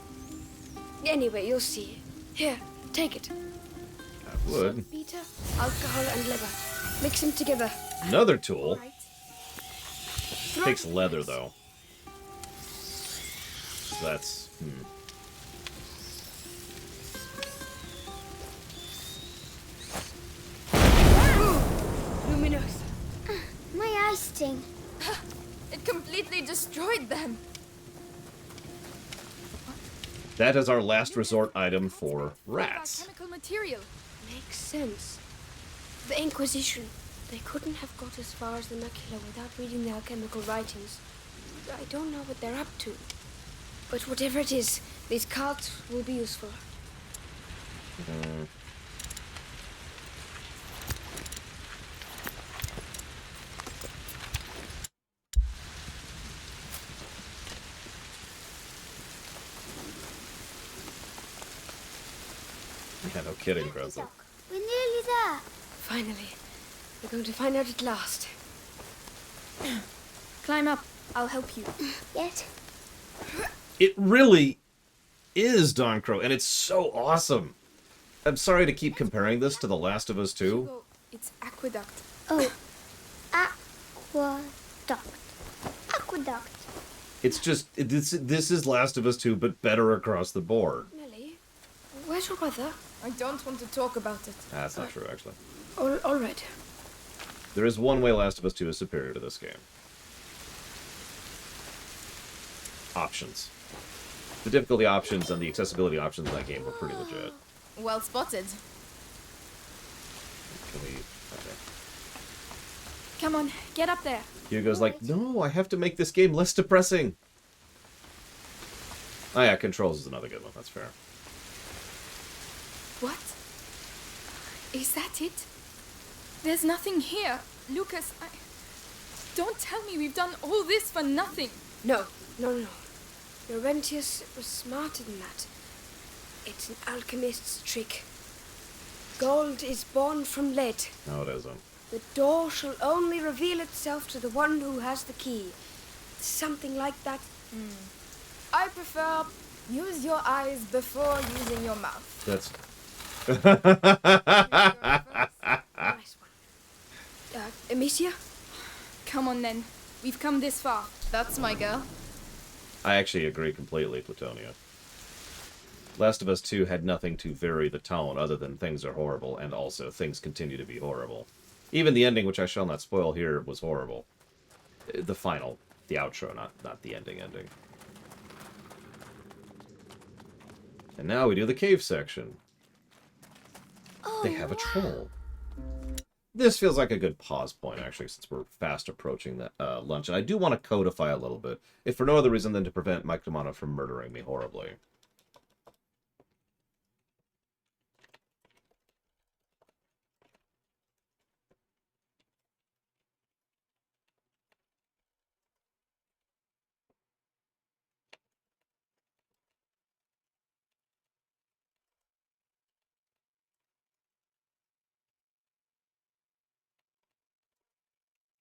Anyway, you'll see. Here, take it. I would. Beta, alcohol, and leather. Mix them together. Another tool. Right. Takes leather, though. So that's... Luminosa. My eyes sting. It completely destroyed them. That is our last resort item for rats. Chemical material. Makes sense. The Inquisition. They couldn't have got as far as the macula without reading the alchemical writings. I don't know what they're up to. But whatever it is, these carts will be useful. Yeah, no kidding, Grezza. We're nearly there. Finally. We're going to find out at last. Climb up. I'll help you. Yes. It really is Don Crow, and it's so awesome. I'm sorry to keep comparing this to The Last of Us 2. Hugo, it's aqueduct. Oh. Aqueduct. Aqueduct. It's just, this is Last of Us 2, but better across the board. Nelly, where's your brother? I don't want to talk about it. That's not true, actually. All right. There is one way Last of Us 2 is superior to this game. Options. The difficulty options and the accessibility options in that game were pretty legit. Well spotted. Can we... Okay. Come on, get up there. Hugo's like, no, I have to make this game less depressing. Oh yeah, controls is another good one, that's fair. What? Is that it? There's nothing here. Lucas, don't tell me we've done all this for nothing. No. Laurentius was smarter than that. It's an alchemist's trick. Gold is born from lead. No, it isn't. The door shall only reveal itself to the one who has the key. Something like that. I prefer use your eyes before using your mouth. That's... Nice one. Amicia? Come on then. We've come this far. That's my girl. I actually agree completely, Plutonia. Last of Us 2 had nothing to vary the tone other than things are horrible, and also things continue to be horrible. Even the ending, which I shall not spoil here, was horrible. The final, the outro, not the ending. And now we do the cave section. They have a troll. This feels like a good pause point, actually, since we're fast approaching that lunch. And I do want to codify a little bit, if for no other reason than to prevent Mike D'Amato from murdering me horribly.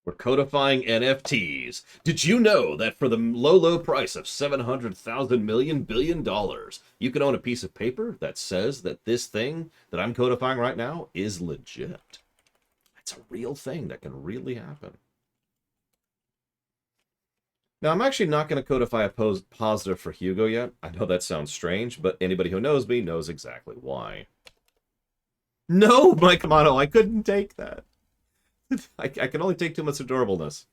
We're codifying NFTs. Did you know that for the low price of $700,000 million billion, you can own a piece of paper that says that this thing that I'm codifying right now is legit? It's a real thing that can really happen. Now, I'm actually not going to codify a positive for Hugo yet. I know that sounds strange, but anybody who knows me knows exactly why. No, Mike Amato, I couldn't take that. I can only take too much adorableness.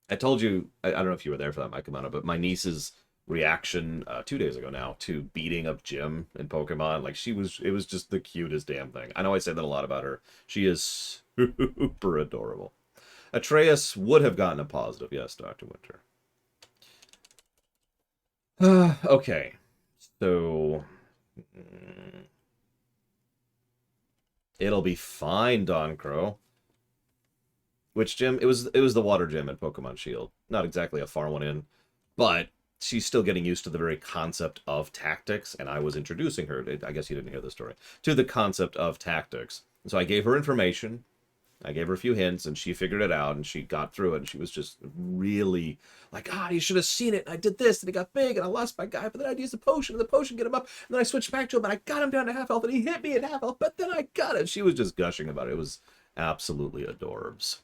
I told you, I don't know if you were there for that, Mike Amato, but my niece's reaction 2 days ago now to beating up Jim in Pokemon, like it was just the cutest damn thing. I know I say that a lot about her. She is super adorable. Atreus would have gotten a positive, yes, Dr. Winter. Okay, so it'll be fine, Don Crow. Which gym? It was the water gym at Pokemon Shield. Not exactly a far one in, but she's still getting used to the very concept of tactics, and I was introducing her, I guess you didn't hear the story, to the concept of tactics. And so I gave her information, I gave her a few hints, and she figured it out, and she got through it, and she was just really like, you should have seen it, and I did this, and he got big, and I lost my guy, but then I'd use the potion, and the potion get him up, and then I switched back to him, and I got him down to half health, and he hit me at half health, but then I got it. She was just gushing about it. It was absolutely adorbs.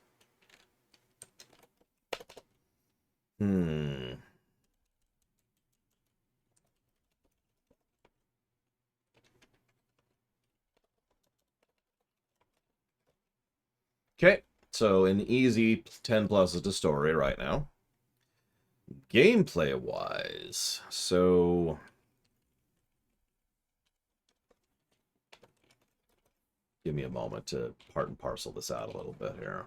Okay, so an easy 10 pluses to story right now. Gameplay-wise, so give me a moment to part and parcel this out a little bit here.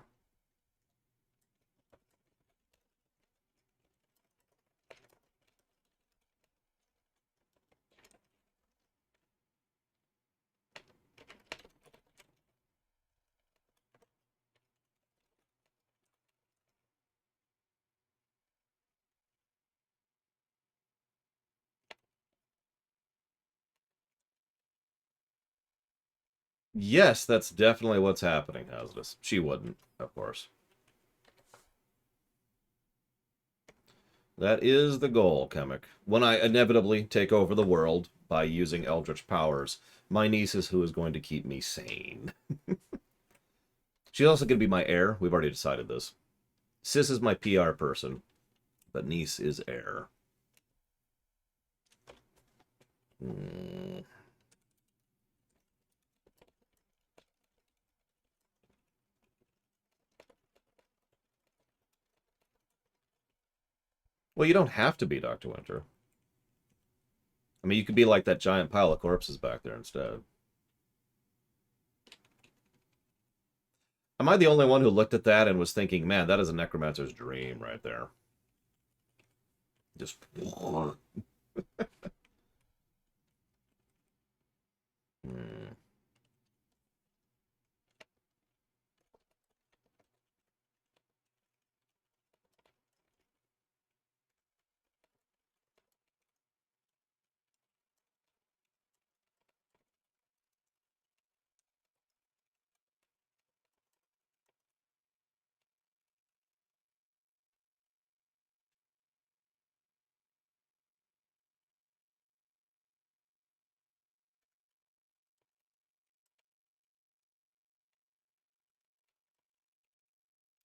Yes, that's definitely what's happening, Hazardous. She wouldn't, of course. That is the goal, Chemic. When I inevitably take over the world by using Eldritch powers, my niece is who is going to keep me sane. She's also going to be my heir. We've already decided this. Sis is my PR person, but niece is heir. Well, you don't have to be Dr. Winter. I mean, you could be like that giant pile of corpses back there instead. Am I the only one who looked at that and was thinking, man, that is a necromancer's dream right there? Just...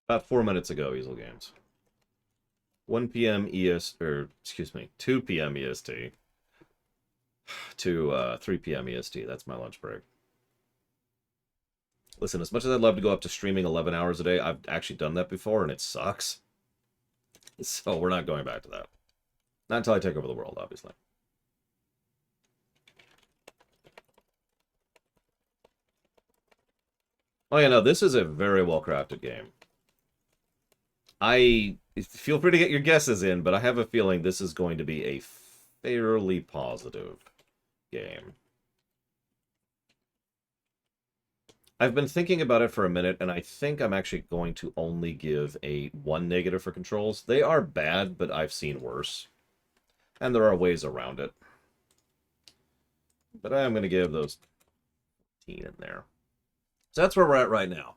About 4 minutes ago, Easel Games. 1 p.m. EST, or excuse me, 2 p.m. EST to 3 p.m. EST. That's my lunch break. Listen, as much as I'd love to go up to streaming 11 hours a day, I've actually done that before, and it sucks. So we're not going back to that. Not until I take over the world, obviously. Oh yeah, no, this is a very well-crafted game. I feel free to get your guesses in, but I have a feeling this is going to be a fairly positive game. I've been thinking about it for a minute, and I think I'm actually going to only give a 1 negative for controls. They are bad, but I've seen worse. And there are ways around it. But I'm going to give those 15 in there. So that's where we're at right now.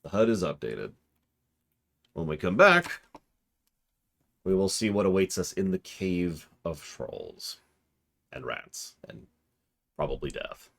The HUD is updated. When we come back, we will see what awaits us in the Cave of Trolls. And rats. And probably death.